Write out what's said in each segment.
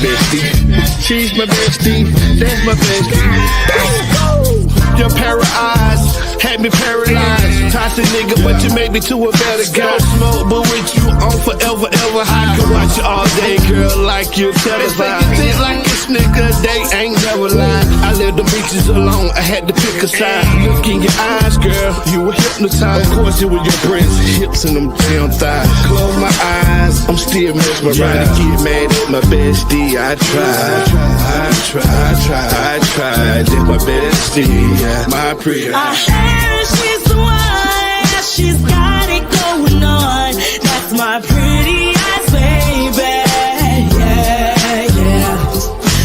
bestie. She's my bestie, that's my bestie. Your parrot eyes had me paralyzed. Toxic nigga, but you made me to a better guy. Smoke, but with you on forever, ever. I can watch you all day, girl, like you're televised. They think like this nigga, they ain't never lied. I left the bitches alone, I had to pick a side. Look in your eyes, girl, you were hypnotized. Of course, it was your breasts, hips, and them damn thighs. Close my eyes, I'm still mesmerized. Get mad at my bestie, I tried. That's my bestie, my pretty. I heard she's the one, she's got it going on. That's my pretty eyes, baby. Yeah, yeah.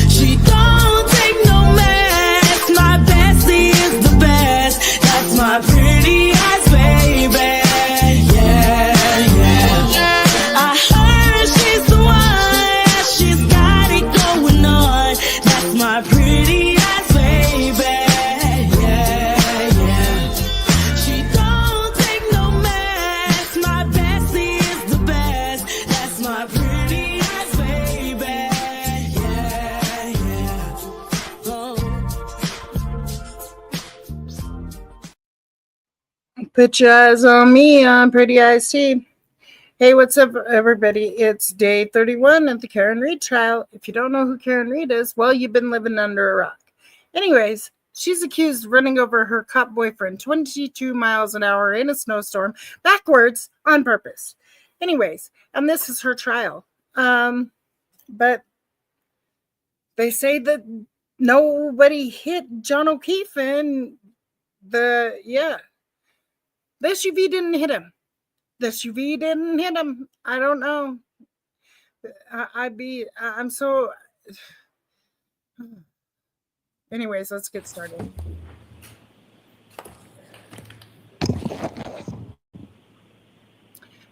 She don't take no mess. My bestie is the best. That's my pretty eyes, baby. Yeah, yeah. I heard she's the one, she's got it going on. That's my pretty eyes, baby. Put your eyes on me on Pretty Eyes T. Hey, what's up, everybody? It's day 31 of the Karen Read trial. If you don't know who Karen Read is, well, you've been living under a rock. Anyways, she's accused of running over her cop boyfriend 22 miles an hour in a snowstorm backwards on purpose. Anyways, and this is her trial. But they say that nobody hit John O'Keefe, and the SUV didn't hit him. The SUV didn't hit him. I don't know. I'm so. Anyways, let's get started.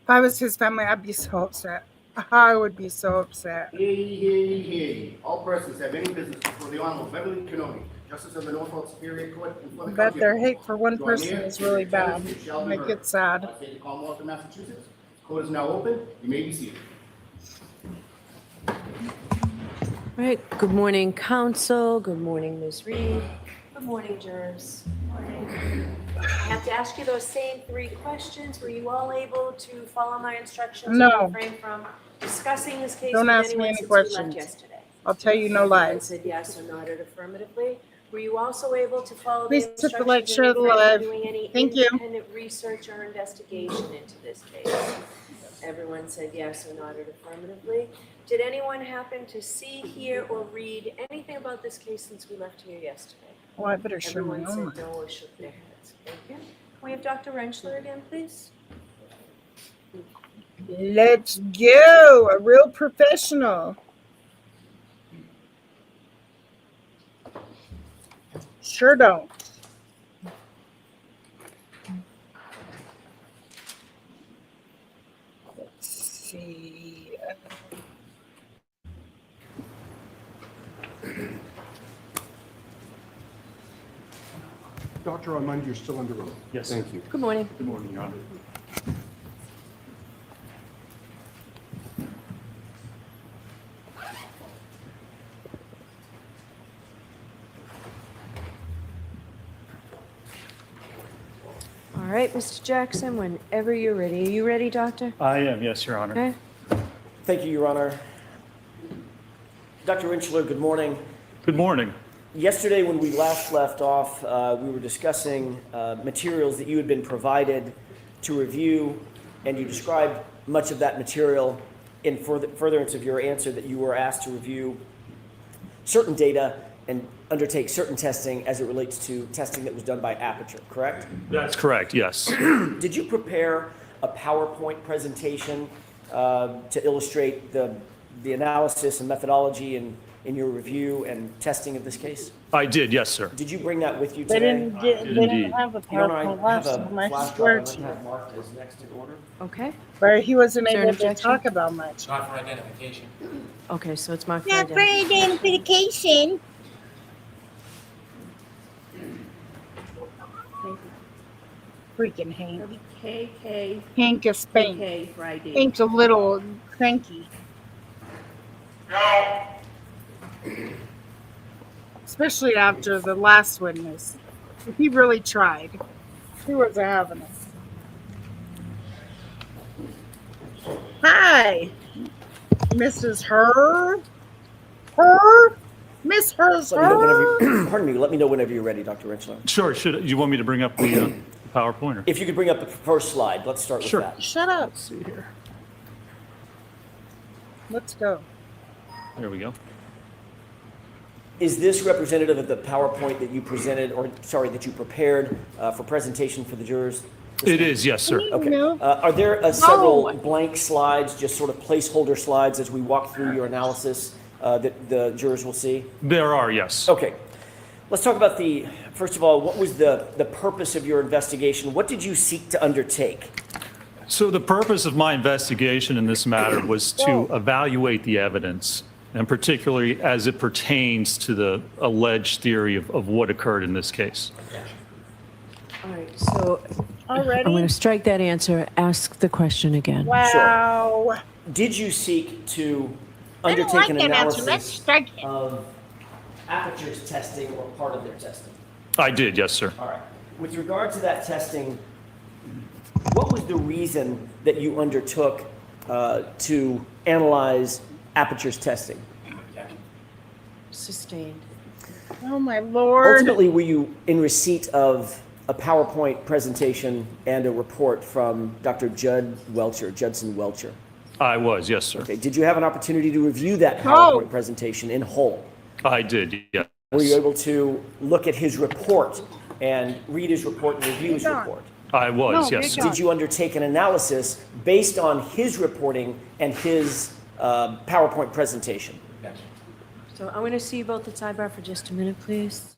If I was his family, I'd be so upset. I would be so upset. Hey. All persons have any business before the Honorable Beverly Canoni, Justice of the Norfolk Superior Court. But their hate for one person is really bad. And it gets sad. State of Commonwealth of Massachusetts. Court is now open. You may be seated. All right. Good morning, counsel. Good morning, Ms. Reed. Good morning, jurors. I have to ask you those same 3 questions. Were you all able to follow my instructions? No. Refrain from discussing this case. Don't with ask me anyone any since we left questions. yesterday? I'll tell you no lies. Said yes or nodded affirmatively. Were you also able to follow Please the hit the instructions like, share the and refrain live. from doing any Thank you. independent research or investigation into this case? Everyone said yes or nodded affirmatively. Did anyone happen to see, hear, or read anything about this case since we left here yesterday? Oh, I better show my Everyone own. said no or shook their heads. Thank you. Can we have Dr. Rentschler again, please? Let's go. A real professional. Sure don't. Let's see. Dr. Armand, you're still under oath. Yes. Thank you. Good morning. Good morning, Your Honor. All right, Mr. Jackson, whenever you're ready. Are you ready, Doctor? I am, yes, Your Honor. Okay. Thank you, Your Honor. Dr. Rentschler, good morning. Good morning. Yesterday, when we last left off, we were discussing materials that you had been provided to review, and you described much of that material in furtherance of your answer that you were asked to review certain data and undertake certain testing as it relates to testing that was done by Aperture, correct? That's correct, yes. Did you prepare a PowerPoint presentation to illustrate the analysis and methodology in your review and testing of this case? I did, yes, sir. Did you bring that with you They today? didn't have a Your Honor, PowerPoint I have last a time. I flash swear drive to I you. have marked as next in order. Okay. But he wasn't Is there an able to objection? talk about much. Not for identification. Okay, so it's marked for Not for identification. identification. Freaking Hank. KK, Hank is spank. KK, Friday. Hank's a little cranky. especially after the last witness. He really tried. He wasn't having it. Hi, Mrs. Miss Hers. Let me know whenever. Pardon me. Let me know whenever you're ready, Dr. Renslow. Sure. You want me to bring up the PowerPoint? If you could bring up the first slide, let's start with Sure. that. Shut up. Let's see here. Let's go. There we go. Is this representative of the PowerPoint that you presented, or sorry, that you prepared for presentation for the jurors? It is, yes, sir. Okay. No. Are there several blank slides, just sort of placeholder slides as we walk through your analysis that the jurors will see? There are, yes. Okay. Let's talk about first of all, what was the purpose of your investigation? What did you seek to undertake? So the purpose of my investigation in this matter was to evaluate the evidence, and particularly as it pertains to the alleged theory of what occurred in this case. All right, so Already? I'm going to strike that answer, ask the question again. Wow. Did you seek to I don't undertake like an that answer. Let's analysis strike it. of Aperture's testing or part of their testing? I did, yes, sir. All right. With regard to that testing, what was the reason that you undertook to analyze Aperture's testing? Sustained. Oh my Lord. Ultimately, were you in receipt of a PowerPoint presentation and a report from Dr. Judson Welcher? I was, yes, sir. Okay. Did you have an opportunity to review that PowerPoint presentation in whole? I did, yes. Were you able to look at his report and read his report and review his report? I was, No, yes, good sir. Did you undertake an analysis based on his reporting and his PowerPoint presentation? So I'm going to see you both at sidebar for just a minute, please.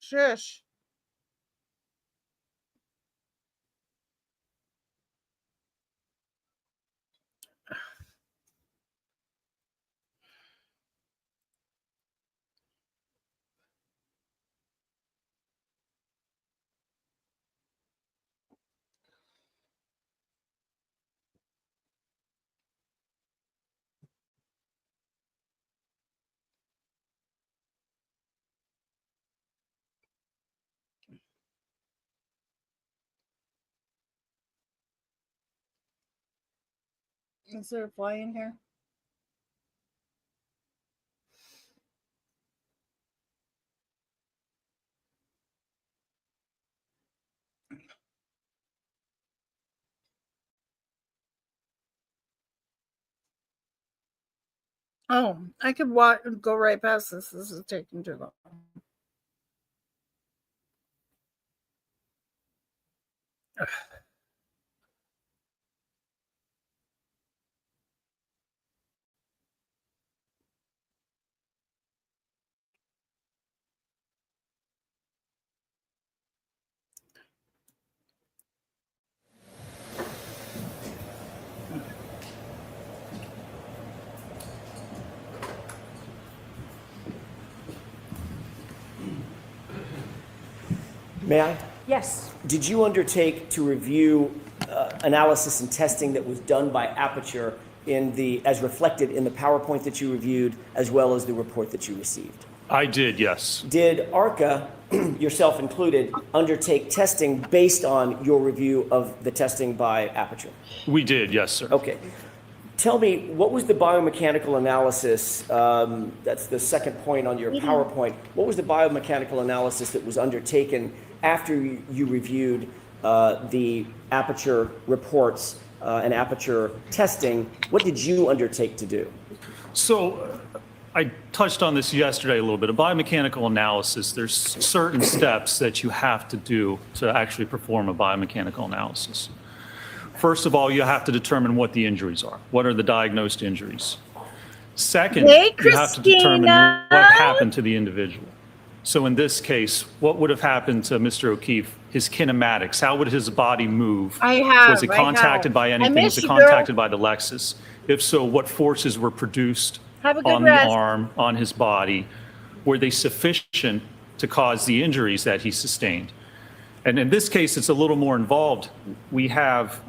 Shush. Is there a fly in here? Oh, I could go right past this. This is taking too long. May I? Yes. Did you undertake to review analysis and testing that was done by Aperture as reflected in the PowerPoint that you reviewed, as well as the report that you received? I did, yes. Did ARCA yourself included, undertake testing based on your review of the testing by Aperture? We did, yes, sir. Okay. Tell me, what was the biomechanical analysis, that's the second point on your PowerPoint, what was the biomechanical analysis that was undertaken after you reviewed the Aperture reports and Aperture testing? What did you undertake to do? So I touched on this yesterday a little bit. A biomechanical analysis, there's certain steps that you have to do to actually perform a biomechanical analysis. First of all, you have to determine what the injuries are. What are the diagnosed injuries? Second, Hey, you have to determine Christina. what happened to the individual. So in this case, what would have happened to Mr. O'Keefe? His kinematics, how would his body move? Was it contacted by anything? Was it contacted by the Lexus? If so, what forces were produced Have a good on rest. the arm, on his body? Were they sufficient to cause the injuries that he sustained? And in this case, it's a little more involved. We have,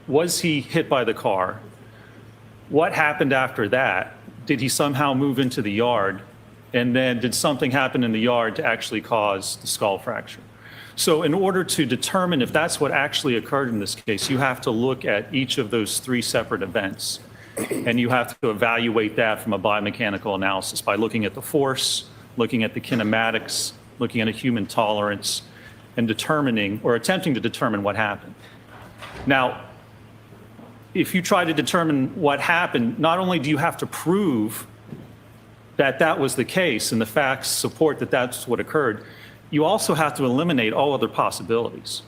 was he hit by the car? What happened after that? Did he somehow move into the yard? And then did something happen in the yard to actually cause the skull fracture? So in order to determine if that's what actually occurred in this case, you have to look at each of those three separate events. And you have to evaluate that from a biomechanical analysis by looking at the force, looking at the kinematics, looking at a human tolerance, and determining or attempting to determine what happened. Now, if you try to determine what happened, not only do you have to prove that that was the case and the facts support that that's what occurred, you also have to eliminate all other possibilities.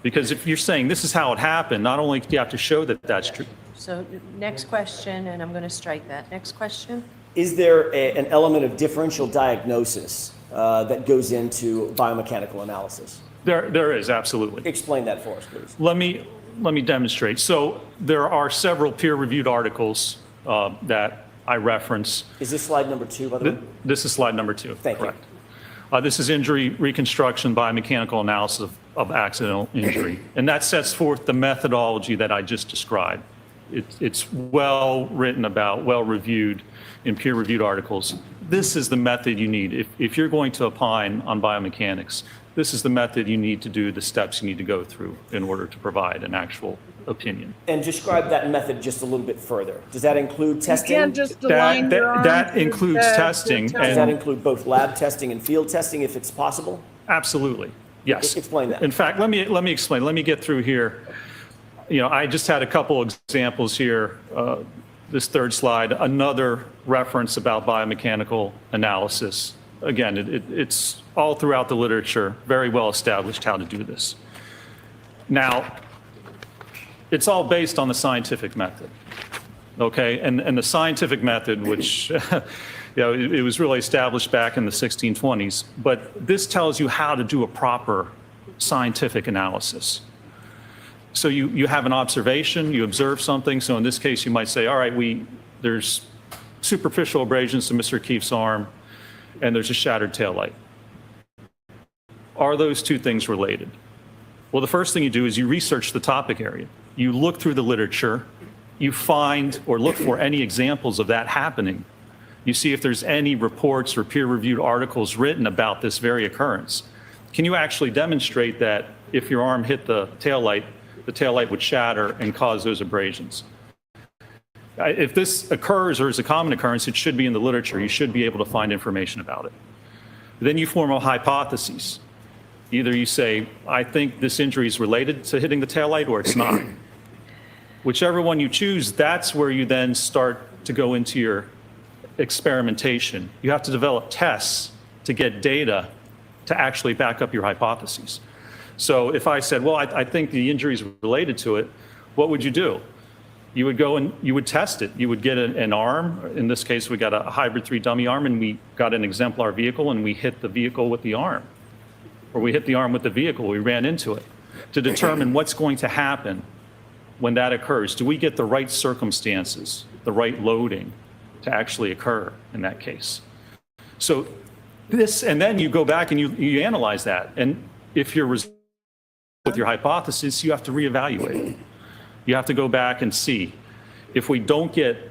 Because if you're saying this is how it happened, not only do you have to show that that's true. So next question, and I'm going to strike that. Next question. Is there an element of differential diagnosis that goes into biomechanical analysis? There is, absolutely. Explain that for us, please. Let me demonstrate. So there are several peer-reviewed articles that I reference. Is this slide number 2, by the way? This is slide number 2. Thank you. Correct. This is injury reconstruction biomechanical analysis of accidental injury. And that sets forth the methodology that I just described. It's well written about, well reviewed in peer-reviewed articles. This is the method you need. If you're going to opine on biomechanics, this is the method you need to do, the steps you need to go through in order to provide an actual opinion. And describe that method just a little bit further. Does that include testing? You can't just align your arms That with includes the testing. toe. Does that include both lab testing and field testing if it's possible? Absolutely, yes. Explain that. In fact, let me explain. Let me get through here. You know, I just had a couple examples here. This third slide, another reference about biomechanical analysis. Again, it's all throughout the literature, very well established how to do this. Now, it's all based on the scientific method, okay? And the scientific method, which it was really established back in the 1620s, but this tells you how to do a proper scientific analysis. So you have an observation, you observe something. So in this case, you might say, all right, there's superficial abrasions to Mr. O'Keefe's arm, and there's a shattered taillight. Are those two things related? Well, the first thing you do is you research the topic area. You look through the literature, you find or look for any examples of that happening. You see if there's any reports or peer-reviewed articles written about this very occurrence. Can you actually demonstrate that if your arm hit the taillight would shatter and cause those abrasions? If this occurs or is a common occurrence, it should be in the literature. You should be able to find information about it. Then you form a hypothesis. Either you say, I think this injury is related to hitting the taillight, or it's not. Whichever one you choose, that's where you then start to go into your experimentation. You have to develop tests to get data to actually back up your hypotheses. So if I said, well, I think the injury is related to it, what would you do? You would go and you would test it. You would get an arm. In this case, we got a hybrid 3 dummy arm, and we got an exemplar vehicle, and we hit the vehicle with the arm. Or we hit the arm with the vehicle. We ran into it to determine what's going to happen when that occurs. Do we get the right circumstances, the right loading to actually occur in that case? So this, and then you go back and you analyze that. And if you're with your hypothesis, you have to reevaluate. You have to go back and see if we don't get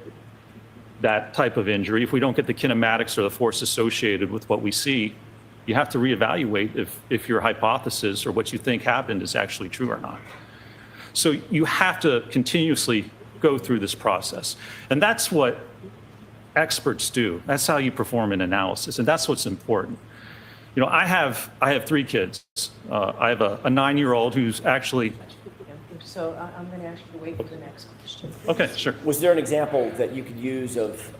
that type of injury, if we don't get the kinematics or the force associated with what we see, You have to reevaluate if your hypothesis or what you think happened is actually true or not. So you have to continuously go through this process. And that's what experts do. That's how you perform an analysis. And that's what's important. You know, I have 3 kids. I have a 9-year-old who's actually. So I'm going to ask you to wait for the next question. Okay, sure. Was there an example that you could use of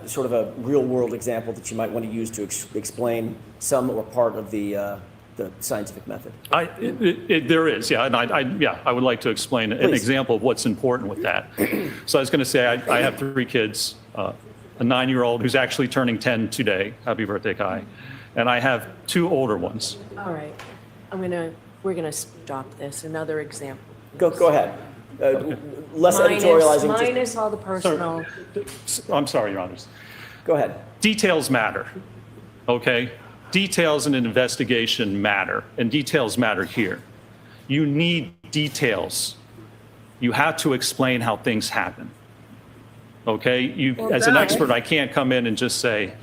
sort of a real-world example that you might want to use to explain some or part of the scientific method? There is, yeah, and I would like to explain an example of what's important with that. So I was going to say I have 3 kids, a 9-year-old who's actually turning 10 today. Happy birthday, Kai. And I have 2 older ones. All right. We're going to stop this. Another example. Go ahead. Less editorializing. Minus all the personal. I'm sorry, Your Honors. Go ahead. Details matter, okay? Details in an investigation matter, and details matter here. You need details. You have to explain how things happen, okay? As an expert, I can't come in and just say.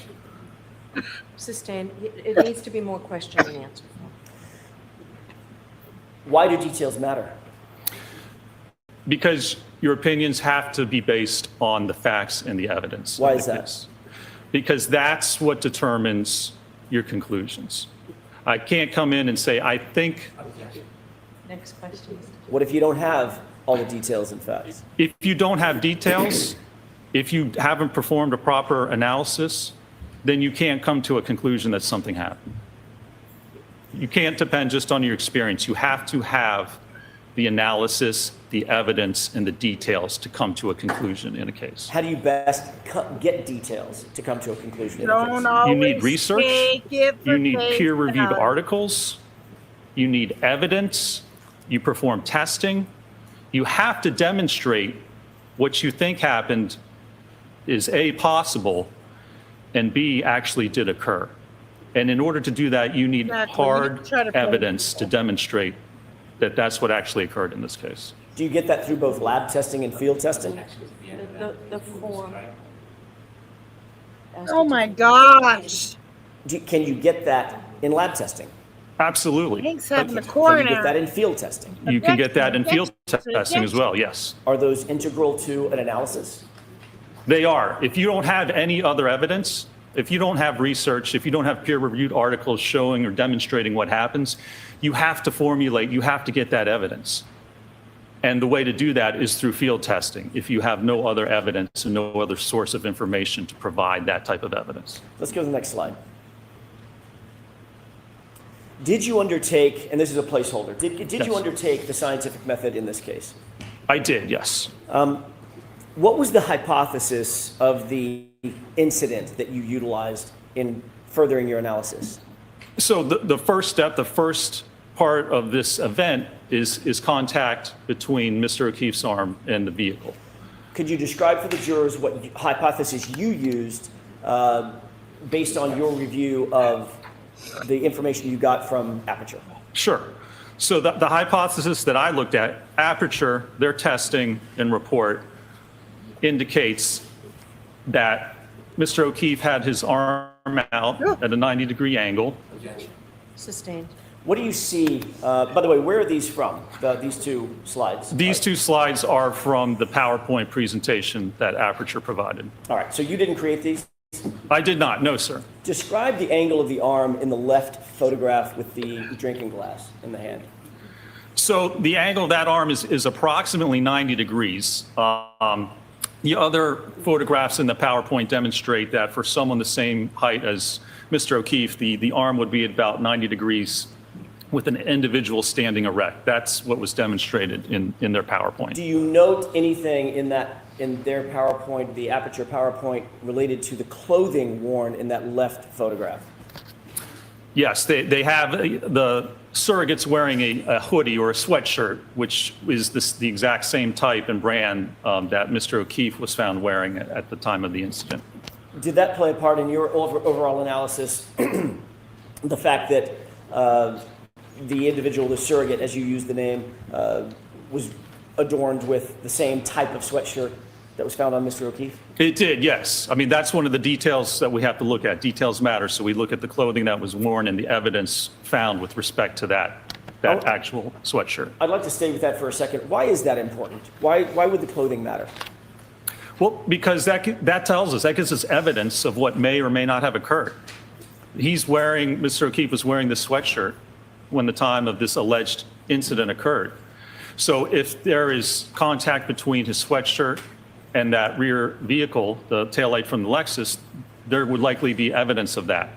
Sustained. It needs to be more question and answer. Why do details matter? Because your opinions have to be based on the facts and the evidence. Why is that? Because that's what determines your conclusions. I can't come in and say, I think. Next question. What if you don't have all the details and facts? If you don't have details, if you haven't performed a proper analysis, then you can't come to a conclusion that something happened. You can't depend just on your experience. You have to have the analysis, the evidence, and the details to come to a conclusion in a case. How do you best get details to come to a conclusion in a case? You need research. You need peer-reviewed articles. You need evidence. You perform testing. You have to demonstrate what you think happened is A, possible, and B, actually did occur. And in order to do that, you need hard evidence to demonstrate that that's what actually occurred in this case. Do you get that through both lab testing and field testing? The form. Oh my gosh. Can you get that in lab testing? Absolutely. Hank's having a Can corner. you get that in field testing? You can get that in field testing as well, yes. Are those integral to an analysis? They are. If you don't have any other evidence, if you don't have research, if you don't have peer-reviewed articles showing or demonstrating what happens, you have to formulate, you have to get that evidence. And the way to do that is through field testing, if you have no other evidence and no other source of information to provide that type of evidence. Let's go to the next slide. Did you undertake, and this is a placeholder, did Yes. you undertake the scientific method in this case? I did, yes. What was the hypothesis of the incident that you utilized in furthering your analysis? So the first step, the first part of this event is contact between Mr. O'Keefe's arm and the vehicle. Could you describe for the jurors what hypothesis you used based on your review of the information you got from Aperture? Sure. So the hypothesis that I looked at, Aperture, their testing and report indicates that Mr. O'Keefe had his arm out at a 90-degree angle. Sustained. What do you see? By the way, where are these from? These 2 slides. These 2 slides are from the PowerPoint presentation that Aperture provided. All right. So you didn't create these? I did not, no, sir. Describe the angle of the arm in the left photograph with the drinking glass in the hand. So the angle of that arm is approximately 90 degrees. The other photographs in the PowerPoint demonstrate that for someone the same height as Mr. O'Keefe, the arm would be at about 90 degrees with an individual standing erect. That's what was demonstrated in their PowerPoint. Do you note anything in their PowerPoint, the Aperture PowerPoint, related to the clothing worn in that left photograph? Yes, they have the surrogates wearing a hoodie or a sweatshirt, which is the exact same type and brand that Mr. O'Keefe was found wearing at the time of the incident. Did that play a part in your overall analysis? The fact that the individual, the surrogate, as you use the name, was adorned with the same type of sweatshirt? that was found on Mr. O'Keefe? It did, yes. I mean, that's one of the details that we have to look at. Details matter. So we look at the clothing that was worn and the evidence found with respect to that actual sweatshirt. I'd like to stay with that for a second. Why is that important? Why would the clothing matter? Well, because that tells us, that gives us evidence of what may or may not have occurred. Mr. O'Keefe was wearing this sweatshirt when the time of this alleged incident occurred. So if there is contact between his sweatshirt and that rear vehicle, the taillight from the Lexus, there would likely be evidence of that.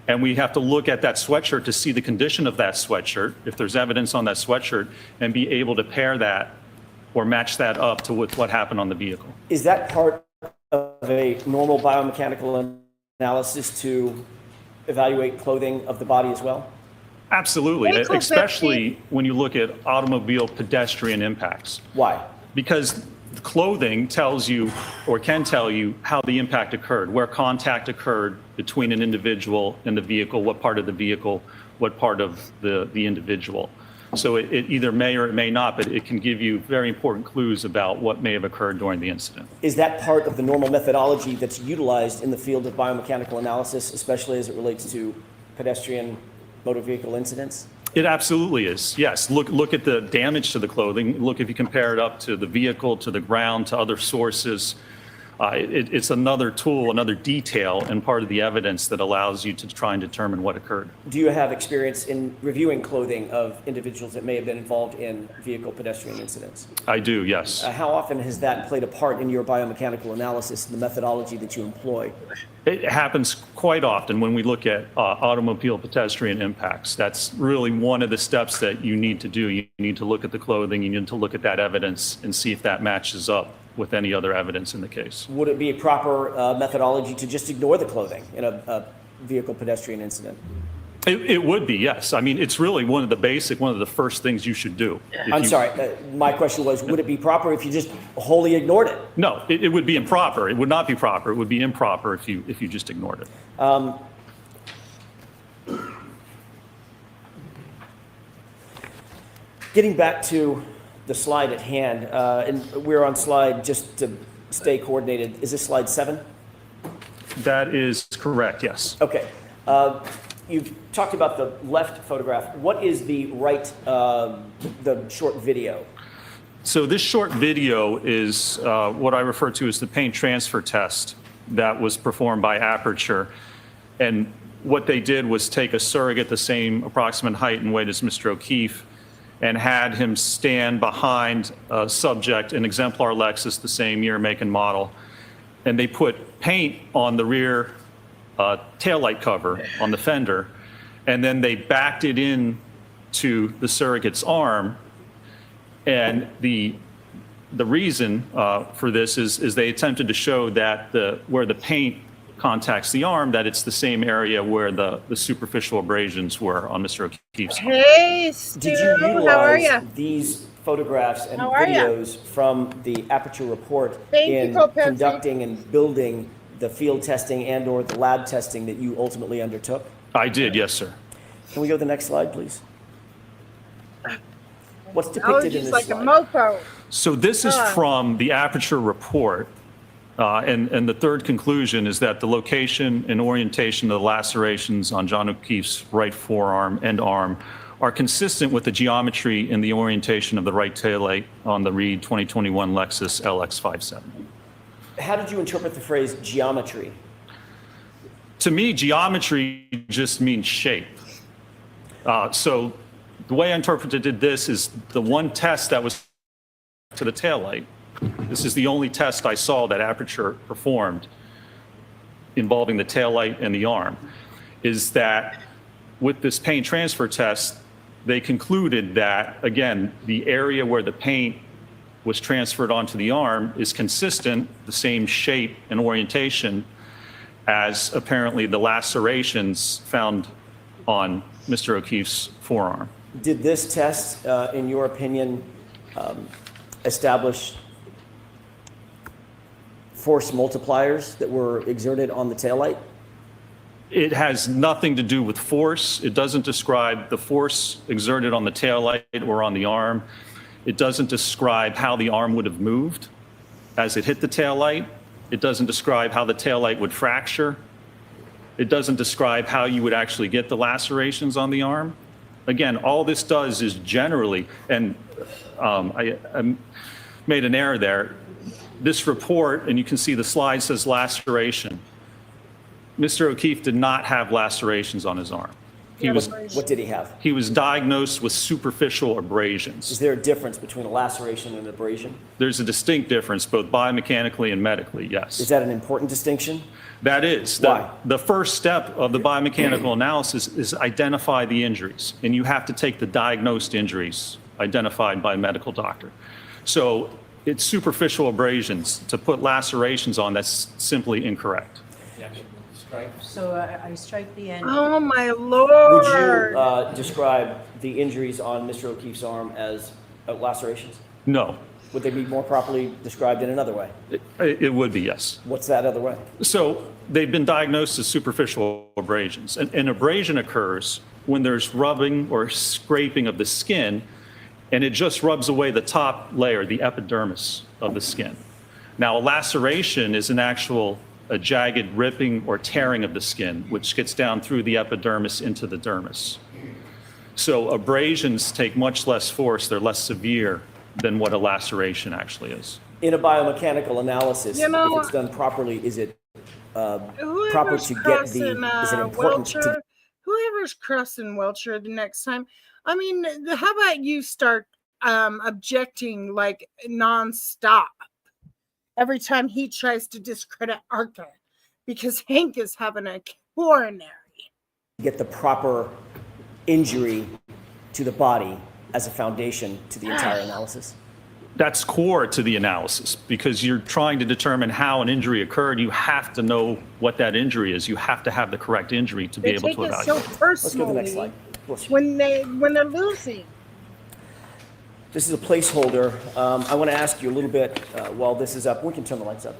And we have to look at that sweatshirt to see the condition of that sweatshirt, if there's evidence on that sweatshirt, and be able to pair that or match that up to what happened on the vehicle. Is that part of a normal biomechanical analysis to evaluate clothing of the body as well? Absolutely, especially when you look at automobile pedestrian impacts. Why? Because the clothing tells you or can tell you how the impact occurred, where contact occurred between an individual and the vehicle, what part of the vehicle, what part of the individual. So it either may or it may not, but it can give you very important clues about what may have occurred during the incident. Is that part of the normal methodology that's utilized in the field of biomechanical analysis, especially as it relates to pedestrian motor vehicle incidents? It absolutely is, yes. Look at the damage to the clothing. Look if you compare it up to the vehicle, to the ground, to other sources. It's another tool, another detail, and part of the evidence that allows you to try and determine what occurred. Do you have experience in reviewing clothing of individuals that may have been involved in vehicle pedestrian incidents? I do, yes. How often has that played a part in your biomechanical analysis and the methodology that you employ? It happens quite often when we look at automobile pedestrian impacts. That's really one of the steps that you need to do. You need to look at the clothing, you need to look at that evidence and see if that matches up with any other evidence in the case. Would it be a proper methodology to just ignore the clothing in a vehicle pedestrian incident? It would be, yes. I mean, it's really one of the first things you should do. I'm sorry, my question was, would it be proper if you just wholly ignored it? No, it would be improper. It would not be proper. It would be improper if you just ignored it. Getting back to the slide at hand, and we're on slide, just to stay coordinated, is this slide 7? That is correct, yes. Okay. You've talked about the left photograph. What is the right, the short video? So this short video is what I refer to as the paint transfer test that was performed by Aperture. And what they did was take a surrogate the same approximate height and weight as Mr. O'Keefe and had him stand behind a subject, an exemplar Lexus, the same year, make, and model. And they put paint on the rear taillight cover on the fender, and then they backed it in to the surrogate's arm. And the reason for this is they attempted to show that where the paint contacts the arm, that it's the same area where the superficial abrasions were on Mr. O'Keefe's arm. Hey, Stu, Did you how are utilize you? these photographs and How are ya? videos from the Aperture report Thank you, in Co-Patsy. conducting and building the field testing and or the lab testing that you ultimately undertook? I did, yes, sir. Can we go to the next slide, please? What's I was depicted in just this like slide? a mofo. So this is from the Aperture report. And the third conclusion is that the location and orientation of the lacerations on John O'Keefe's right forearm and arm are consistent with the geometry and the orientation of the right taillight on the Reed 2021 Lexus LX57. How did you interpret the phrase geometry? To me, geometry just means shape. So the way I interpreted this is the one test that was to the taillight. This is the only test I saw that Aperture performed involving the taillight and the arm, is that with this paint transfer test, they concluded that, again, the area where the paint was transferred onto the arm is consistent, the same shape and orientation as apparently the lacerations found on Mr. O'Keefe's forearm. Did this test, in your opinion, establish force multipliers that were exerted on the taillight? It has nothing to do with force. It doesn't describe the force exerted on the taillight or on the arm. It doesn't describe how the arm would have moved as it hit the taillight. It doesn't describe how the taillight would fracture. It doesn't describe how you would actually get the lacerations on the arm. Again, all this does is generally, and I made an error there. This report, and you can see the slide says laceration. Mr. O'Keefe did not have lacerations on his arm. What did he have? He was diagnosed with superficial abrasions. Is there a difference between a laceration and an abrasion? There's a distinct difference, both biomechanically and medically, yes. Is that an important distinction? That is. Why? The first step of the biomechanical analysis is identify the injuries, and you have to take the diagnosed injuries identified by a medical doctor. So it's superficial abrasions. To put lacerations on, that's simply incorrect. So I strike the end. Oh my Would lord! you describe the injuries on Mr. O'Keefe's arm as lacerations? No, Would they be more properly described in another way? it would be, yes. What's that other way? So they've been diagnosed as superficial abrasions. An abrasion occurs when there's rubbing or scraping of the skin, and it just rubs away the top layer, the epidermis of the skin. Now, a laceration is a jagged ripping or tearing of the skin, which gets down through the epidermis into the dermis. So abrasions take much less force, they're less severe than what a laceration actually is. In a biomechanical analysis, You know, if it's done properly, is it proper Whoever's to get crossing is it important to Wiltshire, whoever's crossing Wiltshire the next time, I mean, how about you start objecting like nonstop every time he tries to discredit Arca, because Hank is having a coronary. get the proper injury to the body as a foundation to the entire analysis? That's core to the analysis because you're trying to determine how an injury occurred. You have to know what that injury is. You have to have the correct injury to be They able take to it evaluate. so Let's go to personally the next slide. Bless you. when they're losing. This is a placeholder. I want to ask you a little bit while this is up. We can turn the lights up.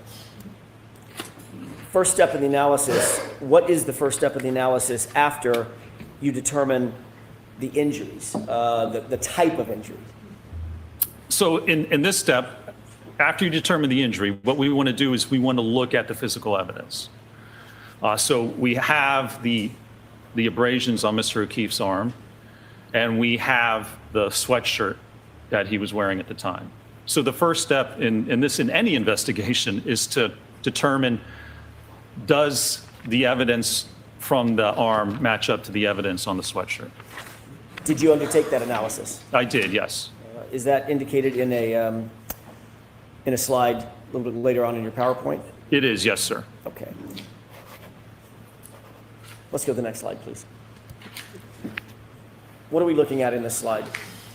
First step of the analysis. What is the first step of the analysis after you determine the injuries, the type of injury? So in this step, after you determine the injury, what we want to do is we want to look at the physical evidence. So we have the abrasions on Mr. O'Keefe's arm, and we have the sweatshirt that he was wearing at the time. So the first step in any investigation is to determine, does the evidence from the arm match up to the evidence on the sweatshirt? Did you undertake that analysis? I did, yes. Is that indicated in a slide a little bit later on in your PowerPoint? It is, yes, sir. Okay. Let's go to the next slide, please. What are we looking at in this slide?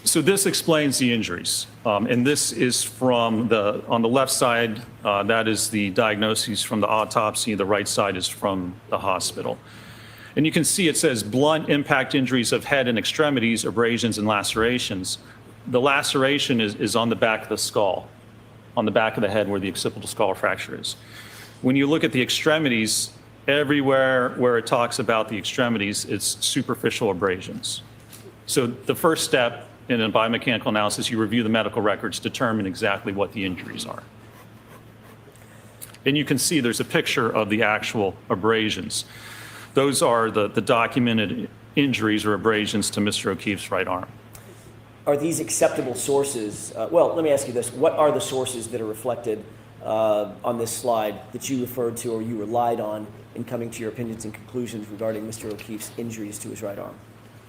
So this explains the injuries. And this is from on the left side, that is the diagnoses from the autopsy. The right side is from the hospital. And you can see it says blunt impact injuries of head and extremities, abrasions and lacerations. The laceration is on the back of the skull, on the back of the head where the occipital skull fracture is. When you look at the extremities, everywhere where it talks about the extremities, it's superficial abrasions. So the first step in a biomechanical analysis, you review the medical records, determine exactly what the injuries are. And you can see there's a picture of the actual abrasions. Those are the documented injuries or abrasions to Mr. O'Keefe's right arm. Are these acceptable sources? Well, let me ask you this. What are the sources that are reflected on this slide that you referred to or you relied on in coming to your opinions and conclusions regarding Mr. O'Keefe's injuries to his right arm?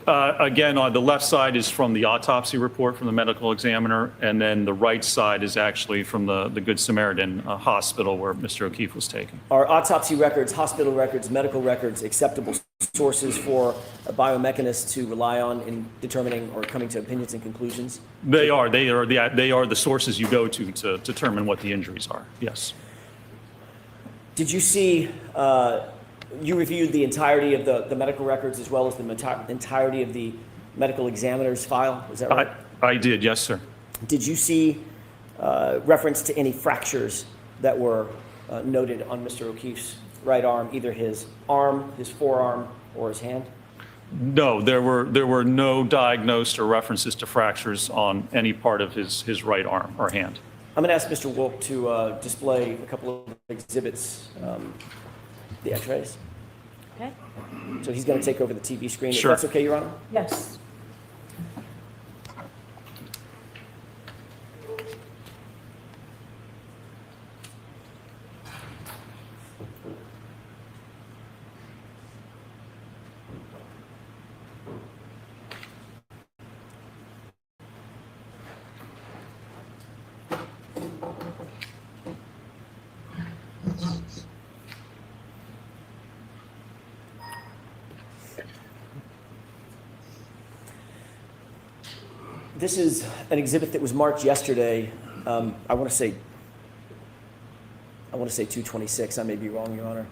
Again, on the left side is from the autopsy report from the medical examiner, and then the right side is actually from the Good Samaritan hospital where Mr. O'Keefe was taken. Are autopsy records, hospital records, medical records acceptable sources for a biomechanist to rely on in determining or coming to opinions and conclusions? They are the sources you go to determine what the injuries are, yes. Did you see, you reviewed the entirety of the medical records as well as the entirety of the medical examiner's file, is that right? I did, yes, sir. Did you see reference to any fractures that were noted on Mr. O'Keefe's right arm, either his arm, his forearm, or his hand? No, there were no diagnosed or references to fractures on any part of his right arm or hand. I'm going to ask Mr. Wolk to display a couple of exhibits, the x-rays. Okay? So he's going to take over the TV screen. Sure. If that's okay, Your Honor? Yes. This is an exhibit that was marked yesterday. I want to say 226. I may be wrong, Your Honor.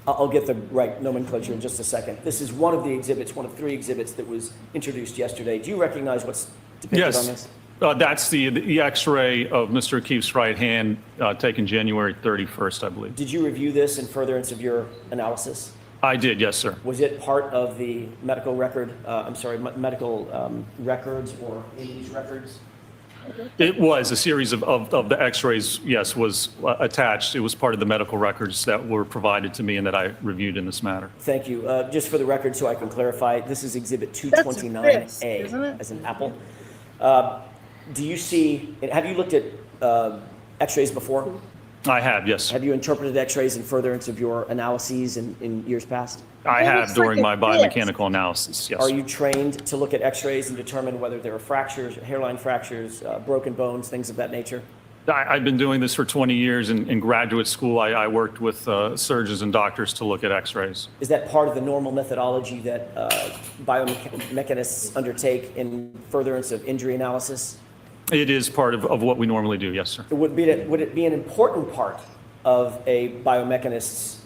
I'll get the right nomenclature in just a second. This is one of the exhibits, one of 3 exhibits that was introduced yesterday. Do you recognize what's depicted on this? That's the X-ray of Mr. O'Keefe's right hand taken January 31st, I believe. Did you review this in furtherance of your analysis? I did, yes, sir. Was it part of the medical record, medical records or Amy's records? It was a series of the X-rays, yes, was attached. It was part of the medical records that were provided to me and that I reviewed in this matter. Thank you. Just for the record, so I can clarify, this is Exhibit That's a 229A, fist, isn't it? as an apple. Do you see, have you looked at X-rays before? I have, yes. Have you interpreted X-rays in furtherance of your analyses in years past? I It have looks during my like a fist. biomechanical analysis, yes. Are you trained to look at X-rays and determine whether there are fractures, hairline fractures, broken bones, things of that nature? I've been doing this for 20 years. In graduate school, I worked with surgeons and doctors to look at X-rays. Is that part of the normal methodology that biomechanists undertake in furtherance of injury analysis? It is part of what we normally do, yes, sir. Would it be an important part of a biomechanist's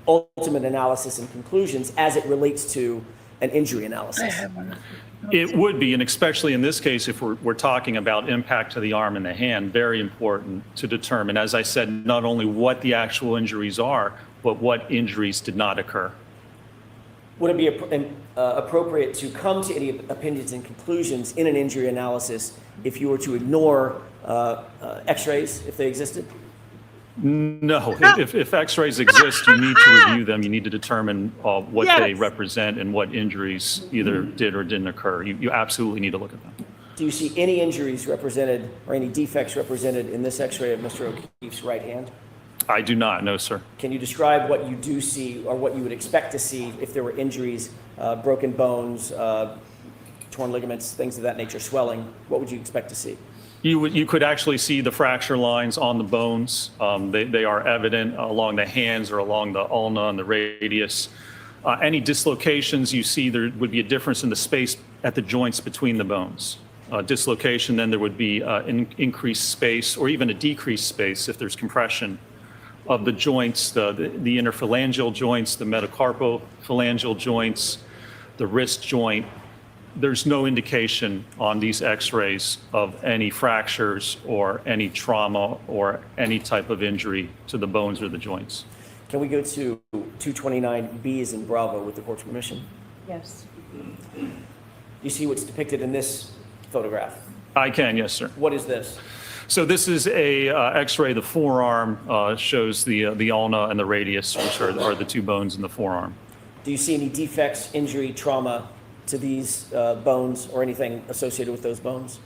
ultimate analysis and conclusions as it relates to an injury analysis? It would be, and especially in this case, if we're talking about impact to the arm and the hand, very important to determine, as I said, not only what the actual injuries are, but what injuries did not occur. Would it be appropriate to come to any opinions and conclusions in an injury analysis if you were to ignore X-rays, if they existed? No, if X-rays exist, you need to review them. You need to determine what they Yes. represent and what injuries either did or didn't occur. You absolutely need to look at them. Do you see any injuries represented or any defects represented in this X-ray of Mr. O'Keefe's right hand? I do not, no, sir. Can you describe what you do see or what you would expect to see if there were injuries, broken bones, torn ligaments, things of that nature, swelling? What would you expect to see? You could actually see the fracture lines on the bones. They are evident along the hands or along the ulna and the radius. Any dislocations you see, there would be a difference in the space at the joints between the bones. Dislocation, then there would be an increased space or even a decreased space if there's compression of the joints, the interphalangeal joints, the metacarpophalangeal joints, the wrist joint. There's no indication on these X-rays of any fractures or any trauma or any type of injury to the bones or the joints. Can we go to 229B as in Bravo with the court's permission? Yes. You see what's depicted in this photograph? I can, yes, sir. What is this? So this is a X-ray. The forearm shows the ulna and the radius, which are the 2 bones in the forearm. Do you see any defects, injury, trauma to these bones or anything associated with those bones?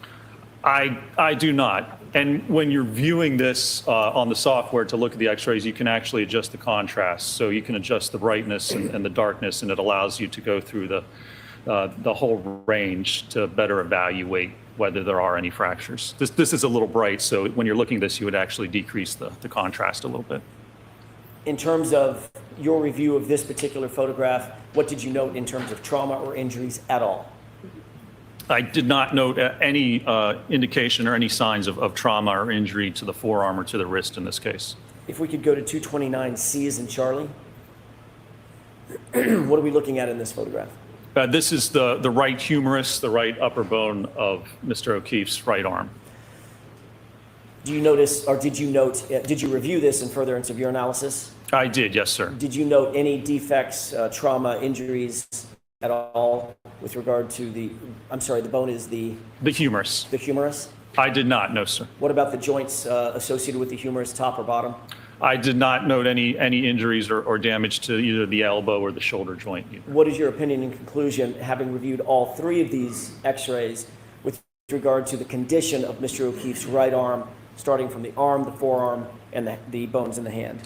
I do not. And when you're viewing this on the software to look at the X-rays, you can actually adjust the contrast. So you can adjust the brightness and the darkness, and it allows you to go through the whole range to better evaluate whether there are any fractures. This is a little bright, so when you're looking at this, you would actually decrease the contrast a little bit. In terms of your review of this particular photograph, what did you note in terms of trauma or injuries at all? I did not note any indication or any signs of trauma or injury to the forearm or to the wrist in this case. If we could go to 229C as in Charlie, what are we looking at in this photograph? This is the right humerus, the right upper bone of Mr. O'Keefe's right arm. Do you notice, or did you note, did you review this in furtherance of your analysis? I did, yes, sir. Did you note any defects, trauma, injuries at all with regard to the bone is the The humerus. humerus? I did not, no, sir. What about the joints associated with the humerus, top or bottom? I did not note any injuries or damage to either the elbow or the shoulder joint either. What is your opinion and conclusion, having reviewed all three of these x-rays, with regard to the condition of Mr. O'Keefe's right arm, starting from the arm, the forearm, and the bones in the hand?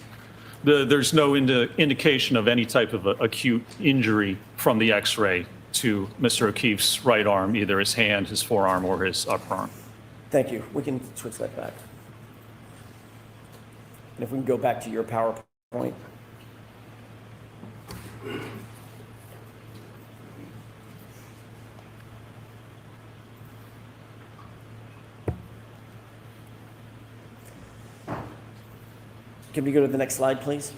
There's no indication of any type of acute injury from the x-ray to Mr. O'Keefe's right arm, either his hand, his forearm, or his upper arm. Thank you. We can switch that back. And if we can go back to your PowerPoint. Can we go to the next slide, please?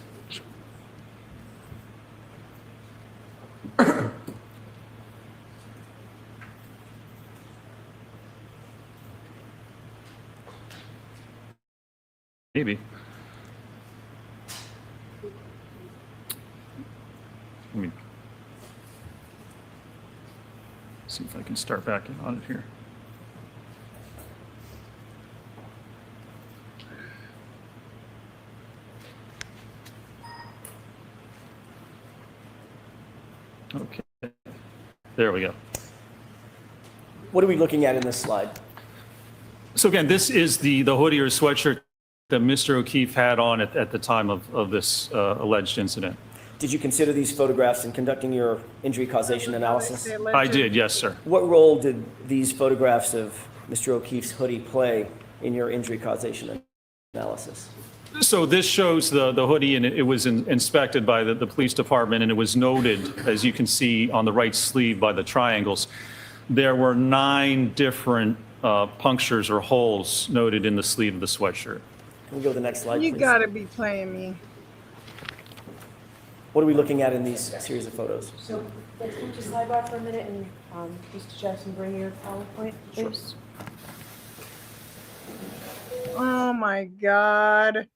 Maybe. Let me see if I can start back in on it here. Okay, there we go. What are we looking at in this slide? So again, this is the hoodie or sweatshirt that Mr. O'Keefe had on at the time of this alleged incident. Did you consider these photographs in conducting your injury causation analysis? I did, yes, sir. What role did these photographs of Mr. O'Keefe's hoodie play in your injury causation analysis? So this shows the hoodie, and it was inspected by the police department, and it was noted, as you can see on the right sleeve by the triangles, there were 9 different punctures or holes noted in the sleeve of the sweatshirt. Can we go to the next slide, You please? gotta be playing me. What are we looking at in these series of photos? So let's move to sidebar for a minute, and Mr. Jackson, bring your PowerPoint, please. Oh my God.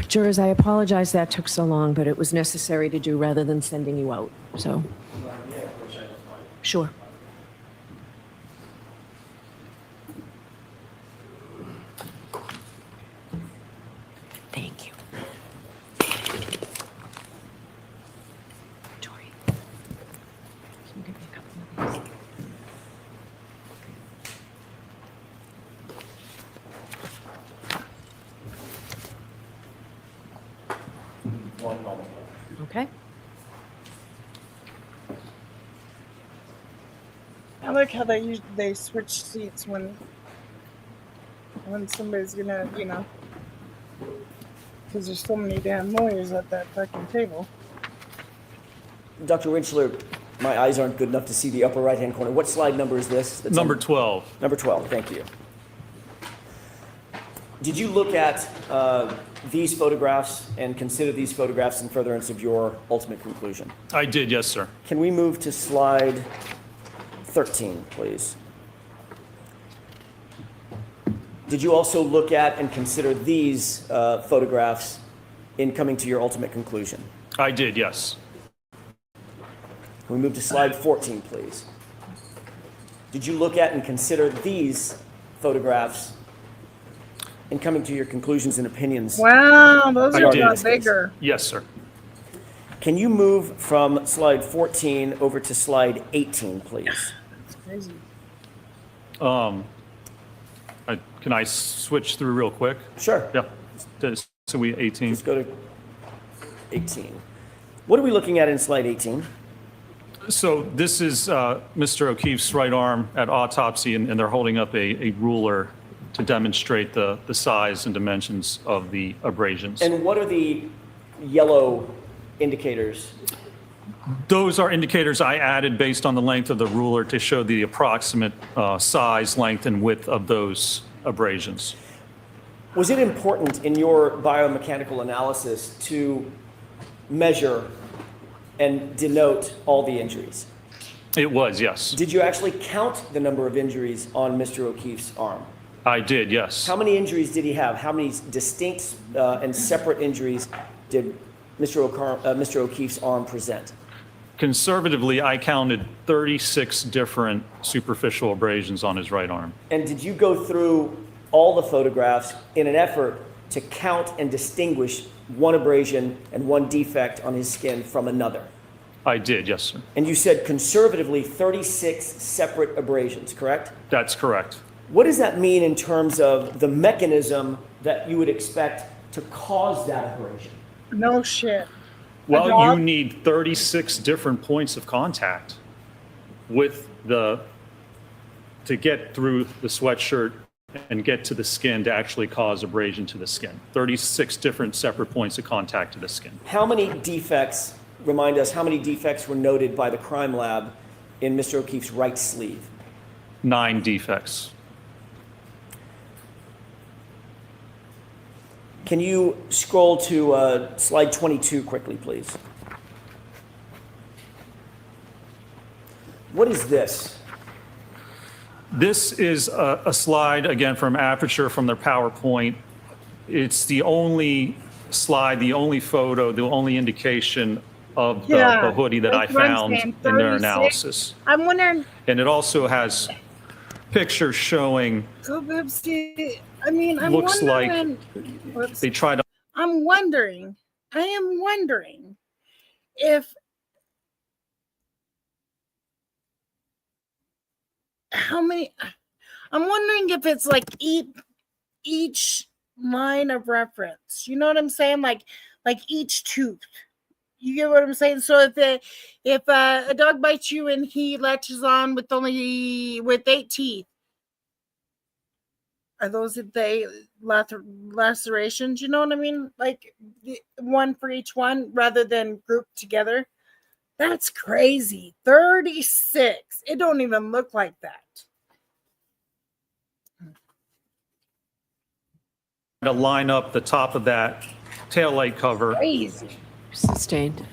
Jurors, I apologize that took so long, but it was necessary to do rather than sending you out, so. Sure. Thank you. Tori, can you give me a couple of these? Okay. I like how they switch seats when somebody's gonna, because there's so many damn lawyers at that fucking table. Dr. Winchler, my eyes aren't good enough to see the upper right-hand corner. What slide number is this? That's Number 12. Number 12, thank you. Did you look at these photographs and consider these photographs in furtherance of your ultimate conclusion? I did, yes, sir. Can we move to slide 13, please? Did you also look at and consider these photographs in coming to your ultimate conclusion? I did, yes. Can we move to slide 14, please? Did you look at and consider these photographs in coming to your conclusions and opinions? Wow, those I are a did. lot bigger. Yes, sir. Can you move from slide 14 over to slide 18, please? It's crazy. Can I switch through real quick? Sure. Yeah. So we 18. Let's go to 18. What are we looking at in slide 18? So this is Mr. O'Keefe's right arm at autopsy, and they're holding up a ruler to demonstrate the size and dimensions of the abrasions. And what are the yellow indicators? Those are indicators I added based on the length of the ruler to show the approximate size, length, and width of those abrasions. Was it important in your biomechanical analysis to measure and denote all the injuries? It was, yes. Did you actually count the number of injuries on Mr. O'Keefe's arm? I did, yes. How many injuries did he have? How many distinct and separate injuries did Mr. O'Keefe's arm present? Conservatively, I counted 36 different superficial abrasions on his right arm. And did you go through all the photographs in an effort to count and distinguish one abrasion and one defect on his skin from another? I did, yes, sir. And you said conservatively 36 separate abrasions, correct? That's correct. What does that mean in terms of the mechanism that you would expect to cause that abrasion? No shit. Well, dog? you need 36 different points of contact with to get through the sweatshirt and get to the skin to actually cause abrasion to the skin. 36 different separate points of contact to the skin. How many defects, remind us, how many defects were noted by the crime lab in Mr. O'Keefe's right sleeve? 9 defects. Can you scroll to slide 22 quickly, please? What is this? This is a slide, again, from Aperture, from their PowerPoint. It's the only slide, the only photo, the only indication of the hoodie that I that's what I'm found saying, in their 36. analysis. I'm wondering, And it also has pictures showing, oopsie, I mean, I'm looks like wondering, whoops. they tried to, I am wondering if I'm wondering if it's like each line of reference. You know what I'm saying? Like each tooth. You get what I'm saying? So if a dog bites you and he latches on with 8 teeth, are those the lacerations? You know what I mean? Like one for each one rather than grouped together. That's crazy. 36. It don't even look like that. to line up the top of that taillight cover. Crazy. Sustained.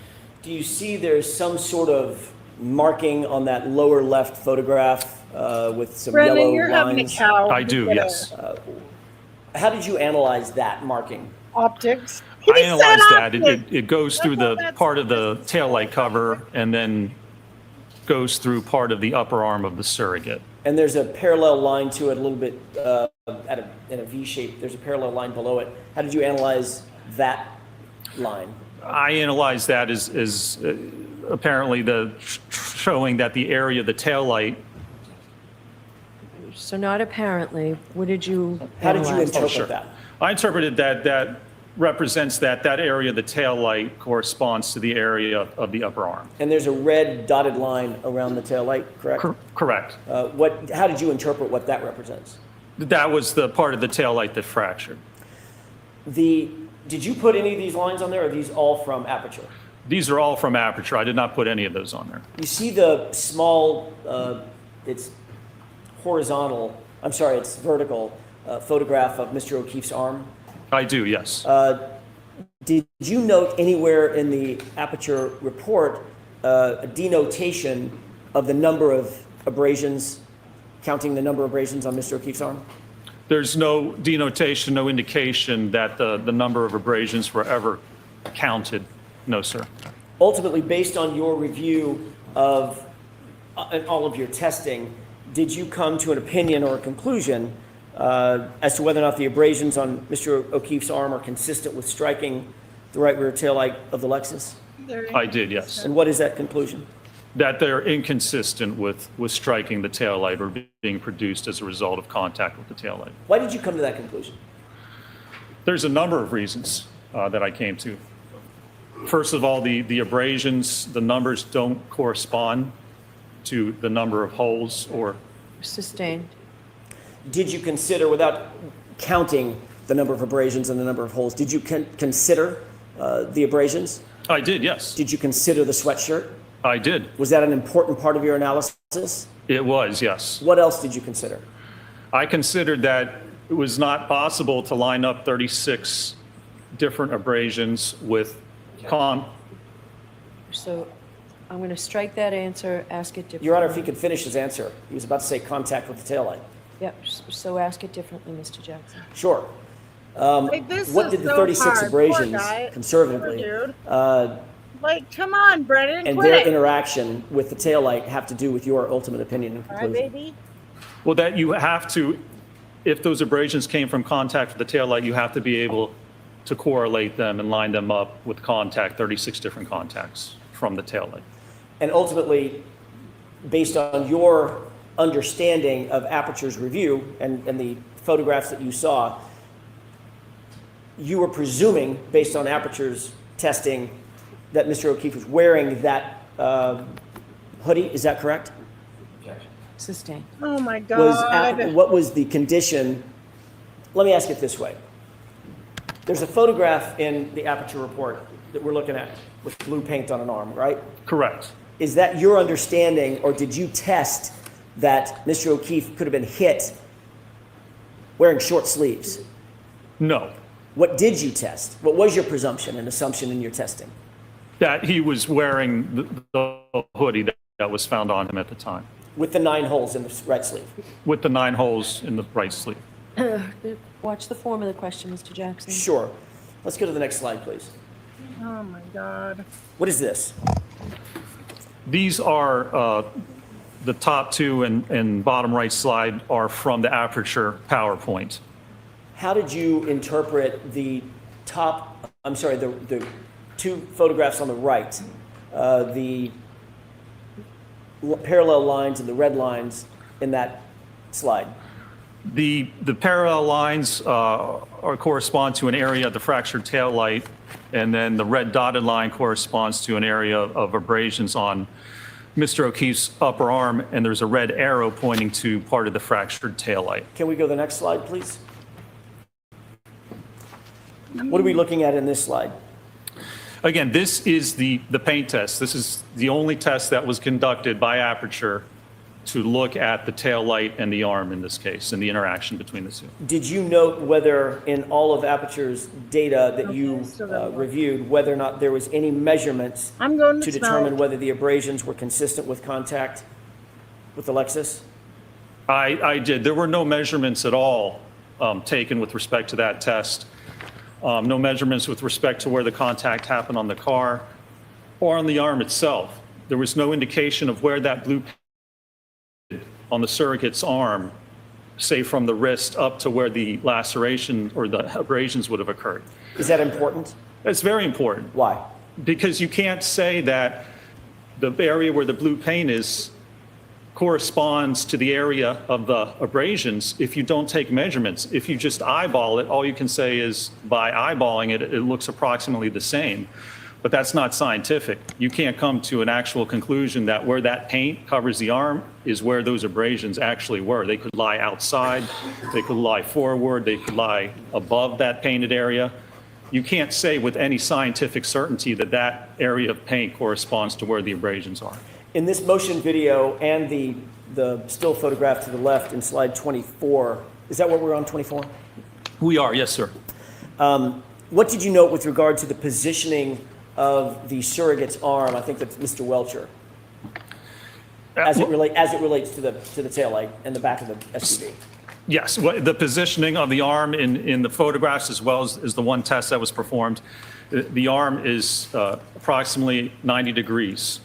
Do you see there's some sort of marking on that lower left photograph with some Brendan, yellow you're having a lines? cow. I do, Get a yes. How did you analyze that marking? Optics. I He said analyzed that. optics. It goes through That's the what that's part of the taillight cover and then goes through part of the upper arm of the surrogate. And there's a parallel line to it, a little bit in a V shape. There's a parallel line below it. How did you analyze that line? I analyzed that as apparently showing that the area of the taillight. So not apparently. What did you How did you analyze? interpret sure. that? I interpreted that represents that area of the taillight corresponds to the area of the upper arm. And there's a red dotted line around the tail light, correct? Correct. How did you interpret what that represents? That was the part of the taillight that fractured. Did you put any of these lines on there, or are these all from Aperture? These are all from Aperture. I did not put any of those on there. You see the small, it's horizontal, I'm sorry, it's vertical photograph of Mr. O'Keefe's arm? I do, yes. Did you note anywhere in the Aperture report a denotation of the number of abrasions, counting the number of abrasions on Mr. O'Keefe's arm? There's no denotation, no indication that the number of abrasions were ever counted. No, sir. Ultimately, based on your review of and all of your testing, did you come to an opinion or a conclusion as to whether or not the abrasions on Mr. O'Keefe's arm are consistent with striking the right rear taillight of the Lexus? I did, yes. And what is that conclusion? That they're inconsistent with striking the taillight or being produced as a result of contact with the taillight. Why did you come to that conclusion? There's a number of reasons that I came to. First of all, the abrasions, the numbers don't correspond to the number of holes or. Sustained. Did you consider, without counting the number of abrasions and the number of holes, did you consider the abrasions? I did, yes. Did you consider the sweatshirt? I did. Was that an important part of your analysis? It was, yes. What else did you consider? I considered that it was not possible to line up 36 different abrasions with So I'm going to strike that answer, ask it differently. Your Honor, if he could finish his answer. He was about to say contact with the taillight. Yep, so ask it differently, Mr. Jackson. Sure. Like, this What is did the so 36 hard. Poor abrasions, guy. conservatively, Poor dude. Like, come on, Brennan, and quit their it. interaction with the taillight have to do with your ultimate opinion and All right, conclusion? baby. Well, that you have to, if those abrasions came from contact with the taillight, you have to be able to correlate them and line them up with contact, 36 different contacts from the taillight. And ultimately, based on your understanding of Aperture's review and the photographs that you saw, you were presuming, based on Aperture's testing, that Mr. O'Keefe was wearing that hoodie. Is that correct? Sustained. Oh, my Was God. what was the condition? Let me ask it this way. There's a photograph in the Aperture report that we're looking at with blue paint on an arm, right? Correct. Is that your understanding, or did you test that Mr. O'Keefe could have been hit wearing short sleeves? No. What did you test? What was your presumption and assumption in your testing? That he was wearing the hoodie that was found on him at the time, With the 9 holes in the right sleeve. with the 9 holes in the right sleeve. Watch the form of the question, Mr. Jackson. Sure. Let's go to the next slide, please. Oh, my God. What is this? These are, the top two and bottom right slide are from the Aperture PowerPoint. How did you interpret the the 2 photographs on the right, the parallel lines and the red lines in that slide? The parallel lines correspond to an area of the fractured tail light, and then the red dotted line corresponds to an area of abrasions on Mr. O'Keefe's upper arm, and there's a red arrow pointing to part of the fractured tail light. Can we go to the next slide, please? What are we looking at in this slide? Again, this is the paint test. This is the only test that was conducted by Aperture to look at the tail light and the arm in this case, and the interaction between the two. Did you note whether in all of Aperture's data that you reviewed, whether or not there was any measurements I'm going to to determine smell. whether the abrasions were consistent with contact with the Lexus? I did. There were no measurements at all taken with respect to that test. No measurements with respect to where the contact happened on the car or on the arm itself. There was no indication of where that blue on the surrogate's arm, say from the wrist up to where the laceration or the abrasions would have occurred. Is that important? It's very important Why? because you can't say that the area where the blue paint is corresponds to the area of the abrasions if you don't take measurements. If you just eyeball it, all you can say is by eyeballing it, it looks approximately the same. But that's not scientific. You can't come to an actual conclusion that where that paint covers the arm is where those abrasions actually were. They could lie outside, they could lie forward, they could lie above that painted area. You can't say with any scientific certainty that that area of paint corresponds to where the abrasions are. In this motion video and the still photograph to the left in slide 24, is that what we're on, 24? We are, yes, sir. What did you note with regard to the positioning of the surrogate's arm? I think that's Mr. Welcher, as it relates to the taillight and the back of the SUV. Yes, the positioning of the arm in the photographs as well as the one test that was performed, the arm is approximately 90 degrees,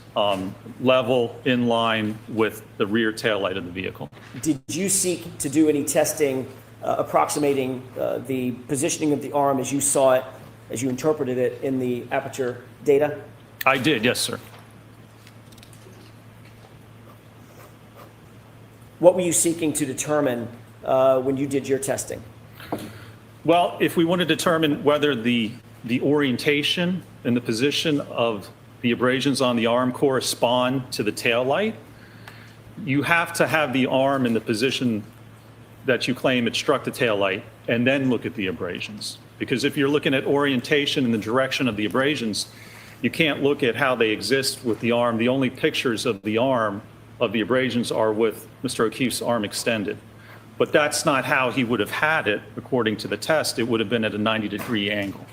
level in line with the rear tail light of the vehicle. Did you seek to do any testing approximating the positioning of the arm as you saw it, as you interpreted it in the Aperture data? I did, yes, sir. What were you seeking to determine when you did your testing? Well, if we want to determine whether the orientation and the position of the abrasions on the arm correspond to the tail light, you have to have the arm in the position that you claim it struck the tail light and then look at the abrasions. Because if you're looking at orientation and the direction of the abrasions, you can't look at how they exist with the arm. The only pictures of the arm of the abrasions are with Mr. O'Keefe's arm extended. But that's not how he would have had it according to the test. It would have been at a 90-degree angle.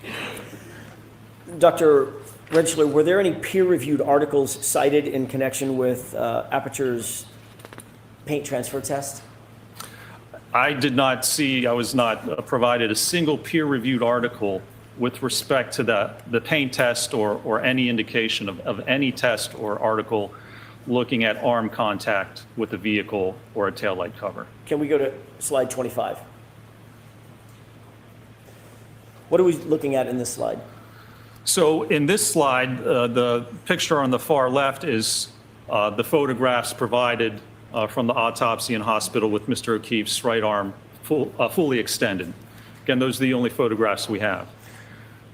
Dr. Rentschler, were there any peer-reviewed articles cited in connection with Aperture's paint transfer test? I did not see, I was not provided a single peer-reviewed article with respect to the paint test or any indication of any test or article looking at arm contact with the vehicle or a taillight cover. Can we go to slide 25? What are we looking at in this slide? So in this slide, the picture on the far left is the photographs provided from the autopsy in hospital with Mr. O'Keefe's right arm fully extended. Again, those are the only photographs we have.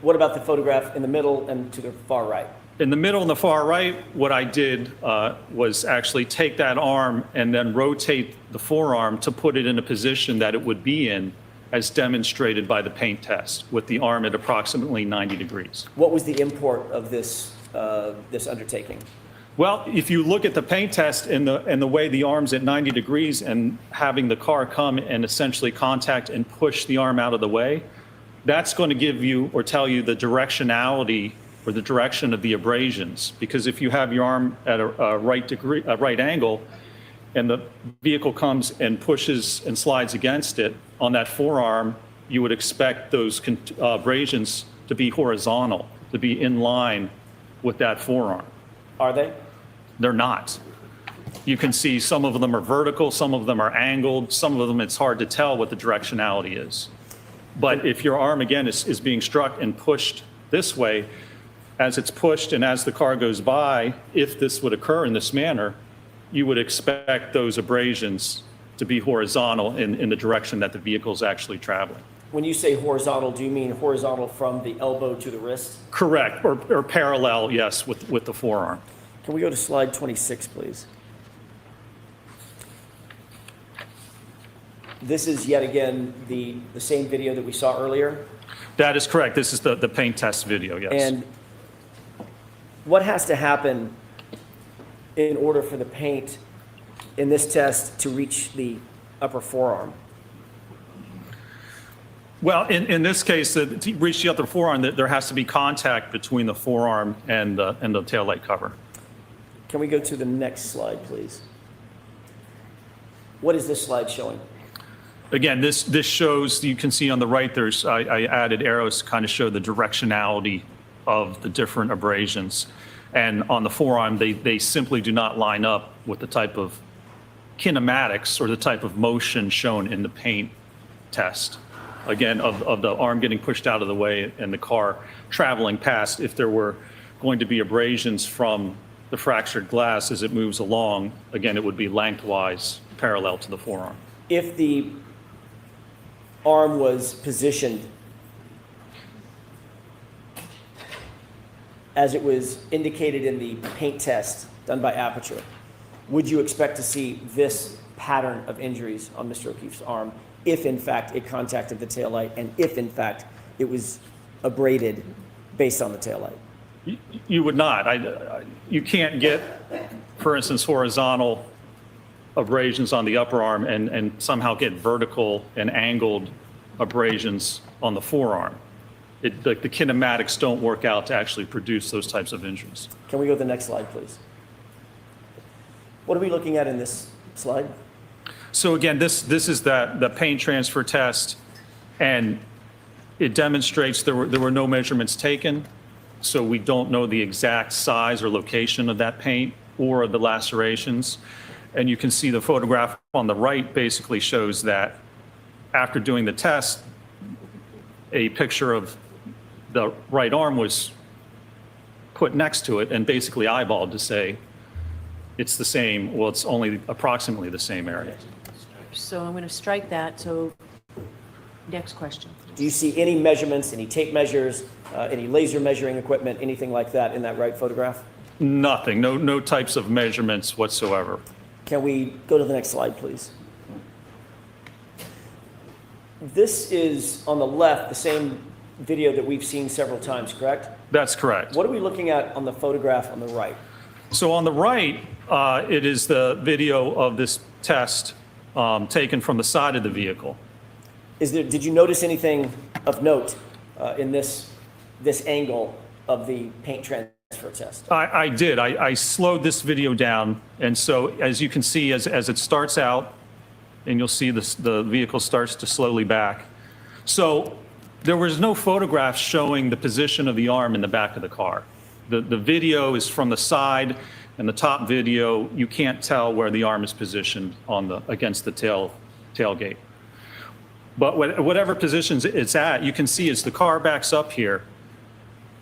What about the photograph in the middle and to the far right? In the middle and the far right, what I did was actually take that arm and then rotate the forearm to put it in a position that it would be in as demonstrated by the paint test with the arm at approximately 90 degrees. What was the import of this, this undertaking? Well, if you look at the paint test and the way the arm's at 90 degrees and having the car come and essentially contact and push the arm out of the way, that's going to give you or tell you the directionality or the direction of the abrasions. Because if you have your arm at a right angle and the vehicle comes and pushes and slides against it on that forearm, you would expect those abrasions to be horizontal, to be in line with that forearm. Are they? They're not. You can see some of them are vertical, some of them are angled, some of them it's hard to tell what the directionality is. But if your arm, again, is being struck and pushed this way, as it's pushed and as the car goes by, if this would occur in this manner, you would expect those abrasions to be horizontal in the direction that the vehicle is actually traveling. When you say horizontal, do you mean horizontal from the elbow to the wrist? Correct, or parallel, yes, with the forearm. Can we go to slide 26, please? This is yet again the same video that we saw earlier. That is correct. This is the paint test video, yes. And what has to happen in order for the paint in this test to reach the upper forearm? Well, in this case, to reach the upper forearm, there has to be contact between the forearm and the taillight cover. Can we go to the next slide, please? What is this slide showing? Again, this shows, you can see on the right, I added arrows to kind of show the directionality of the different abrasions. And on the forearm, they simply do not line up with the type of kinematics or the type of motion shown in the paint test. Again, of the arm getting pushed out of the way and the car traveling past. If there were going to be abrasions from the fractured glass as it moves along, again, it would be lengthwise parallel to the forearm. If the arm was positioned as it was indicated in the paint test done by Aperture, would you expect to see this pattern of injuries on Mr. O'Keefe's arm if in fact it contacted the taillight and if in fact it was abraded based on the taillight? You would not. You can't get, for instance, horizontal abrasions on the upper arm and somehow get vertical and angled abrasions on the forearm. The kinematics don't work out to actually produce those types of injuries. Can we go to the next slide, please? What are we looking at in this slide? So again, this is the paint transfer test, and it demonstrates there were no measurements taken, so we don't know the exact size or location of that paint or the lacerations. And you can see the photograph on the right basically shows that after doing the test, a picture of the right arm was put next to it and basically eyeballed to say it's the same, well, it's only approximately the same area. So I'm going to strike that. So next question. Do you see any measurements, any tape measures, any laser measuring equipment, anything like that in that right photograph? Nothing, no types of measurements whatsoever. Can we go to the next slide, please? This is, on the left, the same video that we've seen several times, correct? That's correct. What are we looking at on the photograph on the right? So on the right, it is the video of this test taken from the side of the vehicle. Did you notice anything of note in this angle of the paint transfer test? I did. I slowed this video down, and so as you can see, as it starts out, and you'll see the vehicle starts to slowly back. So there was no photographs showing the position of the arm in the back of the car. The video is from the side, and the top video, you can't tell where the arm is positioned against the tailgate. But whatever positions it's at, you can see as the car backs up here,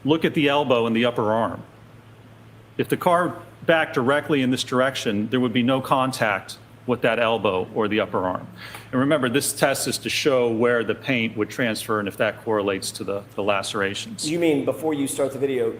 look at the elbow and the upper arm. If the car backed directly in this direction, there would be no contact with that elbow or the upper arm. And remember, this test is to show where the paint would transfer and if that correlates to the lacerations. You mean before you start the video,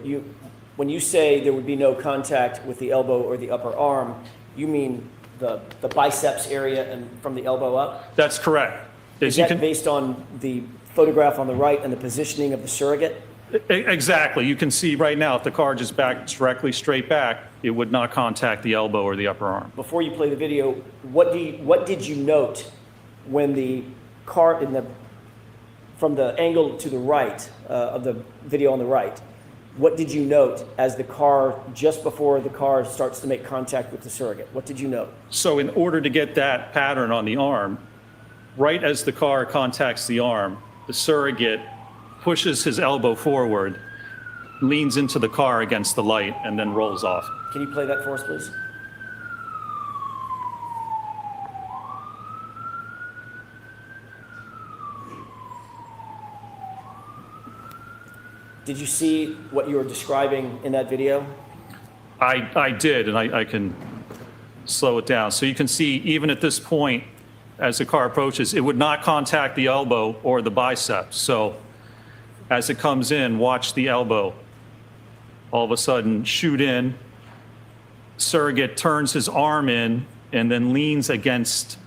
when you say there would be no contact with the elbow or the upper arm, you mean the biceps area and from the elbow up? That's correct. Is that based on the photograph on the right and the positioning of the surrogate? Exactly. You can see right now, if the car just backed directly straight back, it would not contact the elbow or the upper arm. Before you play the video, what did you note when the car from the angle to the right of the video on the right? What did you note as the car, just before the car starts to make contact with the surrogate? What did you note? So in order to get that pattern on the arm, right as the car contacts the arm, the surrogate pushes his elbow forward, leans into the car against the light, and then rolls off. Can you play that for us, please? Did you see what you were describing in that video? I did, and I can slow it down. So you can see, even at this point, as the car approaches, it would not contact the elbow or the biceps. So as it comes in, watch the elbow all of a sudden shoot in. Surrogate turns his arm in and then leans against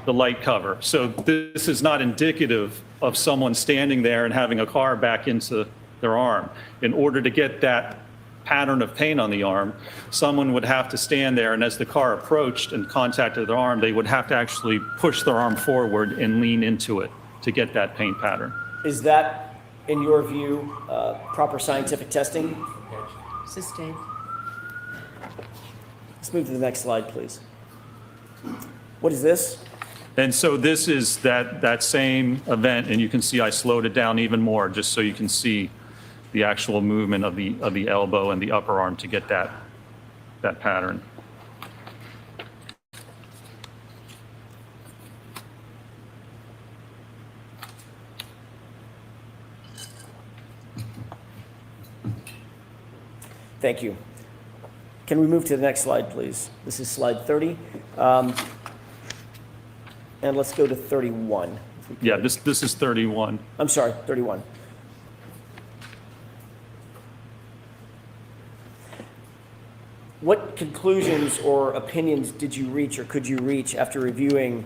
the light cover. So this is not indicative of someone standing there and having a car back into their arm. In order to get that pattern of paint on the arm, someone would have to stand there, and as the car approached and contacted their arm, they would have to actually push their arm forward and lean into it to get that paint pattern. Is that, in your view, proper scientific testing? Sustained. Let's move to the next slide, please. What is this? And so this is that same event, and you can see I slowed it down even more just so you can see the actual movement of the elbow and the upper arm to get that pattern. Thank you. Can we move to the next slide, please? This is slide 30. And let's go to 31. Yeah, this is 31. I'm sorry, 31. What conclusions or opinions did you reach or could you reach after reviewing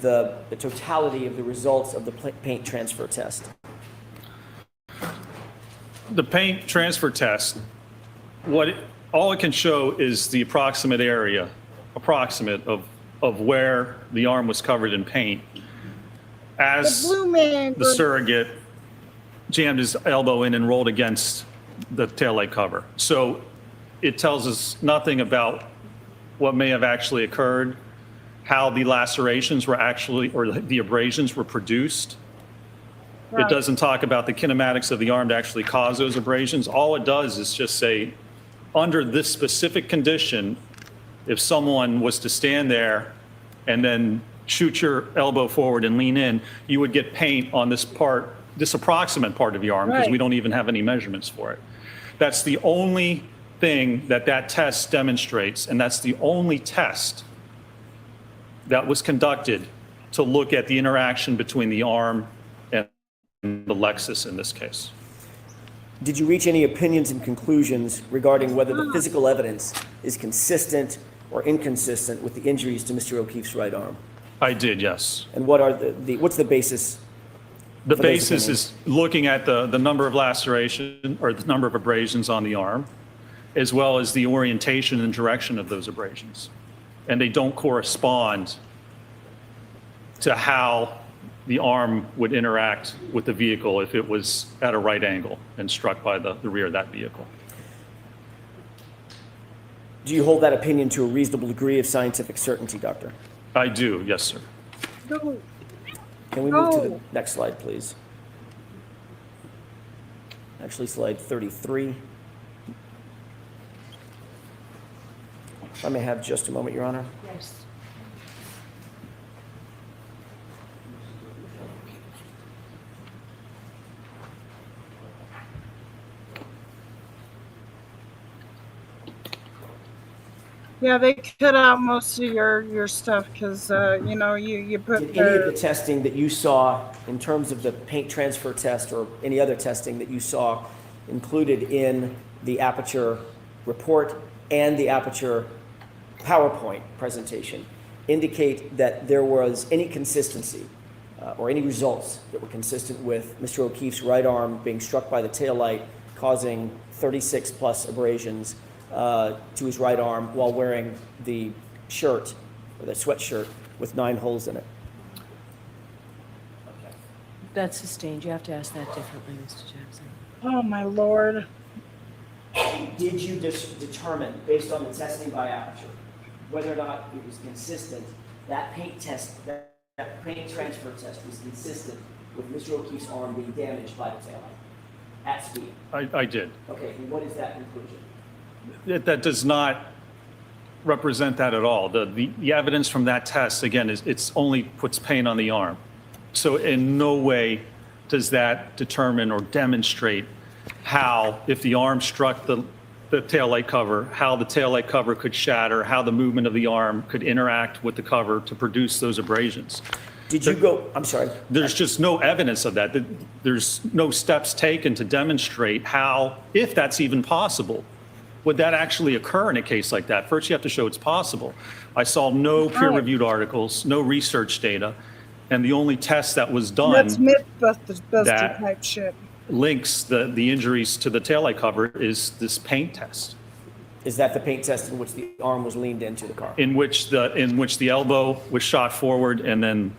the totality of the results of the paint transfer test? The paint transfer test, all it can show is the approximate area, of where the arm was covered in paint as the surrogate jammed his elbow in and rolled against the taillight cover. So it tells us nothing about what may have actually occurred, how the lacerations were actually, or the abrasions were produced. Right. It doesn't talk about the kinematics of the arm to actually cause those abrasions. All it does is just say, under this specific condition, if someone was to stand there and then shoot your elbow forward and lean in, you would get paint on this approximate part of the arm, because we don't even have any measurements for it. That's the only thing that test demonstrates, and that's the only test that was conducted to look at the interaction between the arm and the Lexus in this case. Did you reach any opinions and conclusions regarding whether the physical evidence is consistent or inconsistent with the injuries to Mr. O'Keefe's right arm? I did, yes. And what are what's the basis The for those basis opinions? is looking at the number of laceration or the number of abrasions on the arm, as well as the orientation and direction of those abrasions. And they don't correspond to how the arm would interact with the vehicle if it was at a right angle and struck by the rear of that vehicle. Do you hold that opinion to a reasonable degree of scientific certainty, Doctor? I do, yes, sir. No. Can we move to the No. next slide, please? Actually, slide 33. If I may have just a moment, Your Honor. Yes. Yeah, they cut out most of your stuff because you know you put Did any of the testing that you saw in terms of the paint transfer test or any other testing that you saw included in the Aperture report and the Aperture PowerPoint presentation indicate that there was any consistency or any results that were consistent with Mr. O'Keefe's right arm being struck by the taillight, causing 36 plus abrasions to his right arm while wearing the shirt, or the sweatshirt, with 9 holes in it? That's sustained. You have to ask that differently, Mr. Jackson. oh my lord. Did you determine, based on the testing by Aperture, whether or not it was consistent, that paint test, that paint transfer test was consistent with Mr. O'Keefe's arm being damaged by the taillight at speed? I did. Okay, and what is that conclusion? That does not represent that at all. The evidence from that test, again, it's only puts paint on the arm. So in no way does that determine or demonstrate how, if the arm struck the taillight cover, how the taillight cover could shatter, how the movement of the arm could interact with the cover to produce those abrasions. Did you go, I'm sorry. There's just no evidence of that. There's no steps taken to demonstrate how, if that's even possible, would that actually occur in a case like that? First, you have to show it's possible. I saw no peer-reviewed articles, no research data, and the only test that was done That's Mythbuster that- type shit. links the injuries to the taillight cover is this paint test, Is that the paint test in which the arm was leaned into the car? in which the elbow was shot forward and then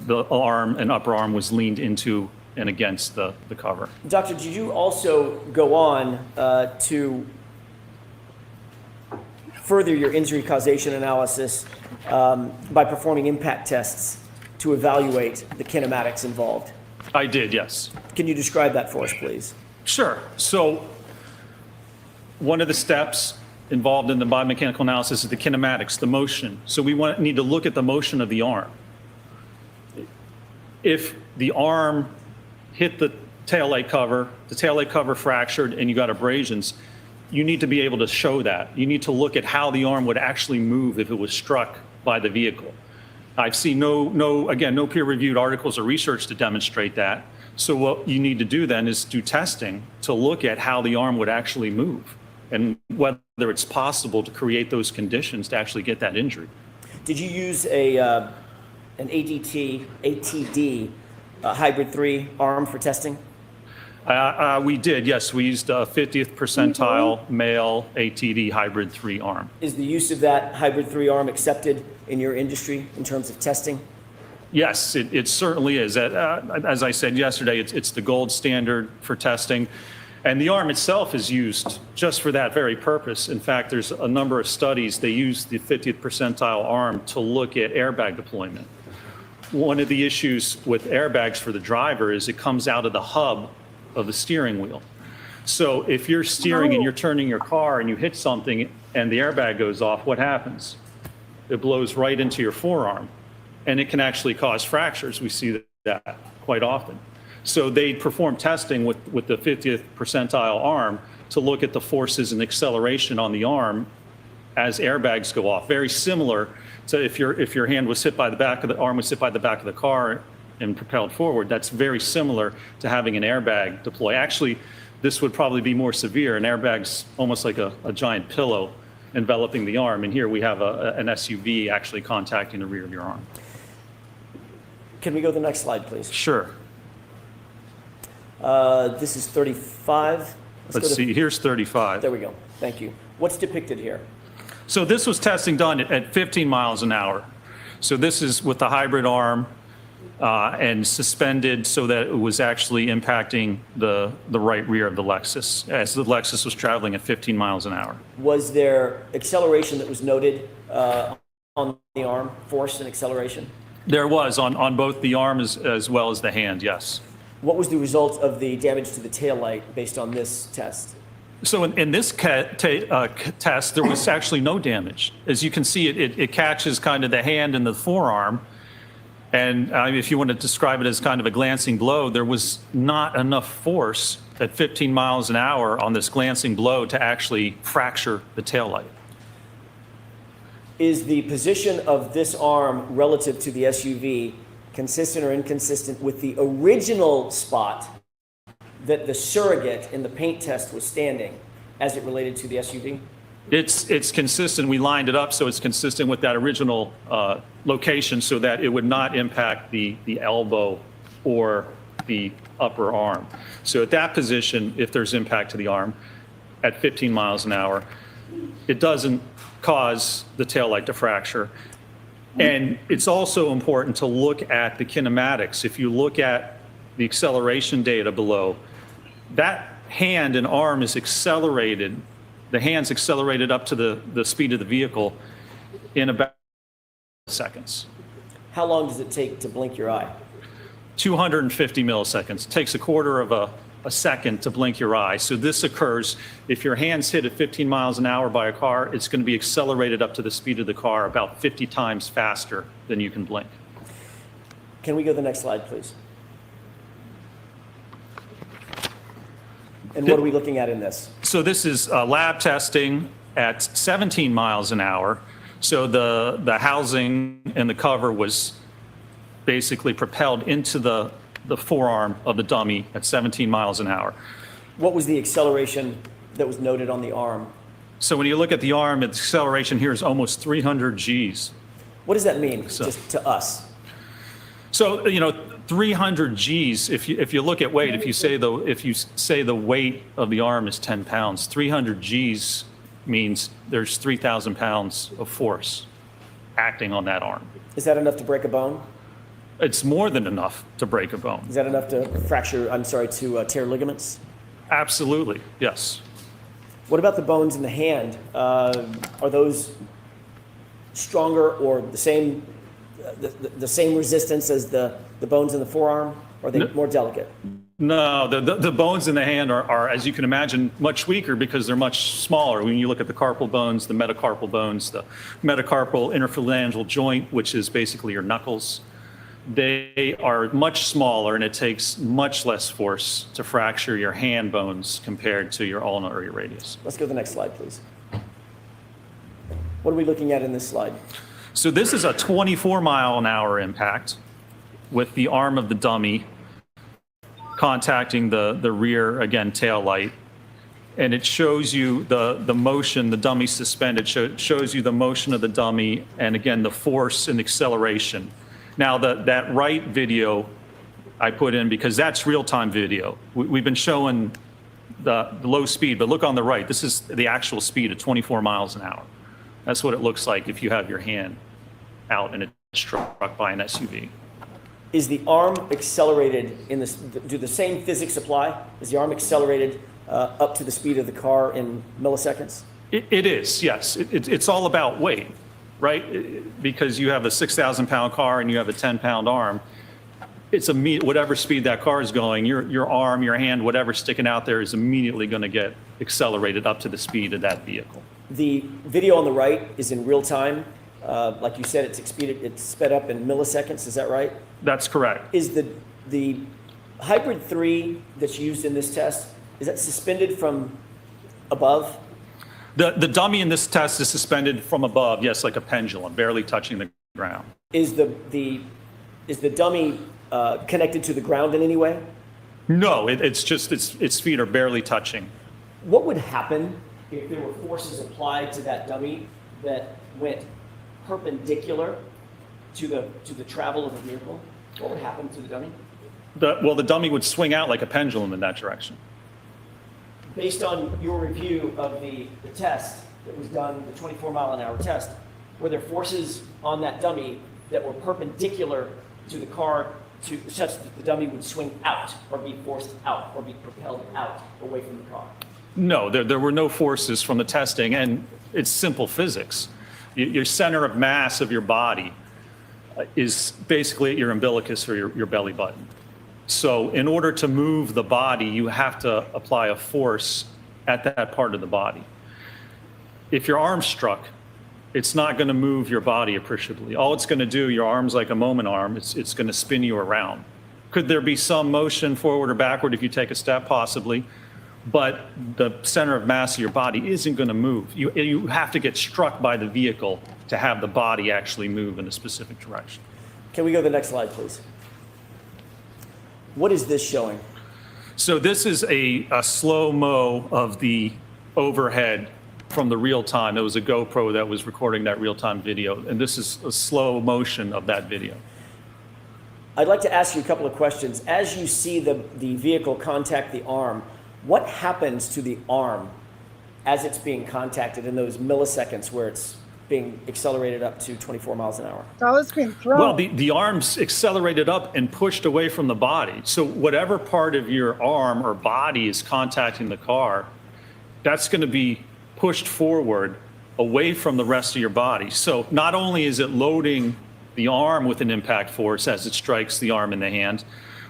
the arm and upper arm was leaned into and against the cover. Doctor, did you also go on to further your injury causation analysis by performing impact tests to evaluate the kinematics involved? I did, yes. Can you describe that for us, please? Sure. So one of the steps involved in the biomechanical analysis is the kinematics, the motion. So we need to look at the motion of the arm. If the arm hit the taillight cover fractured, and you got abrasions, you need to be able to show that. You need to look at how the arm would actually move if it was struck by the vehicle. I've seen no peer-reviewed articles or research to demonstrate that. So what you need to do then is do testing to look at how the arm would actually move and whether it's possible to create those conditions to actually get that injury. Did you use an ATD hybrid 3 arm for testing? We did, yes. We used a 50th percentile male ATD hybrid 3 arm. Is the use of that hybrid 3 arm accepted in your industry in terms of testing? Yes, it certainly is. As I said yesterday, it's the gold standard for testing. And the arm itself is used just for that very purpose. In fact, there's a number of studies, they use the 50th percentile arm to look at airbag deployment. One of the issues with airbags for the driver is it comes out of the hub of the steering wheel. So if you're steering and you're turning your car and you hit something and the airbag goes off, what happens? It blows right into your forearm, and it can actually cause fractures. We see that quite often. So they perform testing with the 50th percentile arm to look at the forces and acceleration on the arm as airbags go off. Very similar to if your hand was hit by the back of the arm was hit by the back of the car and propelled forward. That's very similar to having an airbag deploy. Actually, this would probably be more severe. An airbag's almost like a giant pillow enveloping the arm, and here we have an SUV actually contacting the rear of your arm. Can we go to the next slide, please? Sure. This is 35. Let's see, here's 35. There we go. Thank you. What's depicted here? So this was testing done at 15 miles an hour. So this is with the hybrid arm and suspended so that it was actually impacting the right rear of the Lexus as the Lexus was traveling at 15 miles an hour. Was there acceleration that was noted on the arm, force and acceleration? There was on both the arm as well as the hand, yes. What was the result of the damage to the taillight based on this test? So in this test, there was actually no damage. As you can see, it catches kind of the hand and the forearm. And if you want to describe it as kind of a glancing blow, there was not enough force at 15 miles an hour on this glancing blow to actually fracture the taillight. Is the position of this arm relative to the SUV consistent or inconsistent with the original spot that the surrogate in the paint test was standing as it related to the SUV? It's consistent. We lined it up so it's consistent with that original location so that it would not impact the elbow or the upper arm. So at that position, if there's impact to the arm at 15 miles an hour, it doesn't cause the taillight to fracture. And it's also important to look at the kinematics. If you look at the acceleration data below, that hand and arm is accelerated. The hand's accelerated up to the speed of the vehicle in about seconds. How long does it take to blink your eye? 250 milliseconds. It takes a quarter of a second to blink your eye. So this occurs if your hand's hit at 15 miles an hour by a car, it's going to be accelerated up to the speed of the car about 50 times faster than you can blink. Can we go to the next slide, please? And what are we looking at in this? So this is lab testing at 17 miles an hour. So the housing and the cover was basically propelled into the forearm of the dummy at 17 miles an hour. What was the acceleration that was noted on the arm? So when you look at the arm, the acceleration here is almost 300 Gs. What does that mean just to us? So, 300 Gs, if you look at weight, if you say the weight of the arm is 10 pounds, 300 Gs means there's 3,000 pounds of force acting on that arm. Is that enough to break a bone? It's more than enough to break a bone. Is that enough to to tear ligaments? Absolutely, yes. What about the bones in the hand? Are those stronger or the same resistance as the bones in the forearm? Or are they more delicate? No, the bones in the hand are, as you can imagine, much weaker because they're much smaller. When you look at the carpal bones, the metacarpal interphalangeal joint, which is basically your knuckles, they are much smaller and it takes much less force to fracture your hand bones compared to your ulna or your radius. Let's go to the next slide, please. What are we looking at in this slide? So this is a 24-mile-an-hour impact with the arm of the dummy contacting the rear, again, tail light. And it shows you the motion, the dummy suspended, shows you the motion of the dummy and, again, the force and acceleration. Now, that right video I put in because that's real-time video. We've been showing the low speed, but look on the right. This is the actual speed at 24 miles an hour. That's what it looks like if you have your hand out and it's struck by an SUV. Is the arm accelerated do the same physics apply? Is the arm accelerated up to the speed of the car in milliseconds? It is, yes. It's all about weight, right? Because you have a 6,000-pound car and you have a 10-pound arm. It's whatever speed that car is going, your arm, your hand, whatever's sticking out there is immediately going to get accelerated up to the speed of that vehicle. The video on the right is in real time. Like you said, it's sped up in milliseconds. Is that right? That's correct. Is the Hybrid 3 that's used in this test, is that suspended from above? The dummy in this test is suspended from above, yes, like a pendulum, barely touching the ground. Is the dummy connected to the ground in any way? No, it's just its feet are barely touching. What would happen if there were forces applied to that dummy that went perpendicular to the travel of the vehicle? What would happen to the dummy? The dummy would swing out like a pendulum in that direction. Based on your review of the test that was done, the 24-mile-an-hour test, were there forces on that dummy that were perpendicular to the car such that the dummy would swing out or be forced out or be propelled out away from the car? No, there were no forces from the testing, and it's simple physics. Your center of mass of your body is basically at your umbilicus or your belly button. So in order to move the body, you have to apply a force at that part of the body. If your arm's struck, it's not going to move your body appreciably. All it's going to do, your arm's like a moment arm, it's going to spin you around. Could there be some motion forward or backward if you take a step? Possibly. But the center of mass of your body isn't going to move. You have to get struck by the vehicle to have the body actually move in a specific direction. Can we go to the next slide, please? What is this showing? So this is a slow-mo of the overhead from the real time. It was a GoPro that was recording that real-time video, and this is a slow motion of that video. I'd like to ask you a couple of questions. As you see the vehicle contact the arm, what happens to the arm as it's being contacted in those milliseconds where it's being accelerated up to 24 miles an hour? All it's being thrown. Well, the arm's accelerated up and pushed away from the body. So whatever part of your arm or body is contacting the car, that's going to be pushed forward away from the rest of your body. So not only is it loading the arm with an impact force as it strikes the arm and the hand,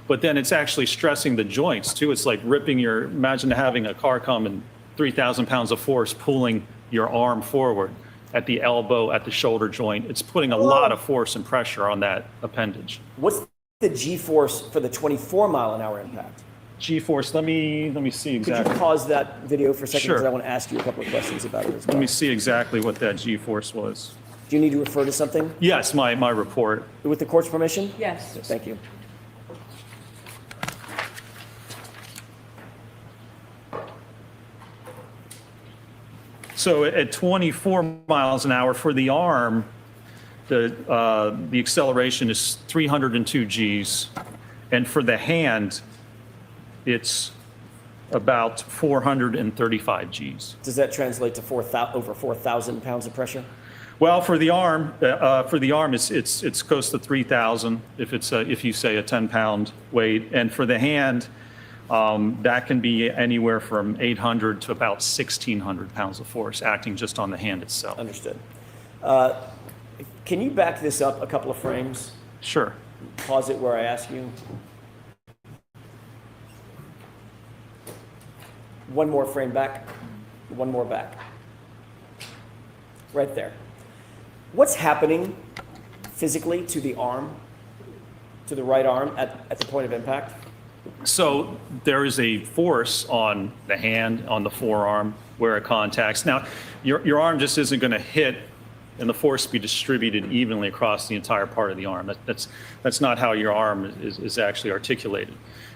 but then it's actually stressing the joints too. It's like imagine having a car come and 3,000 pounds of force pulling your arm forward at the elbow, at the shoulder joint. It's putting a lot of force and pressure on that appendage. What's the G-force for the 24-mile-an-hour impact? G-force, let me see Could exactly. you pause that video for a second? Sure. Because I want to ask you a couple of questions about it as well. Let me see exactly what that G-force was. Do you need to refer to something? Yes, my report. With the court's permission? Yes. Thank you. So at 24 miles an hour for the arm, the acceleration is 302 Gs, and for the hand, it's about 435 Gs. Does that translate to over 4,000 pounds of pressure? Well, for the arm, it's close to 3,000 if you say a 10-pound weight, and for the hand, that can be anywhere from 800 to about 1,600 pounds of force acting just on the hand itself. Understood. Can you back this up a couple of frames? Sure. Pause it where I ask you. One more frame back. One more back. Right there. What's happening physically to the arm, to the right arm at the point of impact? So there is a force on the hand, on the forearm, where it contacts. Now, your arm just isn't going to hit and the force be distributed evenly across the entire part of the arm. That's not how your arm is actually articulated.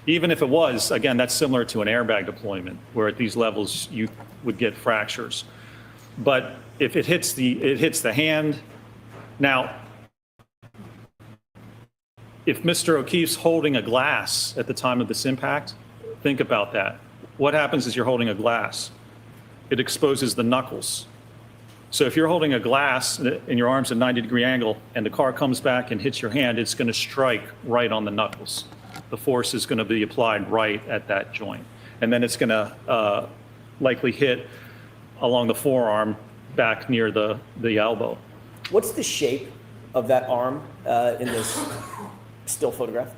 Even if it was, again, that's similar to an airbag deployment, where at these levels you would get fractures. But if it hits the hand, now, if Mr. O'Keefe's holding a glass at the time of this impact, think about that. What happens is you're holding a glass. It exposes the knuckles. So if you're holding a glass and your arm's at a 90-degree angle and the car comes back and hits your hand, it's going to strike right on the knuckles. The force is going to be applied right at that joint. And then it's going to likely hit along the forearm back near the elbow. What's the shape of that arm in this still photograph?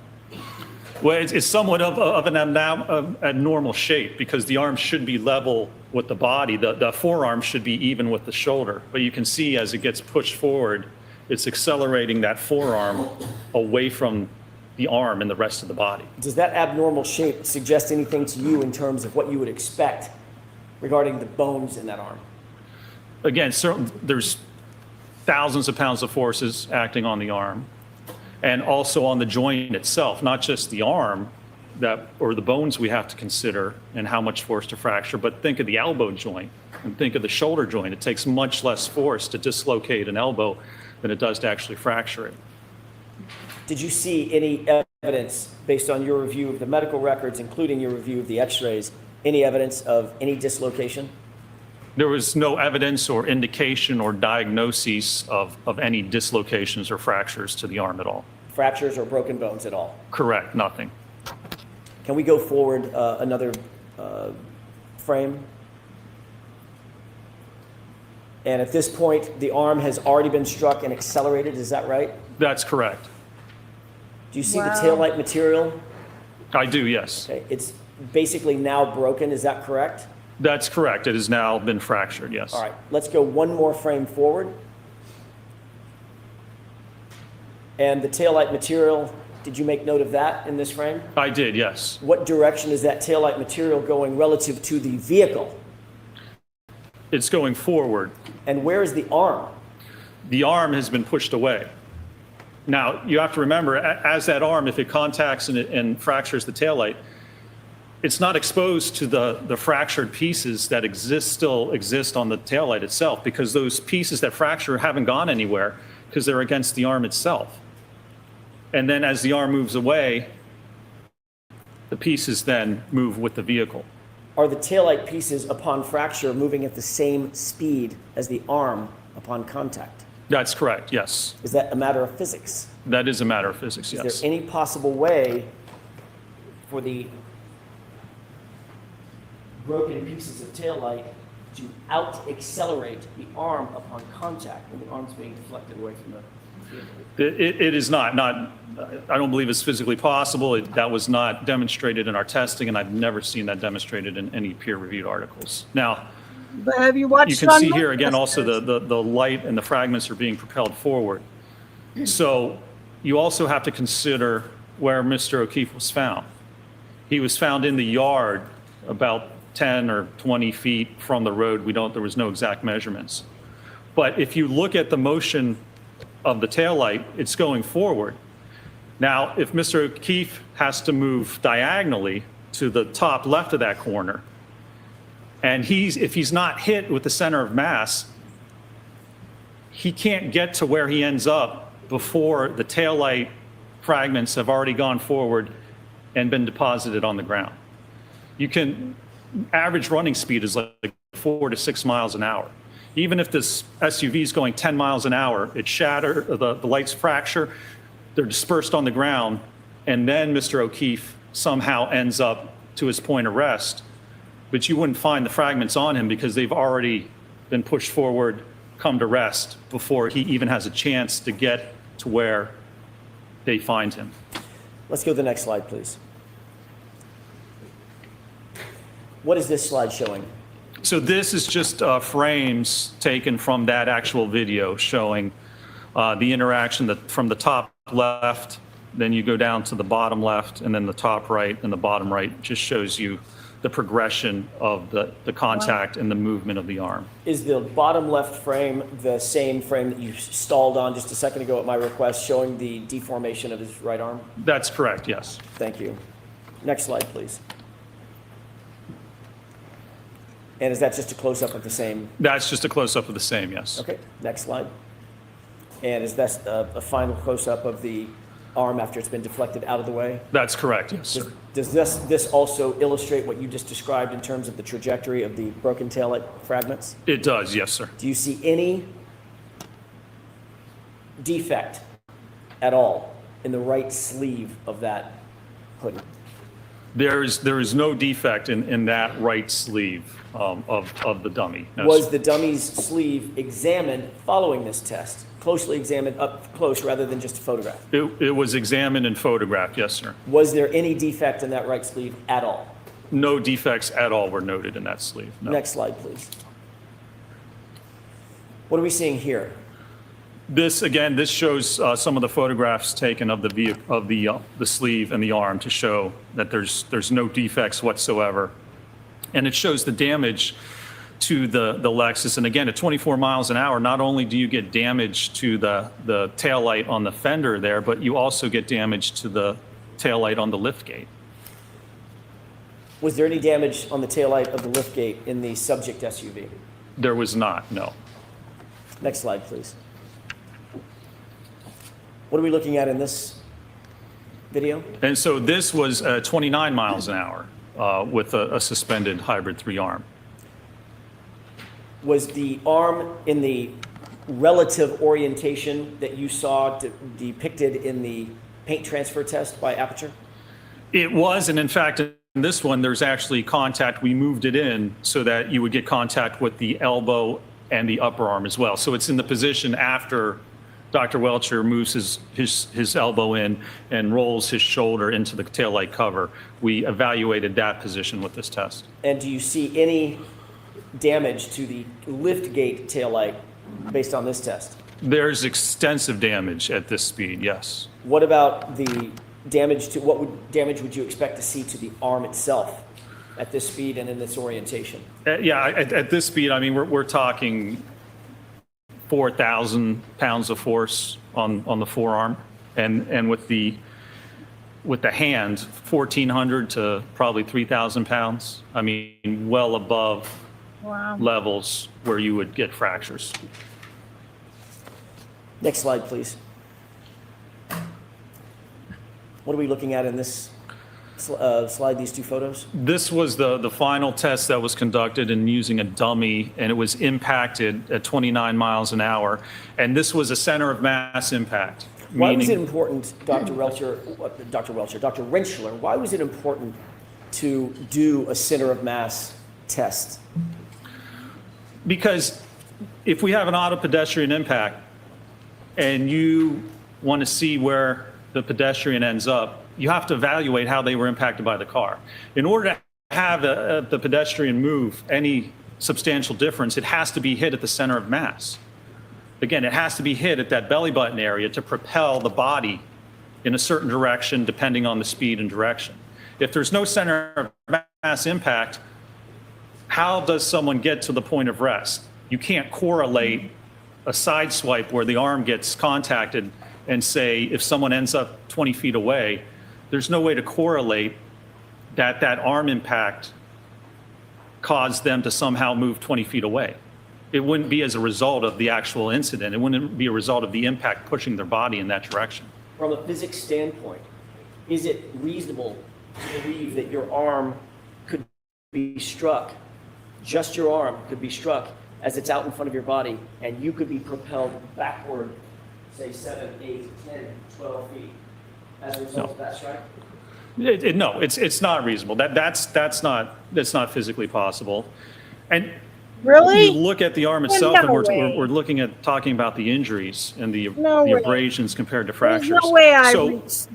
Well, it's somewhat of an abnormal shape because the arm should be level with the body. The forearm should be even with the shoulder. But you can see as it gets pushed forward, it's accelerating that forearm away from the arm and the rest of the body. Does that abnormal shape suggest anything to you in terms of what you would expect regarding the bones in that arm? Again, there's thousands of pounds of forces acting on the arm. And also on the joint itself, not just the arm or the bones we have to consider and how much force to fracture, but think of the elbow joint and think of the shoulder joint. It takes much less force to dislocate an elbow than it does to actually fracture it. Did you see any evidence, based on your review of the medical records, including your review of the x-rays, any evidence of any dislocation? There was no evidence or indication or diagnosis of any dislocations or fractures to the arm at all. Fractures or broken bones at all? Correct, nothing. Can we go forward another frame? And at this point, the arm has already been struck and accelerated, is that right? That's correct. Do you see Wow. the taillight material? I do, yes. Okay, it's basically now broken, is that correct? That's correct. It has now been fractured, yes. All right, let's go one more frame forward. And the taillight material, did you make note of that in this frame? I did, yes. What direction is that taillight material going relative to the vehicle? It's going forward. And where is the arm? The arm has been pushed away. Now, you have to remember, as that arm, if it contacts and fractures the taillight, it's not exposed to the fractured pieces that still exist on the taillight itself, because those pieces that fracture haven't gone anywhere because they're against the arm itself. And then as the arm moves away, the pieces then move with the vehicle. Are the taillight pieces upon fracture moving at the same speed as the arm upon contact? That's correct, yes. Is that a matter of physics? That is a matter of physics, yes. Is there any possible way for the broken pieces of taillight to out-accelerate the arm upon contact when the arm's being deflected away from the vehicle? It is not, I don't believe it's physically possible. That was not demonstrated in our testing, and I've never seen that demonstrated in any peer-reviewed articles. Now, But have you watched? you can on see here again Mythbusters? also the light and the fragments are being propelled forward. So you also have to consider where Mr. O'Keefe was found. He was found in the yard about 10 or 20 feet from the road. There was no exact measurements. But if you look at the motion of the taillight, it's going forward. Now, if Mr. O'Keefe has to move diagonally to the top left of that corner, and if he's not hit with the center of mass, he can't get to where he ends up before the taillight fragments have already gone forward and been deposited on the ground. Average running speed is like 4 to 6 miles an hour. Even if this SUV is going 10 miles an hour, the lights fracture, they're dispersed on the ground, and then Mr. O'Keefe somehow ends up to his point of rest. But you wouldn't find the fragments on him because they've already been pushed forward, come to rest before he even has a chance to get to where they find him. Let's go to the next slide, please. What is this slide showing? So this is just frames taken from that actual video showing the interaction from the top left, then you go down to the bottom left, and then the top right and the bottom right. Just shows you the progression of the contact and the movement of the arm. Is the bottom left frame the same frame that you stalled on just a second ago at my request, showing the deformation of his right arm? That's correct, yes. Thank you. Next slide, please. And is that just a close-up of the same? That's just a close-up of the same, yes. Okay, next slide. And is that a final close-up of the arm after it's been deflected out of the way? That's correct, yes, sir. Does this also illustrate what you just described in terms of the trajectory of the broken taillight fragments? It does, yes, sir. Do you see any defect at all in the right sleeve of that hoodie? There is no defect in that right sleeve of the dummy. No, Was sir. the dummy's sleeve examined following this test? Closely examined up close rather than just a photograph? It was examined and photographed, yes, sir. Was there any defect in that right sleeve at all? No defects at all were noted in that sleeve, no. Next slide, please. What are we seeing here? This shows some of the photographs taken of the sleeve and the arm to show that there's no defects whatsoever. And it shows the damage to the Lexus. And again, at 24 miles an hour, not only do you get damage to the taillight on the fender there, but you also get damage to the taillight on the liftgate. Was there any damage on the taillight of the liftgate in the subject SUV? There was not, no. Next slide, please. What are we looking at in this video? And so this was 29 miles an hour with a suspended hybrid 3-arm. Was the arm in the relative orientation that you saw depicted in the paint transfer test by Aperture? It was, and in fact, in this one, there's actually contact. We moved it in so that you would get contact with the elbow and the upper arm as well. So it's in the position after Dr. Welcher moves his elbow in and rolls his shoulder into the taillight cover. We evaluated that position with this test. And do you see any damage to the lift gate taillight based on this test? There's extensive damage at this speed, yes. What about the damage to, damage would you expect to see to the arm itself at this speed and in this orientation? Yeah, at this speed, I mean, we're talking 4,000 pounds of force on the forearm, and with the hand, 1,400 to probably 3,000 pounds. I mean, well above levels where you would get fractures. Next slide, please. What are we looking at in this slide, these two photos? This was the final test that was conducted in using a dummy, and it was impacted at 29 miles an hour. And this was a center of mass impact. Why was it important, Dr. Rentschler, why was it important to do a center of mass test? Because if we have an auto pedestrian impact and you want to see where the pedestrian ends up, you have to evaluate how they were impacted by the car. In order to have the pedestrian move any substantial difference, it has to be hit at the center of mass. Again, it has to be hit at that belly button area to propel the body in a certain direction depending on the speed and direction. If there's no center of mass impact, how does someone get to the point of rest? You can't correlate a side swipe where the arm gets contacted and say if someone ends up 20 feet away, there's no way to correlate that arm impact caused them to somehow move 20 feet away. It wouldn't be as a result of the actual incident. It wouldn't be a result of the impact pushing their body in that direction. From a physics standpoint, is it reasonable to believe that your arm could be struck, just your arm could be struck as it's out in front of your body, and you could be propelled backward, say 7, 8, 10, 12 feet as a result of that strike? No, it's not reasonable. That's not physically possible. And Really? you look at the arm itself, No and way. we're looking at talking about the injuries and the way. abrasions compared to There's fractures. no way I So reached.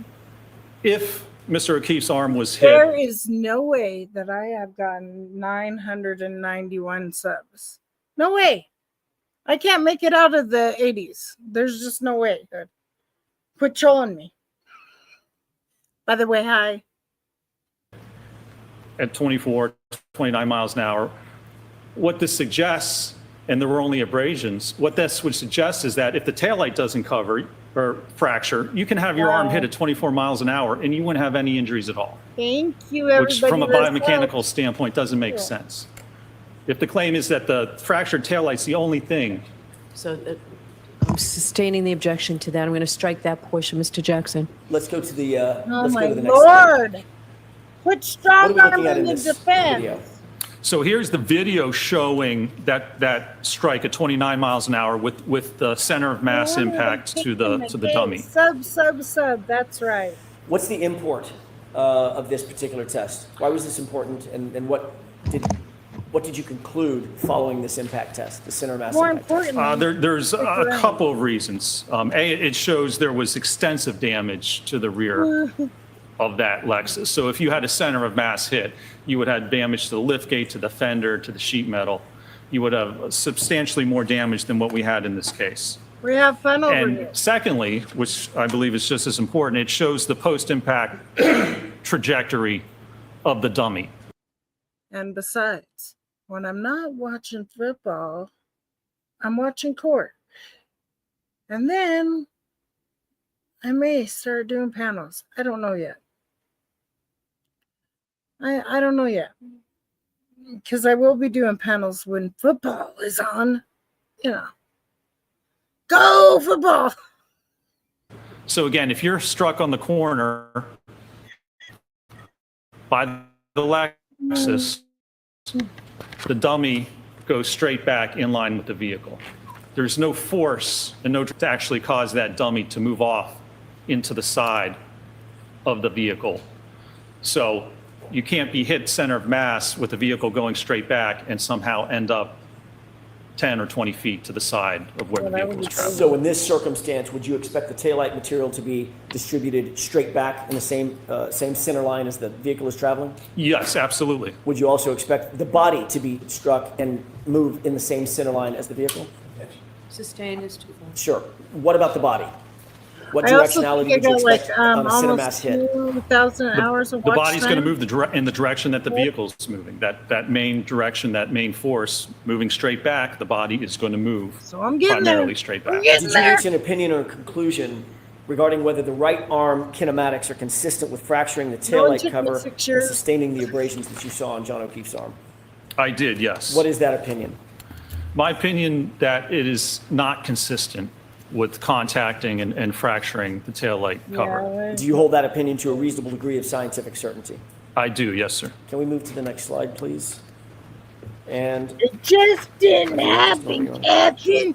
if Mr. O'Keefe's arm was hit, There is no way that I have gotten 991 subs. No way. I can't make it out of the 80s. There's just no way. Good. Quit trolling me. By the way, hi. at 24, 29 miles an hour, what this suggests, and there were only abrasions, what this would suggest is that if the taillight doesn't cover or fracture, you can have your arm hit at 24 miles an hour and you wouldn't have any injuries at all, Thank you, everybody. which from a that's biomechanical standpoint doesn't make sense. If the claim is that the fractured taillight's the only thing, So I'm sustaining the objection to that. I'm going to strike that portion, Mr. Jackson. Let's go to the, Oh let's my go to the next slide. Lord. Put What strong are we arm looking at in in the this defense. video? so here's the video showing that strike at 29 miles an hour with the center of mass impact to the dummy. Sub. That's right. What's the import of this particular test? Why was this important, and what did you conclude following this impact test, the center of mass More impact test? importantly, There's a couple of reasons. A, it shows there was extensive damage to the rear of that Lexus. So if you had a center of mass hit, you would have damage to the liftgate, to the fender, to the sheet metal. You would have substantially more damage than what we had in this case. we have fun over here. And secondly, which I believe is just as important, it shows the post-impact trajectory of the dummy. And besides, when I'm not watching football, I'm watching court. And then I may start doing panels. I don't know yet. I don't know yet. Because I will be doing panels when football is on. You know. Go football! So again, if you're struck on the corner by the Lexus, the dummy goes straight back in line with the vehicle. There's no force and no to actually cause that dummy to move off into the side of the vehicle. So you can't be hit center of mass with the vehicle going straight back and somehow end up 10 or 20 feet to the side of where the vehicle is traveling. So in this circumstance, would you expect the taillight material to be distributed straight back in the same center line as the vehicle is traveling? Yes, absolutely. Would you also expect the body to be struck and move in the same center line as the vehicle? Sustained is too far. Sure. What about the body? What I also directionality think I would you got expect like on a center mass almost hit? 2,000 hours of The watch body's going to time. move in the direction that the vehicle is moving. That main direction, that main force, moving straight back, the body is going to move So I'm getting there. primarily straight back. I'm getting Did you there. reach an opinion or a conclusion regarding whether the right arm kinematics are consistent with fracturing the No, it taillight took me cover 6 and years. sustaining the abrasions that you saw on John O'Keefe's arm? I did, yes. What is that opinion? My opinion that it is not consistent with contacting and fracturing the taillight cover. Yeah, Do you hold that opinion to a reasonable degree of scientific certainty? I do, yes, sir. Can we move to the next slide, please? And it just didn't happen, Captain.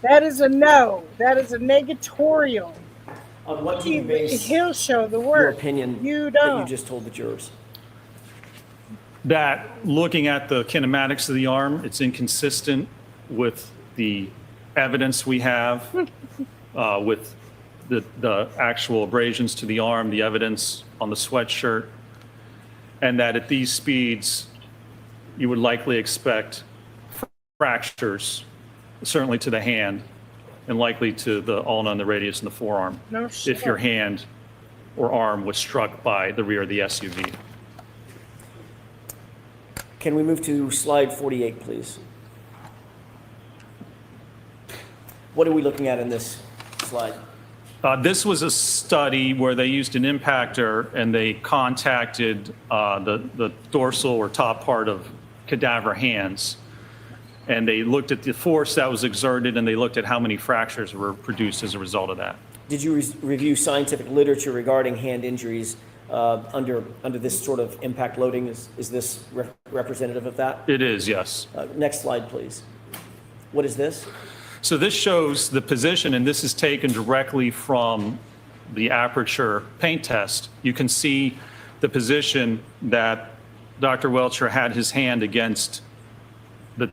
That is a no. That is a negatorial. on what do you base He'll show the your work. opinion You that you don't. just told the jurors? That looking at the kinematics of the arm, it's inconsistent with the evidence we have, with the actual abrasions to the arm, the evidence on the sweatshirt, and that at these speeds, you would likely expect fractures, certainly to the hand, and likely to the ulna and the radius and the forearm, No shit. if your hand or arm was struck by the rear of the SUV. Can we move to slide 48, please? What are we looking at in this slide? This was a study where they used an impactor and they contacted the dorsal or top part of cadaver hands. And they looked at the force that was exerted and they looked at how many fractures were produced as a result of that. Did you review scientific literature regarding hand injuries under this sort of impact loading? Is this representative of that? It is, yes. Next slide, please. What is this? So this shows the position, and this is taken directly from the aperture paint test. You can see the position that Dr. Welcher had his hand against the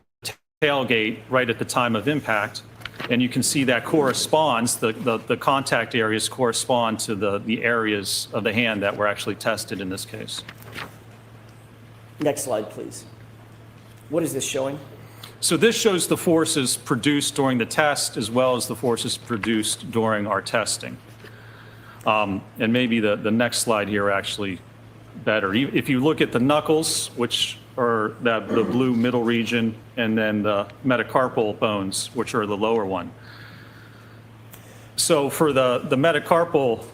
tailgate right at the time of impact. And you can see that corresponds, the contact areas correspond to the areas of the hand that were actually tested in this case. Next slide, please. What is this showing? So this shows the forces produced during the test as well as the forces produced during our testing. And maybe the next slide here actually better. If you look at the knuckles, which are the blue middle region, and then the metacarpal bones, which are the lower one. So for the metacarpal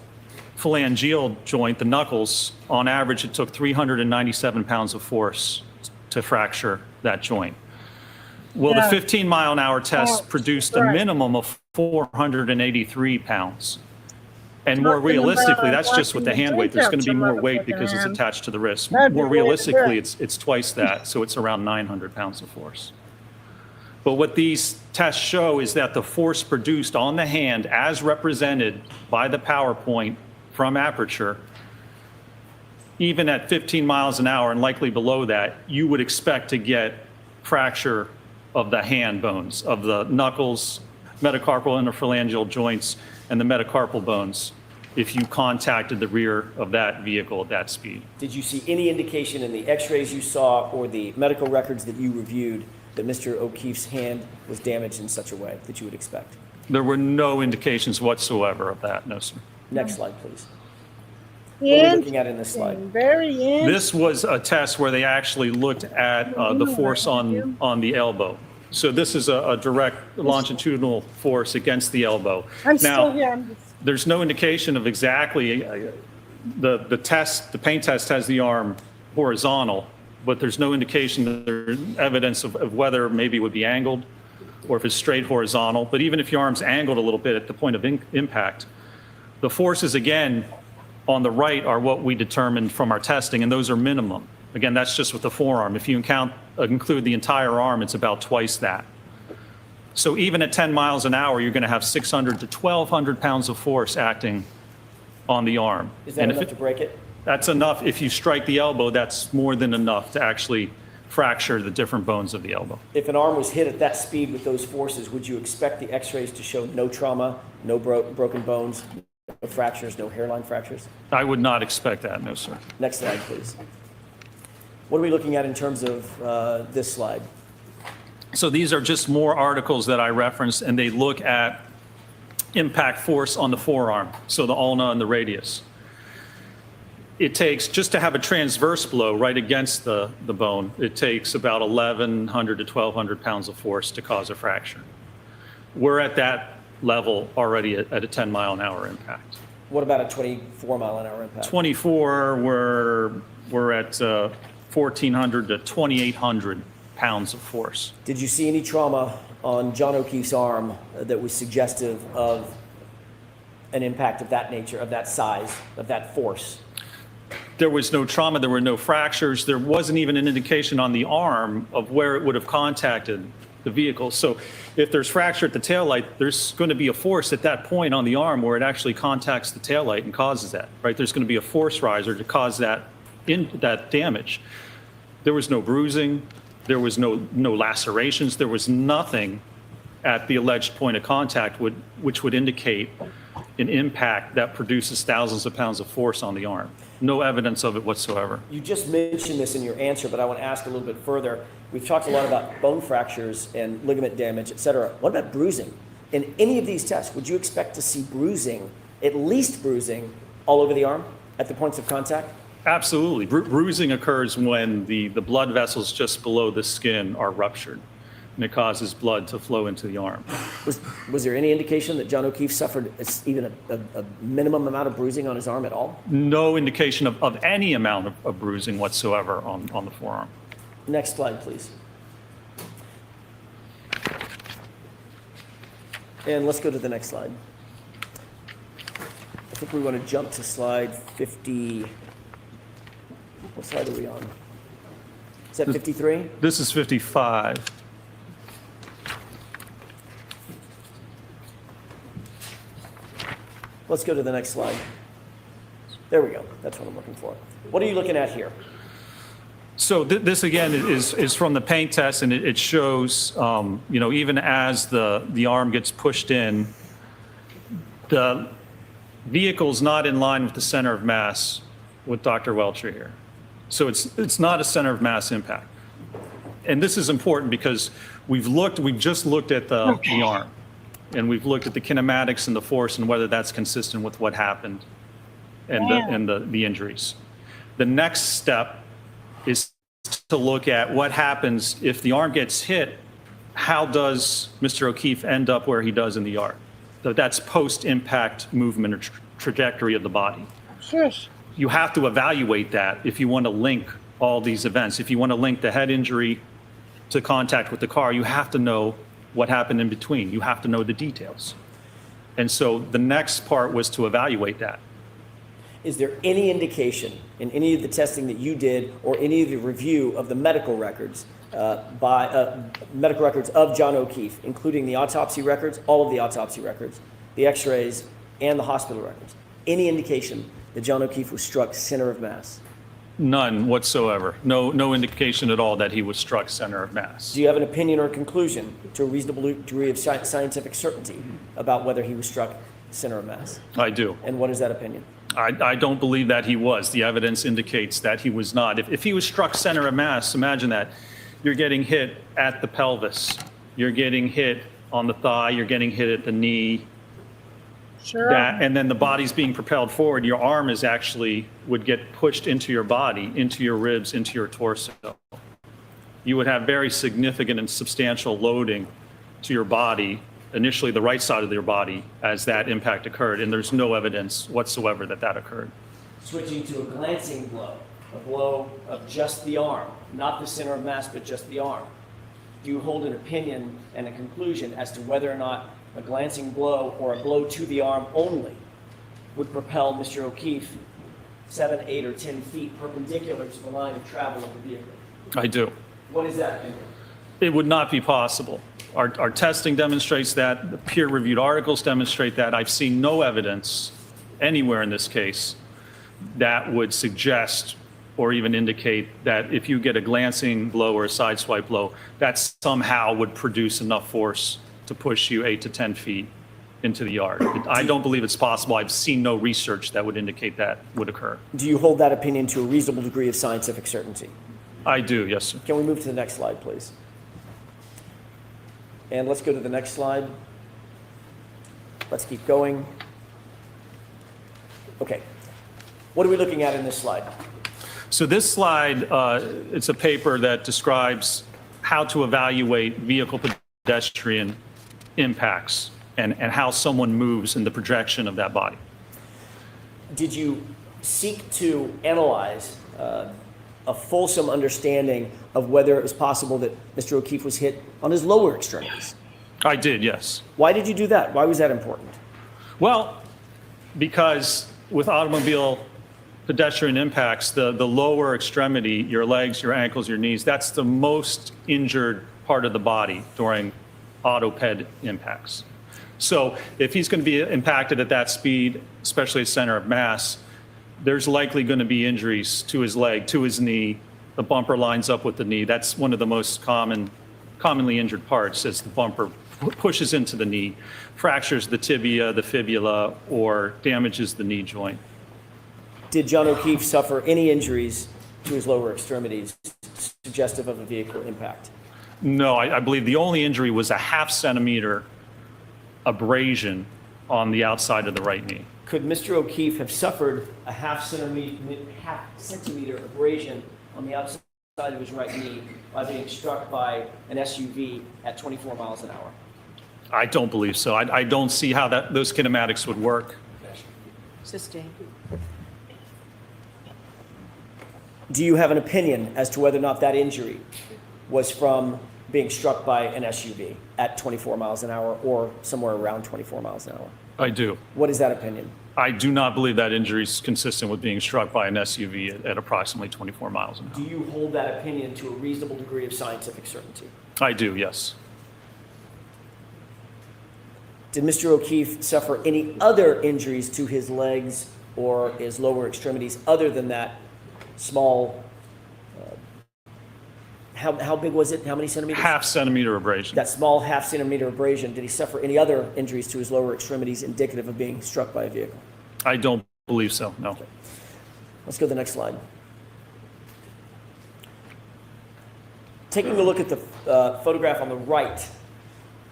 phalangeal joint, the knuckles, on average, it took 397 pounds of force to fracture that joint. Well, Yeah. the 15-mile-an-hour test Oh, produced a right. minimum of 483 pounds. And Talking more realistically, about that's just with the watching hand the weight. There's going to be temperature, more weight because it's motherfucking attached to the wrist. That'd be More way up realistically, there. it's twice that, so it's around 900 pounds of force. But what these tests show is that the force produced on the hand, as represented by the PowerPoint from Aperture, even at 15 miles an hour and likely below that, you would expect to get fracture of the hand bones, of the knuckles, metacarpal interphalangeal joints, and the metacarpal bones if you contacted the rear of that vehicle at that speed. Did you see any indication in the x-rays you saw or the medical records that you reviewed that Mr. O'Keefe's hand was damaged in such a way that you would expect? There were no indications whatsoever of that, no, sir. Next slide, please. What are we looking at in this Interesting. slide? Very interesting. This was a test where they actually looked at the force on the elbow. So this is a direct longitudinal force against the elbow. I'm still Now, here. I'm just, there's no indication of exactly, the test, the paint test has the arm horizontal, but there's no indication that there's evidence of whether maybe it would be angled or if it's straight horizontal. But even if your arm's angled a little bit at the point of impact, the forces, again, on the right are what we determined from our testing, and those are minimum. Again, that's just with the forearm. If you include the entire arm, it's about twice that. So even at 10 miles an hour, you're going to have 600 to 1,200 pounds of force acting on the arm. Is that And enough to break it? That's enough. If you strike the elbow, that's more than enough to actually fracture the different bones of the elbow. If an arm was hit at that speed with those forces, would you expect the x-rays to show no trauma, no broken bones, no fractures, no hairline fractures? I would not expect that, no, sir. Next slide, please. What are we looking at in terms of this slide? So these are just more articles that I referenced, and they look at impact force on the forearm, so the ulna and the radius. It takes, just to have a transverse blow right against the bone, it takes about 1,100 to 1,200 pounds of force to cause a fracture. We're at that level already at a 10-mile-an-hour impact. What about a 24-mile-an-hour impact? 24, we're at 1,400 to 2,800 pounds of force. Did you see any trauma on John O'Keefe's arm that was suggestive of an impact of that nature, of that size, of that force? There was no trauma, there were no fractures, there wasn't even an indication on the arm of where it would have contacted the vehicle. So if there's fracture at the taillight, there's going to be a force at that point on the arm where it actually contacts the taillight and causes that, right? There's going to be a force riser to cause that damage. There was no bruising, there was no lacerations, there was nothing at the alleged point of contact which would indicate an impact that produces thousands of pounds of force on the arm. No evidence of it whatsoever. You just mentioned this in your answer, but I want to ask a little bit further. We've talked a lot about bone fractures and ligament damage, et cetera. What about bruising? In any of these tests, would you expect to see bruising, at least bruising, all over the arm at the points of contact? Absolutely. Bruising occurs when the blood vessels just below the skin are ruptured, and it causes blood to flow into the arm. Was there any indication that John O'Keefe suffered even a minimum amount of bruising on his arm at all? No indication of any amount of bruising whatsoever on the forearm. Next slide, please. And let's go to the next slide. I think we want to jump to slide 50. What slide are we on? Is that 53? This is 55. Let's go to the next slide. There we go. That's what I'm looking for. What are you looking at here? So this again is from the paint test, and it shows, even as the arm gets pushed in, the vehicle's not in line with the center of mass with Dr. Welcher here. So it's not a center of mass impact. And this is important because we've just looked at the arm, and we've looked at the kinematics and the force and whether that's consistent with what happened and the injuries. The next step is to look at what happens if the arm gets hit. How does Mr. O'Keefe end up where he does in the yard? So that's post-impact movement or trajectory of the body. Sure. You have to evaluate that if you want to link all these events. If you want to link the head injury to contact with the car, you have to know what happened in between. You have to know the details. And so the next part was to evaluate that. Is there any indication in any of the testing that you did or any of the review of the medical records medical records of John O'Keefe, including the autopsy records, all of the autopsy records, the x-rays, and the hospital records, any indication that John O'Keefe was struck center of mass? None whatsoever. No indication at all that he was struck center of mass. Do you have an opinion or conclusion to a reasonable degree of scientific certainty about whether he was struck center of mass? I do. And what is that opinion? I don't believe that he was. The evidence indicates that he was not. If he was struck center of mass, imagine that. You're getting hit at the pelvis. You're getting hit on the thigh. You're getting hit at the knee. Sure. And then the body's being propelled forward. Your arm would get pushed into your body, into your ribs, into your torso. You would have very significant and substantial loading to your body, initially the right side of your body, as that impact occurred. And there's no evidence whatsoever that occurred. Switching to a glancing blow, a blow of just the arm, not the center of mass, but just the arm. do you hold an opinion and a conclusion as to whether or not a glancing blow or a blow to the arm only would propel Mr. O'Keefe 7, 8, or 10 feet perpendicular to the line of travel of the vehicle? I do. What is that opinion? It would not be possible. Our testing demonstrates that. The peer-reviewed articles demonstrate that. I've seen no evidence anywhere in this case that would suggest or even indicate that if you get a glancing blow or a sideswipe blow, that somehow would produce enough force to push you 8 to 10 feet into the yard. I don't believe it's possible. I've seen no research that would indicate that would occur. Do you hold that opinion to a reasonable degree of scientific certainty? I do, yes, sir. Can we move to the next slide, please? And let's go to the next slide. Let's keep going. Okay. What are we looking at in this slide? So this slide, it's a paper that describes how to evaluate vehicle pedestrian impacts and how someone moves in the projection of that body. Did you seek to analyze a fulsome understanding of whether it was possible that Mr. O'Keefe was hit on his lower extremities? I did, yes. Why did you do that? Why was that important? Well, because with automobile pedestrian impacts, the lower extremity, your legs, your ankles, your knees, that's the most injured part of the body during auto-ped impacts. So if he's going to be impacted at that speed, especially at center of mass, there's likely going to be injuries to his leg, to his knee. The bumper lines up with the knee. That's one of the most commonly injured parts, as the bumper pushes into the knee, fractures the tibia, the fibula, or damages the knee joint. Did John O'Keefe suffer any injuries to his lower extremities suggestive of a vehicle impact? No, I believe the only injury was a 0.5 centimeter abrasion on the outside of the right knee. Could Mr. O'Keefe have suffered a 0.5 centimeter abrasion on the outside of his right knee by being struck by an SUV at 24 miles an hour? I don't believe so. I don't see how those kinematics would work. Sustained. Do you have an opinion as to whether or not that injury was from being struck by an SUV at 24 miles an hour or somewhere around 24 miles an hour? I do. What is that opinion? I do not believe that injury is consistent with being struck by an SUV at approximately 24 miles an Do hour. you hold that opinion to a reasonable degree of scientific certainty? I do, yes. Did Mr. O'Keefe suffer any other injuries to his legs or his lower extremities other than that small, how big was it? How many centimeters? 0.5 centimeter abrasion. That small 0.5 centimeter abrasion. Did he suffer any other injuries to his lower extremities indicative of being struck by a vehicle? I don't believe so, no. Let's go to the next slide. Taking a look at the photograph on the right,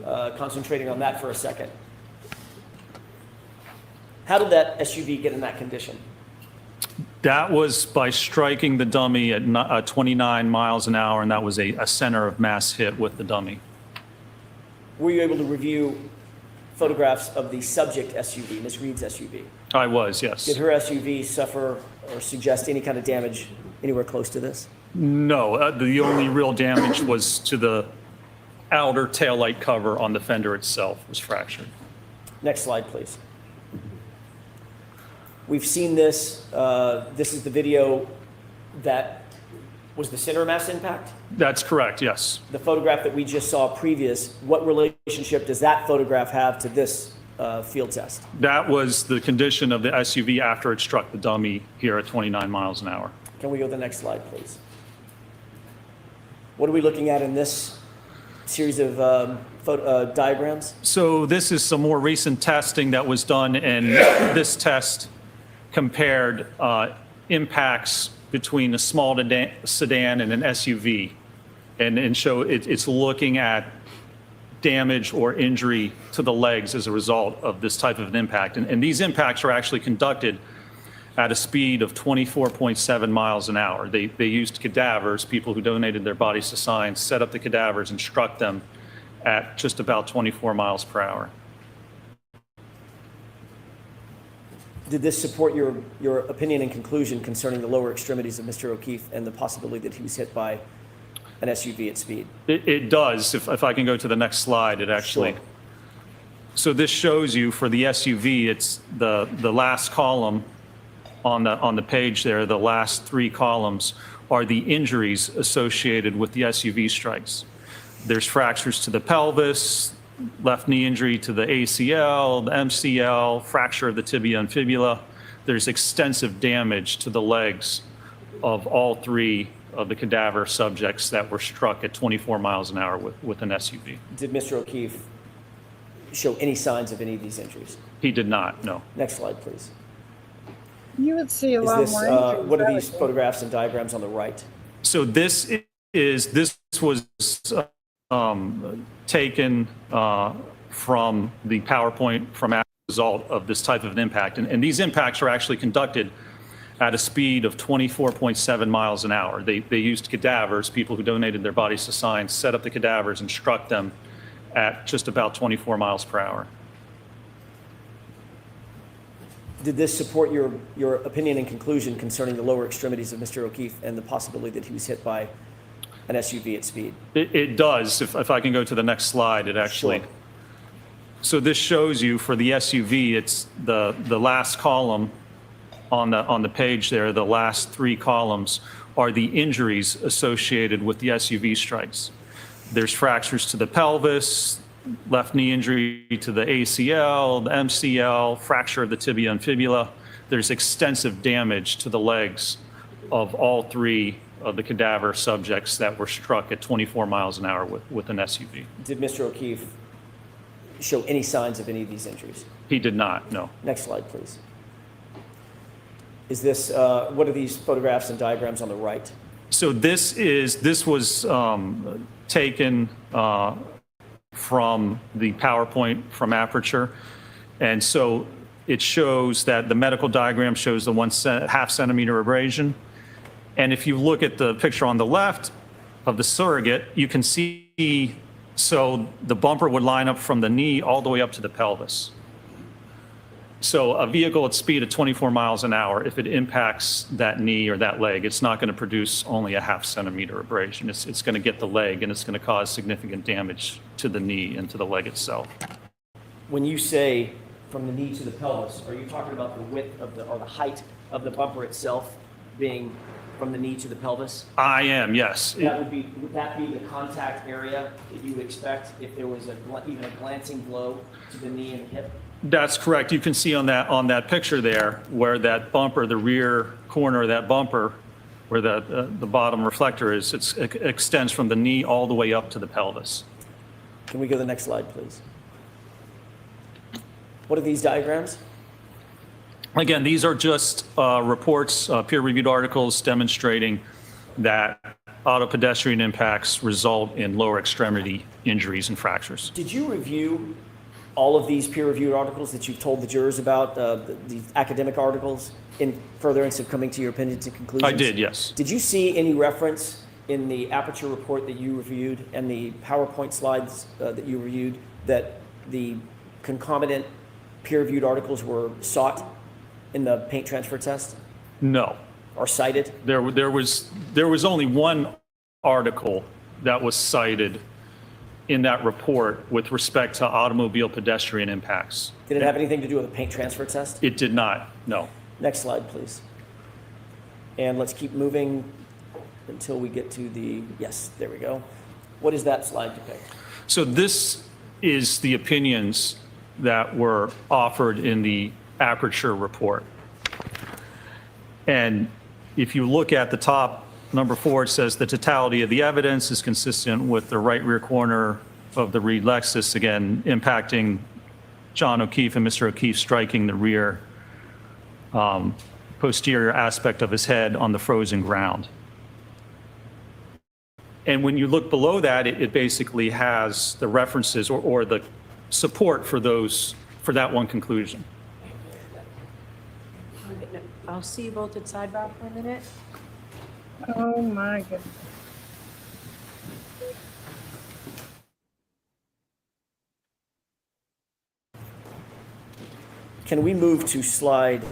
concentrating on that for a second. How did that SUV get in that condition? That was by striking the dummy at 29 miles an hour, and that was a center of mass hit with the dummy. Were you able to review photographs of the subject SUV, Ms. Reed's SUV? I was, yes. Did her SUV suffer or suggest any kind of damage anywhere close to this? No, the only real damage was to the outer taillight cover on the fender itself was fractured. Next slide, please. We've seen this. This is the video that was the center mass impact. That's correct, yes. The photograph that we just saw previous, what relationship does that photograph have to this field test? That was the condition of the SUV after it struck the dummy here at 29 miles an hour. Can we go to the next slide, please? What are we looking at in this series of diagrams? So this is some more recent testing that was done, and this test compared impacts between a small sedan and an SUV, and show it's looking at damage or injury to the legs as a result of this type of an impact. And these impacts are actually conducted at a speed of 24.7 miles an hour. They used cadavers, people who donated their bodies to science, set up the cadavers and struck them at just about 24 miles per hour. Did this support your opinion and conclusion concerning the lower extremities of Mr. O'Keefe and the possibility that he was hit by an SUV at speed? It does. If I can go to the next slide, it actually. Sure. So this shows you for the SUV, it's the last column on the page there, the last 3 columns are the injuries associated with the SUV strikes. There's fractures to the pelvis, left knee injury to the ACL, the MCL, fracture of the tibia and fibula. There's extensive damage to the legs of all 3 of the cadaver subjects that were struck at 24 miles an hour with an SUV. Did Mr. O'Keefe show any signs of any of these injuries? He did not, no. Next slide, please. You would see a Is lot this, more injuries. what are that these way. photographs and diagrams on the right? So this was taken from the PowerPoint from as a result of this type of an impact. And these impacts are actually conducted at a speed of 24.7 miles an hour. They used cadavers, people who donated their bodies to science, set up the cadavers and struck them at just about 24 miles per hour. Did this support your opinion and conclusion concerning the lower extremities of Mr. O'Keefe and the possibility that he was hit by an SUV at speed? It does. If I can go to the next slide, it actually. Sure. So this shows you for the SUV, it's the last column on the page there, the last 3 columns are the injuries associated with the SUV strikes. There's fractures to the pelvis, left knee injury to the ACL, the MCL, fracture of the tibia and fibula. There's extensive damage to the legs of all 3 of the cadaver subjects that were struck at 24 miles an hour with an SUV. Did Mr. O'Keefe show any signs of any of these injuries? He did not, no. Next slide, please. Is this, what are these photographs and diagrams on the right? So this was taken from the PowerPoint from Aperture. And so it shows that the medical diagram shows the 1.5 centimeter abrasion. And if you look at the picture on the left of the surrogate, you can see, so the bumper would line up from the knee all the way up to the pelvis. So a vehicle at speed of 24 miles an hour, if it impacts that knee or that leg, it's not going to produce only a 0.5 centimeter abrasion. It's going to get the leg, and it's going to cause significant damage to the knee and to the leg itself. When you say from the knee to the pelvis, are you talking about the width of or the height of the bumper itself being from the knee to the pelvis? I am, yes. Would that be the contact area that you would expect if there was even a glancing blow to the knee and hip? That's correct. You can see on that picture there where that bumper, the rear corner of that bumper, where the bottom reflector is, it extends from the knee all the way up to the pelvis. Can we go to the next slide, please? What are these diagrams? Again, these are just reports, peer-reviewed articles demonstrating that auto-pedestrian impacts result in lower extremity injuries and fractures. Did you review all of these peer-reviewed articles that you've told the jurors about, the academic articles, in furtherance of coming to your opinions and conclusions? I did, yes. Did you see any reference in the Aperture report that you reviewed and the PowerPoint slides that you reviewed that the concomitant peer-reviewed articles were sought in the paint transfer test No. or cited? There was only one article that was cited in that report with respect to automobile pedestrian impacts. Did it have anything to do with the paint transfer test? It did not, no. Next slide, please. And let's keep moving until we get to the, yes, there we go. What does that slide depict? So this is the opinions that were offered in the Aperture report. And if you look at the top, number 4, it says the totality of the evidence is consistent with the right rear corner of the Reed Lexus, again, impacting John O'Keefe and Mr. O'Keefe striking the rear posterior aspect of his head on the frozen ground. And when you look below that, it basically has the references or the support for that one conclusion. I'll see you both at sidebar for a minute. Oh my goodness. Can we move to slide?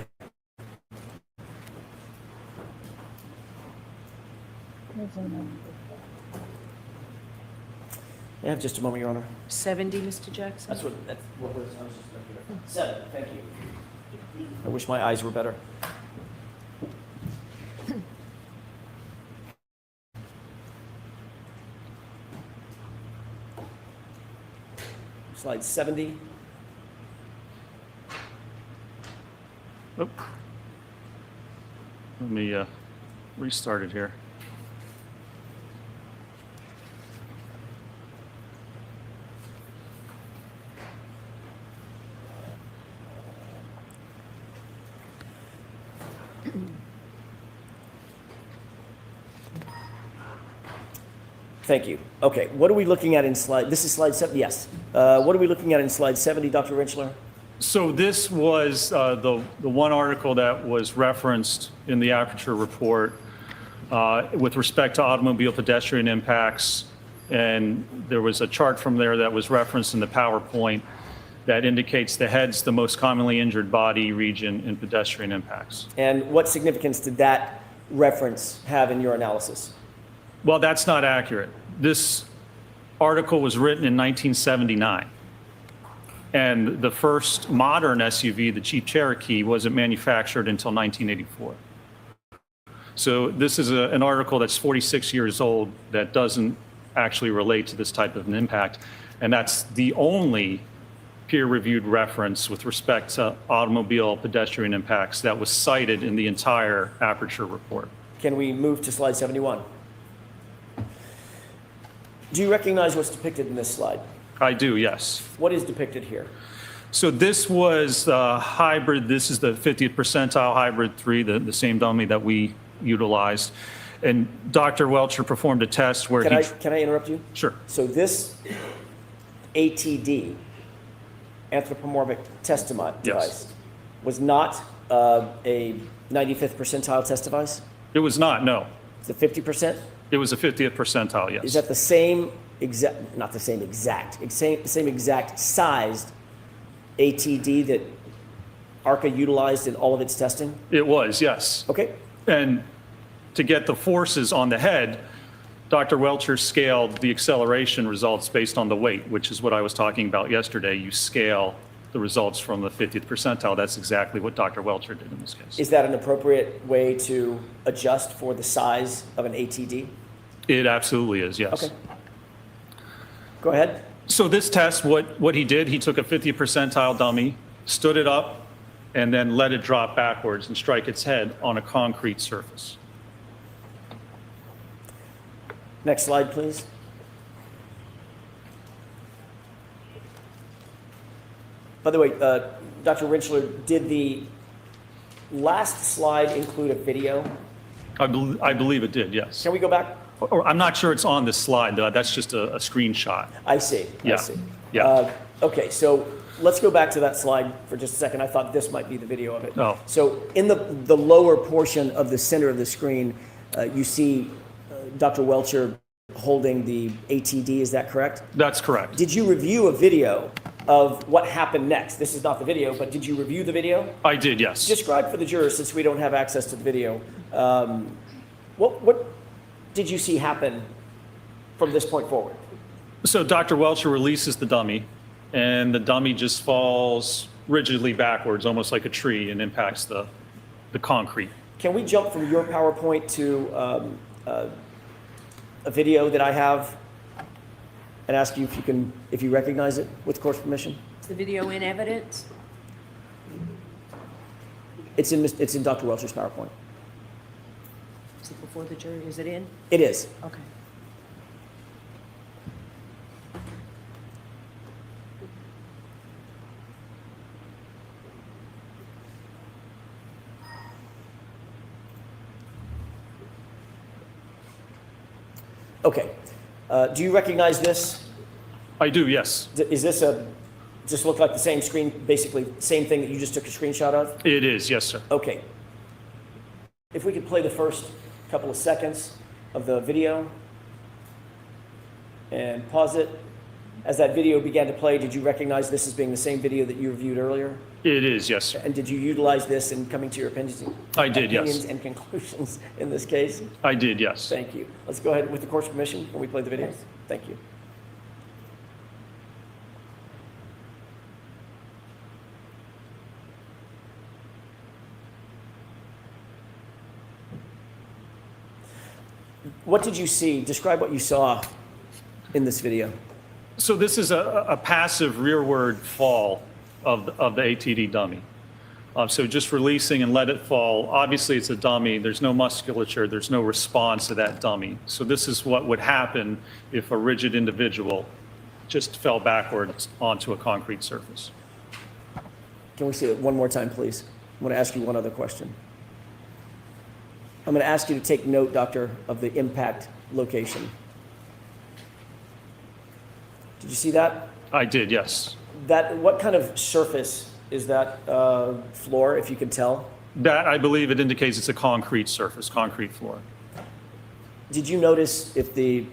I have just a moment, Your Honor. 70, Mr. Jackson? That's what was, I was just looking at. 7, thank you. I wish my eyes were better. Slide 70. Oop. Let me restart it here. Thank you. Okay, what are we looking at in slide, this is slide 7, yes. What are we looking at in slide 70, Dr. Rentschler? So this was the one article that was referenced in the Aperture report with respect to automobile pedestrian impacts. And there was a chart from there that was referenced in the PowerPoint that indicates the head's the most commonly injured body region in pedestrian impacts. And what significance did that reference have in your analysis? Well, that's not accurate. This article was written in 1979. And the first modern SUV, the Jeep Cherokee, wasn't manufactured until 1984. So this is an article that's 46 years old that doesn't actually relate to this type of an impact. And that's the only peer-reviewed reference with respect to automobile pedestrian impacts that was cited in the entire Aperture report. Can we move to slide 71? Do you recognize what's depicted in this slide? I do, yes. What is depicted here? So this was hybrid. This is the 50th percentile hybrid 3, the same dummy that we utilized. And Dr. Welcher performed a test where Can I interrupt you? Sure. So this ATD, anthropomorphic test device, was not a 95th percentile test device? It was not, no. It's a 50%? It was a 50th percentile, yes. Is that the same exact, not the same exact, same exact sized ATD that ARCA utilized in all of its testing? It was, yes. Okay. And to get the forces on the head, Dr. Welcher scaled the acceleration results based on the weight, which is what I was talking about yesterday. You scale the results from the 50th percentile. That's exactly what Dr. Welcher did in this case. Is that an appropriate way to adjust for the size of an ATD? It absolutely is, yes. Okay. Go ahead. So this test, what he did, he took a 50th percentile dummy, stood it up, and then let it drop backwards and strike its head on a concrete surface. Next slide, please. By the way, Dr. Rentschler, did the last slide include a video? I believe it did, yes. Can we go back? Or I'm not sure it's on this slide. That's just a screenshot. I see. Yeah. I see. Yeah. Okay, so let's go back to that slide for just a second. I thought this might be the video of it. Oh. So in the lower portion of the center of the screen, you see Dr. Welcher holding the ATD. Is that correct? That's correct. Did you review a video of what happened next? This is not the video, but did you review the video? I did, yes. Describe for the jurors, since we don't have access to the video, what did you see happen from this point forward? So Dr. Welcher releases the dummy, and the dummy just falls rigidly backwards, almost like a tree, and impacts the concrete. Can we jump from your PowerPoint to a video that I have and ask you if you recognize it with court's permission? Is the video in evidence? It's in Dr. Welcher's PowerPoint. Is it before the jury? Is it in? It is. Okay. Okay. Do you recognize this? I do, yes. Is this just look like the same screen, basically same thing that you just took a screenshot of? It is, yes, sir. Okay. If we could play the first couple of seconds of the video and pause it. As that video began to play, did you recognize this as being the same video that you reviewed earlier? It is, yes, sir. And did you utilize this in coming to your opinions? I did, yes. Opinions and conclusions in this case? I did, yes. Thank you. Let's go ahead with the court's permission. Can we play the video? Yes. Thank you. What did you see? Describe what you saw in this video. So this is a passive rearward fall of the ATD dummy. So just releasing and let it fall. Obviously, it's a dummy. There's no musculature. There's no response to that dummy. So this is what would happen if a rigid individual just fell backwards onto a concrete surface. Can we see it one more time, please? I want to ask you one other question. I'm going to ask you to take note, Doctor, of the impact location. Did you see that? I did, yes. What kind of surface is that floor, if you can tell? That, I believe it indicates it's a concrete surface, concrete floor. Did you notice if the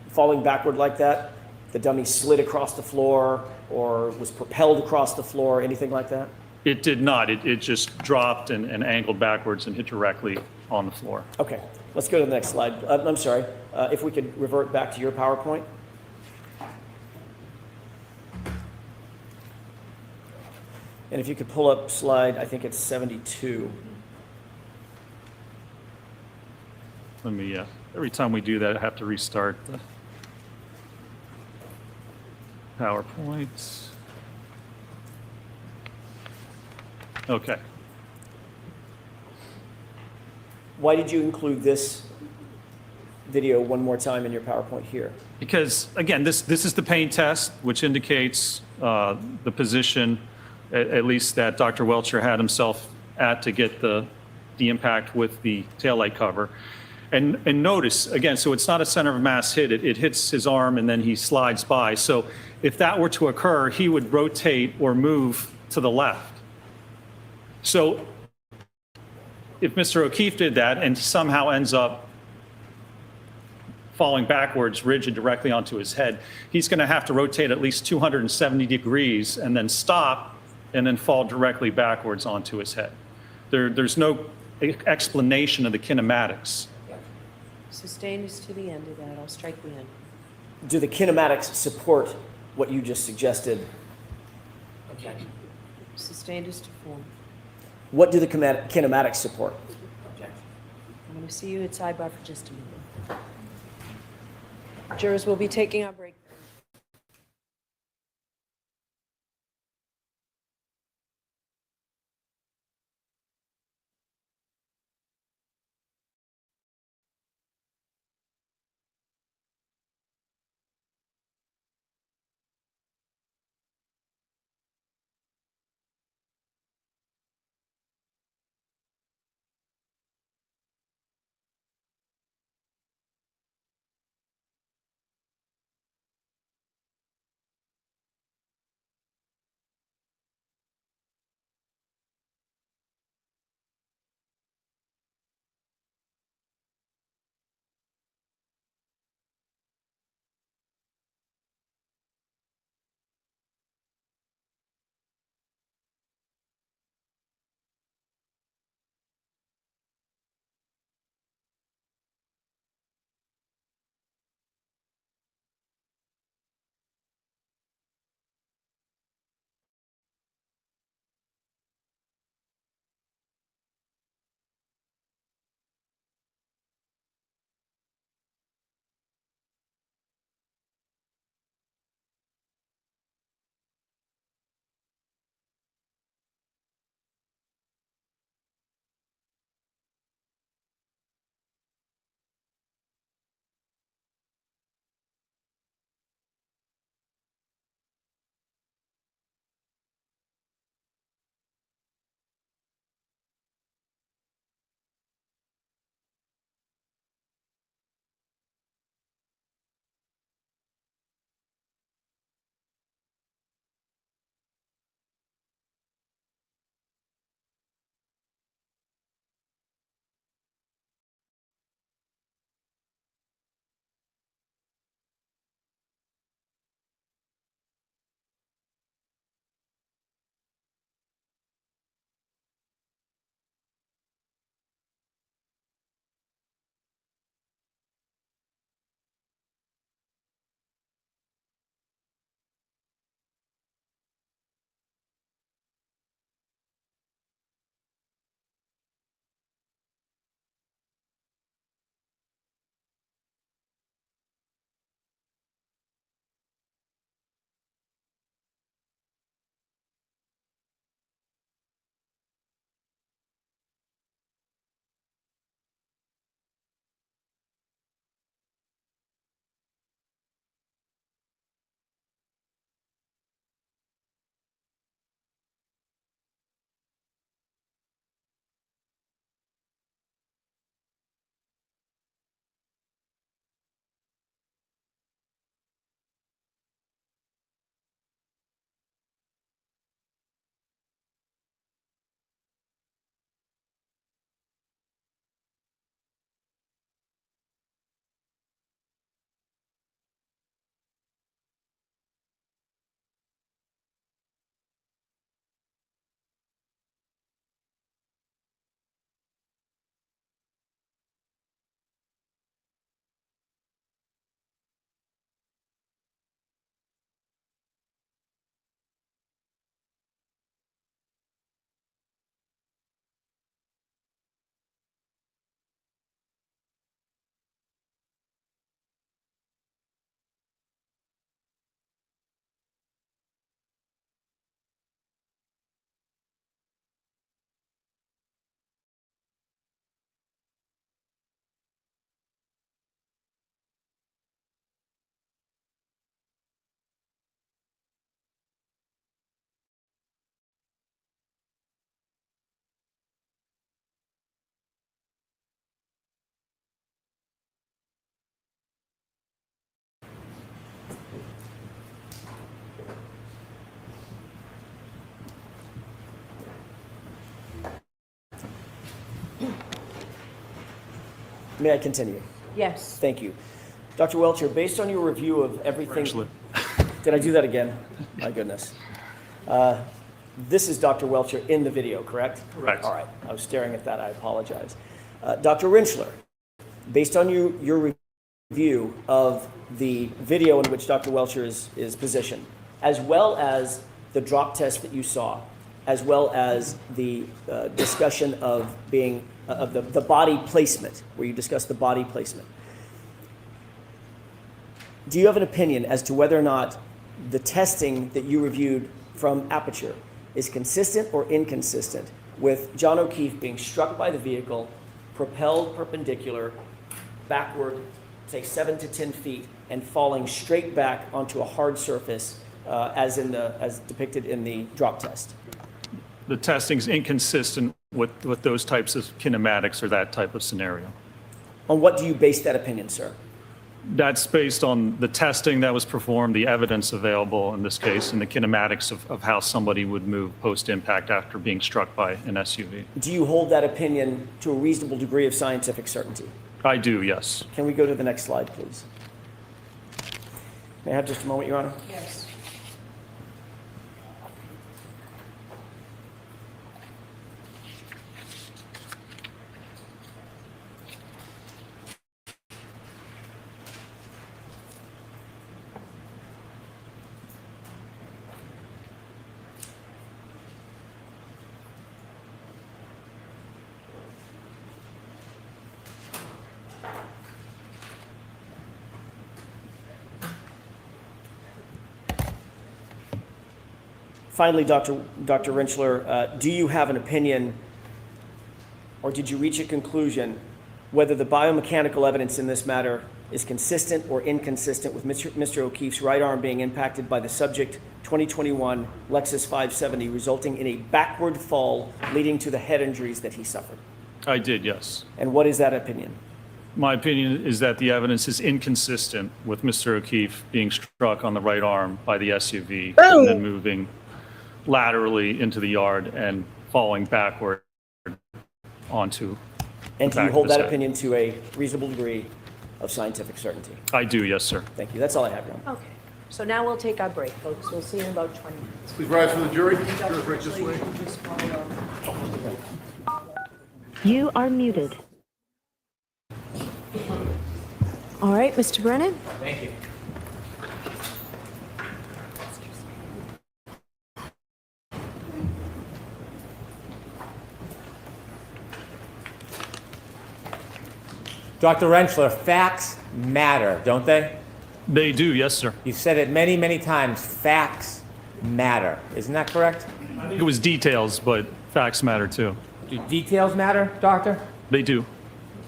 falling backward like that, the dummy slid across the floor or was propelled across the floor, anything like that? It did not. It just dropped and angled backwards and hit directly on the floor. Okay, let's go to the next slide. I'm sorry, if we could revert back to your PowerPoint. And if you could pull up slide, I think it's 72. Let me, every time we do that, I have to restart the PowerPoint. Okay. Why did you include this video one more time in your PowerPoint here? Because, again, this is the pain test, which indicates the position, at least that Dr. Welcher had himself at to get the impact with the taillight cover. And notice, again, so it's not a center of mass hit. It hits his arm and then he slides by. So if that were to occur, he would rotate or move to the left. So if Mr. O'Keefe did that and somehow ends up falling backwards, rigid directly onto his head, he's going to have to rotate at least 270 degrees and then stop and then fall directly backwards onto his head. There's no explanation of the kinematics. Sustained is to the end of that. I'll strike the end. Do the kinematics support what you just suggested? Sustained is to form. What do the kinematics support? I'm going to see you at sidebar for just a minute. Jurors will be taking our break. May I continue? Yes. Thank you. Dr. Welcher, based on your review of everything... Actually, Did I do that again? My goodness. This is Dr. Welcher in the video, correct? Correct. All right. I was staring at that. I apologize. Dr. Rinschler, based on your review of the video in which Dr. Welcher is positioned, as well as the drop test that you saw, as well as the discussion of the body placement, where you discussed the body placement, do you have an opinion as to whether or not the testing that you reviewed from Aperture is consistent or inconsistent with John O'Keefe being struck by the vehicle, propelled perpendicular, backward, say 7 to 10 feet, and falling straight back onto a hard surface as depicted in the drop test? the testing's inconsistent with those types of kinematics or that type of scenario. On what do you base that opinion, sir? That's based on the testing that was performed, the evidence available in this case, and the kinematics of how somebody would move post-impact after being struck by an SUV. Do you hold that opinion to a reasonable degree of scientific certainty? I do, yes. Can we go to the next slide, please? May I have just a moment, Your Honor? Yes. Finally, Dr. Rinschler, do you have an opinion, or did you reach a conclusion, whether the biomechanical evidence in this matter is consistent or inconsistent with Mr. O'Keefe's right arm being impacted by the subject 2021 Lexus 570, resulting in a backward fall leading to the head injuries that he suffered? I did, yes. And what is that opinion? My opinion is that the evidence is inconsistent with Mr. O'Keefe being struck on the right arm by the SUV and then moving laterally into the yard and falling backward onto. And do you hold that opinion to a reasonable degree of scientific certainty? I do, yes, sir. Thank you. That's all I have, Your Honor. Okay. So now we'll take our break, folks. We'll see you in about 20 minutes. Please rise for the jury. Jurors right this way. You are muted. All right, Mr. Brennan? Thank you. Dr. Rinschler, facts matter, don't they? They do, yes, sir. You've said it many, many times, facts matter. Isn't that correct? It was details, but facts matter too. Do details matter, doctor? They do.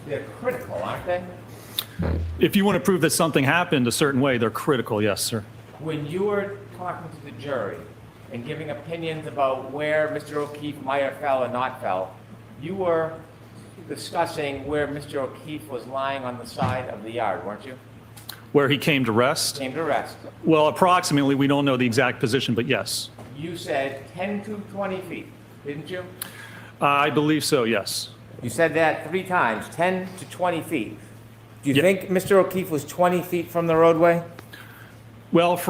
They're critical, aren't they? If you want to prove that something happened a certain way, they're critical, yes, sir. When you were talking to the jury and giving opinions about where Mr. O'Keefe might have fell or not fell, you were discussing where Mr. O'Keefe was lying on the side of the yard, weren't you? Where he came to rest? Came to rest. Well, approximately, we don't know the exact position, but yes. You said 10 to 20 feet, didn't you? I believe so, yes. You said that 3 times, 10 to 20 feet. Do you think Mr. O'Keefe was 20 feet from the roadway? Well,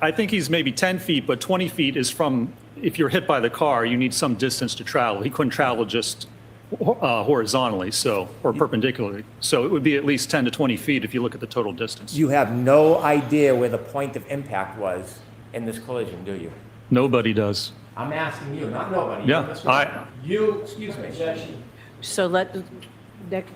I think he's maybe 10 feet, but 20 feet is from, if you're hit by the car, you need some distance to travel. He couldn't travel just horizontally, or perpendicularly. So it would be at least 10 to 20 feet if you look at the total distance. You have no idea where the point of impact was in this collision, do you? Nobody does. I'm asking you, not nobody. Yeah, Excuse me. So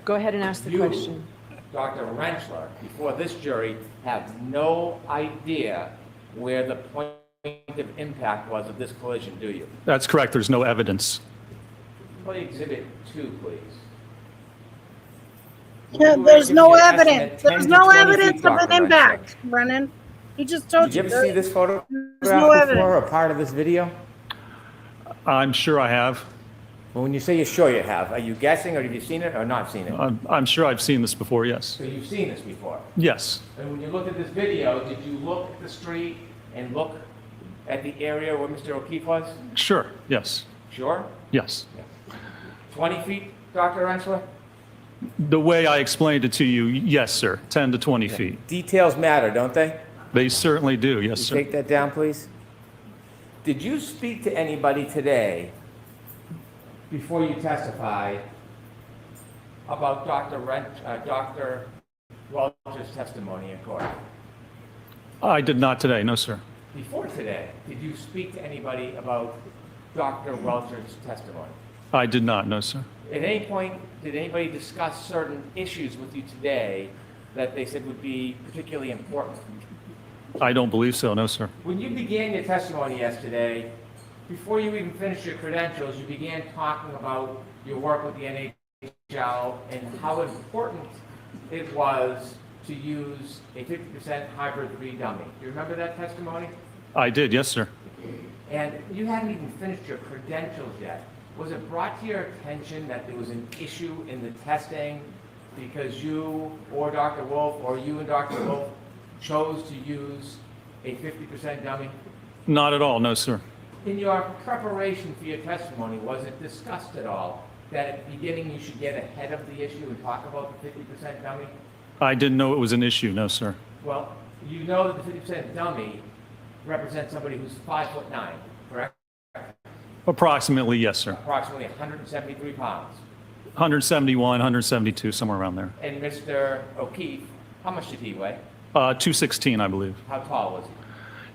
go ahead and ask the question. Dr. Rinschler, before this jury, have no idea where the point of impact was of this collision, do you? that's correct. There's no evidence. Play Exhibit 2, please. Yeah, You were there's giving no an evidence. estimate, There's 10 to no 20 evidence feet, of an Dr. Rinschler. impact, Brennan. He just told Did you you. ever see this photograph There's no evidence. before or part of this video? I'm sure I have. Well, when you say you're sure you have, are you guessing, or have you seen it or not seen it? I'm sure I've seen this before, yes. So you've seen this before. Yes. And when you look at this video, did you look at the street and look at the area where Mr. O'Keefe was? Sure, yes. Sure? Yes. 20 feet, Dr. Rensler? The way I explained it to you, yes, sir, 10 to 20 feet. Details matter, don't they? They certainly do, yes, sir. Take that down, please. Did you speak to anybody today, before you testified, about Dr. Welch's testimony in court? I did not today, no, sir. Before today, did you speak to anybody about Dr. Welch's testimony? I did not, no, sir. At any point, did anybody discuss certain issues with you today that they said would be particularly important? I don't believe so, no, sir. When you began your testimony yesterday, before you even finished your credentials, you began talking about your work with the NHL and how important it was to use a 50% hybrid 3 dummy. Do you remember that testimony? I did, yes, sir. And you hadn't even finished your credentials yet. Was it brought to your attention that there was an issue in the testing because you or Dr. Wolf or you and Dr. Wolf chose to use a 50% dummy? Not at all, no, sir. In your preparation for your testimony, was it discussed at all that at the beginning you should get ahead of the issue and talk about the 50% dummy? I didn't know it was an issue, no, sir. Well, you know that the 50% dummy represents somebody who's 5'9", correct? Approximately, yes, sir. Approximately 173 pounds. 171, 172, somewhere around there. And Mr. O'Keefe, how much did he weigh? 216, I believe. How tall was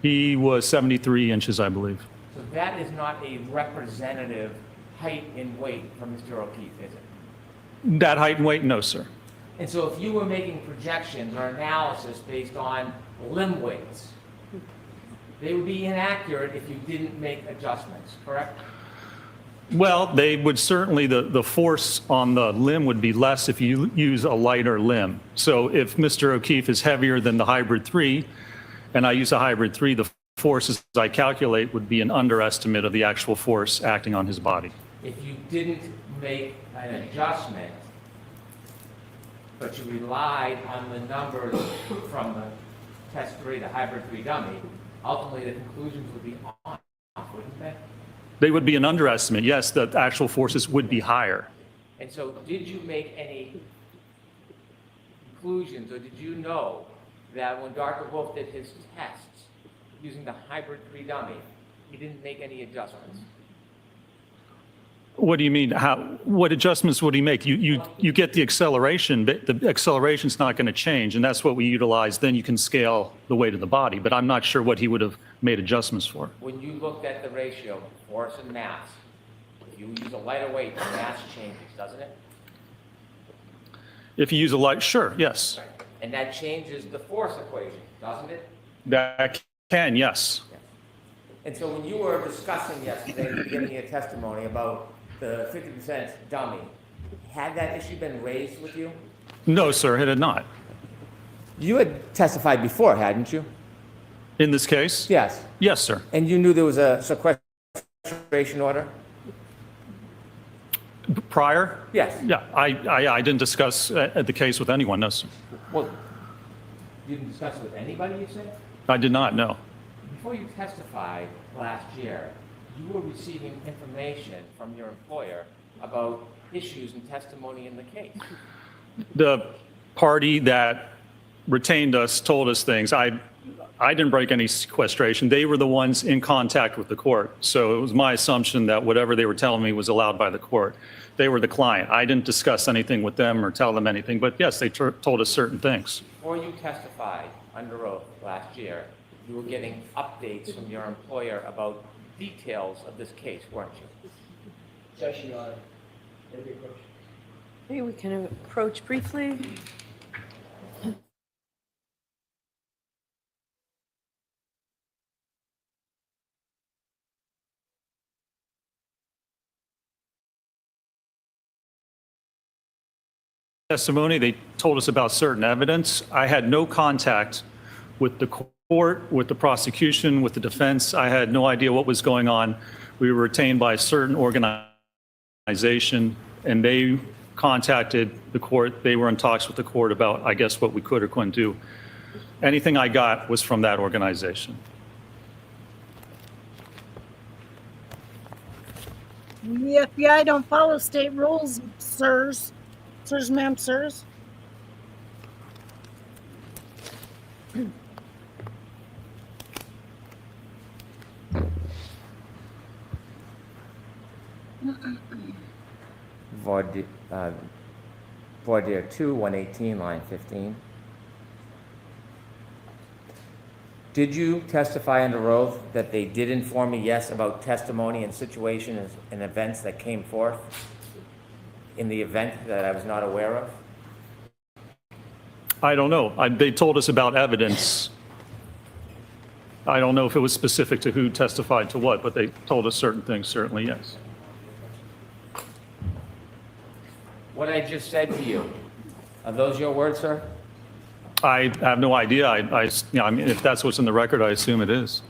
he? He was 73 inches, I believe. So that is not a representative height and weight for Mr. O'Keefe, is it? That height and weight, no, sir. And so if you were making projections or analysis based on limb weights, they would be inaccurate if you didn't make adjustments, correct? Well, they would certainly, the force on the limb would be less if you use a lighter limb. So if Mr. O'Keefe is heavier than the hybrid 3, and I use a hybrid 3, the forces I calculate would be an underestimate of the actual force acting on his body. If you didn't make an adjustment, but you relied on the numbers from the test 3, the hybrid 3 dummy, ultimately the conclusions would be off, wouldn't they? They would be an underestimate. Yes, the actual forces would be higher. And so did you make any conclusions, or did you know that when Dr. Wolf did his tests using the hybrid 3 dummy, he didn't make any adjustments? What do you mean? What adjustments would he make? You get the acceleration, but the acceleration's not going to change, and that's what we utilize. Then you can scale the weight of the body, but I'm not sure what he would have made adjustments for. When you looked at the ratio, force and mass, if you use a lighter weight, the mass changes, doesn't it? If you use a light, sure, yes. And that changes the force equation, doesn't it? That can, yes. And so when you were discussing yesterday, at the beginning of your testimony about the 50% dummy, had that issue been raised with you? No, sir, it had not. You had testified before, hadn't you? In this case? Yes. Yes, sir. And you knew there was a sequestration order? Prior? Yes. Yeah, I didn't discuss the case with anyone, no, sir. Well, you didn't discuss it with anybody, you said? I did not, no. Before you testified last year, you were receiving information from your employer about issues and testimony in the case. The party that retained us told us things. I didn't break any sequestration. They were the ones in contact with the court. So it was my assumption that whatever they were telling me was allowed by the court. They were the client. I didn't discuss anything with them or tell them anything, but yes, they told us certain things. Before you testified under oath last year, you were getting updates from your employer about details of this case, weren't you? Session, Your Honor. May we approach? Maybe we can approach briefly. Testimony, they told us about certain evidence. I had no contact with the court, with the prosecution, with the defense. I had no idea what was going on. We were retained by a certain organization, and they contacted the court. They were in talks with the court about, I guess, what we could or couldn't do. Anything I got was from that organization. The FBI don't follow state rules, sirs. Sirs, ma'am, sirs. Voir dire 2, 118, line 15. Did you testify under oath that they did inform me, yes, about testimony and situations and events that came forth in the event that I was not aware of? I don't know. They told us about evidence. I don't know if it was specific to who testified to what, but they told us certain things, certainly, yes. What I just said to you, are those your words, sir? I have no idea. I mean, if that's what's in the record, I assume it is.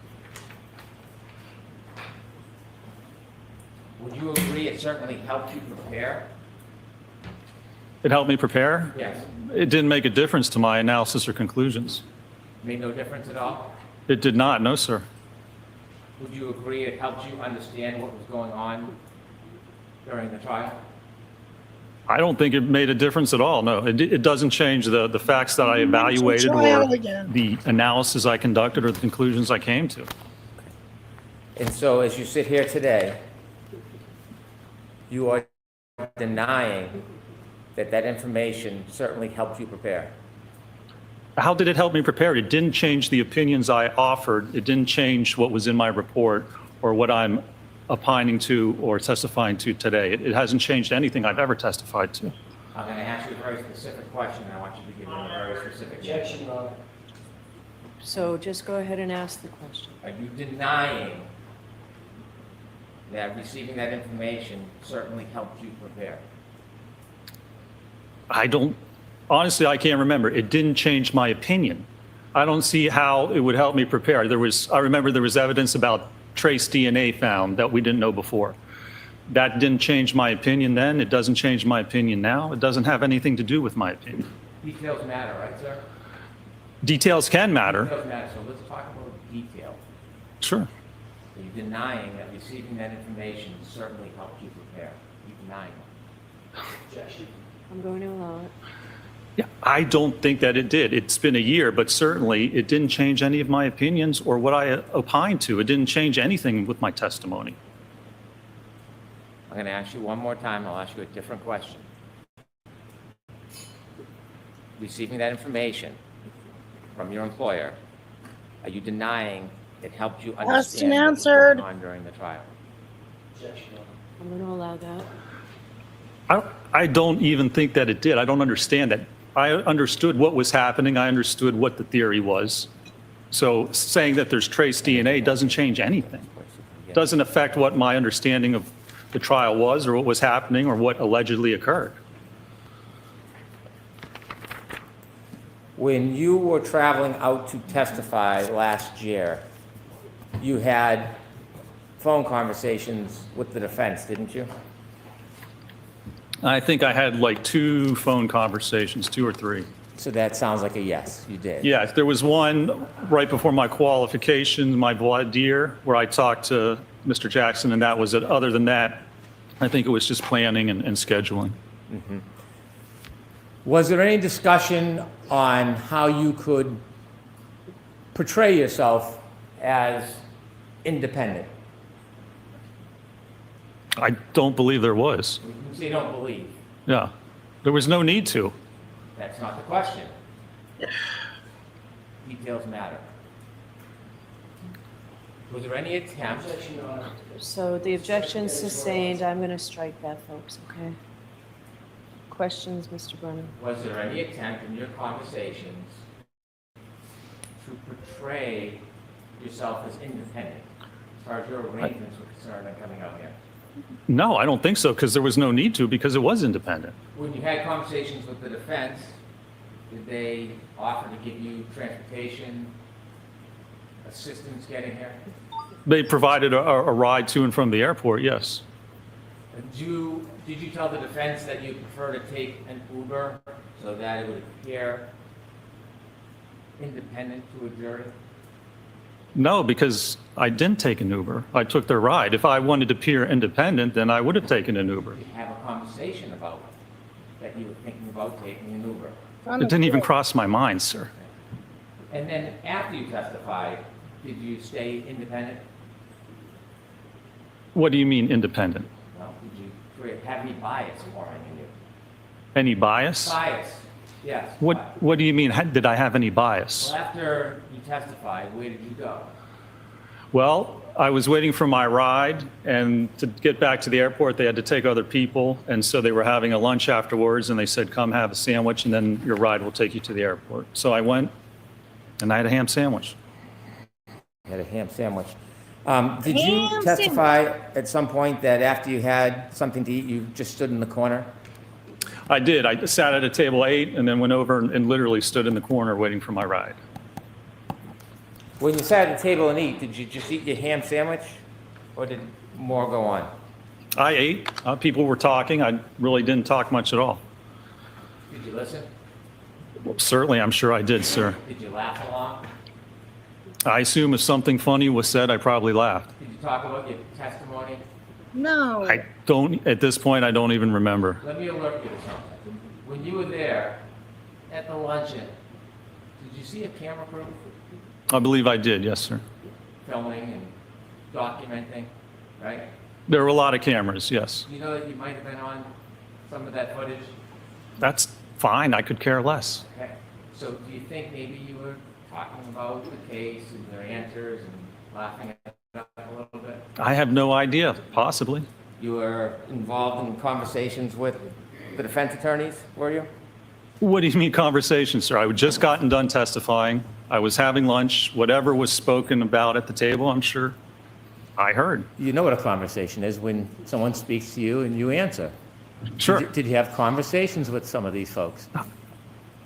Would you agree it certainly helped you prepare? It helped me prepare. Yes. It didn't make a difference to my analysis or conclusions. Made no difference at all? It did not, no, sir. Would you agree it helped you understand what was going on during the trial? I don't think it made a difference at all, no. It doesn't change the facts that I evaluated trial or again. the analysis I conducted or the conclusions I came to. And so as you sit here today, you are denying that that information certainly helped you prepare. How did it help me prepare? It didn't change the opinions I offered. It didn't change what was in my report or what I'm opining to or testifying to today. It hasn't changed anything I've ever testified to. I'm going to ask you a very specific question. I want you to give me a very specific answer. So just go ahead and ask the question. Are you denying that receiving that information certainly helped you prepare? Honestly, I can't remember. It didn't change my opinion. I don't see how it would help me prepare. I remember there was evidence about trace DNA found that we didn't know before. That didn't change my opinion then. It doesn't change my opinion now. It doesn't have anything to do with my opinion. Details matter, right, sir? Details can matter. Details matter, so let's talk about detail. Sure. Are you denying that receiving that information certainly helped you prepare? Are you denying it? I'm going to allow it. Yeah, I don't think that it did. It's been a year, but certainly it didn't change any of my opinions or what I opined to. It didn't change anything with my testimony. I'm going to ask you one more time. I'll ask you a different question. Receiving that information from your employer, are you denying it helped you understand what was going on during the trial? I'm going to allow that. I don't even think that it did. I don't understand that. I understood what was happening. I understood what the theory was. So saying that there's trace DNA doesn't change anything. It doesn't affect what my understanding of the trial was or what was happening or what allegedly occurred. When you were traveling out to testify last year, you had phone conversations with the defense, didn't you? I think I had like 2 phone conversations, 2 or 3. So that sounds like a yes, you did. Yes, there was one right before my qualification, my voir dire, where I talked to Mr. Jackson, and that was it. Other than that, I think it was just planning and scheduling. Mm-hmm. Was there any discussion on how you could portray yourself as independent? I don't believe there was. You say you don't believe. Yeah, there was no need to. That's not the question. Details matter. Was there any attempt? So the objection's sustained. I'm going to strike that, folks, okay? Questions, Mr. Brennan? Was there any attempt in your conversations to portray yourself as independent as far as your arrangements were concerned on coming out here? No, I don't think so, because there was no need to, because it was independent. When you had conversations with the defense, did they offer to give you transportation assistance getting here? They provided a ride to and from the airport, yes. Did you tell the defense that you prefer to take an Uber so that it would appear independent to a jury? No, because I didn't take an Uber. I took their ride. If I wanted to appear independent, then I would have taken an Uber. Have a conversation about that you were thinking about taking an Uber. It didn't even cross my mind, sir. And then after you testified, did you stay independent? What do you mean independent? No, did you have any bias forming in you? Any bias? Bias, yes. What do you mean? Did I have any bias? Well, after you testified, where did you go? Well, I was waiting for my ride, and to get back to the airport, they had to take other people, and so they were having a lunch afterwards, and they said, come have a sandwich, and then your ride will take you to the airport. So I went, and I had a ham sandwich. You had a ham sandwich. Did you testify at some point that after you had something to eat, you just stood in the corner? I did. I sat at a table, ate, and then went over and literally stood in the corner waiting for my ride. When you sat at the table and eat, did you just eat your ham sandwich, or did more go on? I ate. People were talking. I really didn't talk much at all. Did you listen? Certainly, I'm sure I did, sir. Did you laugh along? I assume if something funny was said, I probably laughed. Did you talk about your testimony? No. I don't, at this point, I don't even remember. Let me alert you to something. When you were there at the luncheon, did you see a camera crew I believe I did, yes, sir. filming and documenting, right? There were a lot of cameras, yes. You know that you might have been on some of that footage? That's fine. I could care less. Okay. So do you think maybe you were talking about the case and their answers and laughing at it a little bit? I have no idea, possibly. You were involved in conversations with the defense attorneys, were you? What do you mean conversation, sir? I had just gotten done testifying. I was having lunch. Whatever was spoken about at the table, I'm sure I heard. You know what a conversation is when someone speaks to you and you answer. Sure. Did you have conversations with some of these folks?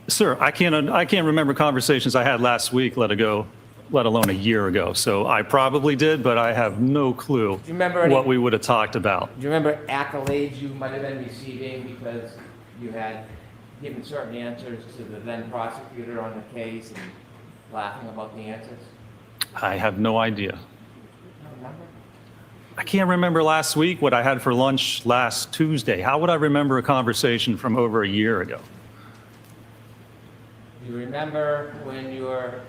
Sir, I can't remember conversations I had last week, let alone a year ago. So I probably did, but I have no clue Do you remember any- what we would have talked about. Do you remember accolades you might have been receiving because you had given certain answers to the then prosecutor on the case and laughing about the answers? I have no idea. You don't remember? I can't remember last week what I had for lunch last Tuesday. How would I remember a conversation from over a year ago? Do you remember when you were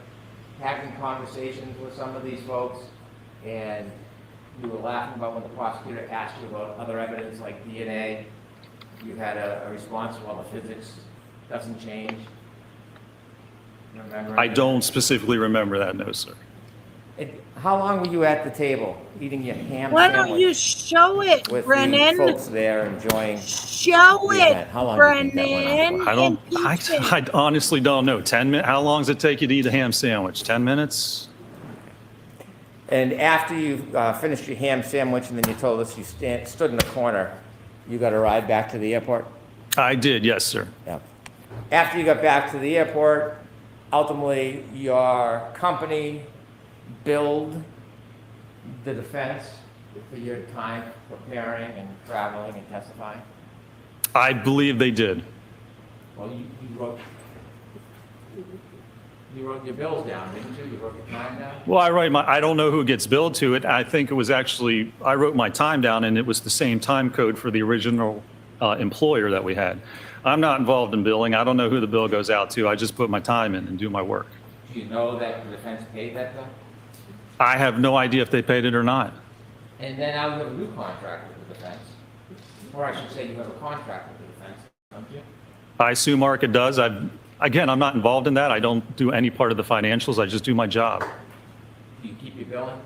having conversations with some of these folks and you were laughing about when the prosecutor asked you about other evidence like DNA? You had a response, well, the physics doesn't change. You remember? I don't specifically remember that, no, sir. How long were you at the table eating your ham Why sandwich? don't you show it, with Brennan? the folks there enjoying? Show the it, event? How long do you think that went on Brennan. I Impeach it. I honestly don't know. 10 minutes? How long does it take you to eat a ham sandwich? 10 minutes? And after you finished your ham sandwich and then you told us you stood in the corner, you got a ride back to the airport? I did, yes, sir. Yeah. After you got back to the airport, ultimately your company billed the defense for your time preparing and traveling and testifying? I believe they did. Well, you wrote your bills down, didn't you? You wrote your time down? Well, I don't know who gets billed to it. I think it was actually, I wrote my time down and it was the same time code for the original employer that we had. I'm not involved in billing. I don't know who the bill goes out to. I just put my time in and do my work. Do you know that the defense paid that bill? I have no idea if they paid it or not. And then now you have a new contract with the defense. Or I should say you have a contract with the defense, don't you? I assume ARCA does. Again, I'm not involved in that. I don't do any part of the financials. I just do my job. Do you keep your billing?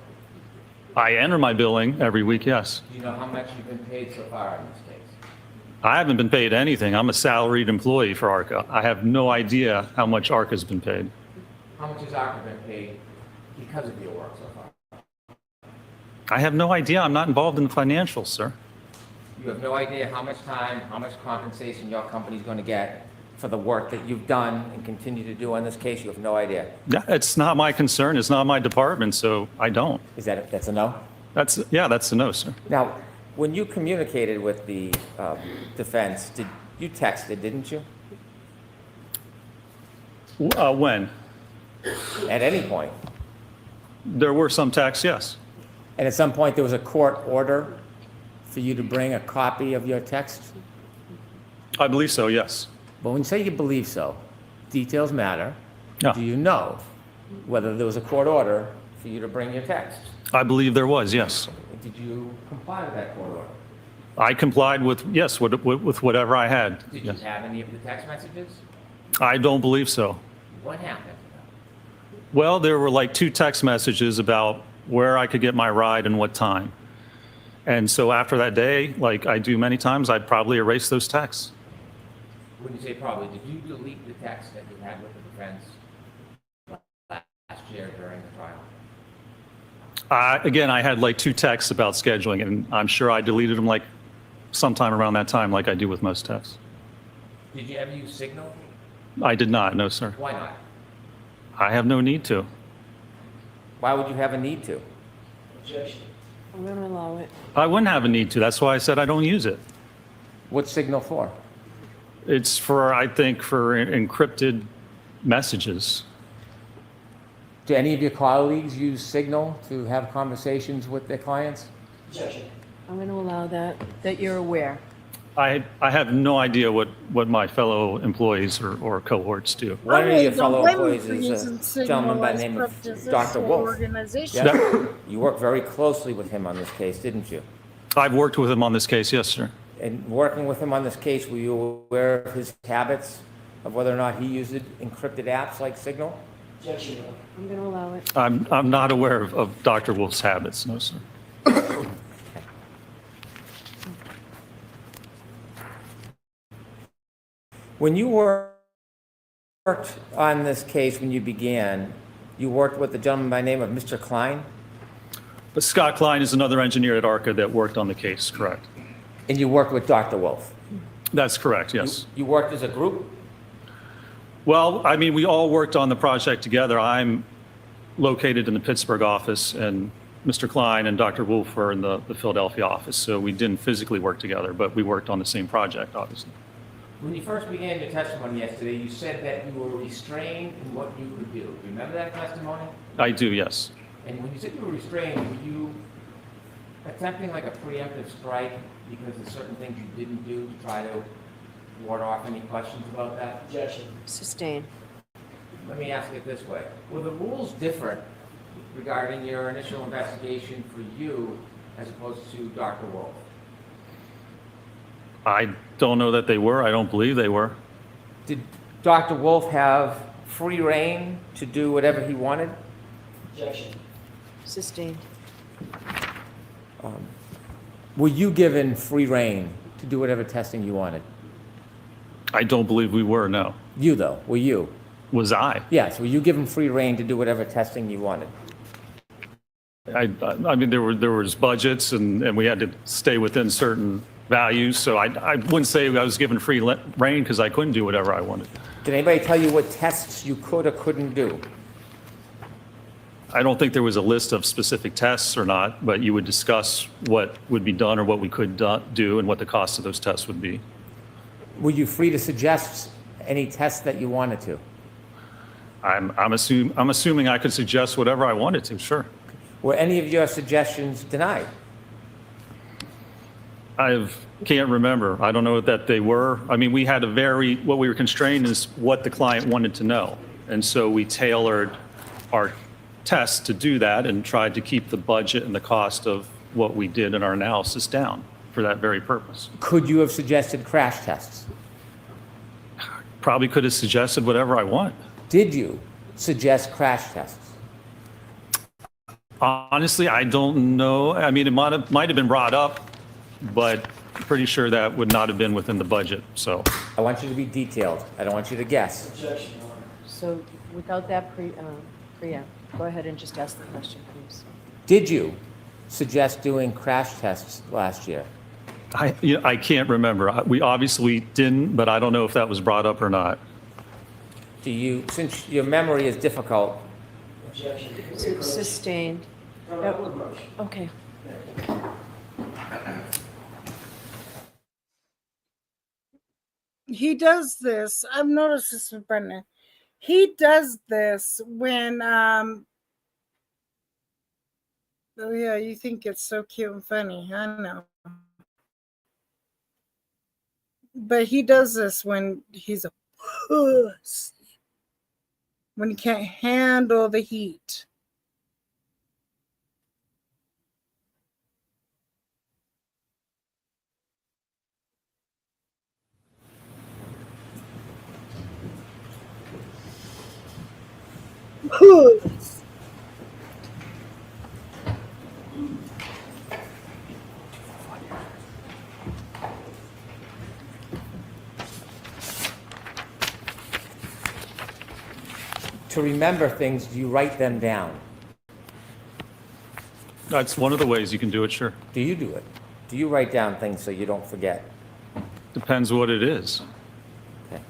I enter my billing every week, yes. Do you know how much you've been paid so far in this case? I haven't been paid anything. I'm a salaried employee for ARCA. I have no idea how much ARCA's been paid. How much has ARCA been paid because of your work so far? I have no idea. I'm not involved in the financials, sir. You have no idea how much time, how much compensation your company's going to get for the work that you've done and continue to do on this case? You have no idea. Yeah, it's not my concern. It's not my department, so I don't. That's a no? That's a no, sir. Now, when you communicated with the defense, you texted, didn't you? When? At any point? There were some texts, yes. And at some point, there was a court order for you to bring a copy of your text? I believe so, yes. But when you say you believe so, details matter. Yeah. Do you know whether there was a court order for you to bring your text? I believe there was, yes. Did you comply with that court order? I complied with, yes, with whatever I had. Did Yes. you have any of the text messages? I don't believe so. What happened? Well, there were like 2 text messages about where I could get my ride and what time. And so after that day, like I do many times, I'd probably erase those texts. When you say probably, did you delete the text that you had with the defense last year during the trial? Again, I had like 2 texts about scheduling, and I'm sure I deleted them like sometime around that time, like I do with most texts. Did you ever use Signal? I did not, no, sir. Why not? I have no need to. Why would you have a need to? I'm going to allow it. I wouldn't have a need to. That's why I said I don't use it. What's Signal for? It's for, I think, for encrypted messages. Do any of your colleagues use Signal to have conversations with their clients? I'm going to allow that you're aware. I have no idea what my fellow employees or cohorts do. One of Okay, your fellow don't blame me employees for is using a Signal gentleman by the as name of practice Dr. for Wolf. organization. Yeah. You worked very closely with him on this case, didn't you? I've worked with him on this case, yes, sir. And working with him on this case, were you aware of his habits, of whether or not he used encrypted apps like Signal? I'm going to allow it. I'm not aware of Dr. Wolf's habits, no, sir. When you worked on this case, when you began, you worked with a gentleman by the name of Mr. Klein, But Scott Klein is another engineer at ARCA that worked on the case, correct? and you worked with Dr. Wolf. That's correct, yes. You worked as a group? Well, I mean, we all worked on the project together. I'm located in the Pittsburgh office, and Mr. Klein and Dr. Wolf are in the Philadelphia office, so we didn't physically work together, but we worked on the same project, obviously. When you first began your testimony yesterday, you said that you were restrained in what you could do. Remember that testimony? I do, yes. And when you said you were restrained, were you attempting like a preemptive strike because of certain things you didn't do to try to ward off any questions about that? Sustain. Let me ask it this way. Were the rules different regarding your initial investigation for you as opposed to Dr. Wolf? I don't know that they were. I don't believe they were. Did Dr. Wolf have free reign to do whatever he wanted? Sustained. Were you given free reign to do whatever testing you wanted? I don't believe we were, no. You, though, were you? Was I? Yes, were you given free reign to do whatever testing you wanted? I mean, there was budgets, and we had to stay within certain values, so I wouldn't say I was given free reign because I couldn't do whatever I wanted. Did anybody tell you what tests you could or couldn't do? I don't think there was a list of specific tests or not, but you would discuss what would be done or what we could do and what the cost of those tests would be. Were you free to suggest any tests that you wanted to? I'm assuming I could suggest whatever I wanted to, sure. Were any of your suggestions denied? I can't remember. I don't know that they were. I mean, we had what we were constrained is what the client wanted to know. And so we tailored our tests to do that and tried to keep the budget and the cost of what we did in our analysis down for that very purpose. Could you have suggested crash tests? Probably could have suggested whatever I want. Did you suggest crash tests? Honestly, I don't know. I mean, it might have been brought up, but pretty sure that would not have been within the budget, so. I want you to be detailed. I don't want you to guess. So without that preamp, go ahead and just ask the question, please. Did you suggest doing crash tests last year? I can't remember. We obviously didn't, but I don't know if that was brought up or not. Do you, since your memory is difficult, Sustained. Okay. He does this. I've noticed this with Brendan. He does this when Oh, yeah, you think it's so cute and funny. I know. But he does this when he's a puss, when he can't handle the heat. Puss. To remember things, do you write them down? That's one of the ways you can do it, sure. Do you do it? Do you write down things so you don't forget? Depends what it is. Okay.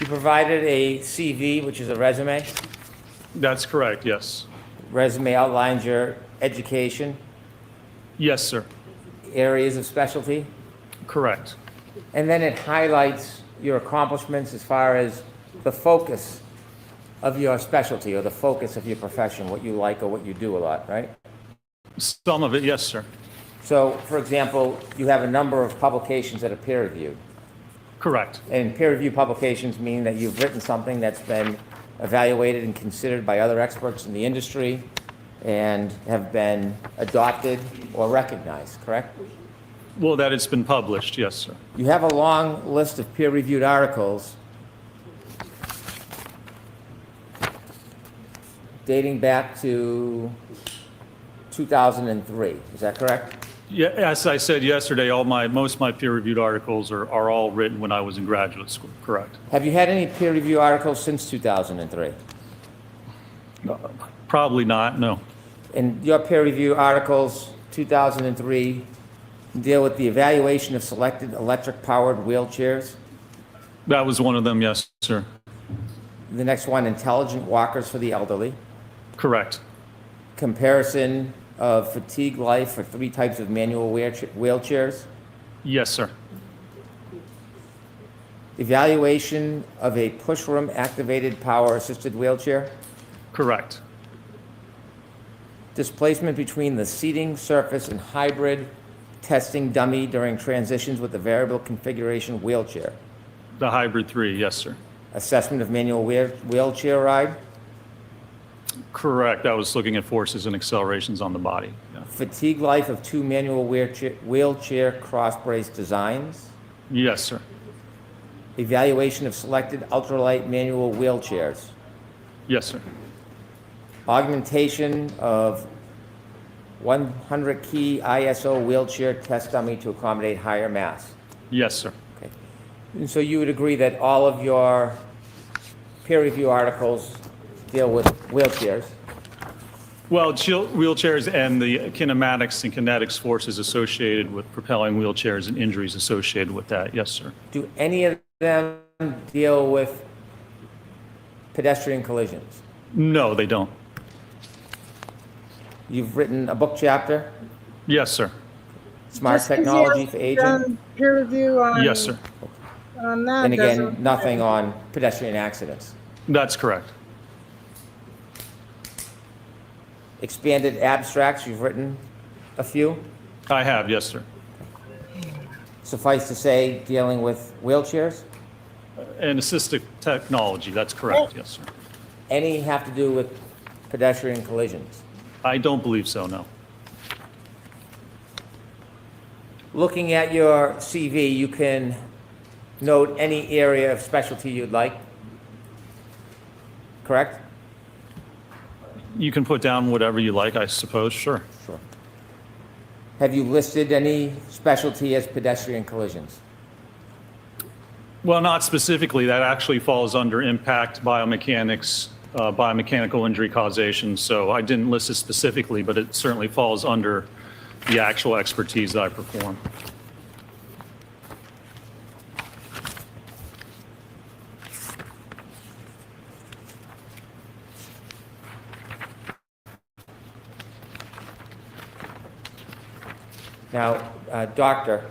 You provided a CV, which is a resume. That's correct, yes. Resume outlines your education, Yes, sir. areas of specialty, Correct. and then it highlights your accomplishments as far as the focus of your specialty or the focus of your profession, what you like or what you do a lot, right? Some of it, yes, sir. So, for example, you have a number of publications that are peer-reviewed. Correct. And peer-reviewed publications mean that you've written something that's been evaluated and considered by other experts in the industry and have been adopted or recognized, correct? Well, that it's been published, yes, sir. You have a long list of peer-reviewed articles dating back to 2003, is that correct? Yeah, as I said yesterday, most of my peer-reviewed articles are all written when I was in graduate school, correct? Have you had any peer-reviewed articles since 2003? Probably not, no. And your peer-reviewed articles, 2003, deal with the evaluation of selected electric-powered wheelchairs. That was one of them, yes, sir. The next one, intelligent walkers for the elderly. Correct. Comparison of fatigue life for 3 types of manual wheelchairs. Yes, sir. Evaluation of a pushroom activated power assisted wheelchair. Correct. Displacement between the seating surface and hybrid testing dummy during transitions with the variable configuration wheelchair. The hybrid 3, yes, sir. Assessment of manual wheelchair ride. Correct. I was looking at forces and accelerations on the body. Yeah. Fatigue life of 2 manual wheelchair cross brace designs. Yes, sir. Evaluation of selected ultralight manual wheelchairs. Yes, sir. Augmentation of 100 key ISO wheelchair test dummy to accommodate higher mass. Yes, sir. Okay. And so you would agree that all of your peer review articles deal with wheelchairs? Well, wheelchairs and the kinematics and kinetics forces associated with propelling wheelchairs and injuries associated with that. Yes, sir. Do any of them deal with pedestrian collisions? No, they don't. You've written a book chapter, Yes, sir. Smart Just 'cause he Technology hasn't for Aging, done peer review on, Yes, sir. on that. and again, doesn't- nothing on pedestrian accidents. That's correct. Expanded abstracts, you've written a few. I have, yes, sir. Suffice to say, dealing with wheelchairs. And assistive technology, that's correct, yes, sir. Any have to do with pedestrian collisions? I don't believe so, no. Looking at your CV, you can note any area of specialty you'd like, correct? You can put down whatever you like, I suppose, sure. Sure. Have you listed any specialty as pedestrian collisions? Well, not specifically. That actually falls under impact biomechanics, biomechanical injury causation. So I didn't list it specifically, but it certainly falls under the actual expertise that I perform. Now, Doctor,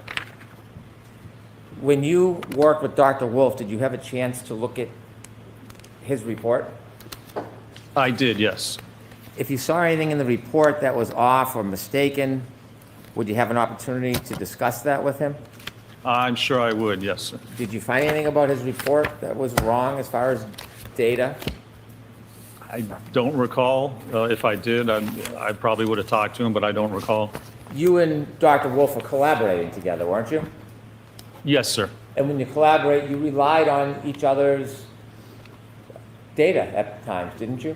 when you worked with Dr. Wolf, did you have a chance to look at his report? I did, yes. If you saw anything in the report that was off or mistaken, would you have an opportunity to discuss that with him? I'm sure I would, yes, sir. Did you find anything about his report that was wrong as far as data? I don't recall. If I did, I probably would have talked to him, but I don't recall. You and Dr. Wolf were collaborating together, weren't you? Yes, sir. And when you collaborate, you relied on each other's data at times, didn't you?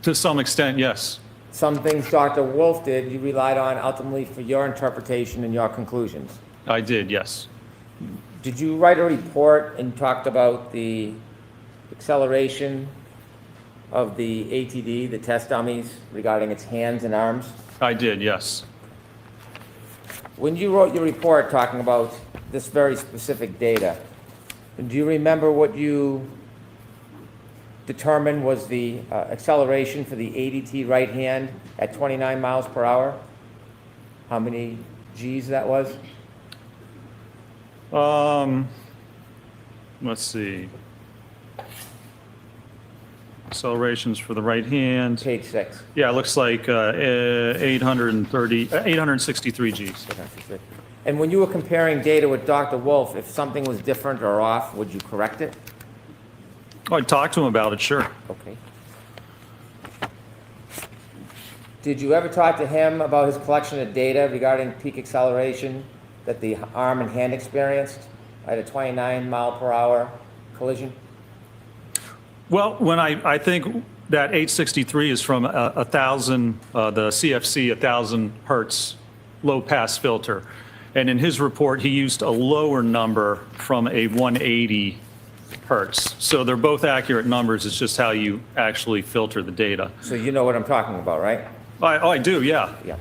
To some extent, yes. Some things Dr. Wolf did, you relied on ultimately for your interpretation and your conclusions. I did, yes. Did you write a report and talked about the acceleration of the ATD, the test dummies, regarding its hands and arms? I did, yes. When you wrote your report talking about this very specific data, do you remember what you determined was the acceleration for the ADT right hand at 29 miles per hour? How many G's that was? Let's see. Accelerations for the right hand. Page 6. Yeah, it looks like 863 Gs. And when you were comparing data with Dr. Wolf, if something was different or off, would you correct it? Oh, I talked to him about it, sure. Okay. Did you ever talk to him about his collection of data regarding peak acceleration that the arm and hand experienced at a 29 mile per hour collision? Well, when I think that 863 is from 1,000, the CFC 1,000 hertz low pass filter. And in his report, he used a lower number from a 180 hertz. So they're both accurate numbers. It's just how you actually filter the data. So you know what I'm talking about, right? I do, yeah. Yeah.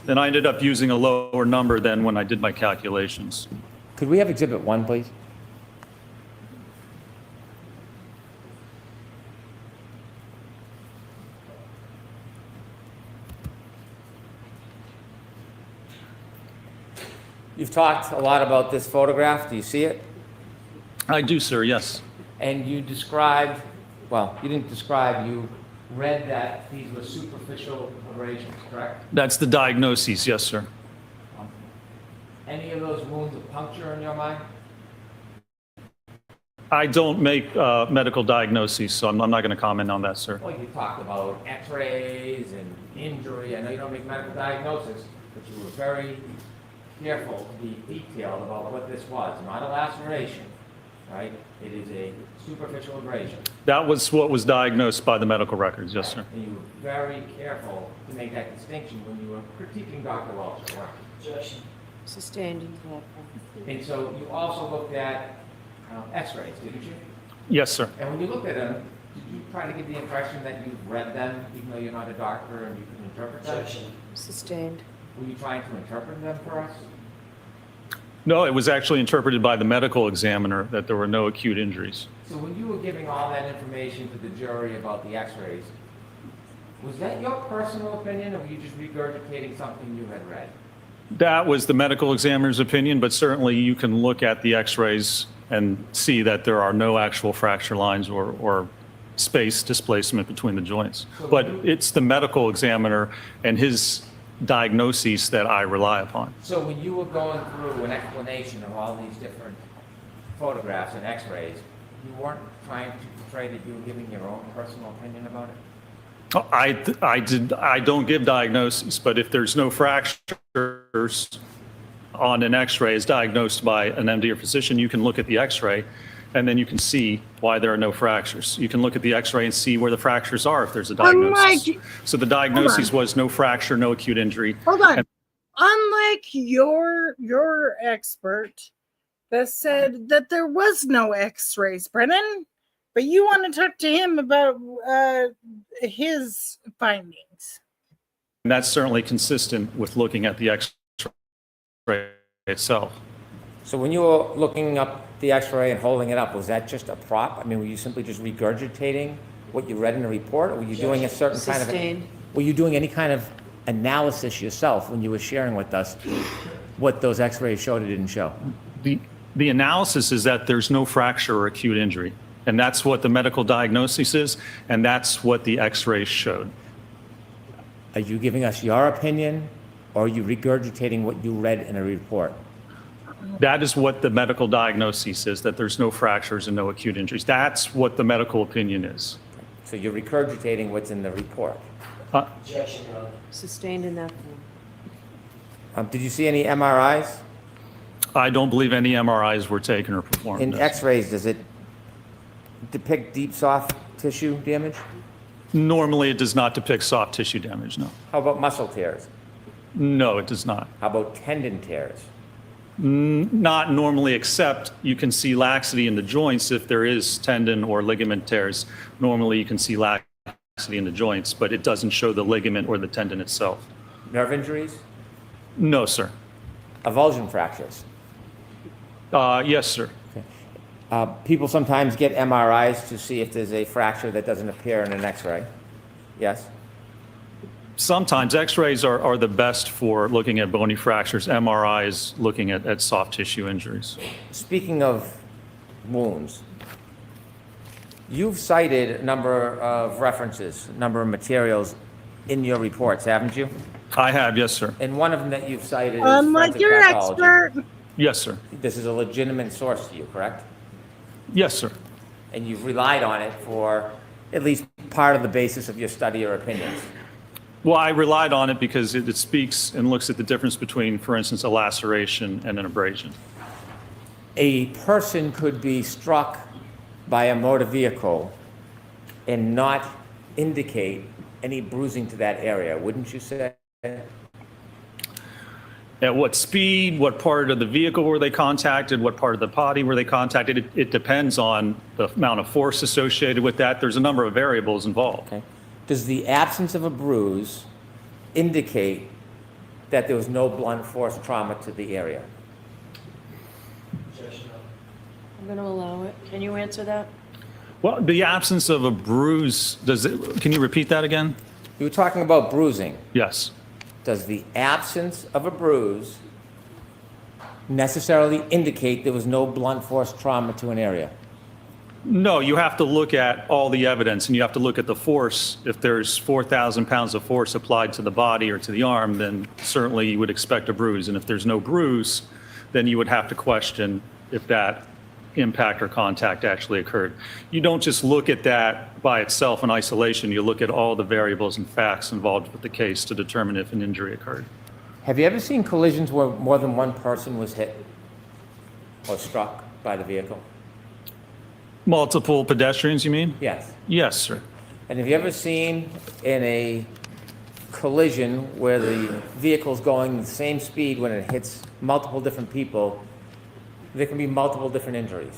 And I ended up using a lower number than when I did my calculations. Could we have Exhibit 1, please? You've talked a lot about this photograph. Do you see it? I do, sir, yes. And you described, well, you didn't describe, you read that these were superficial abrasions, correct? That's the diagnoses, yes, sir. Any of those wounds a puncture in your mind? I don't make medical diagnoses, so I'm not going to comment on that, sir. Well, you talked about x-rays and injury. I know you don't make medical diagnosis, but you were very careful to be detailed about what this was. Not a laceration, right? It is a superficial abrasion. That was what was diagnosed by the medical records, yes, sir. And you were very careful to make that distinction when you were critiquing Dr. Welch, correct? Sustained. And so you also looked at x-rays, didn't you? Yes, sir. And when you looked at them, did you try to give the impression that you've read them, even though you're not a doctor and you can interpret them? Sustained. Were you trying to interpret them for us? No, it was actually interpreted by the medical examiner that there were no acute injuries. So when you were giving all that information to the jury about the x-rays, was that your personal opinion, or were you just regurgitating something you had read? That was the medical examiner's opinion, but certainly you can look at the x-rays and see that there are no actual fracture lines or space displacement between the joints. But it's the medical examiner and his diagnoses that I rely upon. So when you were going through an explanation of all these different photographs and x-rays, you weren't trying to portray that you were giving your own personal opinion about it? I don't give diagnoses, but if there's no fractures on an x-ray as diagnosed by an MD or physician, you can look at the x-ray and then you can see why there are no fractures. You can look at the x-ray and see where the fractures are if there's a diagnosis. So the diagnosis was no fracture, no acute injury. Hold on. Unlike your expert that said that there was no x-rays, Brennan, but you want to talk to him about his findings. And that's certainly consistent with looking at the x-ray itself. So when you were looking up the x-ray and holding it up, was that just a prop? I mean, were you simply just regurgitating what you read in the report, or were you doing a certain Sustained. were you doing any kind of analysis yourself when you were sharing with us what those x-rays showed or didn't show? The analysis is that there's no fracture or acute injury. And that's what the medical diagnosis is, and that's what the x-rays showed. Are you giving us your opinion, or are you regurgitating what you read in a report? That is what the medical diagnosis is, that there's no fractures and no acute injuries. That's what the medical opinion is. So you're regurgitating what's in the report. Sustained in that form. Did you see any MRIs? I don't believe any MRIs were taken or performed. In no. x-rays, does it depict deep soft tissue damage? Normally, it does not depict soft tissue damage, no. How about muscle tears? No, it does not. How about tendon tears? Not normally, except you can see laxity in the joints if there is tendon or ligament tears. Normally, you can see laxity in the joints, but it doesn't show the ligament or the tendon itself. Nerve injuries? No, sir. Avulsion fractures? Yes, sir. People sometimes get MRIs to see if there's a fracture that doesn't appear in an x-ray. Yes? Sometimes x-rays are the best for looking at bony fractures. MRI is looking at soft tissue injuries. Speaking of wounds, you've cited a number of references, a number of materials in your reports, haven't you? I have, yes, sir. And one of them that you've cited is Like forensic you're pathology. expert. Yes, sir. This is a legitimate source to you, correct? Yes, sir. And you've relied on it for at least part of the basis of your study or opinions. Well, I relied on it because it speaks and looks at the difference between, for instance, a laceration and an abrasion. A person could be struck by a motor vehicle and not indicate any bruising to that area, wouldn't you say? At what speed, what part of the vehicle were they contacted, what part of the body were they contacted? It depends on the amount of force associated with that. There's a number of variables involved. Okay. Does the absence of a bruise indicate that there was no blunt force trauma to the area? I'm going to allow it. Can you answer that? Well, the absence of a bruise, can you repeat that again? You were talking about bruising. Yes. Does the absence of a bruise necessarily indicate there was no blunt force trauma to an area? No, you have to look at all the evidence and you have to look at the force. If there's 4,000 pounds of force applied to the body or to the arm, then certainly you would expect a bruise. And if there's no bruise, then you would have to question if that impact or contact actually occurred. You don't just look at that by itself in isolation. You look at all the variables and facts involved with the case to determine if an injury occurred. Have you ever seen collisions where more than one person was hit or struck by the vehicle? Multiple pedestrians, you mean? Yes. Yes, sir. And have you ever seen in a collision where the vehicle's going the same speed when it hits multiple different people, there can be multiple different injuries?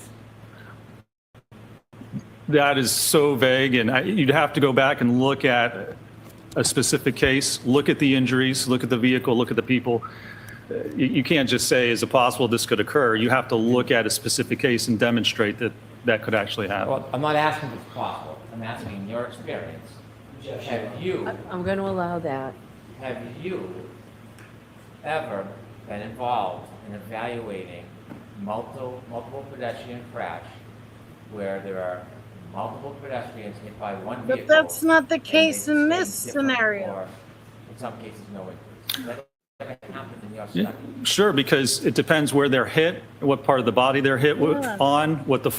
That is so vague, and you'd have to go back and look at a specific case, look at the injuries, look at the vehicle, look at the people. You can't just say, is it possible this could occur? You have to look at a specific case and demonstrate that that could actually happen. Well, I'm not asking if it's possible. I'm asking in your experience. Have you I'm going to allow that. ever been involved in evaluating multiple pedestrian crash where there are multiple pedestrians hit by one vehicle? But that's not the case and in they this say different, scenario. or in some cases, no injuries. That happened in your Yeah, study. sure, because it depends where they're hit, what part of the body they're hit on, what the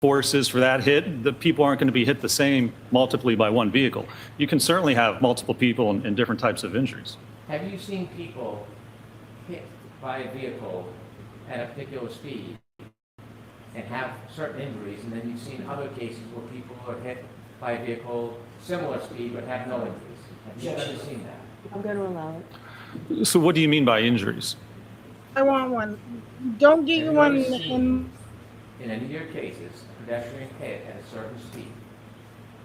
force is for that hit. The people aren't going to be hit the same multiply by one vehicle. You can certainly have multiple people in different types of injuries. Have you seen people hit by a vehicle at a particular speed and have certain injuries, and then you've seen other cases where people are hit by a vehicle similar speed but have no injuries? Have you ever seen that? I'm going to allow it. So what do you mean by injuries? I want one. Don't get you Have one you ever seen, in. in any of your cases, a pedestrian hit at a certain speed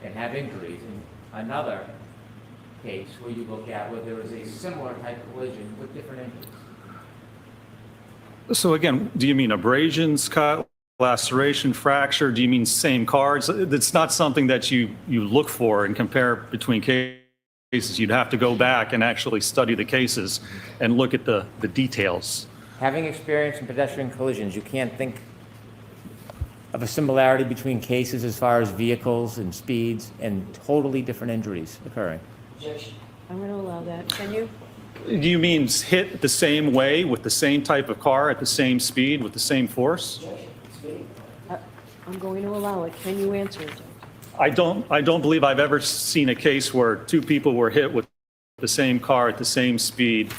and have injuries, and another case where you look at where there was a similar type of collision with different injuries? So again, do you mean abrasions, cut, laceration, fracture? Do you mean same cars? It's not something that you look for and compare between cases. cases. You'd have to go back and actually study the cases and look at the details. Having experience in pedestrian collisions, you can't think of a similarity between cases as far as vehicles and speeds and totally different injuries occurring. I'm going to allow that. Can you? Do you mean hit the same way with the same type of car at the same speed with the same force? I'm going to allow it. Can you answer it? I don't believe I've ever seen a case where two people were hit with the same car at the same speed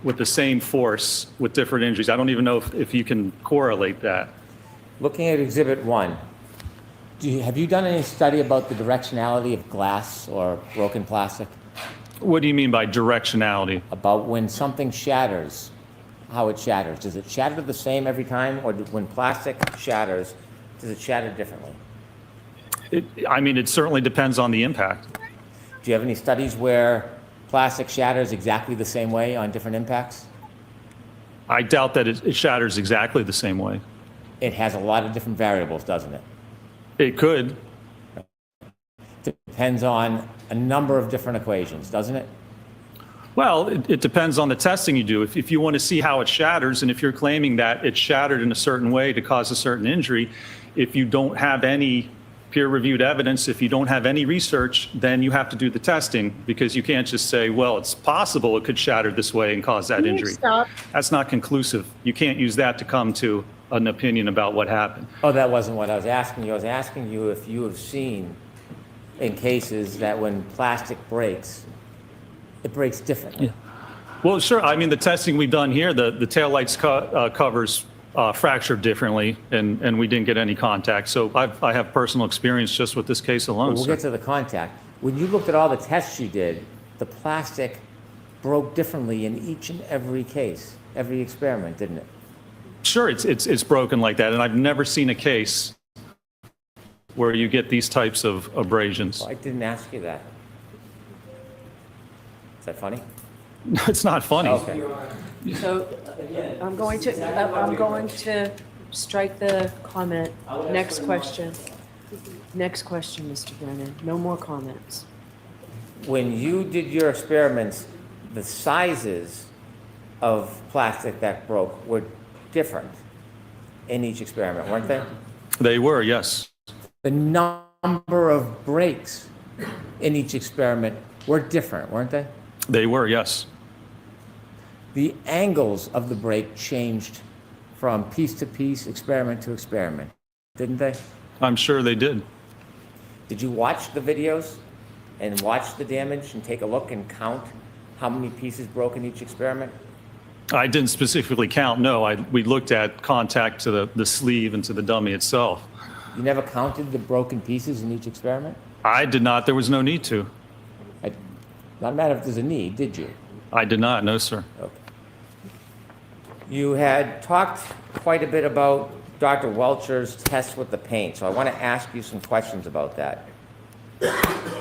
with the same force with different injuries. I don't even know if you can correlate that. Looking at Exhibit 1, have you done any study about the directionality of glass or broken plastic? What do you mean by directionality? About when something shatters, how it shatters. Does it shatter the same every time, or when plastic shatters, does it shatter differently? It certainly depends on the impact. Do you have any studies where plastic shatters exactly the same way on different impacts? I doubt that it shatters exactly the same way. It has a lot of different variables, doesn't it? It could. Depends on a number of different equations, doesn't it? Well, it depends on the testing you do. If you want to see how it shatters, and if you're claiming that it shattered in a certain way to cause a certain injury, if you don't have any peer-reviewed evidence, if you don't have any research, then you have to do the testing, because you can't just say, well, it's possible it could shatter this way and cause that Can you injury. stop? That's not conclusive. You can't use that to come to an opinion about what happened. Oh, that wasn't what I was asking you. I was asking you if you have seen in cases that when plastic breaks, it breaks differently. Yeah. Well, sure. The testing we've done here, the taillights covers fractured differently, and we didn't get any contact. So I have personal experience just with this case alone. We'll sir. get to the contact. When you looked at all the tests you did, the plastic broke differently in each and every case, every experiment, didn't it? Sure, it's broken like that, and I've never seen a case where you get these types of abrasions. Well, I didn't ask you that. Is that funny? It's not funny. Okay. So I'm going to strike the comment. Next question. Next question, Mr. Brennan. No more comments. When you did your experiments, the sizes of plastic that broke were different in each experiment, weren't they? They were, yes. The number of breaks in each experiment were different, weren't they? They were, yes. The angles of the break changed from piece to piece, experiment to experiment, didn't they? I'm sure they did. Did you watch the videos and watch the damage and take a look and count how many pieces broke in each experiment? I didn't specifically count, no. We looked at contact to the sleeve and to the dummy itself. You never counted the broken pieces in each experiment? I did not. There was no need to. Not a matter if there's a need, did you? I did not, no, sir. Okay. You had talked quite a bit about Dr. Welcher's test with the paint, so I want to ask you some questions about that.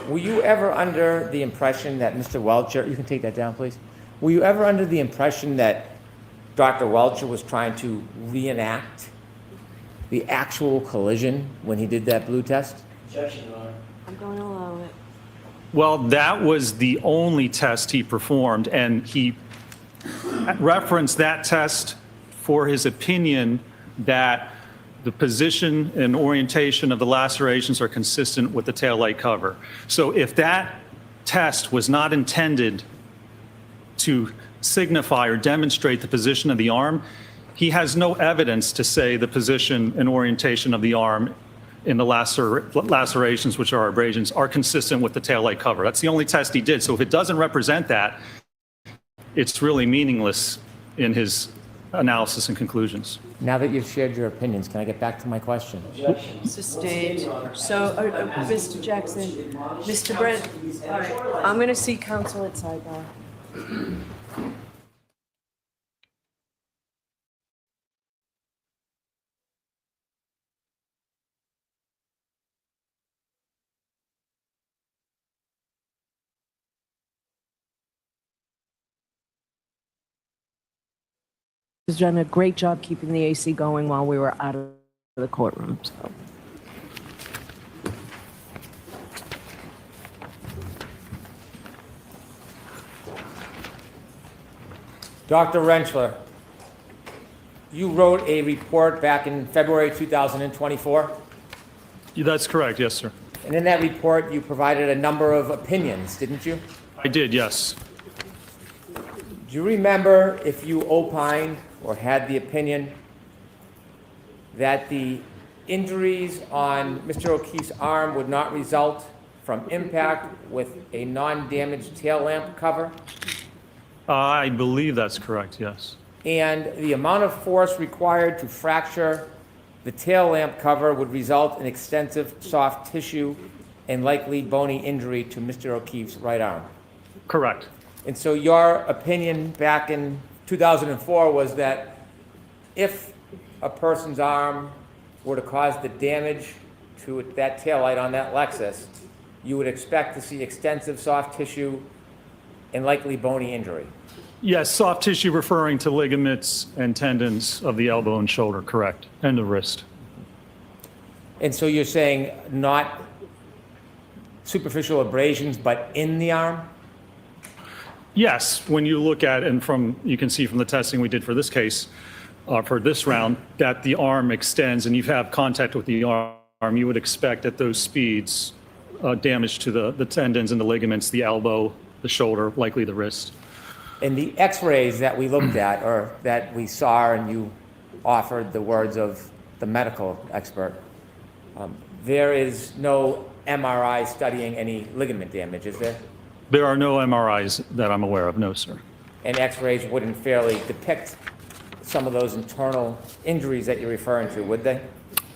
Were you ever under the impression that Mr. Welcher, you can take that down, please. Were you ever under the impression that Dr. Welcher was trying to reenact the actual collision when he did that blue test? I'm going to allow it. Well, that was the only test he performed, and he referenced that test for his opinion that the position and orientation of the lacerations are consistent with the taillight cover. So if that test was not intended to signify or demonstrate the position of the arm, he has no evidence to say the position and orientation of the arm in the lacerations, which are abrasions, are consistent with the taillight cover. That's the only test he did. So if it doesn't represent that, it's really meaningless in his analysis and conclusions. Now that you've shared your opinions, can I get back to my question? Sustained. So, Mr. Jackson, Mr. Brent, all right, I'm going to see counsel at sidebar. Has done a great job keeping the AC going while we were out of the courtroom. So. Dr. Rentschler, you wrote a report back in February 2024, That's correct, yes, sir. and in that report, you provided a number of opinions, didn't you? I did, yes. Do you remember if you opined or had the opinion that the injuries on Mr. O'Keefe's arm would not result from impact with a non-damaged tail lamp cover? I believe that's correct, yes. And the amount of force required to fracture the tail lamp cover would result in extensive soft tissue and likely bony injury to Mr. O'Keefe's right arm. Correct. And so your opinion back in 2004 was that if a person's arm were to cause the damage to that taillight on that Lexus, you would expect to see extensive soft tissue and likely bony injury. Yes, soft tissue referring to ligaments and tendons of the elbow and shoulder, correct, and the wrist. And so you're saying not superficial abrasions, but in the arm? Yes, when you look at, and you can see from the testing we did for this case, for this round, that the arm extends and you have contact with the arm, you would expect at those speeds damage to the tendons and the ligaments, the elbow, the shoulder, likely the wrist. And the x-rays that we looked at, or that we saw, and you offered the words of the medical expert, there is no MRI studying any ligament damage, is there? There are no MRIs that I'm aware of, no, sir. And x-rays wouldn't fairly depict some of those internal injuries that you're referring to, would they?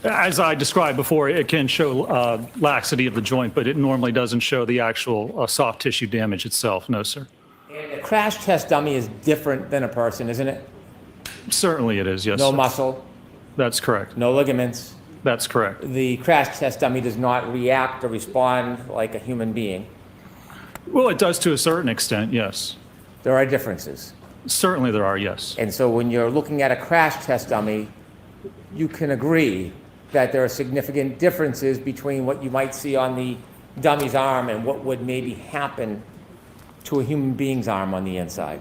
As I described before, it can show laxity of the joint, but it normally doesn't show the actual soft tissue damage itself, no, sir. And a crash test dummy is different than a person, isn't it? Certainly it is, yes, No sir. muscle, That's correct. no ligaments. That's correct. The crash test dummy does not react or respond like a human being. Well, it does to a certain extent, yes. There are differences. Certainly there are, yes. And so when you're looking at a crash test dummy, you can agree that there are significant differences between what you might see on the dummy's arm and what would maybe happen to a human being's arm on the inside.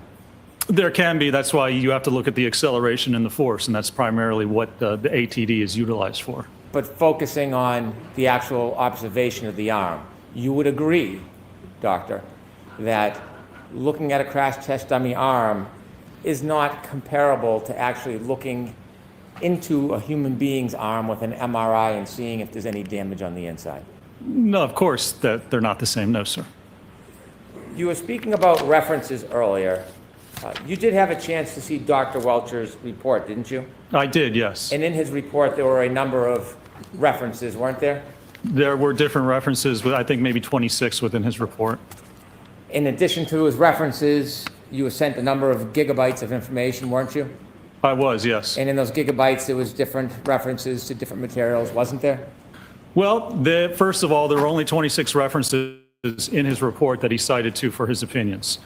There can be. That's why you have to look at the acceleration and the force, and that's primarily what the ATD is utilized for. But focusing on the actual observation of the arm, you would agree, doctor, that looking at a crash test dummy arm is not comparable to actually looking into a human being's arm with an MRI and seeing if there's any damage on the inside. No, of course, that they're not the same, no, sir. You were speaking about references earlier. You did have a chance to see Dr. Welcher's report, didn't you? I did, yes. And in his report, there were a number of references, weren't there? There were different references, I think maybe 26 within his report. In addition to his references, you were sent a number of gigabytes of information, weren't you? I was, yes. And in those gigabytes, there was different references to different materials, wasn't there? Well, first of all, there were only 26 references in his report that he cited to for his opinions.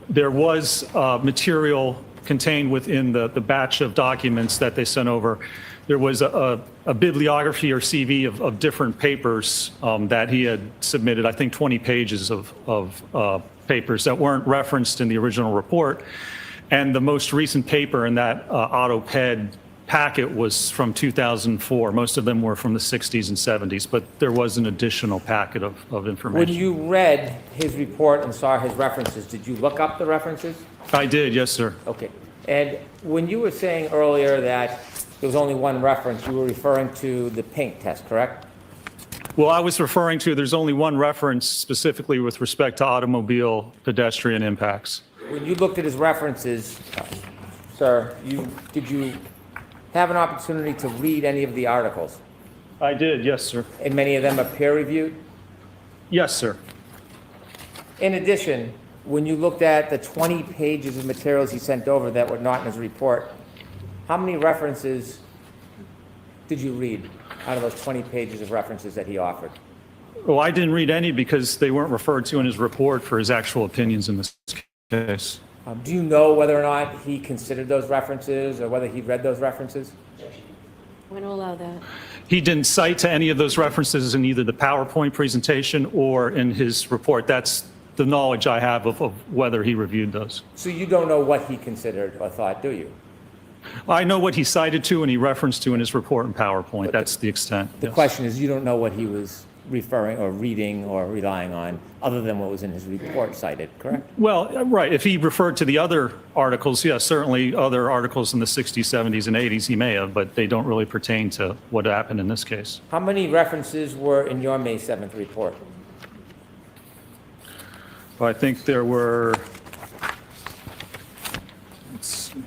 There was material contained within the batch of documents that they sent over. There was a bibliography or CV of different papers that he had submitted, I think 20 pages of papers that weren't referenced in the original report. And the most recent paper in that AutoPed packet was from 2004. Most of them were from the 60s and 70s, but there was an additional packet of information. When you read his report and saw his references, did you look up the references? I did, yes, sir. Okay. And when you were saying earlier that there was only one reference, you were referring to the pink test, correct? Well, I was referring to, there's only one reference specifically with respect to automobile pedestrian impacts. When you looked at his references, sir, did you have an opportunity to read any of the articles? I did, yes, sir. And many of them are peer-reviewed? Yes, sir. In addition, when you looked at the 20 pages of materials he sent over that were not in his report, how many references did you read out of those 20 pages of references that he offered? Well, I didn't read any because they weren't referred to in his report for his actual opinions in this case. Do you know whether or not he considered those references or whether he read those references? I'm going to allow that. He didn't cite to any of those references in either the PowerPoint presentation or in his report. That's the knowledge I have of whether he reviewed those. So you don't know what he considered or thought, do you? I know what he cited to and he referenced to in his report in PowerPoint. That's the extent. The yes. question is, you don't know what he was referring or reading or relying on other than what was in his report cited, correct? Well, right. If he referred to the other articles, yes, certainly other articles in the 60s, 70s, and 80s he may have, but they don't really pertain to what happened in this case. How many references were in your May 7th report? Well, I think there were, let's see.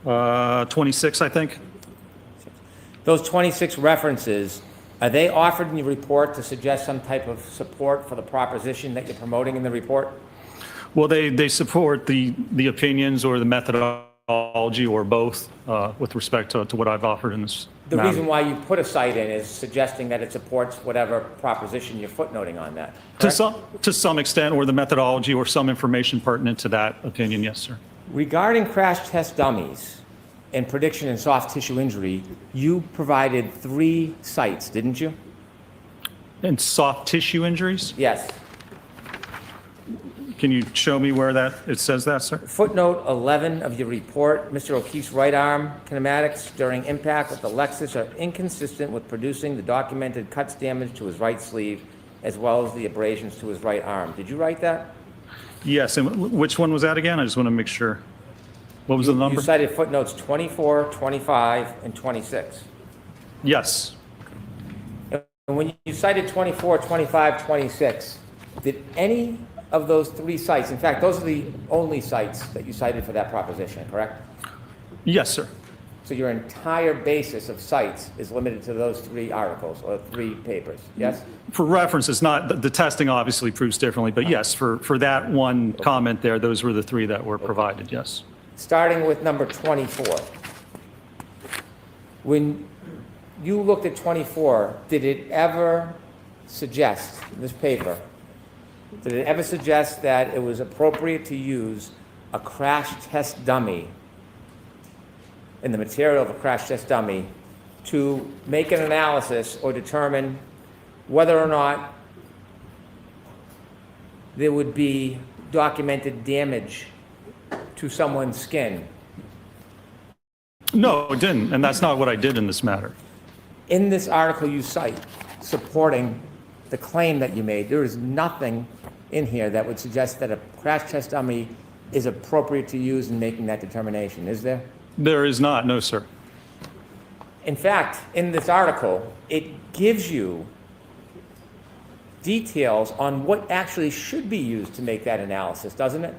Uh, 26, I think. Those 26 references, are they offered in your report to suggest some type of support for the proposition that you're promoting in the report? Well, they support the opinions or the methodology or both with respect to what I've offered in this The matter. reason why you put a cite in is suggesting that it supports whatever proposition you're footnoting on that. To some extent, or the methodology or some information pertinent to that opinion, yes, sir. Regarding crash test dummies and prediction in soft tissue injury, you provided 3 sites, didn't you? And soft tissue injuries? Yes. Can you show me where it says that, sir? Footnote 11 of your report, Mr. O'Keefe's right arm kinematics during impact with the Lexus are inconsistent with producing the documented cuts damage to his right sleeve as well as the abrasions to his right arm. Did you write that? Yes, and which one was that again? I just want to make sure. What was the number? You cited footnotes 24, 25, and 26. Yes. And when you cited 24, 25, 26, did any of those 3 sites, in fact, those are the only sites that you cited for that proposition, correct? Yes, sir. So your entire basis of sites is limited to those 3 articles or 3 papers, yes? For reference, it's not, the testing obviously proves differently, but yes, for that one comment there, those were the 3 that were provided, yes. Starting with number 24. When you looked at 24, did it ever suggest, this paper, did it ever suggest that it was appropriate to use a crash test dummy in the material of a crash test dummy to make an analysis or determine whether or not there would be documented damage to someone's skin? No, it didn't, and that's not what I did in this matter. In this article you cite supporting the claim that you made, there is nothing in here that would suggest that a crash test dummy is appropriate to use in making that determination, is there? There is not, no, sir. In fact, in this article, it gives you details on what actually should be used to make that analysis, doesn't it?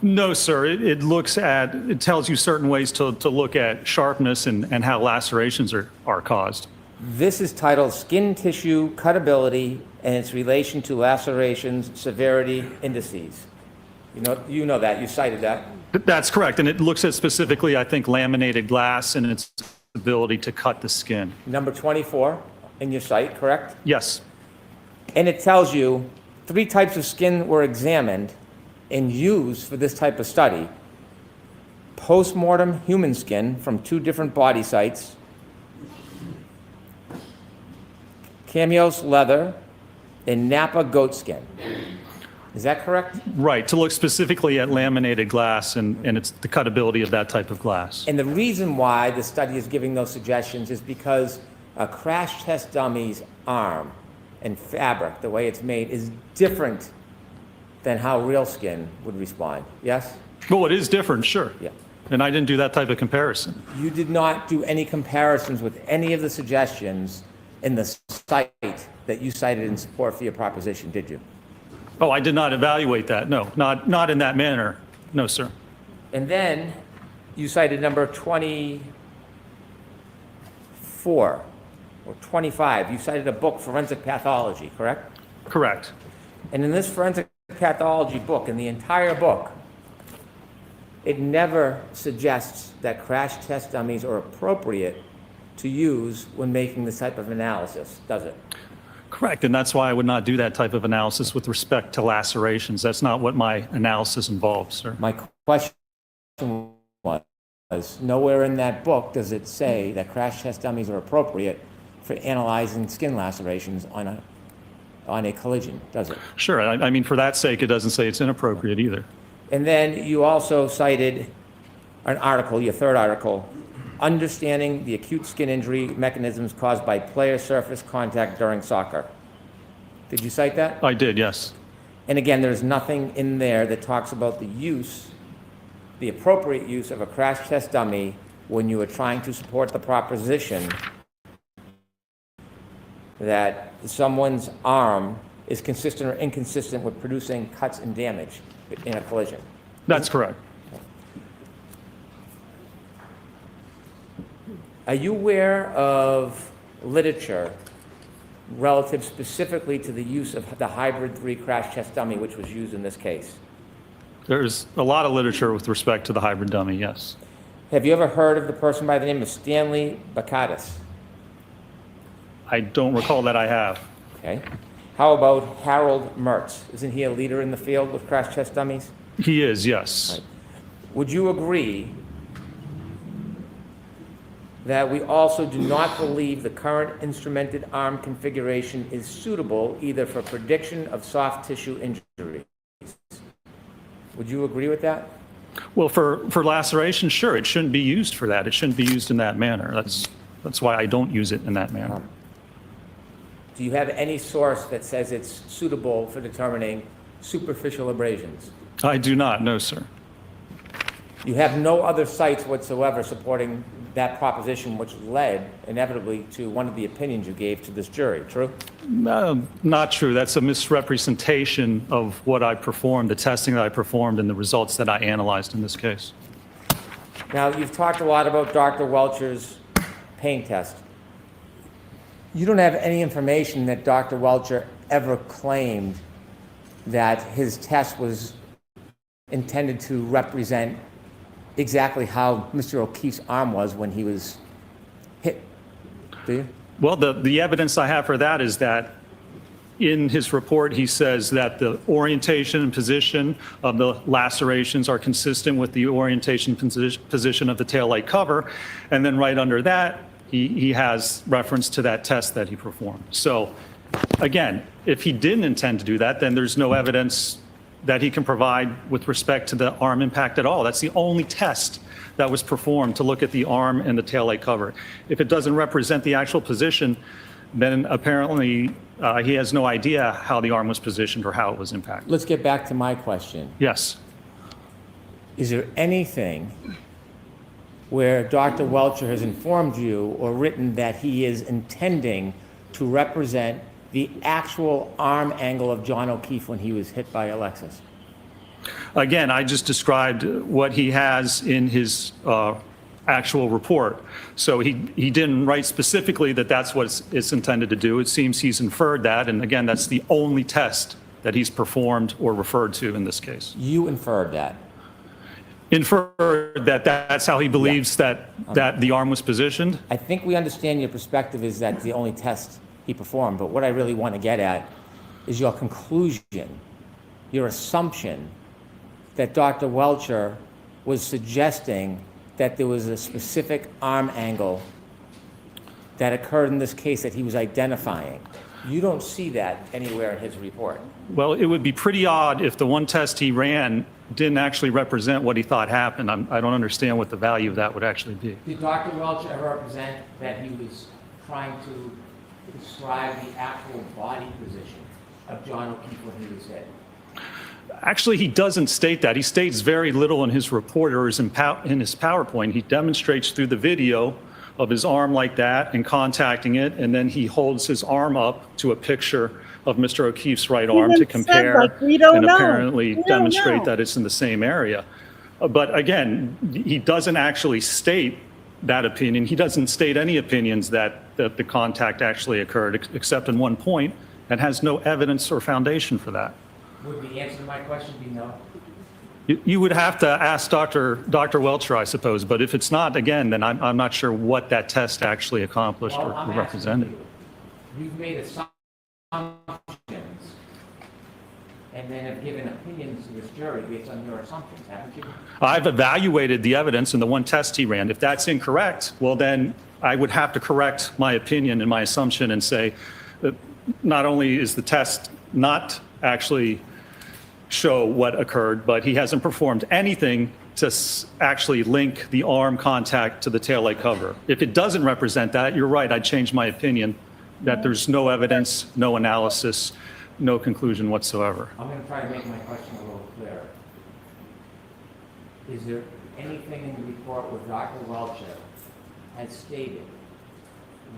No, sir. It looks at, it tells you certain ways to look at sharpness and how lacerations are caused. This is titled Skin Tissue Cuttability and its Relation to Lacerations Severity Indices. You know that, you cited that. That's correct, and it looks at specifically, I think, laminated glass and its ability to cut the skin. Number 24 in your site, correct? Yes. And it tells you 3 types of skin were examined and used for this type of study. Post-mortem human skin from 2 different body sites, Cameos leather, and Napa goat skin. Is that correct? Right, to look specifically at laminated glass and it's the cuttability of that type of glass. And the reason why the study is giving those suggestions is because a crash test dummy's arm and fabric, the way it's made, is different than how real skin would respond. Yes? Well, it is different, sure. Yeah. And I didn't do that type of comparison. You did not do any comparisons with any of the suggestions in the site that you cited in support for your proposition, did you? Oh, I did not evaluate that. No, not in that manner. No, sir. And then you cited number 24 or 25. You cited a book, Forensic Pathology, correct? Correct. And in this forensic pathology book, in the entire book, it never suggests that crash test dummies are appropriate to use when making this type of analysis, does it? Correct, and that's why I would not do that type of analysis with respect to lacerations. That's not what my analysis involves, sir. My question was, nowhere in that book does it say that crash test dummies are appropriate for analyzing skin lacerations on a collision, does it? Sure. I mean, for that sake, it doesn't say it's inappropriate either. And then you also cited an article, your third article, Understanding the Acute Skin Injury Mechanisms Caused by Player Surface Contact During Soccer. Did you cite that? I did, yes. And again, there's nothing in there that talks about the appropriate use of a crash test dummy when you are trying to support the proposition that someone's arm is consistent or inconsistent with producing cuts and damage in a collision. That's correct. Are you aware of literature relative specifically to the use of the hybrid 3 crash test dummy, which was used in this case? There's a lot of literature with respect to the hybrid dummy, yes. Have you ever heard of the person by the name of Stanley Bakatis? I don't recall that I have. Okay. How about Harold Mertz? Isn't he a leader in the field with crash test dummies? He is, yes. Right. Would you agree that we also do not believe the current instrumented arm configuration is suitable either for prediction of soft tissue injuries? Would you agree with that? Well, for laceration, sure, it shouldn't be used for that. It shouldn't be used in that manner. That's why I don't use it in that manner. Do you have any source that says it's suitable for determining superficial abrasions? I do not, no, sir. You have no other sites whatsoever supporting that proposition, which led inevitably to one of the opinions you gave to this jury, true? No, not true. That's a misrepresentation of what I performed, the testing that I performed, and the results that I analyzed in this case. Now, you've talked a lot about Dr. Welcher's pain test. You don't have any information that Dr. Welcher ever claimed that his test was intended to represent exactly how Mr. O'Keefe's arm was when he was hit, do you? Well, the evidence I have for that is that in his report, he says that the orientation and position of the lacerations are consistent with the orientation position of the taillight cover. And then right under that, he has reference to that test that he performed. So again, if he didn't intend to do that, then there's no evidence that he can provide with respect to the arm impact at all. That's the only test that was performed to look at the arm and the taillight cover. If it doesn't represent the actual position, then apparently he has no idea how the arm was positioned or how it was impacted. Let's get back to my question. Yes. Is there anything where Dr. Welcher has informed you or written that he is intending to represent the actual arm angle of John O'Keefe when he was hit by Alexis? Again, I just described what he has in his actual report. So he didn't write specifically that that's what it's intended to do. It seems he's inferred that, and again, that's the only test that he's performed or referred to in this case. You inferred that? Inferred that that's how he believes that the arm was positioned? I think we understand your perspective is that the only test he performed, but what I really want to get at is your conclusion, your assumption that Dr. Welcher was suggesting that there was a specific arm angle that occurred in this case that he was identifying. You don't see that anywhere in his report. Well, it would be pretty odd if the one test he ran didn't actually represent what he thought happened. I don't understand what the value of that would actually be. Did Dr. Welcher ever represent that he was trying to describe the actual body position of John O'Keefe when he was hit? Actually, he doesn't state that. He states very little in his report or in his PowerPoint. He demonstrates through the video of his arm like that and contacting it, and then he holds his arm up to a picture of Mr. O'Keefe's right arm to compare and apparently demonstrate that it's in the same area. But again, he doesn't actually state that opinion. He doesn't state any opinions that the contact actually occurred, except in one point, and has no evidence or foundation for that. Would the answer to my question be no? You would have to ask Dr. Welcher, I suppose, but if it's not, again, then I'm not sure what that test actually accomplished or represented. You've made assumptions, and then have given opinions to this jury based on your assumptions, haven't you? I've evaluated the evidence in the one test he ran. If that's incorrect, well, then I would have to correct my opinion and my assumption and say that not only is the test not actually show what occurred, but he hasn't performed anything to actually link the arm contact to the taillight cover. If it doesn't represent that, you're right, I'd change my opinion that there's no evidence, no analysis, no conclusion whatsoever. I'm going to try to make my question a little clearer. Is there anything in the report where Dr. Welcher has stated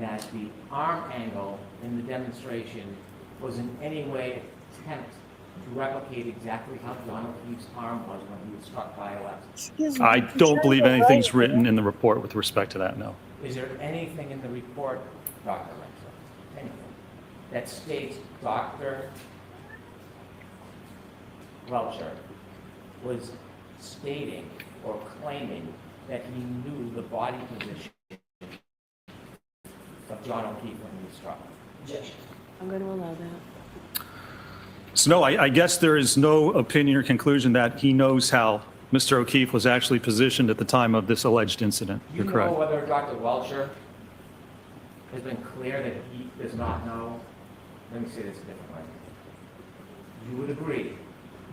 that the arm angle in the demonstration was in any way attempt to replicate exactly how John O'Keefe's arm was when he was struck by a left? Excuse me, I could you don't turn believe the anything's light- written in the report with respect to that, no. Is there anything in the report, Dr. Welcher, anything, that states Dr. Welcher was stating or claiming that he knew the body position of John O'Keefe when he was struck? I'm going to allow that. So no, I guess there is no opinion or conclusion that he knows how Mr. O'Keefe was actually positioned at the time of this alleged incident. You You're know correct. whether Dr. Welcher has been clear that he does not know? Let me say this a different way. You would agree,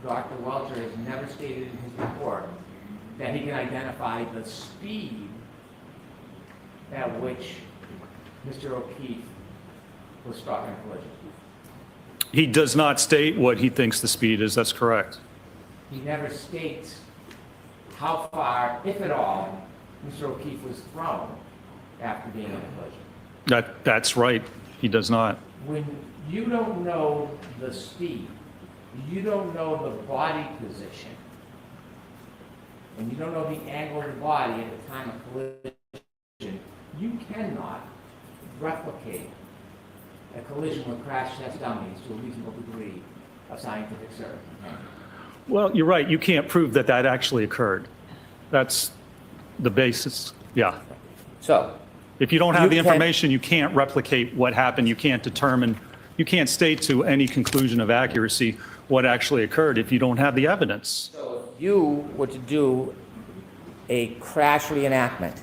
Dr. Welcher has never stated in his report that he can identify the speed at which Mr. O'Keefe was struck in a collision. He does not state what he thinks the speed is, that's correct. He never states how far, if at all, Mr. O'Keefe was thrown after being in a collision. That's right, he does not. When you don't know the speed, you don't know the body position, and you don't know the angle of the body at the time of collision, you cannot replicate a collision with crash test dummies to a reasonable degree of scientific certainty. Well, you're right, you can't prove that that actually occurred. That's the basis, yeah. So, If you don't have You the can- information, you can't replicate what happened, you can't determine, you can't state to any conclusion of accuracy what actually occurred if you don't have the evidence. so if you were to do a crash reenactment,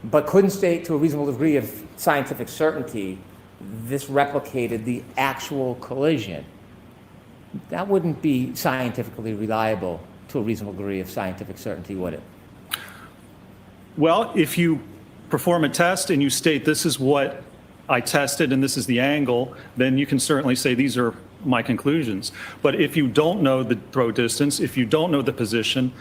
but couldn't state to a reasonable degree of scientific certainty this replicated the actual collision, that wouldn't be scientifically reliable to a reasonable degree of scientific certainty, would it? Well, if you perform a test and you state this is what I tested and this is the angle, then you can certainly say these are my conclusions. But if you don't know the throw distance, if you don't know the position,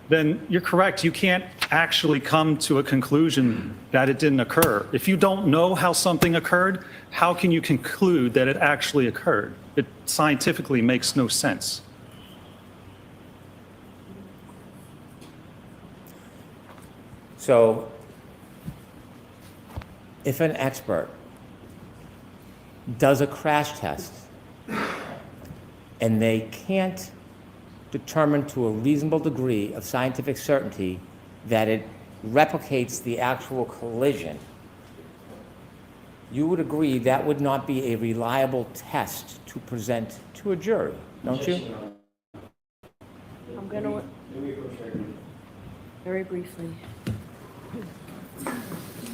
then you're correct. You can't actually come to a conclusion that it didn't occur. If you don't know how something occurred, how can you conclude that it actually occurred? It scientifically makes no sense. So, if an expert does a crash test and they can't determine to a reasonable degree of scientific certainty that it replicates the actual collision, you would agree that would not be a reliable test to present to a jury, don't you? I'm going to, very briefly.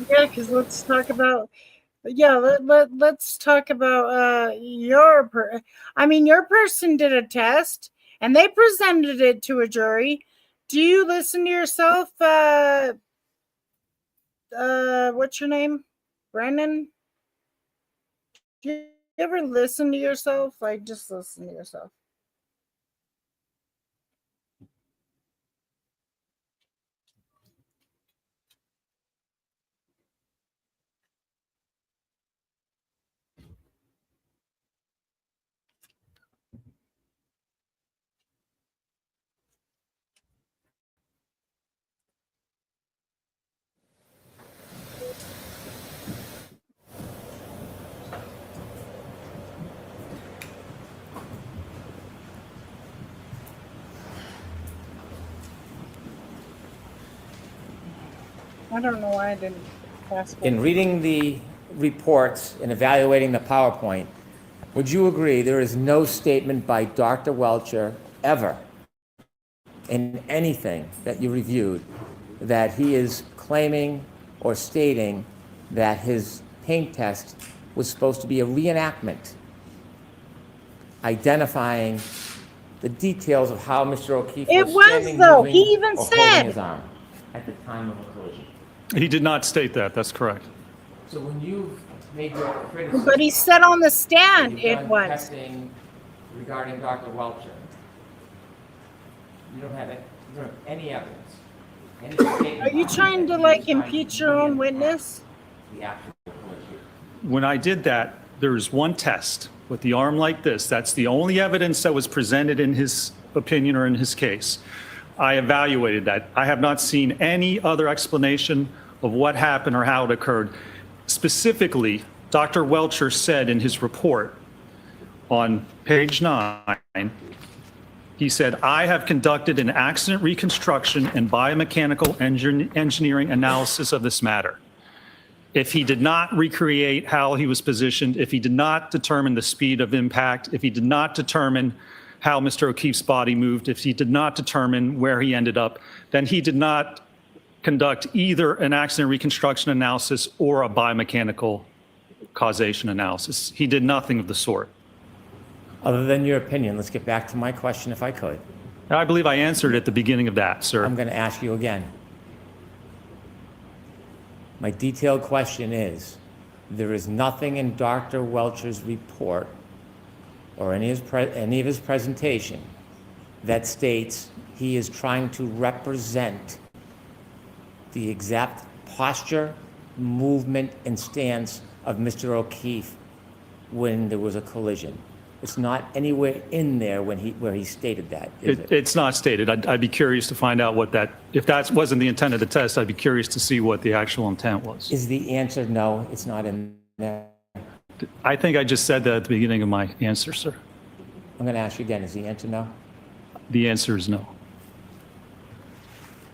Yeah, because let's talk about. Yeah, let's talk about your. Your person did a test and they presented it to a jury. Do you listen to yourself? What's your name, Brennan? Do you ever listen to yourself? Like, just listen to yourself. I don't know why I didn't pass. In reading the reports and evaluating the PowerPoint, Would you agree there is no statement by Dr. Welcher ever in anything that you reviewed that he is claiming or stating that his paint test was supposed to be a reenactment, identifying the details of how Mr. O'Keefe It was was, standing, though. moving, He even or said- holding his arm at the time of a collision? He did not state that. That's correct. So when you've made your criticism, But he said on the stand you've it done was. testing regarding Dr. Welcher, you don't have any evidence. Any statement Are you on trying that to he like was trying to impeach your own reenact witness? the actual collision. When I did that, there was one test with the arm like this. That's the only evidence that was presented in his opinion or in his case. I evaluated that. I have not seen any other explanation of what happened or how it occurred. Specifically, Dr. Welcher said in his report on page 9, he said, I have conducted an accident reconstruction and biomechanical engineering analysis of this matter. If he did not recreate how he was positioned, if he did not determine the speed of impact, if he did not determine how Mr. O'Keefe's body moved, if he did not determine where he ended up, then he did not conduct either an accident reconstruction analysis or a biomechanical causation analysis. He did nothing of the sort. Other than your opinion, let's get back to my question if I could. I believe I answered at the beginning of that, sir. I'm going to ask you again. My detailed question is, there is nothing in Dr. Welcher's report or any of his presentation that states he is trying to represent the exact posture, movement, and stance of Mr. O'Keefe when there was a collision. It's not anywhere in there where he stated that, is it? It's not stated. I'd be curious to find out what that, if that wasn't the intent of the test, I'd be curious to see what the actual intent was. Is the answer no, it's not in there? I think I just said that at the beginning of my answer, sir. I'm going to ask you again, is the answer no? The answer is no.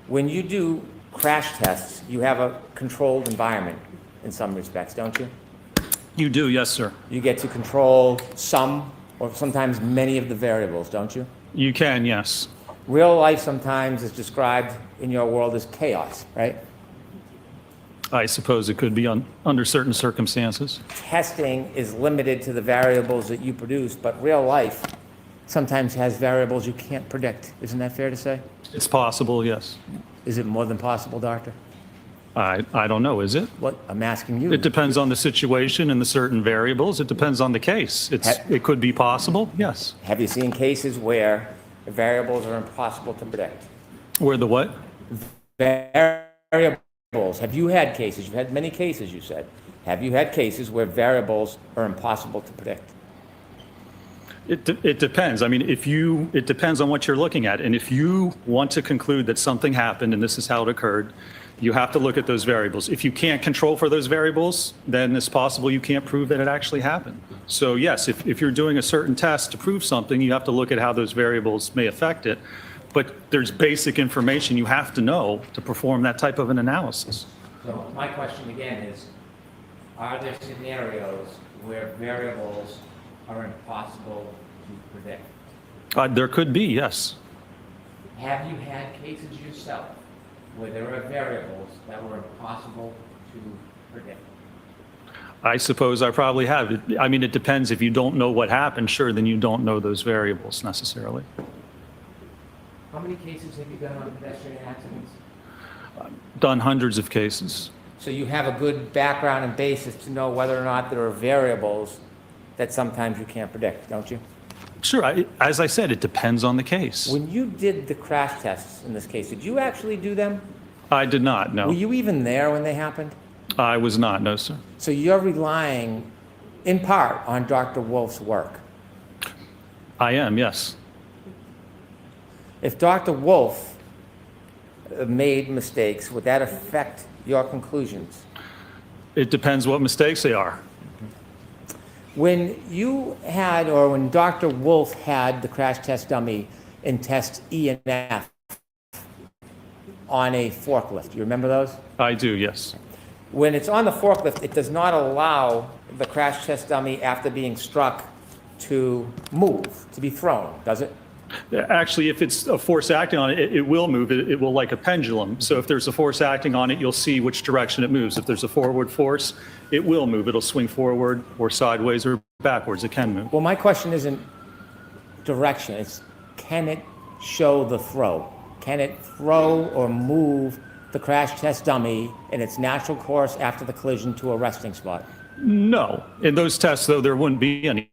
When you do crash tests, you have a controlled environment in some respects, don't you? You do, yes, sir. You get to control some or sometimes many of the variables, don't you? You can, yes. Real life sometimes is described in your world as chaos, right? I suppose it could be under certain circumstances. Testing is limited to the variables that you produce, but real life sometimes has variables you can't predict. Isn't that fair to say? It's possible, yes. Is it more than possible, doctor? I don't know, is it? What I'm asking you. It depends on the situation and the certain variables. It depends on the case. It could be possible, yes. Have you seen cases where the variables are impossible to predict? Where the what? Variables. Have you had cases? You've had many cases, you said. Have you had cases where variables are impossible to predict? It depends. I mean, it depends on what you're looking at. And if you want to conclude that something happened and this is how it occurred, you have to look at those variables. If you can't control for those variables, then it's possible you can't prove that it actually happened. So yes, if you're doing a certain test to prove something, you have to look at how those variables may affect it. But there's basic information you have to know to perform that type of an analysis. So my question again is, are there scenarios where variables are impossible to predict? There could be, yes. Have you had cases yourself where there are variables that were impossible to predict? I suppose I probably have. I mean, it depends. If you don't know what happened, sure, then you don't know those variables necessarily. How many cases have you done on pedestrian accidents? Done hundreds of cases. So you have a good background and basis to know whether or not there are variables that sometimes you can't predict, don't you? Sure. As I said, it depends on the case. When you did the crash tests in this case, did you actually do them? I did not, no. Were you even there when they happened? I was not, no, sir. So you're relying in part on Dr. Wolf's work. I am, yes. If Dr. Wolf made mistakes, would that affect your conclusions? It depends what mistakes they are. When you had, or when Dr. Wolf had the crash test dummy in test E and F on a forklift, you remember those? I do, yes. When it's on the forklift, it does not allow the crash test dummy after being struck to move, to be thrown, does it? Actually, if it's a force acting on it, it will move. It will like a pendulum. So if there's a force acting on it, you'll see which direction it moves. If there's a forward force, it will move. It'll swing forward or sideways or backwards. It can move. Well, my question isn't direction. It's can it show the throw? Can it throw or move the crash test dummy in its natural course after the collision to a resting spot? No. In those tests, though, there wouldn't be any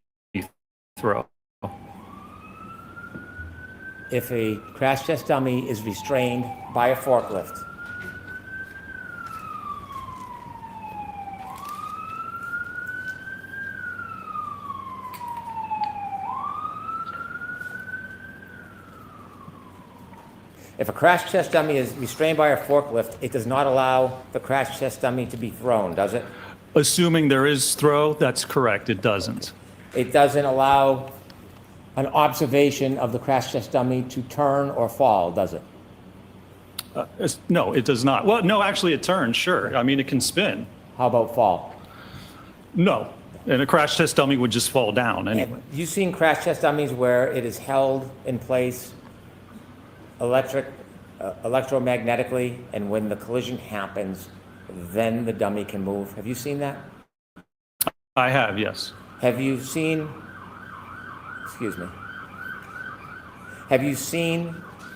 throw. If a crash test dummy is restrained by a forklift, if a crash test dummy is restrained by a forklift, it does not allow the crash test dummy to be thrown, does it? Assuming there is throw, that's correct. It doesn't. It doesn't allow an observation of the crash test dummy to turn or fall, does it? No, it does not. Well, no, actually, it turns, sure. I mean, it can spin. How about fall? No. And a crash test dummy would just fall down anyway. Have you seen crash test dummies where it is held in place electromagnetically, and when the collision happens, then the dummy can move? Have you seen that? I have, yes. Have you seen, excuse me, have you seen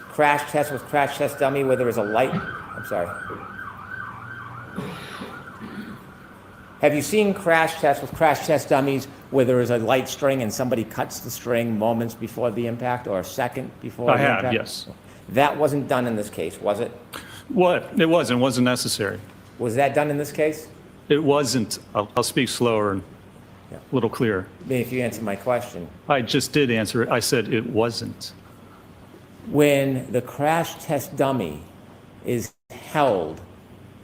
crash test with crash test dummy where there is a light? I'm sorry. Have you seen crash tests with crash test dummies where there is a light string and somebody cuts the string moments before the impact or a second before I the have, impact? yes. That wasn't done in this case, was it? What? It wasn't necessary. Was that done in this case? It wasn't. I'll speak slower and a little clearer. Maybe if you answer my question. I just did answer it. I said it wasn't. When the crash test dummy is held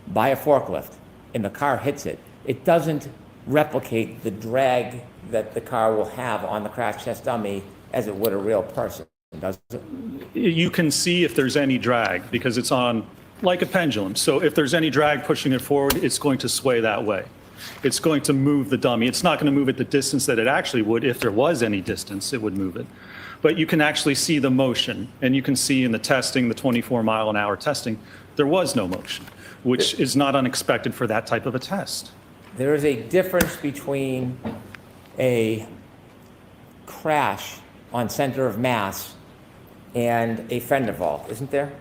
by a forklift and the car hits it, it doesn't replicate the drag that the car will have on the crash test dummy as it would a real person, does it? You can see if there's any drag because it's on like a pendulum. So if there's any drag pushing it forward, it's going to sway that way. It's going to move the dummy. It's not going to move at the distance that it actually would. If there was any distance, it would move it. But you can actually see the motion, and you can see in the testing, the 24-mile-an-hour testing, there was no motion, which is not unexpected for that type of a test. There is a difference between a crash on center of mass and a fender vault, isn't there?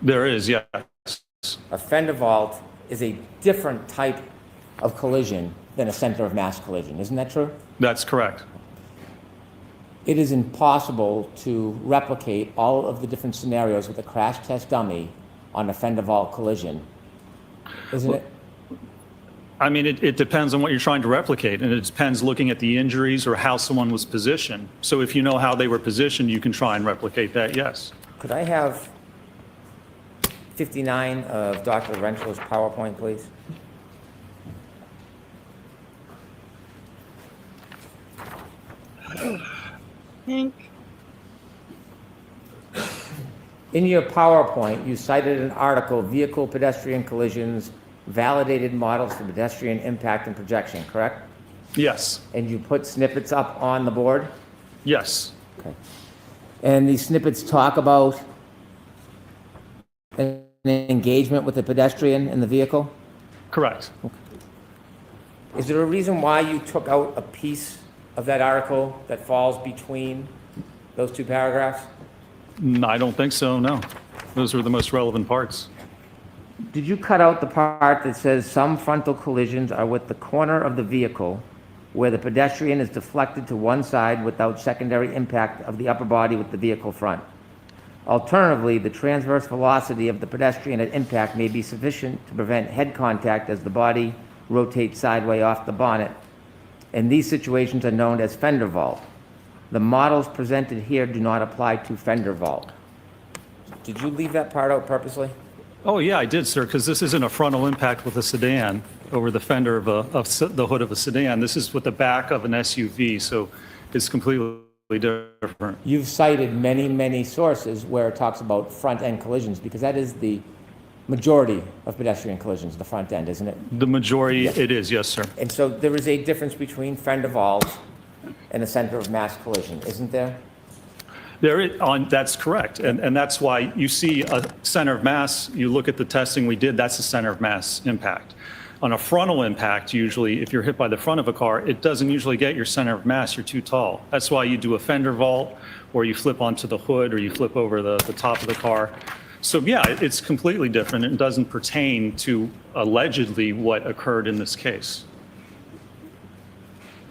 There is, yes. A fender vault is a different type of collision than a center of mass collision, isn't that true? That's correct. It is impossible to replicate all of the different scenarios with a crash test dummy on a fender vault collision, isn't it? I mean, it depends on what you're trying to replicate, and it depends looking at the injuries or how someone was positioned. So if you know how they were positioned, you can try and replicate that, yes. Could I have 59 of Dr. Renschel's PowerPoint, please? Hank. In your PowerPoint, you cited an article, Vehicle Pedestrian Collisions, Validated Models for Pedestrian Impact and Projection, correct? Yes, And you put snippets up on the board? yes, Okay. And these snippets talk about an engagement with the pedestrian in the vehicle? correct. Is there a reason why you took out a piece of that article that falls between those two paragraphs? I don't think so, no. Those were the most relevant parts. Did you cut out the part that says some frontal collisions are with the corner of the vehicle where the pedestrian is deflected to one side without secondary impact of the upper body with the vehicle front? Alternatively, the transverse velocity of the pedestrian at impact may be sufficient to prevent head contact as the body rotates sideways off the bonnet, and these situations are known as fender vault. The models presented here do not apply to fender vault. Did you leave that part out purposely? Oh, yeah, I did, sir, because this isn't a frontal impact with a sedan over the fender of the hood of a sedan. This is with the back of an SUV, so it's completely different. You've cited many, many sources where it talks about front-end collisions, because that is the majority of pedestrian collisions, the front end, isn't it? The majority, it is, yes, sir. And so there is a difference between fender vault in a center of mass collision, isn't there? That's correct. And that's why you see a center of mass, you look at the testing we did, that's a center of mass impact. On a frontal impact, usually, if you're hit by the front of a car, it doesn't usually get your center of mass. You're too tall. That's why you do a fender vault, or you flip onto the hood, or you flip over the top of the car. So yeah, it's completely different. It doesn't pertain to allegedly what occurred in this case.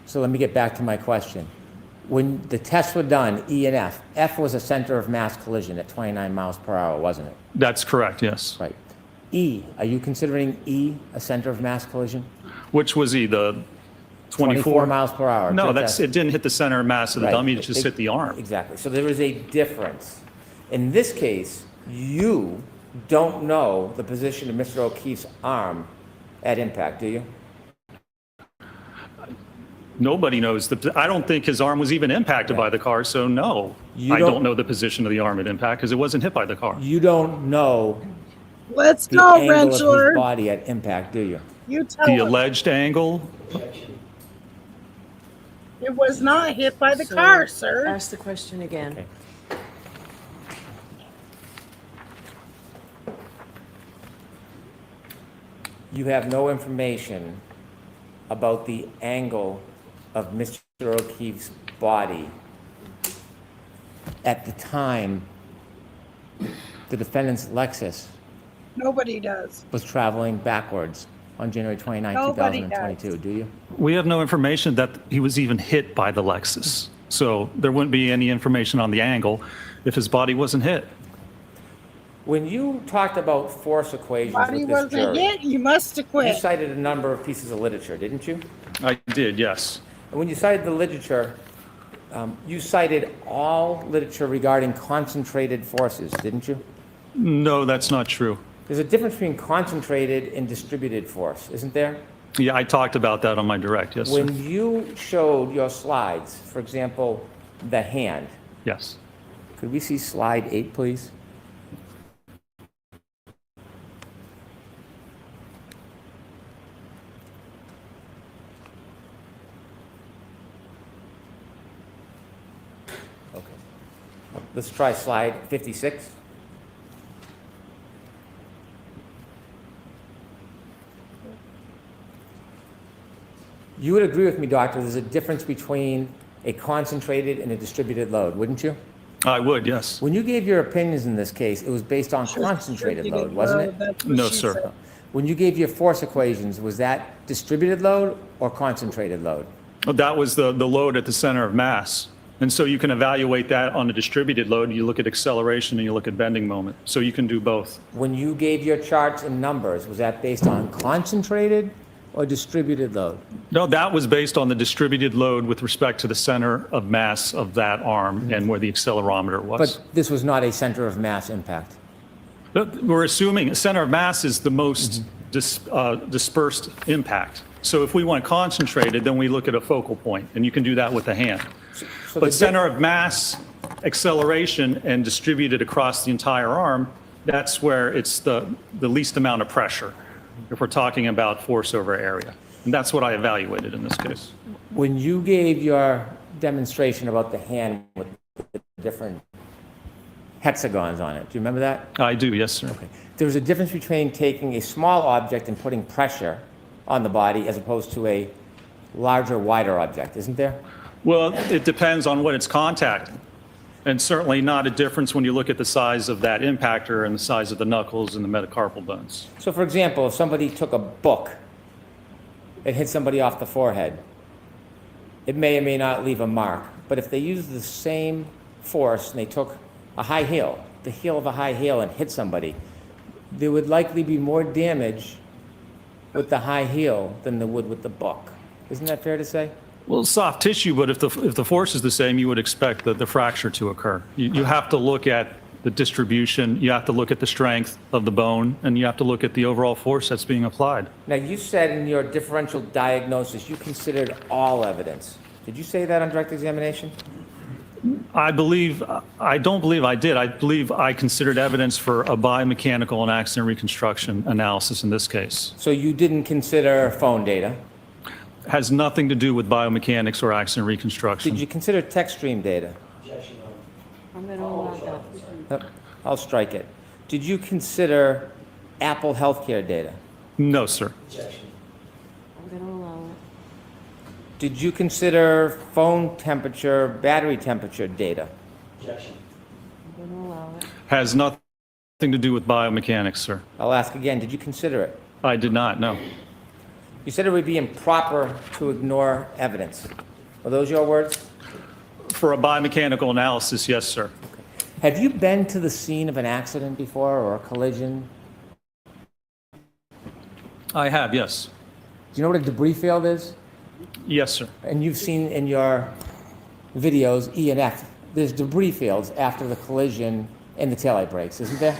So let me get back to my question. When the tests were done, E and F, F was a center of mass collision at 29 miles per hour, wasn't it? That's correct, yes. Right. E, are you considering E a center of mass collision? Which was he, the 24 miles per hour. No, just it didn't hit the center of mass of the Right. dummy, it just hit the arm. Exactly. So there is a difference. In this case, you don't know the position of Mr. O'Keefe's arm at impact, do you? Nobody knows. I don't think his arm was even impacted by the car, so no. I don't know the position of the arm at impact because it wasn't hit by the car. You don't know Let's the go, angle of his Wrangler. body at impact, do you? You tell The us. alleged angle, It was not hit by the So, car, sir. Ask the question again. Okay. You have no information about the angle of Mr. O'Keefe's body at the time the defendant's Lexus Nobody does. was traveling backwards on January 29, Nobody 2022, do you? we have no information that he was even hit by the Lexus. So there wouldn't be any information on the angle if his body wasn't hit. When you talked about force equations Body with this wasn't jury, hit. You must have you quit. cited a number of pieces of literature, didn't you? I did, yes. And when you cited the literature, you cited all literature regarding concentrated forces, didn't you? No, that's not true. There's a difference between concentrated and distributed force, isn't there? Yeah, I talked about that on my direct, yes, sir. When you showed your slides, for example, the hand, Yes. could we see slide 8, please? Okay. Let's try slide 56. You would agree with me, doctor, there's a difference between a concentrated and a distributed load, wouldn't you? I would, yes. When you gave your opinions in this case, it was based on concentrated load, wasn't it? That's what No, she sir. said. When you gave your force equations, was that distributed load or concentrated load? That was the load at the center of mass. And so you can evaluate that on a distributed load. You look at acceleration and you look at bending moment. So you can do both. When you gave your charts and numbers, was that based on concentrated or distributed load? No, that was based on the distributed load with respect to the center of mass of that arm and where the accelerometer was. But this was not a center of mass impact. We're assuming center of mass is the most dispersed impact. So if we want concentrated, then we look at a focal point, and you can do that with the hand. So But center of mass, acceleration, and distributed across the entire arm, that's where it's the least amount of pressure, if we're talking about force over area. And that's what I evaluated in this case. When you gave your demonstration about the hand with the different hexagons on it, do you remember that? I do, yes, sir. There's a difference between taking a small object and putting pressure on the body as opposed to a larger, wider object, isn't there? Well, it depends on what it's contacting. And certainly not a difference when you look at the size of that impactor and the size of the knuckles and the metacarpal bones. So for example, if somebody took a book and hit somebody off the forehead, it may or may not leave a mark. But if they use the same force and they took a high heel, the heel of a high heel, and hit somebody, there would likely be more damage with the high heel than there would with the book. Isn't that fair to say? Well, soft tissue, but if the force is the same, you would expect the fracture to occur. You have to look at the distribution, you have to look at the strength of the bone, and you have to look at the overall force that's being applied. Now, you said in your differential diagnosis you considered all evidence. Did you say that on direct examination? I don't believe I did. I believe I considered evidence for a biomechanical and accident reconstruction analysis in this case. So you didn't consider phone data? Has nothing to do with biomechanics or accident reconstruction. Did you consider tech stream data? I'm going to allow that. I'll strike it. Did you consider Apple healthcare data? No, sir. I'm going to allow it. Did you consider phone temperature, battery temperature data? I'm going to allow it. Has nothing to do with biomechanics, sir. I'll ask again, did you consider it? I did not, no. You said it would be improper to ignore evidence. Are those your words? For a biomechanical analysis, yes, sir. Have you been to the scene of an accident before or a collision? I have, yes. Do you know what a debris field is? Yes, sir. And you've seen in your videos, E and F, there's debris fields after the collision and the taillight brakes, isn't there?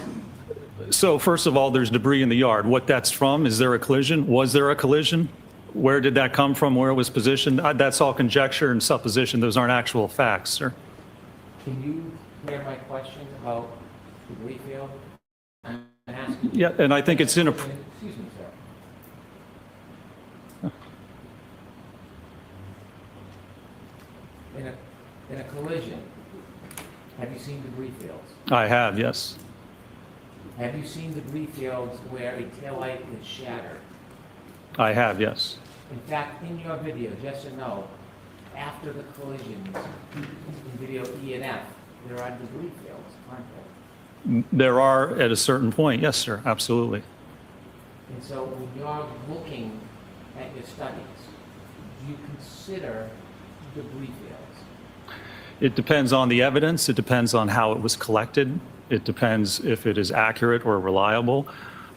So first of all, there's debris in the yard. What that's from, is there a collision? Was there a collision? Where did that come from? Where it was positioned? That's all conjecture and supposition. Those aren't actual facts, sir. Can you hear my question about debris field? I'm asking you. Yeah, and I think it's in a... Excuse me, sir. In a collision, have you seen debris fields? I have, yes. Have you seen debris fields where a taillight is shattered? I have, yes. In fact, in your video, yes or no, after the collisions, in video E and F, there are debris fields, aren't there? There are at a certain point, yes, sir, absolutely. And so when you're looking at your studies, do you consider debris fields? It depends on the evidence. It depends on how it was collected. It depends if it is accurate or reliable.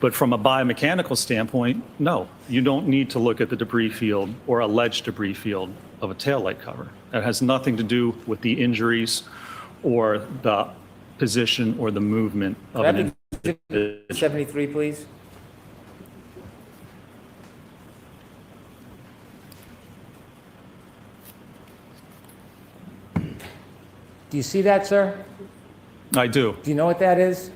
But from a biomechanical standpoint, no, you don't need to look at the debris field or alleged debris field of a taillight cover. That has nothing to do with the injuries or the position or the movement of Could I an have individual. 73, please? Do you see that, sir? I do. Do you know what that is?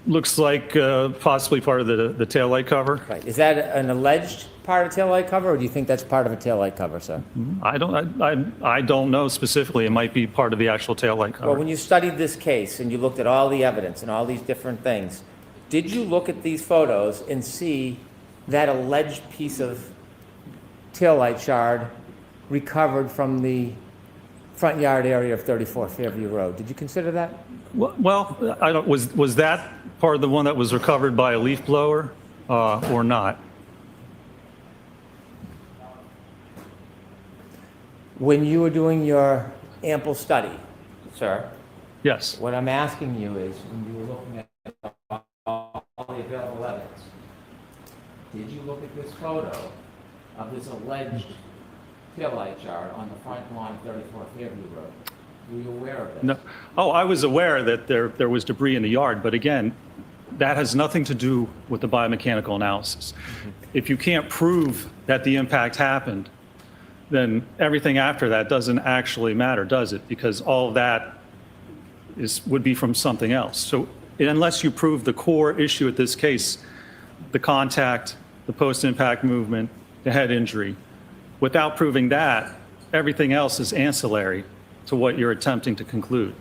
Looks like possibly part of the taillight cover. Right. Is that an alleged part of taillight cover, or do you think that's part of a taillight cover, sir? I don't know specifically. It might be part of the actual taillight cover. Well, when you studied this case and you looked at all the evidence and all these different things, did you look at these photos and see that alleged piece of taillight shard recovered from the front yard area of 34 Fairview Road? Did you consider that? Well, I don't. Was that part of the one that was recovered by a leaf blower, or not? When you were doing your ample study, sir, Yes. what I'm asking you is, when you were looking at all the available evidence, did you look at this photo of this alleged taillight shard on the front lawn of 34 Fairview Road? Were you aware of this? No. Oh, I was aware that there was debris in the yard, but again, that has nothing to do with the biomechanical analysis. If you can't prove that the impact happened, then everything after that doesn't actually matter, does it? Because all of that would be from something else. So unless you prove the core issue at this case, the contact, the post-impact movement, the head injury, without proving that, everything else is ancillary to what you're attempting to conclude.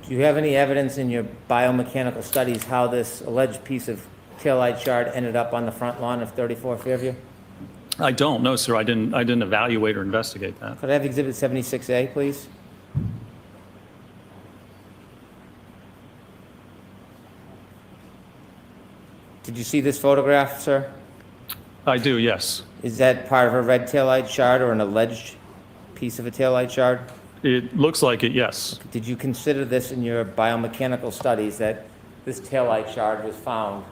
Do you have any evidence in your biomechanical studies how this alleged piece of taillight shard ended up on the front lawn of 34 Fairview? I don't, no, sir. I didn't evaluate or investigate that. Could I have Exhibit 76A, please? Did you see this photograph, sir? I do, yes. Is that part of a red taillight shard or an alleged piece of a taillight shard? It looks like it, yes. Did you consider this in your biomechanical studies, that this taillight shard was found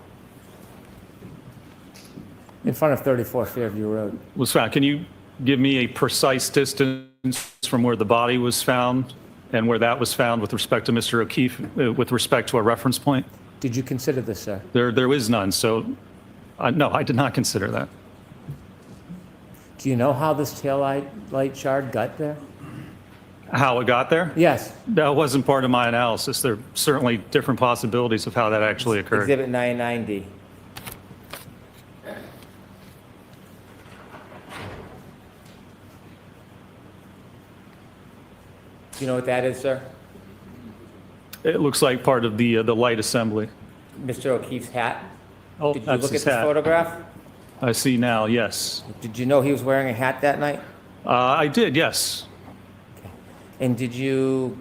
in front of 34 Fairview Road? Was found. Can you give me a precise distance from where the body was found and where that was found with respect to Mr. O'Keefe, with respect to a reference point? Did you consider this, sir? There is none, so no, I did not consider that. Do you know how this taillight shard got there? How it got there? Yes. That wasn't part of my analysis. There are certainly different possibilities of how that actually occurred. Exhibit 99D. you know what that is, sir? It looks like part of the light assembly. Mr. O'Keefe's hat? Oh, Did you that's look at his this hat. photograph? I see now, yes. Did you know he was wearing a hat that night? I did, yes. And did you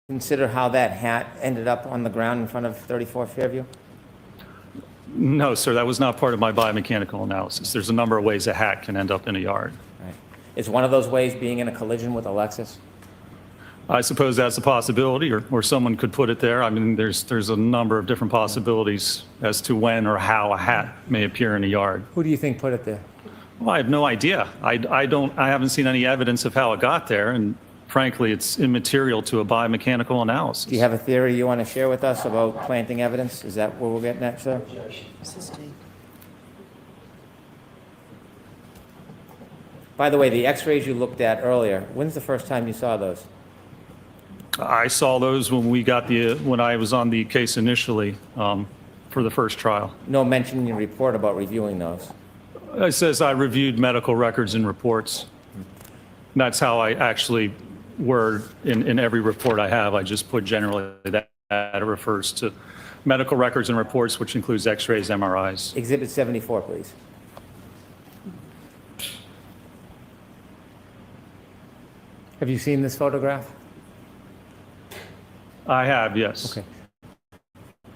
consider how that hat ended up on the ground in front of 34 Fairview? No, sir, that was not part of my biomechanical analysis. There's a number of ways a hat can end up in a yard. Right. Is one of those ways being in a collision with a Lexus? I suppose that's a possibility, or someone could put it there. I mean, there's a number of different possibilities as to when or how a hat may appear in a yard. Who do you think put it there? Well, I have no idea. I haven't seen any evidence of how it got there, and frankly, it's immaterial to a biomechanical analysis. Do you have a theory you want to share with us about planting evidence? Is that where we'll get next, sir? By the way, the x-rays you looked at earlier, when's the first time you saw those? I saw those when I was on the case initially for the first trial. No mention in your report about reviewing those. It says I reviewed medical records and reports. That's how I actually word in every report I have. I just put generally that it refers to medical records and reports, which includes x-rays, MRIs. Exhibit 74, please. Have you seen this photograph? I have, yes. Okay.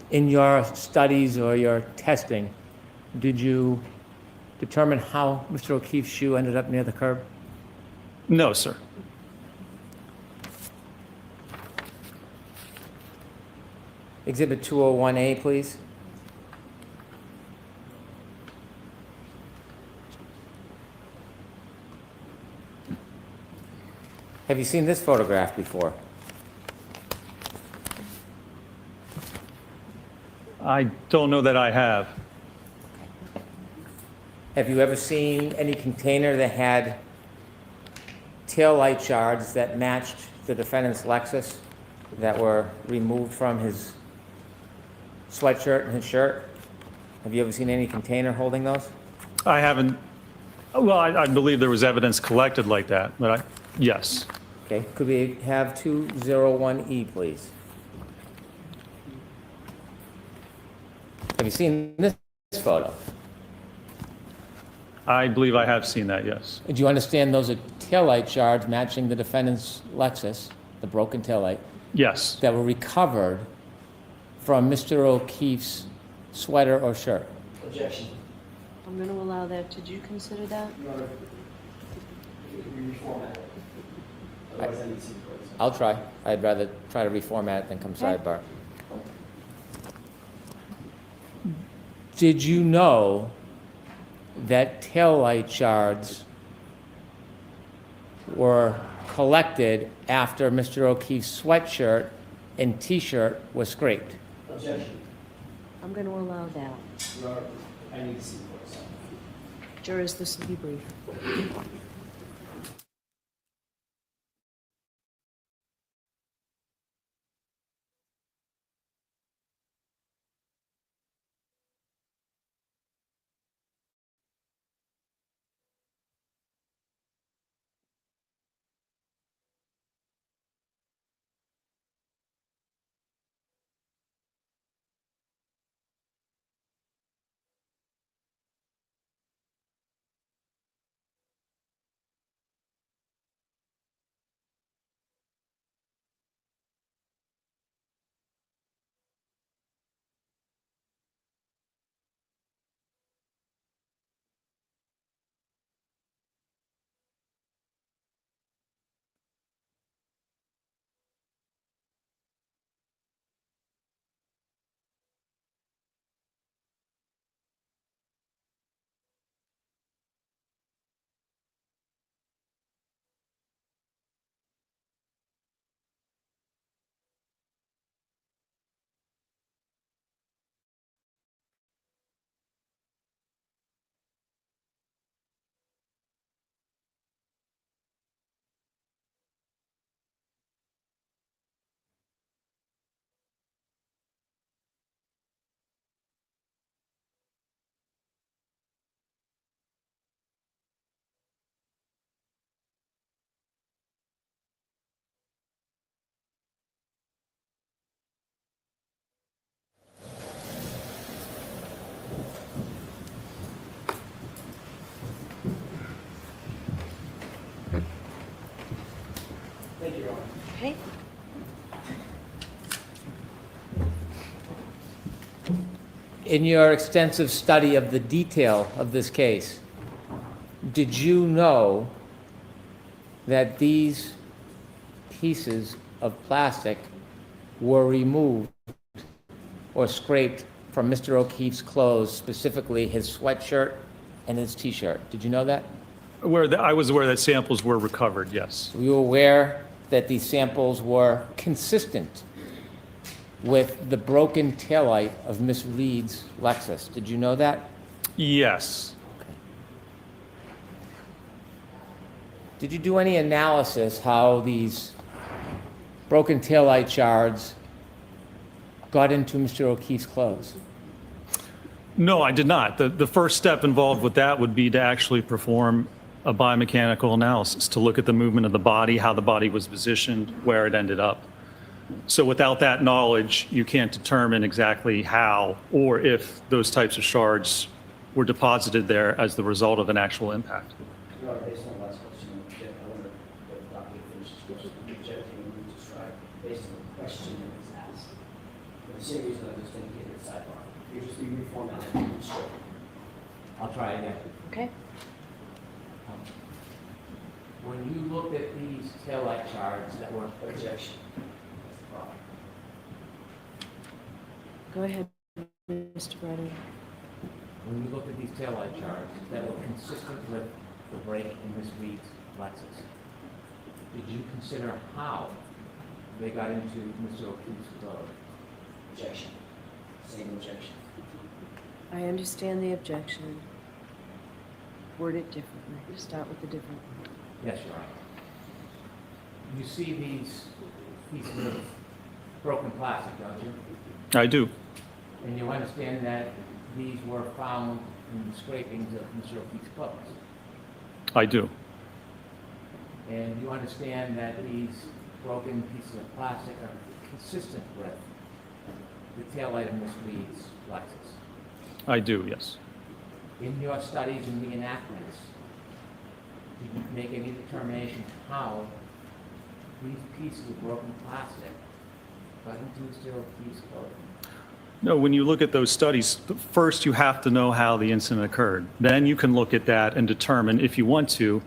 In your studies or your testing, did you determine how Mr. O'Keefe's shoe ended up near the curb? No, sir. Exhibit 201A, please. Have you seen this photograph before? I don't know that I have. Have you ever seen any container that had tail light shards that matched the defendant's Lexus that were removed from his sweatshirt and his shirt? Have you ever seen any container holding those? I haven't. Well, I believe there was evidence collected like that, but yes. Okay, could we have 201E, please? Have you seen this photo? I believe I have seen that, yes. Do you understand those are taillight shards matching the defendant's Lexus, the broken taillight, Yes. that were recovered from Mr. O'Keefe's sweater or shirt? Objection. I'm going to allow that. Did you consider that? Your Honor, we reformat it. Otherwise, I need to see the court. I'll try. I'd rather try to reformat it than come sidebar. Did you know that taillight shards were collected after Mr. O'Keefe's sweatshirt and T-shirt was scraped? Objection. I'm going to allow that. Your Honor, I need to see the court. Jurors, this will be brief. In your extensive study of the detail of this case, did you know that these pieces of plastic were removed or scraped from Mr. O'Keefe's clothes, specifically his sweatshirt and his t-shirt? Did you know that? I was aware that samples were recovered, yes. Were you aware that these samples were consistent with the broken taillight of Miss Reed's Lexus? Did you know that? Yes. Did you do any analysis how these broken taillight shards got into Mr. O'Keefe's clothes? No, I did not. The first step involved with that would be to actually perform a biomechanical analysis to look at the movement of the body, how the body was positioned, where it ended up. So without that knowledge, you can't determine exactly how or if those types of shards were deposited there as the result of an actual impact. Your Honor, based on the last question, I wonder if Dr. finished his question. The objecting we described based on the question that was asked. For the same reason I just indicated at sidebar. You just reformatted and straight. I'll try again. Okay. When you looked at these taillight shards that were Objection. Go ahead, Mr. Brennan. when you looked at these taillight shards that were consistent with the break in Miss Reed's Lexus, did you consider how they got into Mr. O'Keefe's clothes? Objection. Same objection. I understand the objection. Word it differently. Start with the different word. Yes, Your Honor. You see these pieces of broken plastic, don't you? I do. And you understand that these were found in the scrapings of Mr. O'Keefe's clothes. I do. And you understand that these broken pieces of plastic are consistent with the taillight of Miss Reed's Lexus. I do, yes. In your studies and reenactments, did you make any determination how these pieces of broken plastic got into Mr. O'Keefe's clothing? No, when you look at those studies, first you have to know how the incident occurred. Then you can look at that and determine, if you want to,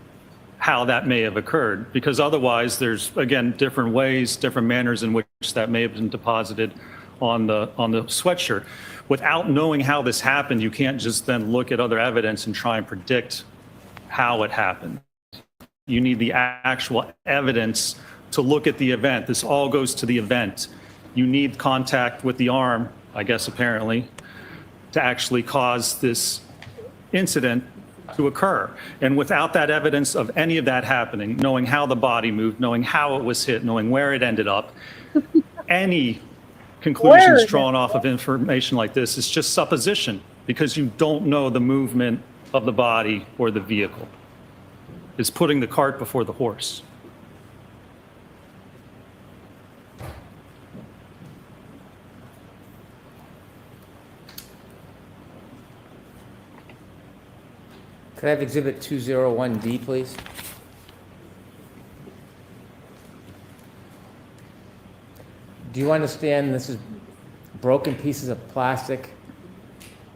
how that may have occurred. Because otherwise, there's, again, different ways, different manners in which that may have been deposited on the sweatshirt. Without knowing how this happened, you can't just then look at other evidence and try and predict how it happened. You need the actual evidence to look at the event. This all goes to the event. You need contact with the arm, I guess apparently, to actually cause this incident to occur. And without that evidence of any of that happening, knowing how the body moved, knowing how it was hit, knowing where it ended up, any conclusions drawn off of information like this is just supposition, because you don't know the movement of the body or the vehicle. It's putting the cart before the horse. Could I have Exhibit 201D, please? Do you understand this is broken pieces of plastic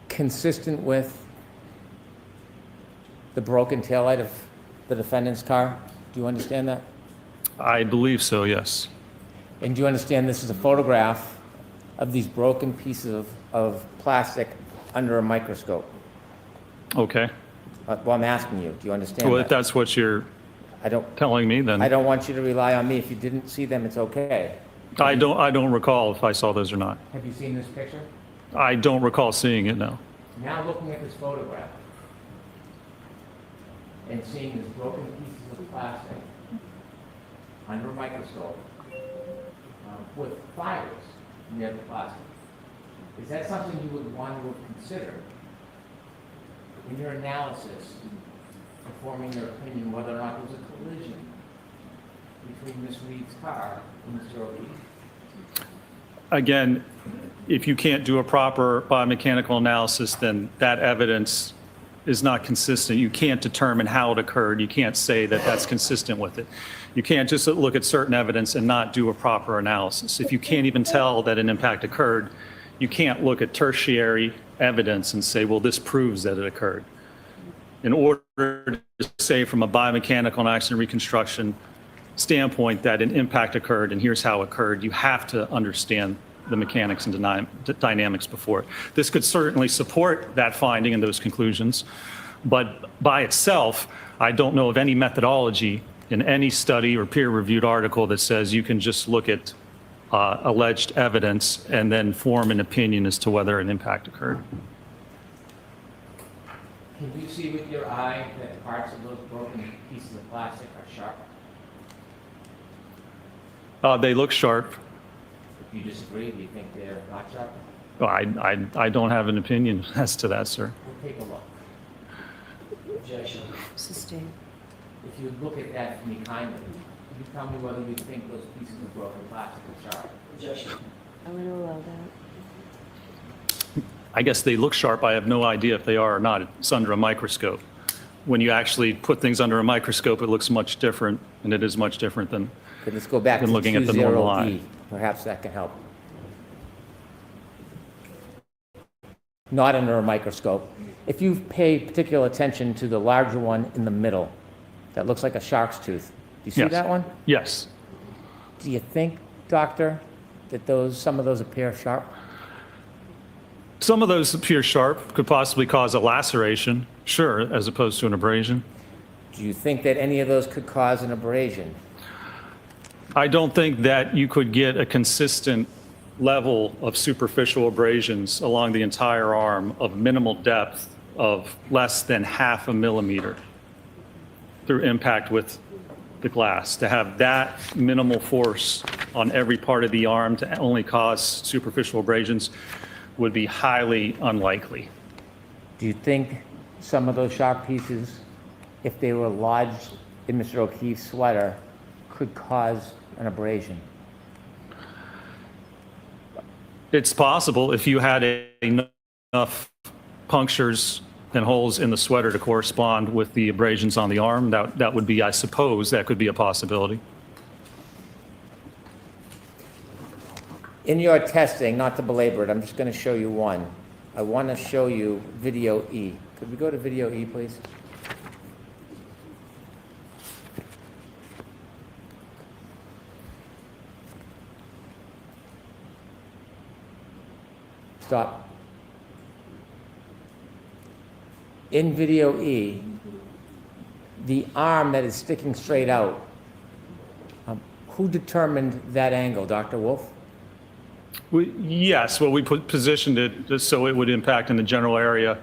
consistent with the broken taillight of the defendant's car? Do you understand that? I believe so, yes. And do you understand this is a photograph of these broken pieces of plastic under a microscope? Okay. Well, I'm asking you, do you understand Well, that? if that's what you're I don't, telling me, then I don't want you to rely on me. If you didn't see them, it's okay. I don't recall if I saw those or not. Have you seen this picture? I don't recall seeing it, no. Now looking at this photograph and seeing these broken pieces of plastic under a microscope with fibers near the plastic, is that something you would want to consider in your analysis, forming your opinion whether or not there was a collision between Miss Reed's car and Mr. O'Keefe? Again, if you can't do a proper biomechanical analysis, then that evidence is not consistent. You can't determine how it occurred. You can't say that that's consistent with it. You can't just look at certain evidence and not do a proper analysis. If you can't even tell that an impact occurred, you can't look at tertiary evidence and say, well, this proves that it occurred. In order to say from a biomechanical and accident reconstruction standpoint that an impact occurred and here's how it occurred, you have to understand the mechanics and dynamics before. This could certainly support that finding and those conclusions, but by itself, I don't know of any methodology in any study or peer-reviewed article that says you can just look at alleged evidence and then form an opinion as to whether an impact occurred. Can you see with your eye that parts of those broken pieces of plastic are sharp? They look sharp. If you disagree, do you think they're not sharp? I don't have an opinion as to that, sir. We'll take a look. Objection. Sustained. If you look at that for me kindly, you tell me whether you think those pieces of broken plastic are sharp. Objection. I would allow that. I guess they look sharp. I have no idea if they are or not. It's under a microscope. When you actually put things under a microscope, it looks much different, and it is much different than Okay, let's go back than to looking at the normal eye. 20E. Perhaps that can help. Not under a microscope. If you pay particular attention to the larger one in the middle, that looks like a shark's tooth. Do you see Yes. that one? Yes. Do you think, doctor, that some of those appear sharp? Some of those appear sharp, could possibly cause a laceration, sure, as opposed to an abrasion. Do you think that any of those could cause an abrasion? I don't think that you could get a consistent level of superficial abrasions along the entire arm of minimal depth of less than 0.5 millimeter through impact with the glass. To have that minimal force on every part of the arm to only cause superficial abrasions would be highly unlikely. Do you think some of those sharp pieces, if they were lodged in Mr. O'Keefe's sweater, could cause an abrasion? It's possible if you had enough punctures and holes in the sweater to correspond with the abrasions on the arm, that would be, I suppose, that could be a possibility. In your testing, not to belabor it, I'm just going to show you one. I want to show you video E. Could we go to video E, please? Stop. In video E, the arm that is sticking straight out, who determined that angle, Dr. Wolf? Yes, well, we positioned it just so it would impact in the general area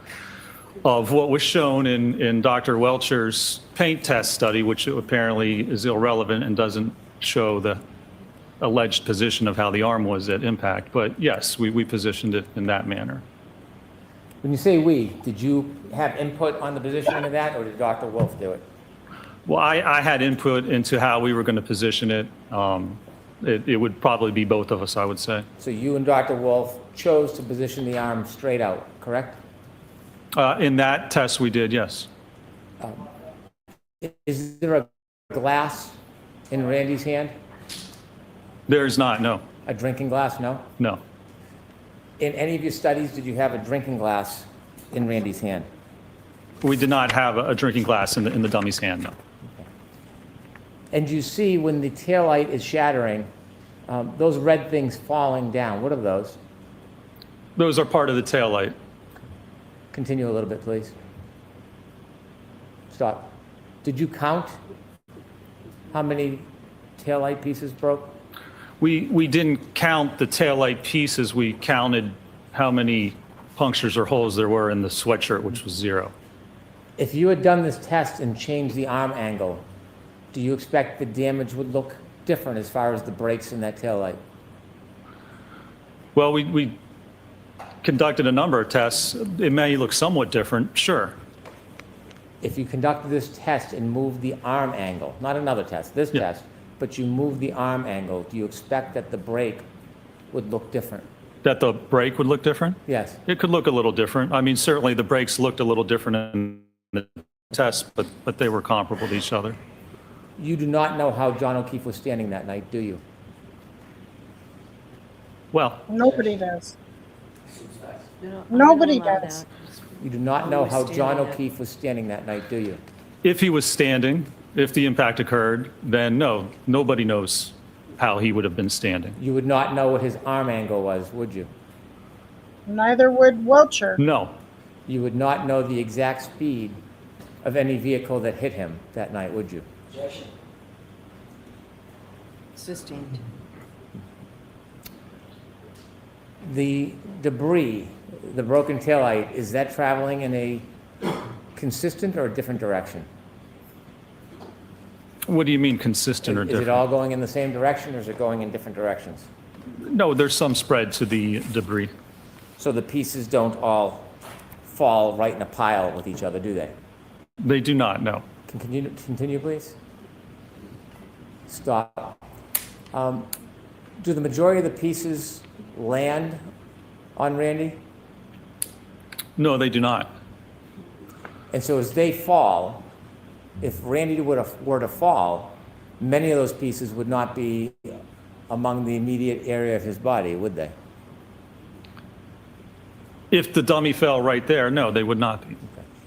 of what was shown in Dr. Welcher's paint test study, which apparently is irrelevant and doesn't show the alleged position of how the arm was at impact. But yes, we positioned it in that manner. When you say we, did you have input on the positioning of that, or did Dr. Wolf do it? Well, I had input into how we were going to position it. It would probably be both of us, I would say. So you and Dr. Wolf chose to position the arm straight out, correct? In that test, we did, yes. Is there a glass in Randy's hand? There's not, no. A drinking glass, no? No. In any of your studies, did you have a drinking glass in Randy's hand? We did not have a drinking glass in the dummy's hand, no. And you see when the taillight is shattering, those red things falling down. What are those? Those are part of the taillight. Continue a little bit, please. Stop. Did you count how many taillight pieces broke? We didn't count the taillight pieces. We counted how many punctures or holes there were in the sweatshirt, which was 0. If you had done this test and changed the arm angle, do you expect the damage would look different as far as the breaks in that taillight? Well, we conducted a number of tests. It may look somewhat different, sure. If you conducted this test and moved the arm angle, not another test, this test, but you moved the arm angle, do you expect that the break would look different? That the break would look different? Yes. It could look a little different. I mean, certainly the breaks looked a little different in the test, but they were comparable to each other. You do not know how John O'Keefe was standing that night, do you? Well, Nobody does. I'm gonna Nobody allow does. that. You do not Oh, know he was how standing John there. O'Keefe was standing that night, do you? If he was standing, if the impact occurred, then no, nobody knows how he would have been standing. You would not know what his arm angle was, would you? Neither would Welcher. No, You would not know the exact speed of any vehicle that hit him that night, would you? Sustained. The debris, the broken taillight, is that traveling in a consistent or a different direction? what do you mean consistent or Is different? it all going in the same direction or is it going in different directions? No, there's some spread to the debris. So the pieces don't all fall right in a pile with each other, do they? They do not, no. Continue, please. Stop. Do the majority of the pieces land on Randy? No, they do not. And so as they fall, if Randy were to fall, many of those pieces would not be among the immediate area of his body, would they? If the dummy fell right there, no, they would not be.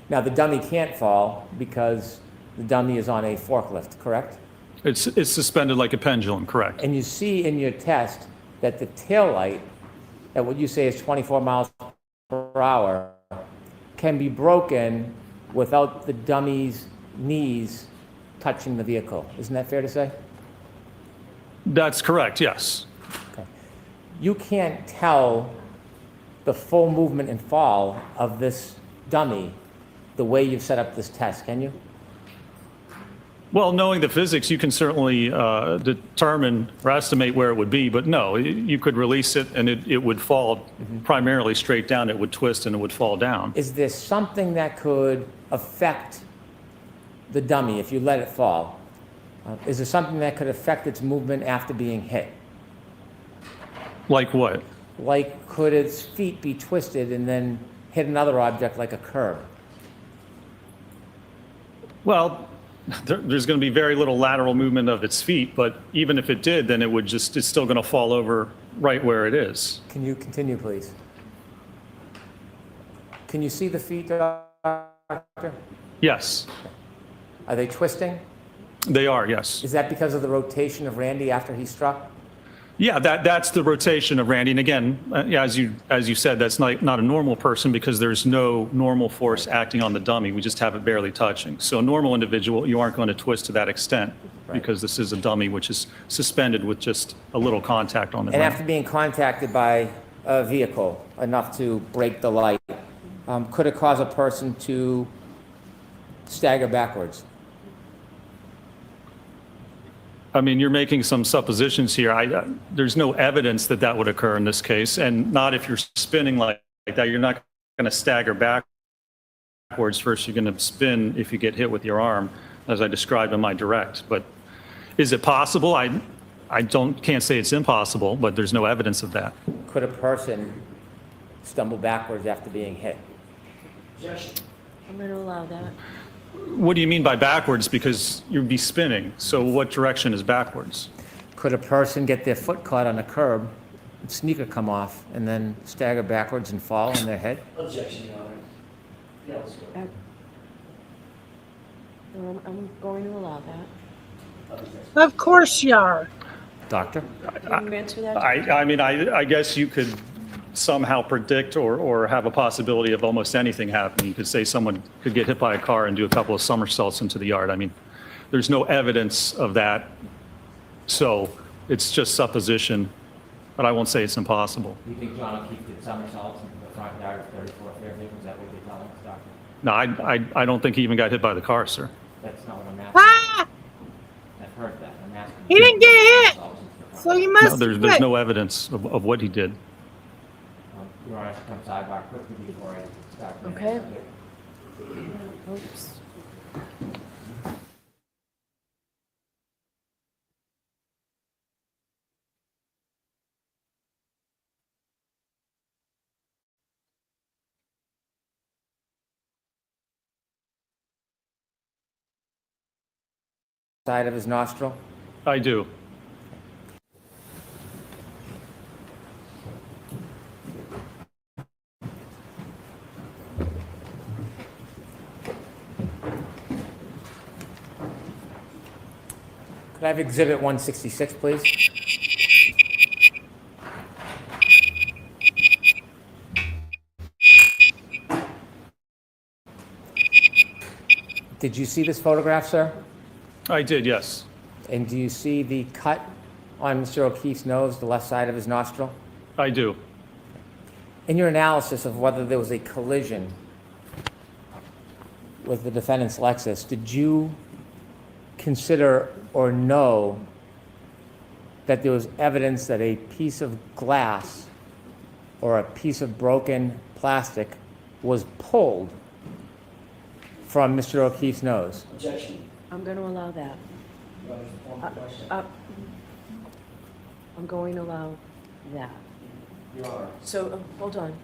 Now, the dummy can't fall because the dummy is on a forklift, correct? It's suspended like a pendulum, correct? And you see in your test that the tail light, at what you say is 24 miles per hour, can be broken without the dummy's knees touching the vehicle. Isn't that fair to say? That's correct, yes. You can't tell the full movement and fall of this dummy the way you've set up this test, can you? Well, knowing the physics, you can certainly determine or estimate where it would be, but no, you could release it and it would fall primarily straight down. It would twist and it would fall down. Is there something that could affect the dummy if you let it fall? Is there something that could affect its movement after being hit? Like what? Like, could its feet be twisted and then hit another object like a curb? Well, there's going to be very little lateral movement of its feet, but even if it did, then it's still going to fall over right where it is. Can you continue, please? Can you see the feet, Doctor? Yes, Are they twisting? they are, yes. Is that because of the rotation of Randy after he struck? Yeah, that's the rotation of Randy. And again, as you said, that's not a normal person because there's no normal force acting on the dummy. We just have it barely touching. So a normal individual, you aren't going to twist to that extent because this is a dummy which is suspended with just a little contact on the And ground. after being contacted by a vehicle enough to break the light, could it cause a person to stagger backwards? I mean, you're making some suppositions here. There's no evidence that would occur in this case, and not if you're spinning like that. You're not going to stagger backwards. First, you're going to spin if you get hit with your arm, as I described in my direct. But is it possible? I can't say it's impossible, but there's no evidence of that. Could a person stumble backwards after being hit? I'm going to allow that. What do you mean by backwards? Because you'd be spinning. So what direction is backwards? Could a person get their foot caught on a curb, sneaker come off, and then stagger backwards and fall on their head? I'm going to allow that. Of course you are. Doctor? Can you answer that? I mean, I guess you could somehow predict or have a possibility of almost anything happening. You could say someone could get hit by a car and do a couple of somersaults into the yard. I mean, there's no evidence of that. So it's just supposition, but I won't say it's impossible. Do you think John O'Keefe did somersaults into the front yard of 34 Fairview? Is that what you're telling us, Doctor? No, I don't think he even got hit by the car, sir. That's not what I'm asking. Ah! I've heard that. I'm asking. He didn't get hit, so you must No, there's quit. no evidence of what he did. Your Honor, come sidebar quickly before I start. Okay. Oops. Side of his nostril. I do. Could I have Exhibit 166, please? Did you see this photograph, sir? I did, yes. And do you see the cut on Mr. O'Keefe's nose, the left side of his nostril? I do. In your analysis of whether there was a collision with the defendant's Lexus, did you consider or know that there was evidence that a piece of glass or a piece of broken plastic was pulled from Mr. O'Keefe's nose? Objection. I'm going to allow that. You want me to form the question? I'm going to allow that. Your Honor. So, hold on.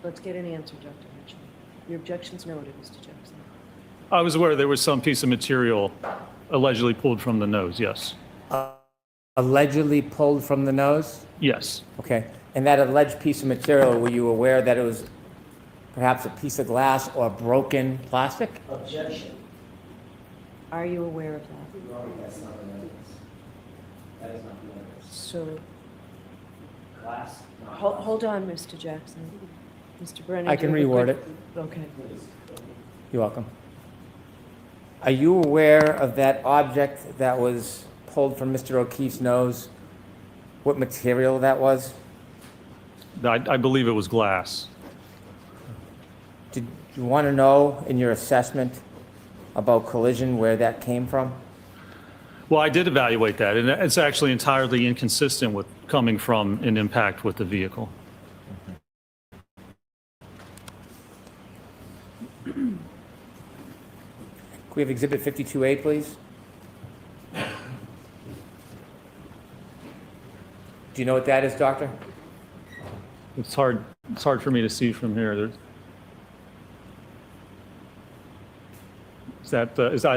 Let's get an answer, Dr. Mitchell. Your objection's noted, Mr. Jackson. I was aware there was some piece of material allegedly pulled from the nose, yes. Allegedly pulled from the nose? Yes. Okay. And that alleged piece of material, were you aware that it was perhaps a piece of glass or broken plastic? Objection. Are you aware of that? Your Honor, that's not the evidence. That is not the evidence. So, Glass, not hold on, Mr. Jackson. Mr. Brennan. I can do you have a reword quick- Okay. You're welcome. Are you aware of that object that was pulled from Mr. O'Keefe's nose? What material that was? I believe it was glass. Did you want to know in your assessment about collision where that came from? Well, I did evaluate that, and it's actually entirely inconsistent with coming from an impact with the vehicle. Could we have Exhibit 52A, please? Do you know what that is, Doctor? It's hard for me to see from here. I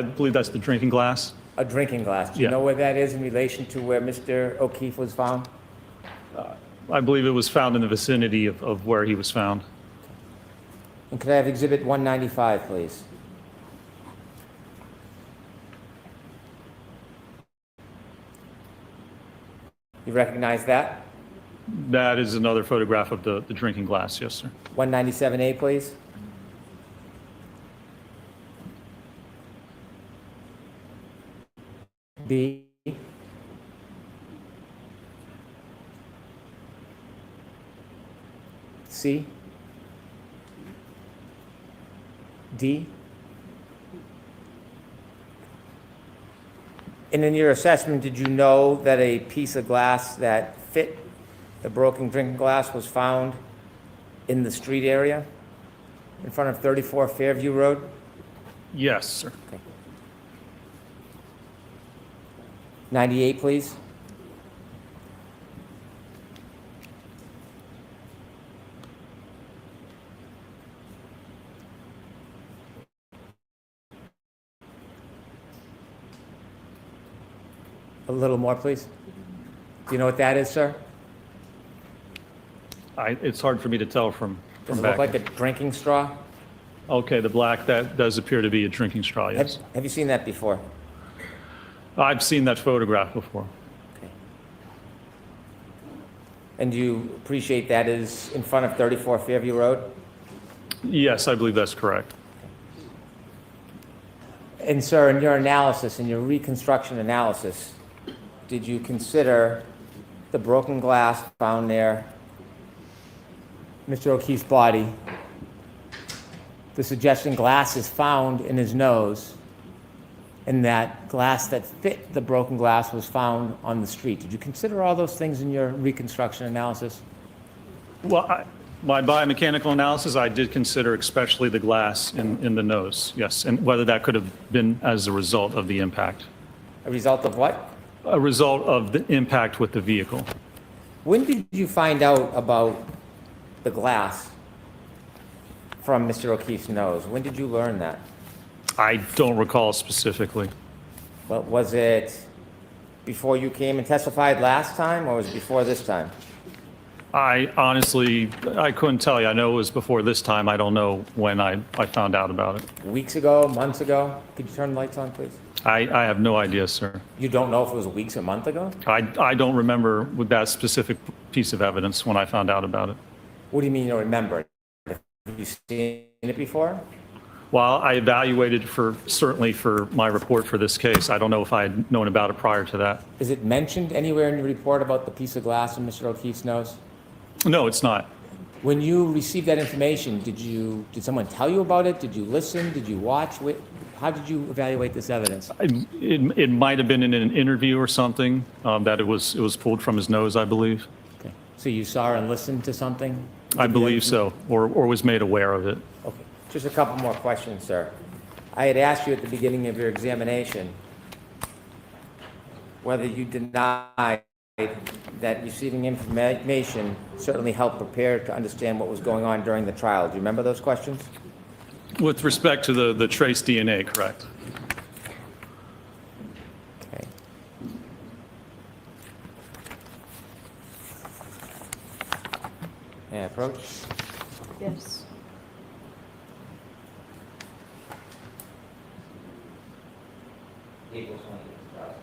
believe that's the drinking glass. A drinking glass. Do you Yeah. know where that is in relation to where Mr. O'Keefe was found? I believe it was found in the vicinity of where he was found. And could I have Exhibit 195, please? You recognize that? That is another photograph of the drinking glass, yes, sir. 197A, please. B. C. D. And in your assessment, did you know that a piece of glass that fit the broken drinking glass was found in the street area in front of 34 Fairview Road? Yes, sir. 98, please. A little more, please. Do you know what that is, sir? It's hard for me to tell from Does it back. look like a drinking straw? Okay, the black, that does appear to be a drinking straw, yes. Have you seen that before? I've seen that photograph before. Okay. And do you appreciate that is in front of 34 Fairview Road? Yes, I believe that's correct. And sir, in your analysis, in your reconstruction analysis, did you consider the broken glass found near Mr. O'Keefe's body, the suggestion glass is found in his nose, and that glass that fit the broken glass was found on the street? Did you consider all those things in your reconstruction analysis? Well, my biomechanical analysis, I did consider especially the glass in the nose, yes, and whether that could have been as a result of the impact. A result of what? A result of the impact with the vehicle. When did you find out about the glass from Mr. O'Keefe's nose? When did you learn that? I don't recall specifically. Well, was it before you came and testified last time, or was it before this time? I honestly, I couldn't tell you. I know it was before this time. I don't know when I found out about it. Weeks ago, months ago? Could you turn the lights on, please? I have no idea, sir. You don't know if it was weeks or month ago? I don't remember with that specific piece of evidence when I found out about it. What do you mean you don't remember? Have you seen it before? Well, I evaluated certainly for my report for this case. I don't know if I had known about it prior to that. Is it mentioned anywhere in your report about the piece of glass in Mr. O'Keefe's nose? No, it's not. When you received that information, did someone tell you about it? Did you listen? Did you watch? How did you evaluate this evidence? It might have been in an interview or something that it was pulled from his nose, I believe. Okay. So you saw and listened to something? I believe so, or was made aware of it. Okay. Just a couple more questions, sir. I had asked you at the beginning of your examination whether you denied that receiving information certainly helped prepare to understand what was going on during the trial. Do you remember those questions? With respect to the trace DNA, correct? Okay. May I approach? Yes. April 20th,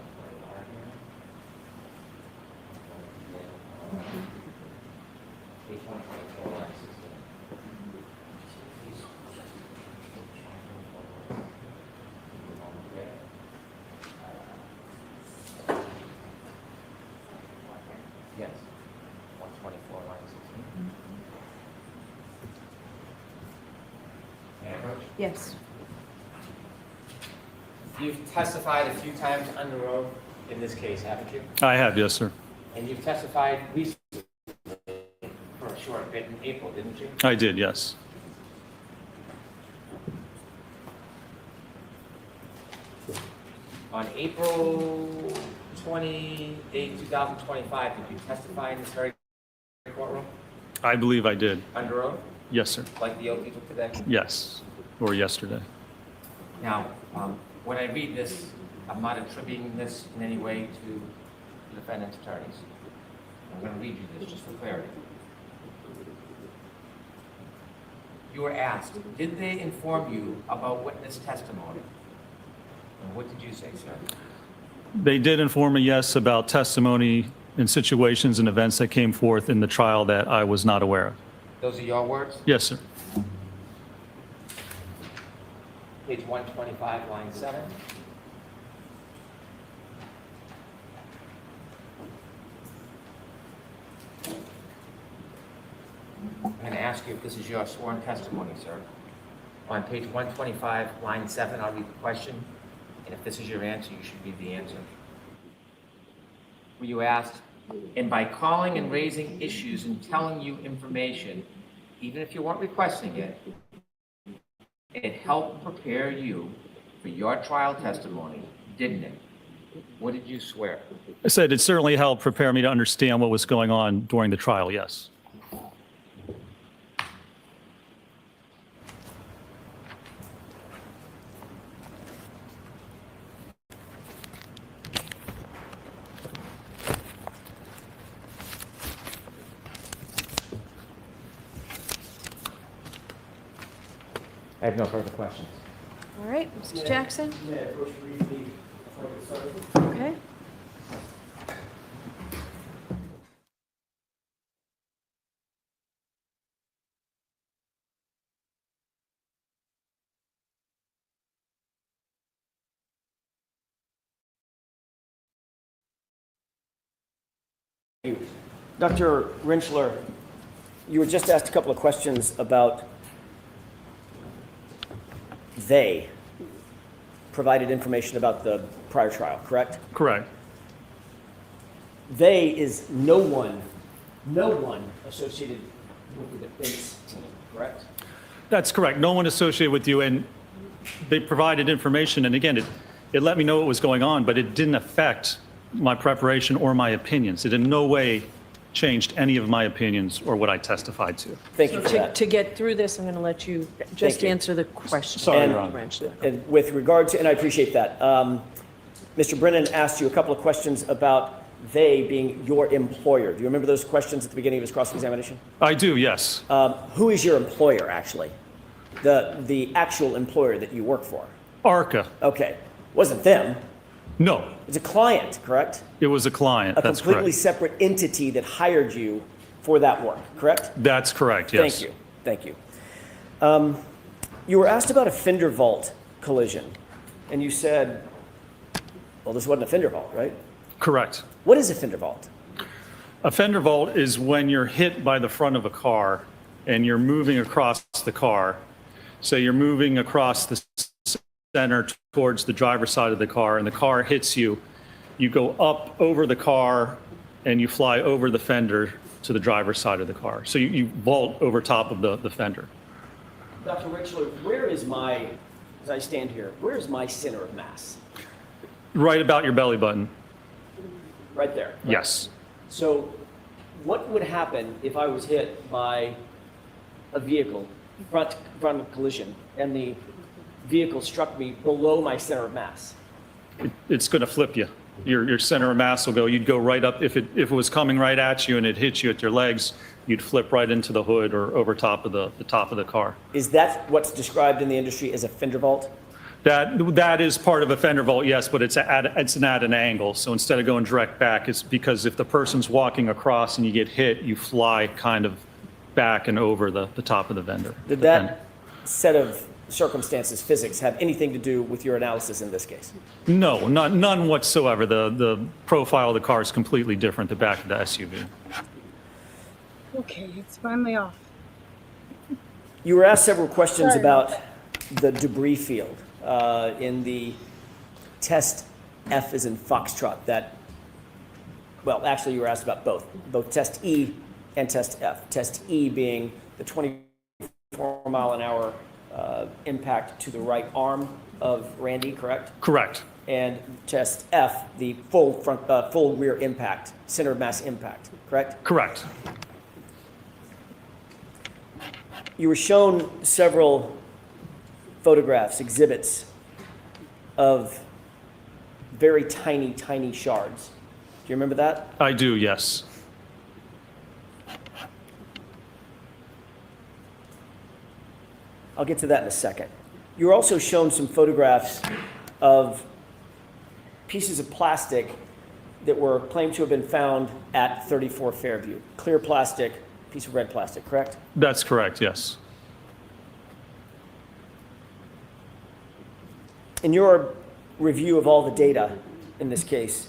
Yes. 124, line 16. May I approach? Yes. You've testified a few times under oath in this case, haven't you? I have, yes, sir. And you've testified recently for a short bit in April, didn't you? I did, yes. On April 28, 2025, did you testify in this very courtroom I believe I did. under oath, Yes, sir. like the oath you took today? Yes, or yesterday. Now, when I read this, I'm not attributing this in any way to the defendant's attorneys. I'm going to read you this just for clarity. You were asked, did they inform you about witness testimony? And what did you say, sir? They did inform me, yes, about testimony in situations and events that came forth in the trial that I was not aware of. Those are your words? Yes, sir. Page 125, line 7. I'm going to ask you if this is your sworn testimony, sir. On page 125, line 7, I'll read the question, and if this is your answer, you should read the answer. Were you asked, and by calling and raising issues and telling you information, even if you weren't requesting it, it helped prepare you for your trial testimony, didn't it? What did you swear? I said it certainly helped prepare me to understand what was going on during the trial, yes. I have no further questions. All right, Mr. Jackson? May I first read the appointment summary? Okay. Dr. Rinschler, you were just asked a couple of questions about they provided information about the prior trial, correct? Correct. They is no one associated with the defense team, correct? That's correct. No one associated with you, and they provided information, and again, it let me know what was going on, but it didn't affect my preparation or my opinions. It in no way changed any of my opinions or what I testified to. Thank you for To that. get through this, I'm going to let you just you. answer the question. Sorry, And- Your Honor. And with regard to, and I appreciate that, Mr. Brennan asked you a couple of questions about they being your employer. Do you remember those questions at the beginning of his cross-examination? I do, yes. Who is your employer, actually? The actual employer that you work for? ARCA. Okay. Wasn't them. No, It's a client, correct? it was a client. A That's completely correct. separate entity that hired you for that work, correct? That's correct, yes. Thank you. Thank you. You were asked about a fender vault collision, and you said, well, this wasn't a fender vault, right? Correct. What is a fender vault? A fender vault is when you're hit by the front of a car and you're moving across the car. So you're moving across the center towards the driver's side of the car, and the car hits you. You go up over the car and you fly over the fender to the driver's side of the car. So you vault over top of the fender. Dr. Richler, where is my, as I stand here, where is my center of mass? Right about your belly button. Right there. Right? Yes. So what would happen if I was hit by a vehicle, front collision, and the vehicle struck me below my center of mass? It's going to flip you. Your center of mass will go, you'd go right up, if it was coming right at you and it hit you at your legs, you'd flip right into the hood or over top of the top of the car. Is that what's described in the industry as a fender vault? That is part of a fender vault, yes, but it's at an angle. So instead of going direct back, it's because if the person's walking across and you get hit, you fly kind of back and over the top of the fender. Did that set of circumstances, physics, have anything to do with your analysis in this case? No, none whatsoever. The profile of the car is completely different, the back of the SUV. Okay, it's finally off. You were asked several questions Sorry. about the debris field in the test F as in Foxtrot. Well, actually, you were asked about both test E and test F. Test E being the 24-mile-an-hour impact to the right arm of Randy, correct? Correct. And test F, the full rear impact, center of mass impact, correct? Correct. You were shown several photographs, exhibits of very tiny, tiny shards. Do you remember that? I do, yes. I'll get to that in a second. You were also shown some photographs of pieces of plastic that were claimed to have been found at 34 Fairview. Clear plastic, piece of red plastic, correct? That's correct, yes. In your review of all the data in this case,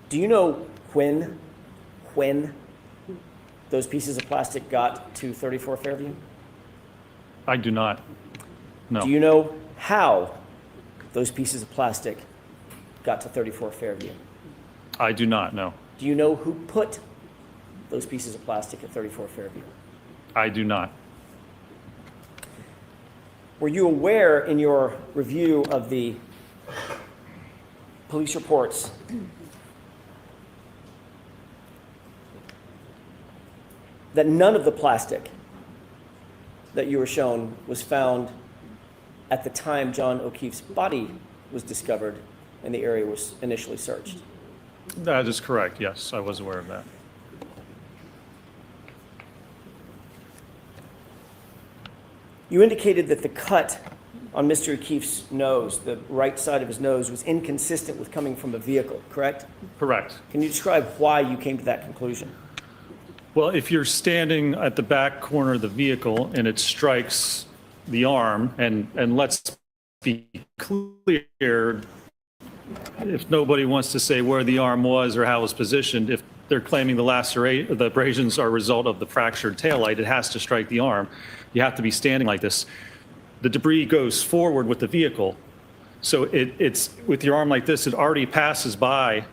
do you know when those pieces of plastic got to 34 Fairview? I do not. No. Do you know how those pieces of plastic got to 34 Fairview? I do not, no. Do you know who put those pieces of plastic at 34 Fairview? I do not. Were you aware in your review of the police reports that none of the plastic that you were shown was found at the time John O'Keefe's body was discovered and the area was initially searched? That is correct, yes. I was aware of that. You indicated that the cut on Mr. O'Keefe's nose, the right side of his nose, was inconsistent with coming from a vehicle, correct? Correct. Can you describe why you came to that conclusion? Well, if you're standing at the back corner of the vehicle and it strikes the arm, and let's be clear, if nobody wants to say where the arm was or how it was positioned, if they're claiming the abrasions are a result of the fractured taillight, it has to strike the arm. You have to be standing like this. The debris goes forward with the vehicle. So it's with your arm like this, it already passes by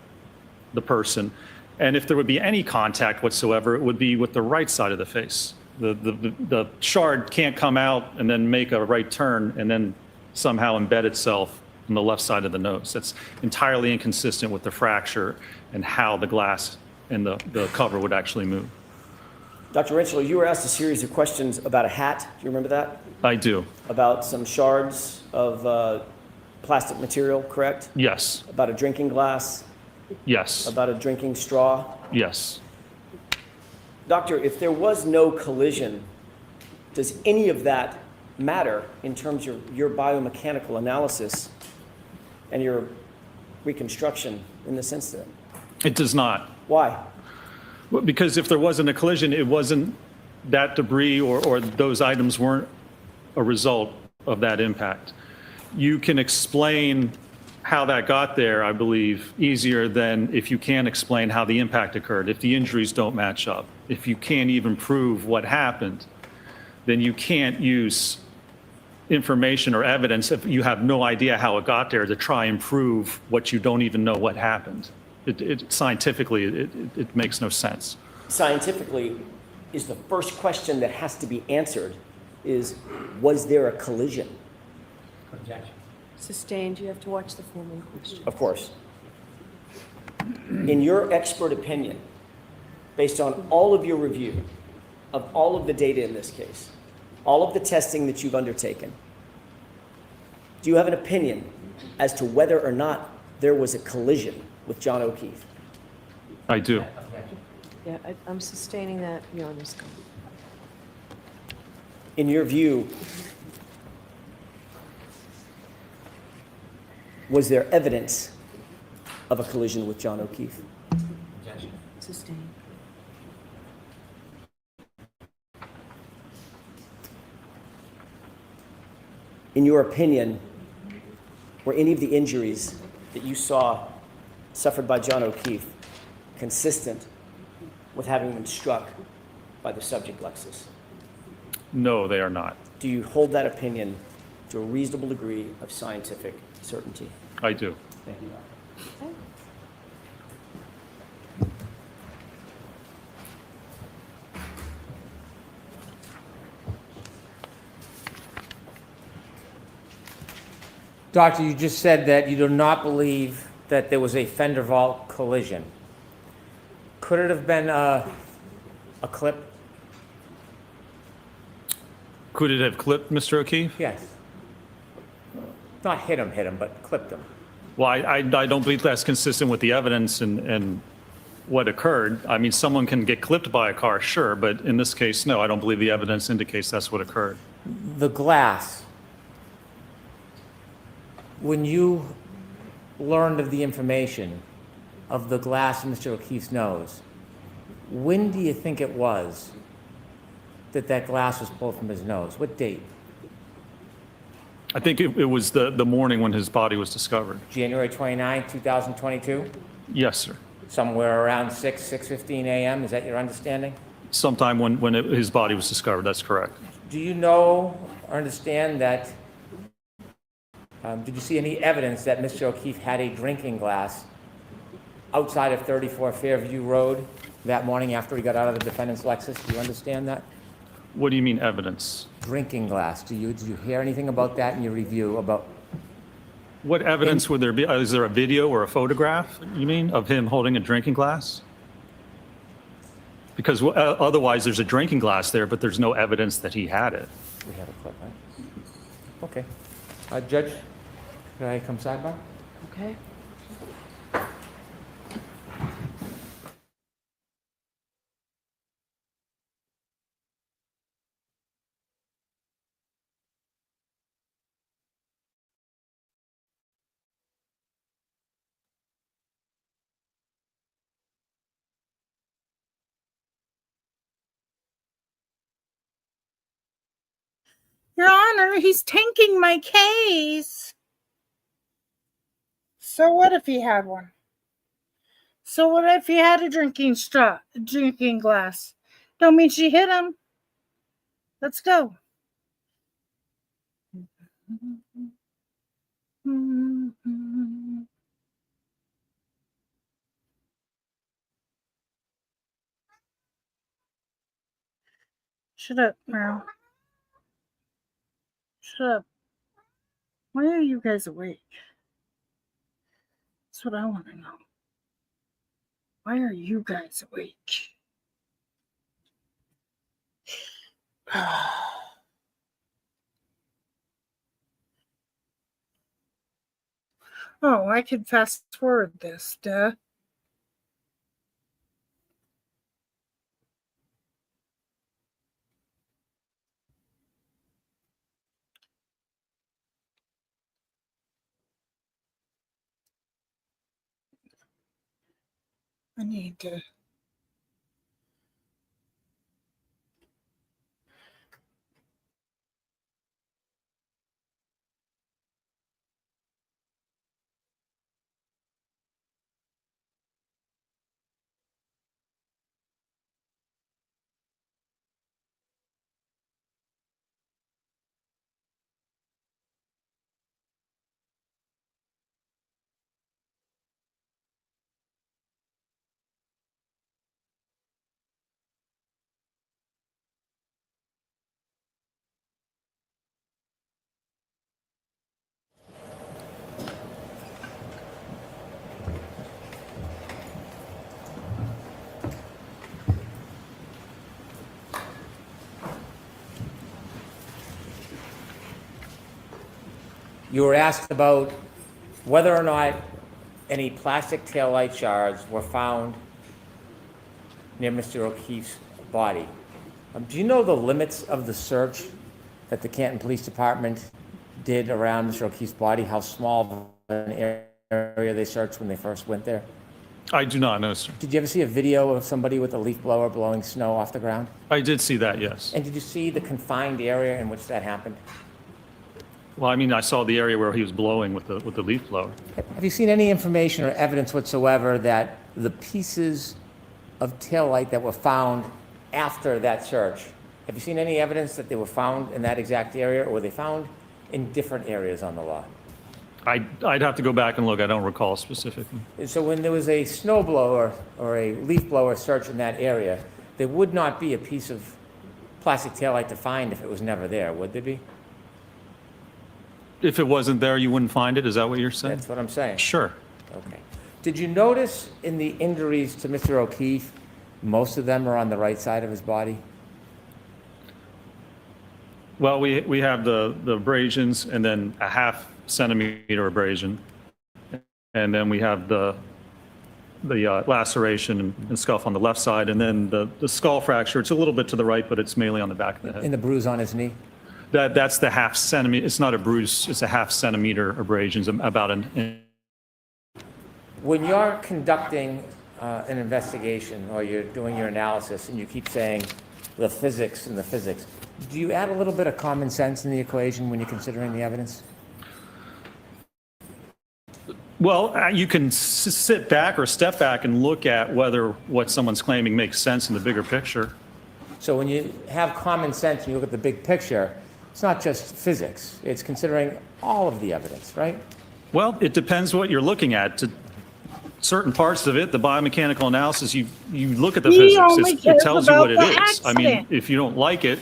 the person. And if there would be any contact whatsoever, it would be with the right side of the face. The shard can't come out and then make a right turn and then somehow embed itself on the left side of the nose. That's entirely inconsistent with the fracture and how the glass and the cover would actually move. Dr. Rentschler, you were asked a series of questions about a hat. Do you remember that? I do. About some shards of plastic material, correct? Yes. About a drinking glass? Yes. About a drinking straw? Yes. Doctor, if there was no collision, does any of that matter in terms of your biomechanical analysis and your reconstruction in this incident? It does not. Why? Well, because if there wasn't a collision, it wasn't that debris or those items weren't a result of that impact. You can explain how that got there, I believe, easier than if you can't explain how the impact occurred, if the injuries don't match up. If you can't even prove what happened, then you can't use information or evidence if you have no idea how it got there to try and prove what you don't even know what happened. Scientifically, it makes no sense. Scientifically, is the first question that has to be answered is, was there a collision? Objection. Sustained, you have to watch the formal question. Of course. In your expert opinion, based on all of your review of all of the data in this case, all of the testing that you've undertaken, do you have an opinion as to whether or not there was a collision with John O'Keefe? I do. Objection. Yeah, I'm sustaining that, Your Honor. In your view, was there evidence of a collision with John O'Keefe? Objection. Sustained. In your opinion, were any of the injuries that you saw suffered by John O'Keefe consistent with having been struck by the subject Lexus? No, they are not. Do you hold that opinion to a reasonable degree of scientific certainty? I do. Thank you. Doctor, you just said that you do not believe that there was a fender vault collision. Could it have been a clip? Could it have clipped Mr. O'Keefe? Yes. Not hit him, but clipped him. Well, I don't believe that's consistent with the evidence and what occurred. I mean, someone can get clipped by a car, sure, but in this case, no, I don't believe the evidence indicates that's what occurred. The glass. When you learned of the information of the glass in Mr. O'Keefe's nose, when do you think it was that that glass was pulled from his nose? What date? I think it was the morning when his body was discovered. January 29, 2022? Yes, sir. Somewhere around 6:15 a.m., is that your understanding? Sometime when his body was discovered, that's correct. Do you know or understand that, did you see any evidence that Mr. O'Keefe had a drinking glass outside of 34 Fairview Road that morning after he got out of the defendant's Lexus? Do you understand that? What do you mean evidence? Drinking glass. Did you hear anything about that in your review about? What evidence would there be? Is there a video or a photograph, you mean, of him holding a drinking glass? Because otherwise there's a drinking glass there, but there's no evidence that he had it. We have a clip, right? Okay. Judge, can I come sidebar? Okay. Your Honor, he's tanking my case. So what if he had one? So what if he had a drinking glass? Don't mean she hit him. Let's go. Shut up, Meryl. Shut up. Why are you guys awake? That's what I want to know. Why are you guys awake? Oh, I could fast forward this, duh. I need to. You were asked about whether or not any plastic taillight shards were found near Mr. O'Keefe's body. Do you know the limits of the search that the Canton Police Department did around Mr. O'Keefe's body? How small of an area they searched when they first went there? I do not know, sir. Did you ever see a video of somebody with a leaf blower blowing snow off the ground? I did see that, yes. And did you see the confined area in which that happened? Well, I mean, I saw the area where he was blowing with the leaf blower. Have you seen any information or evidence whatsoever that the pieces of taillight that were found after that search, have you seen any evidence that they were found in that exact area, or were they found in different areas on the lot? I'd have to go back and look. I don't recall specifically. And so when there was a snow blower or a leaf blower search in that area, there would not be a piece of plastic taillight to find if it was never there, would there be? If it wasn't there, you wouldn't find it? Is that what you're saying? That's what I'm saying. Sure. Okay. Did you notice in the injuries to Mr. O'Keefe, most of them are on the right side of his body? Well, we have the abrasions and then a half centimeter abrasion. And then we have the laceration and scuff on the left side. And then the skull fracture, it's a little bit to the right, but it's mainly on the back of the head. And the bruise on his knee? That's the half centimeter. It's not a bruise. It's a half centimeter abrasions, about an inch. When you're conducting an investigation or you're doing your analysis and you keep saying the physics and the physics, do you add a little bit of common sense in the equation when you're considering the evidence? Well, you can sit back or step back and look at whether what someone's claiming makes sense in the bigger picture. So when you have common sense and you look at the big picture, it's not just physics. It's considering all of the evidence, right? Well, it depends what you're looking at. To certain parts of it, the biomechanical analysis, you look at the He only physics. It cares tells you about what it the is. I mean, accident. if you don't like it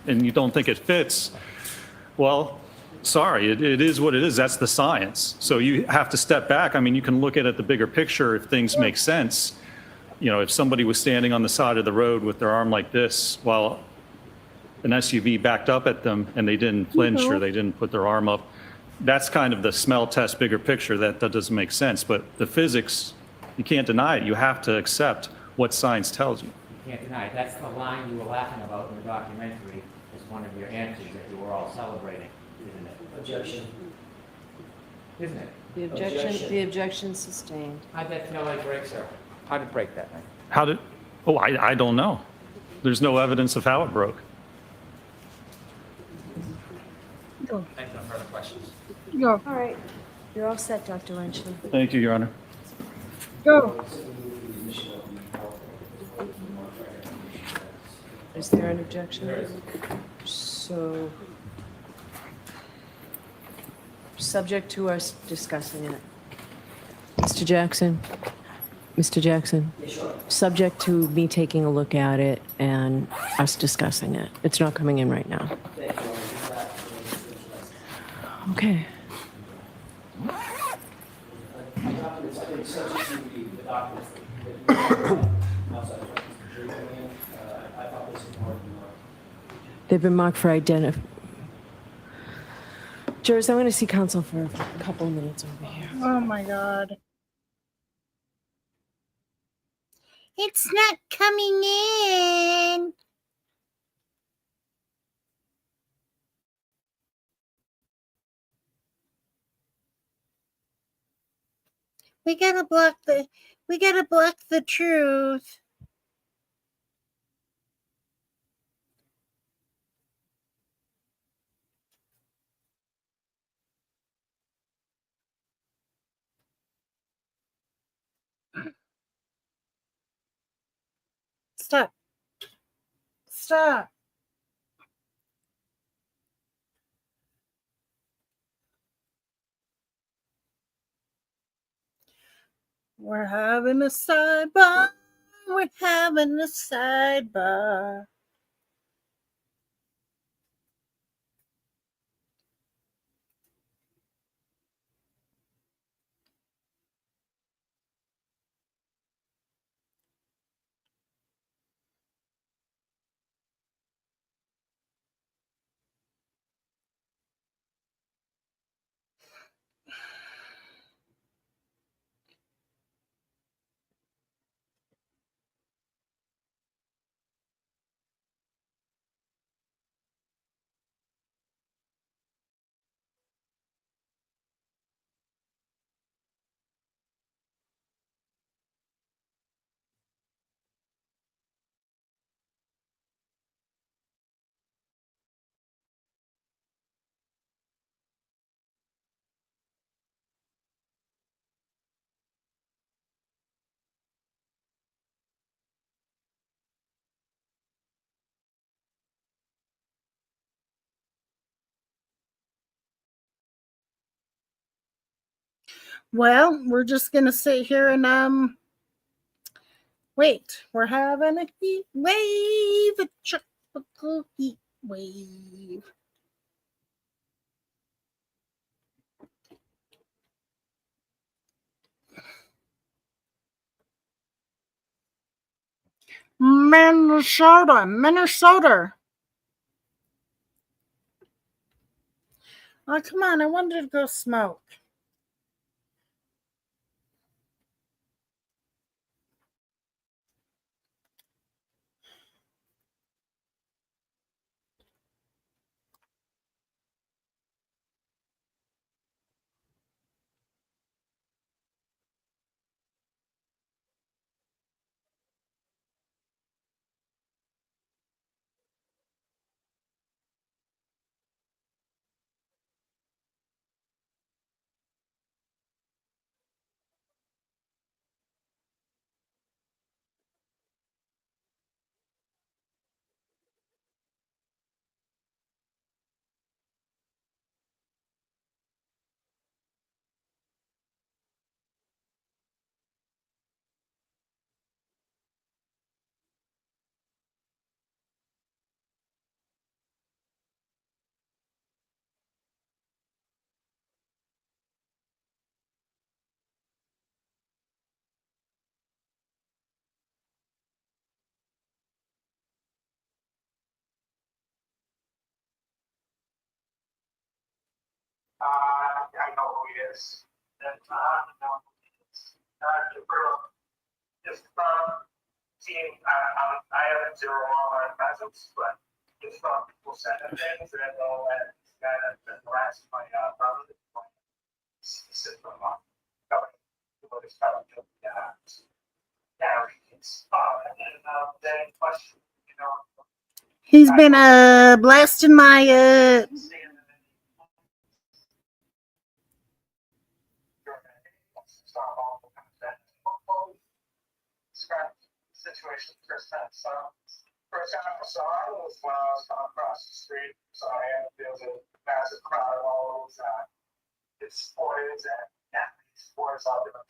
and you don't think it fits, well, sorry, it is what it is. That's the science. So you have to step back. I mean, you can look at it the bigger picture if things make sense. You know, if somebody was standing on the side of the road with their arm like this while an SUV backed up at them and they didn't flinch or they didn't put their arm up, that's kind of the smell test bigger picture. That doesn't make sense. But the physics, you can't deny it. You have to accept what science tells you. You can't deny it. That's the line you were laughing about in the documentary as one of your answers that you were all celebrating, isn't it? Objection. Isn't it? The objection sustained. How'd that taillight break, sir? How'd it break that night? How did, oh, I don't know. There's no evidence of how it broke. Go. Thank you. No further questions. Go. All right. You're all set, Dr. Lynchman. Thank you, Your Honor. Go. Is there an objection? So, subject to us discussing it. Mr. Jackson? Mr. Jackson? Subject to me taking a look at it and us discussing it. It's not coming in right now. Okay. They've been marked for identity. Jurors, I'm going to see counsel for a couple of minutes over here. Oh my God. It's not coming in. We gotta block the We gotta block the truth. Stop. Stop. We're having a sidebar. We're having a sidebar. Well, we're just gonna sit here and wait. We're having a heat wave, a tropical heat wave. Minnesota. Oh, come on. I wanted to go smoke. I know who he is. And I know who he is. Just seeing, I have zero online presence, but just people send him things and I know that this guy that's been harassing my brother, system on government, people just got to and then question, He's been blasting my situation first time. So first time I saw it was when I was coming across the street. So there was a massive crowd of all those supporters and athletes, supporters all different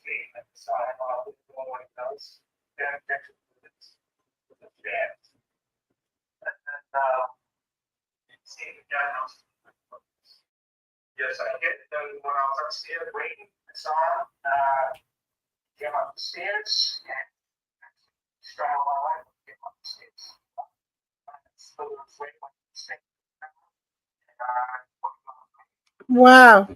team. And so I thought one of those then connected with the fans. And then seeing the guy house. Yes, I did. Then when I was upstairs waiting, I saw him. Came up the stairs and straddled my wife and came up the stairs. wow.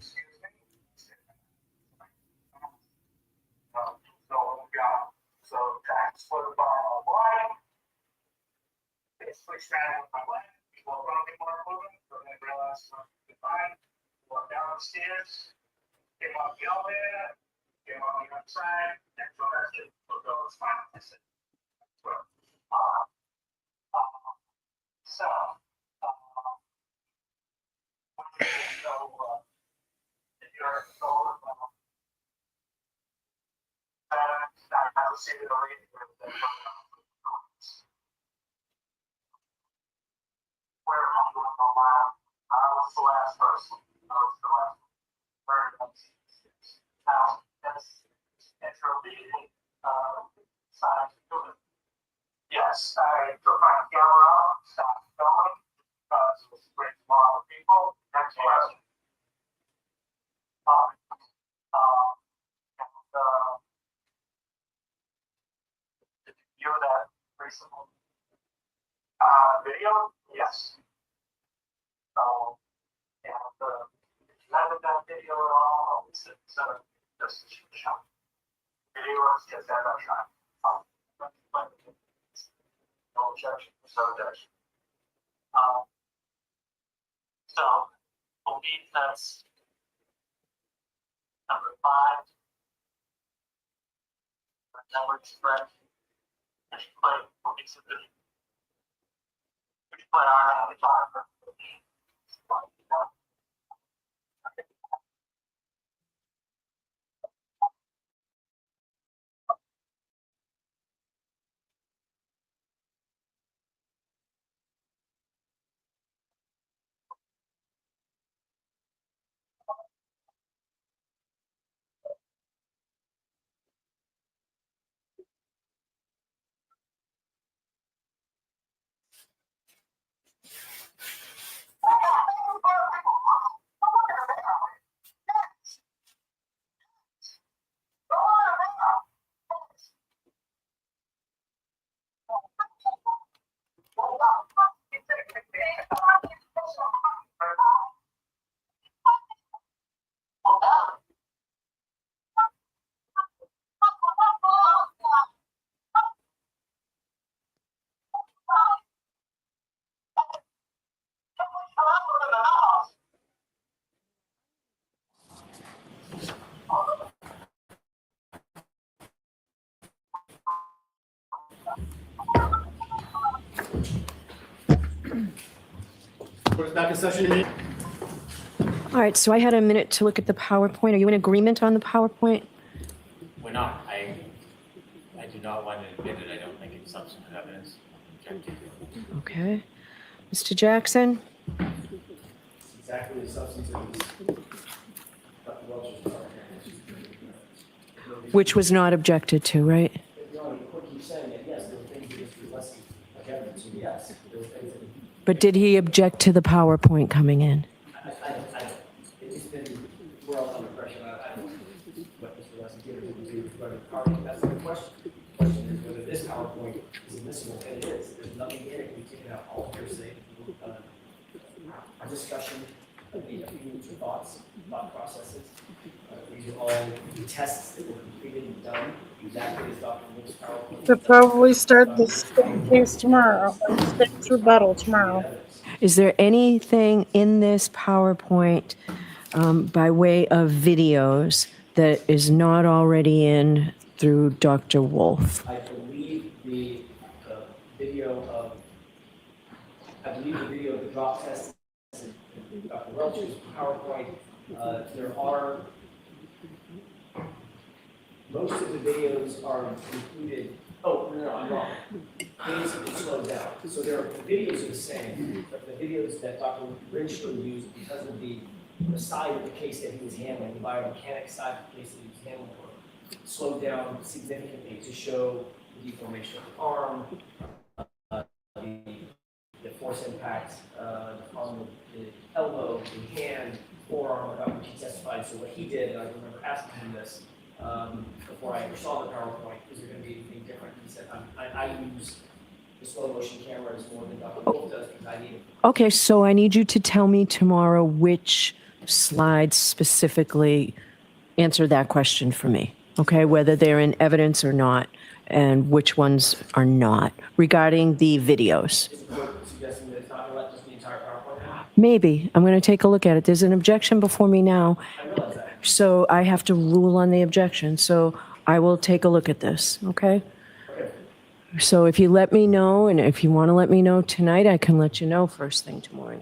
So that's what about why basically straddled my wife. People around me more moving, so I realized something fine. Walked downstairs, came up the elevator, came on the outside, and so that's just what those finances. Well, so, if you're solar, I will see the reading of the where I'm going on my, I was the last person. I was the last very much. Now, that's reading, sign to do it. Yes, I took my camera off, stopped filming, because it was a great lot of people. Next question. Did you view that recently? Video? Yes. So, and if you haven't done video at all, it's just a shot. Video is just that a shot. No objection, no objection. So, I believe that's number 5. Number express. And you play piece of video. You play our avatar. Court back in session. All right, so I had a minute to look at the PowerPoint. Are you in agreement on the PowerPoint? We're not. I do not want to admit it. I don't think it's substantive evidence. Okay. Mr. Jackson? Exactly the substance of Dr. Welch's part. Which was not objected to, right? No, the court keeps saying that, yes, there were things that just were less like evidence, so yes, there were things that. But did he object to the PowerPoint coming in? I don't. It's been, we're all under pressure. I don't know what Mr. Leslie did or didn't do, but PowerPoint, that's the question. The question is whether this PowerPoint is admissible, and it is. There's nothing in it. We take it out all hearsay. A discussion, opinions or thoughts, thought processes. These are all tests that were completed and done exactly as Dr. Wolf's PowerPoint. They'll probably start the state case tomorrow, or the state's rebuttal tomorrow. Is there anything in this PowerPoint by way of videos that is not already in through Dr. Wolf? I believe the video of the drop test in Dr. Welch's PowerPoint. There are most of the videos are included. Oh no, I'm wrong. Things have been slowed down. So the videos are the same, but the videos that Dr. Rinchler used because of the side of the case that he was handling, the biomechanics side of the case that he was handling, were slowed down significantly to show the deformation of the arm, the force impact on the elbow, the hand, forearm, about which he testified. So what he did, and I remember asking him this before I ever saw the PowerPoint, is there going to be anything different? He said, I use the slow motion cameras more than Dr. Wolf does because I need it. Okay, so I need you to tell me tomorrow which slides specifically answer that question for me, okay, whether they're in evidence or not, and which ones are not, regarding the videos. Is the court suggesting that it's not going to let just the entire PowerPoint out? Maybe. I'm going to take a look at it. There's an objection before me now. I realize that. So I have to rule on the objection. So I will take a look at this, okay? So if you let me know, and if you want to let me know tonight, I can let you know first thing tomorrow.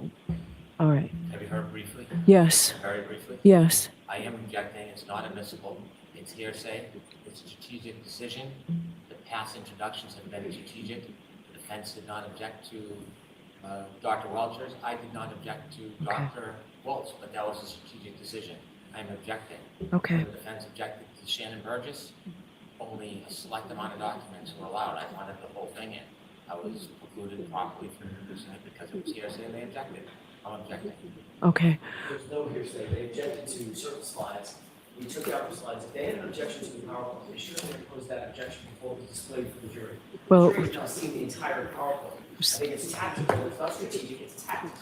All right. Have you heard briefly? Yes. Very briefly? Yes. I am objecting. It's not admissible. It's hearsay. It's a strategic decision. The past introductions have been strategic. The defense did not object to Dr. Welchers. I did not object to Dr. Waltz, but that was a strategic decision. I'm objecting. Okay. The defense objected to Shannon Burgess. Only a select amount of documents were allowed. I wanted the whole thing in. I was precluded properly from introducing it because it was hearsay and they objected. I'm objecting. Okay. There's no hearsay. They objected to certain slides. We took out the slides. If they had an objection to the PowerPoint, they should have proposed that objection before it was displayed for the jury. Well- The jury has now seen the entire PowerPoint. I think it's tactical. It's not strategic. It's tactical.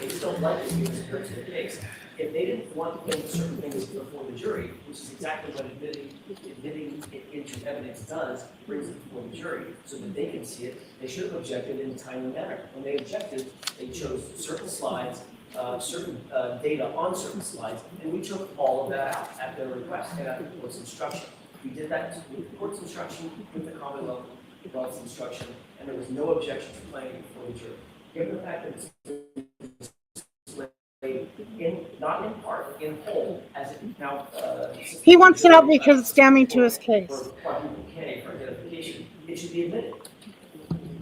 They just don't like it because it hurts their case. If they didn't want to think certain things before the jury, which is exactly what admitting it into evidence does, brings it before the jury so that they can see it, they should have objected in a timely manner. When they objected, they chose certain slides, certain data on certain slides, and we took all of that out at their request and at the court's instruction. We did that with the court's instruction, with the Commonwealth's instruction, and there was no objection to playing it before the jury. Given the fact that it's not in part, in whole, as it now. He wants it out because it's damning to his case. For quadruple K for identification, it should be admitted.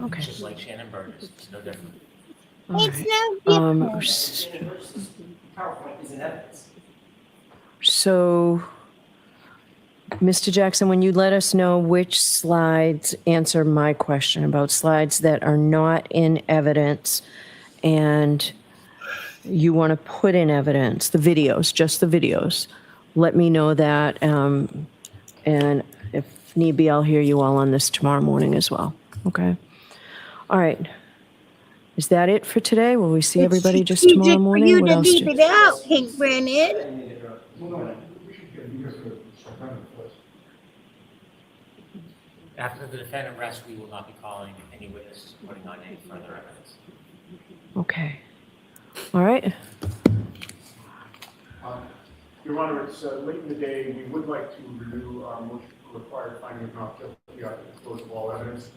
Okay. Just like Shannon Burgess. It's no different. PowerPoint is in evidence. So, Mr. Jackson, when you let us know which slides answer my question about slides that are not in evidence and you want to put in evidence, the videos, just the videos, let me know that. And if need be, I'll hear you all on this tomorrow morning as well. Okay. All right. Is that it for today? Will we see everybody just tomorrow morning? For you What to else leave do- it out, Hank Brennan. After the defendant rests, we will not be calling any witnesses, putting on any further evidence. Okay. All right. Your Honor, it's late in the day. We would like to review our motion for required finding of not guilty at the close of all evidence. It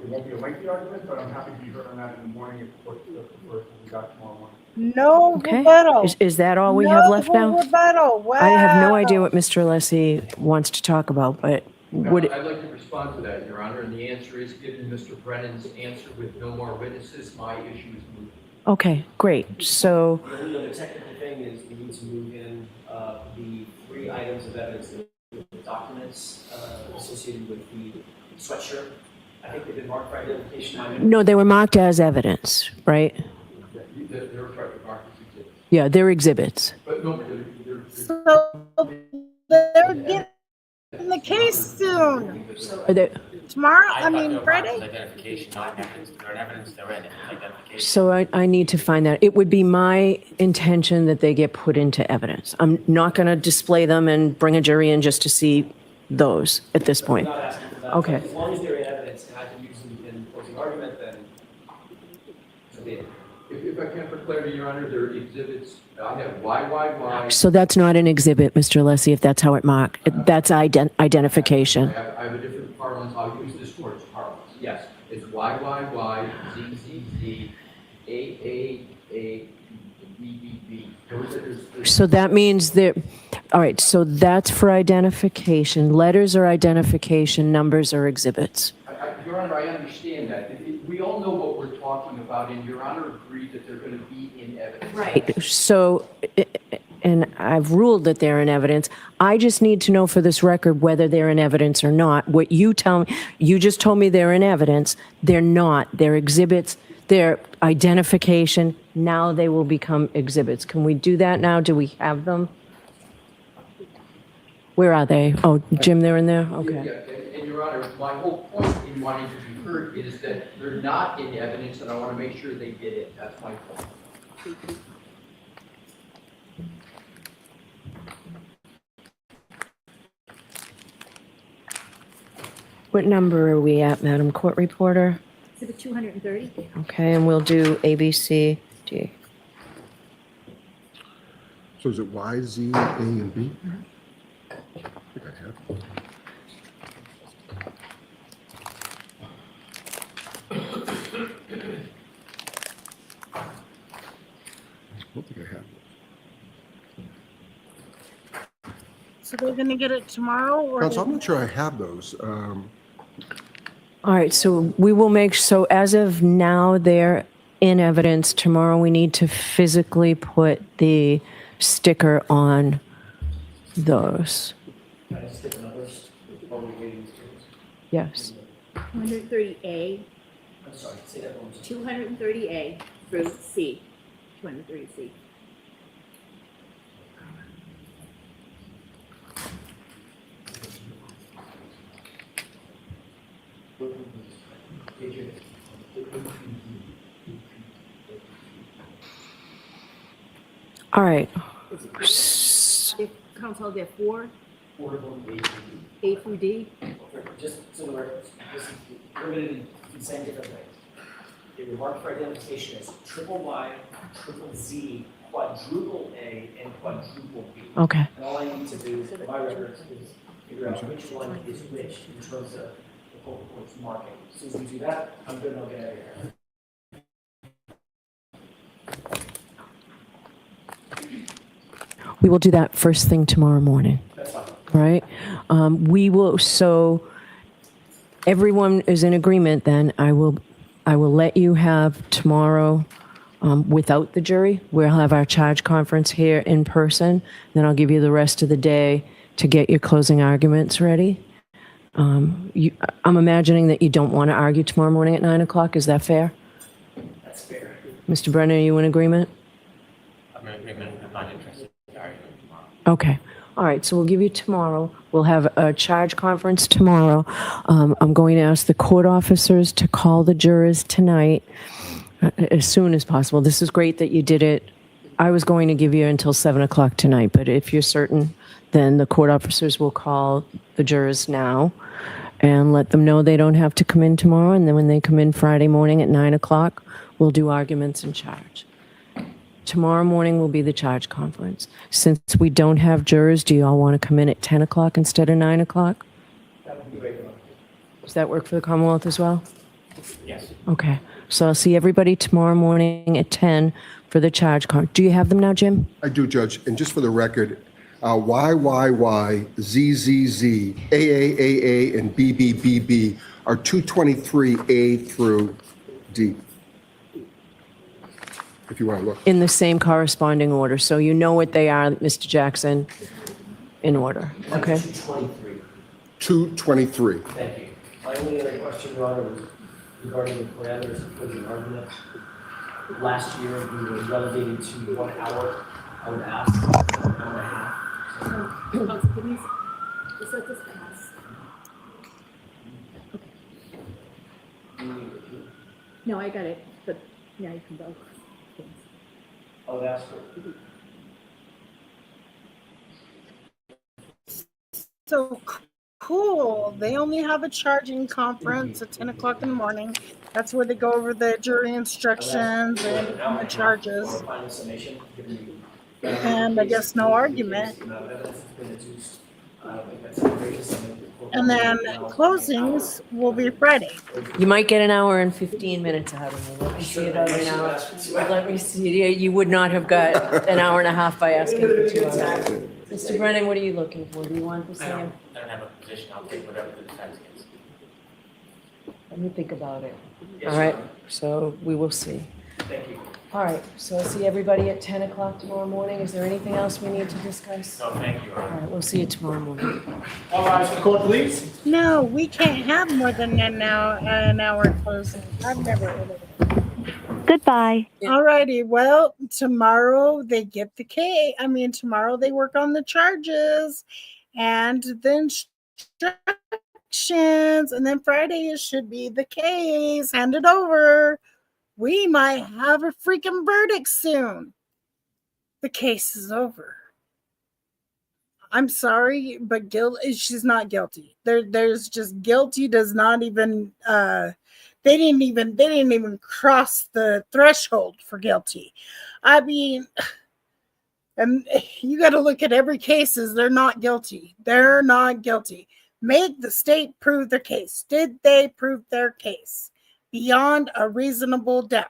won't be a lengthy argument, but I'm happy to be heard on that in the morning if the court prefers what we got tomorrow morning. No Okay. rebuttal. Is that all we have left now? No rebuttal. Wow. I have no idea what Mr. Alessi wants to talk about, but would it, I'd like to respond to that, Your Honor, and the answer is, given Mr. Brennan's answer with no more witnesses, my issue is moved. okay, great. So, The only other technical thing is we need to move in the 3 items of evidence, the documents associated with the sweatshirt. I think they've been marked for identification. no, they were marked as evidence, right? They're correct, Marcus exhibits. Yeah, they're exhibits. But no, So they're getting the case soon. Are they, Tomorrow, I I thought mean, they were Friday. marked as identification, not evidence. They're in evidence, they're in identification. so I need to find that. It would be my intention that they get put into evidence. I'm not going to display them and bring a jury in just to see those at this point. I'm not asking for that. Okay. As long as they're in evidence and I can use them in closing argument, then so be it. if I can for clarity, Your Honor, they're exhibits. I have Y. So that's not an exhibit, Mr. Alessi, if that's how it marked. That's identification. I have a different parlance. I'll use this court's parlance. Yes, it's YYY, ZZZ, AAA, BBB. So that means that, all right, so that's for identification. Letters are identification, numbers are exhibits. Your Honor, I understand that. We all know what we're talking about, and Your Honor agreed that they're going to be in evidence. Right. So, and I've ruled that they're in evidence. I just need to know for this record whether they're in evidence or not. What you tell me, you just told me they're in evidence. They're not. They're exhibits. They're identification. Now they will become exhibits. Can we do that now? Do we have them? Where are they? Oh, Jim, they're in there? Okay. Yeah, and Your Honor, my whole point in wanting to be heard is that they're not in evidence, and I want to make sure they get it. That's my point. What number are we at, Madam Court Reporter? Exhibit 230. Okay, and we'll do A, B, C, D. So is it Y, Z, A, and B? I think I have it. I don't think I have it. So they're going to get it tomorrow? Or Counsel, I'm not sure I have those. All right, so we will make, so as of now, they're in evidence. Tomorrow, we need to physically put the sticker on those. Can I stick numbers while we're waiting? Yes. 230A, I'm sorry, say that one more time. 230A through C, 230C. All right. If council, there are four, A through D. Just so we're, this is limited in saying different ways. The remark for identification is triple Y, triple Z, quadruple A, and quadruple B. Okay. And all I need to do for my records is figure out which one is which in terms of the whole court's marking. As soon as we do that, I'm good and I'll get out of here. We will do that first thing tomorrow morning. That's fine. All right. We will, so everyone is in agreement then. I will let you have tomorrow without the jury. We'll have our charge conference here in person. Then I'll give you the rest of the day to get your closing arguments ready. I'm imagining that you don't want to argue tomorrow morning at 9 o'clock. Is that fair? That's fair. Mr. Brennan, are you in agreement? I'm in agreement. I'm not interested in arguing tomorrow. Okay. All right. So we'll give you tomorrow. We'll have a charge conference tomorrow. I'm going to ask the court officers to call the jurors tonight as soon as possible. This is great that you did it. I was going to give you until 7 o'clock tonight, but if you're certain, then the court officers will call the jurors now and let them know they don't have to come in tomorrow. And then when they come in Friday morning at 9 o'clock, we'll do arguments and charge. Tomorrow morning will be the charge conference. Since we don't have jurors, do you all want to come in at 10 o'clock instead of 9 o'clock? That would be great. Does that work for the Commonwealth as well? Yes. Okay. So I'll see everybody tomorrow morning at 10 for the charge conference. Do you have them now, Jim? I do, Judge. And just for the record, YYY, ZZZ, AAAA, and BBBB are 223A through D. If you want to look. In the same corresponding order. So you know what they are, Mr. Jackson, in order. Okay? 223. 223. Thank you. My only other question, Your Honor, was regarding the parameters of closing argument. Last year, we were relegated to 1 hour. I would ask an hour and a half. Council, can you just let this pass? No, I got it, but now you can go. I would ask for. So cool. They only have a charging conference at 10 o'clock in the morning. That's where they go over the jury instructions and the charges. Final summation, given you. And I guess no argument. And then closings will be Friday. You might get an hour and 15 minutes out of me. Let me see about an hour. Let me see. You would not have got an hour and a half by asking for 2 hours. Mr. Brennan, what are you looking for? Do you want the same? I don't have a position. I'll take whatever the defense gets. Let me think about it. Yes, All right. Your Honor. So we will see. Thank you. All right. So I'll see everybody at 10 o'clock tomorrow morning. Is there anything else we need to discuss? No, thank you, Your All Honor. right. We'll see you tomorrow morning. All rise for the court, please. No, we can't have more than an hour closing. I've never heard of it. Goodbye. All righty. Well, tomorrow they get the case. Tomorrow they work on the charges and the instructions. And then Friday it should be the case handed over. We might have a freaking verdict soon. The case is over. I'm sorry, but she's not guilty. There's just guilty does not even they didn't even cross the threshold for guilty. And you got to look at every case as they're not guilty. They're not guilty. Make the state prove their case. Did they prove their case beyond a reasonable doubt?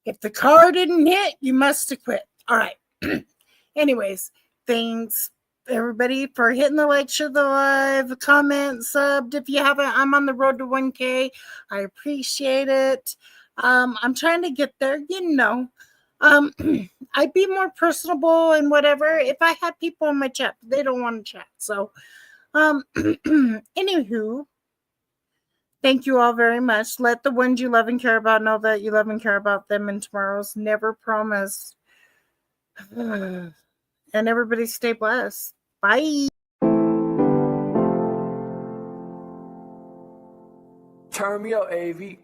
If the car didn't hit, you must acquit. All right. Anyways, thanks everybody for hitting the like, share the live, comment, subbed. If you haven't, I'm on the road to 1K. I appreciate it. I'm trying to get there, you know. I'd be more personable and whatever if I had people in my chat. They don't want to chat. So, anywho, thank you all very much. Let the ones you love and care about know that you love and care about them, and tomorrow's never promised. And everybody stay blessed. Bye. Turn me up, AV.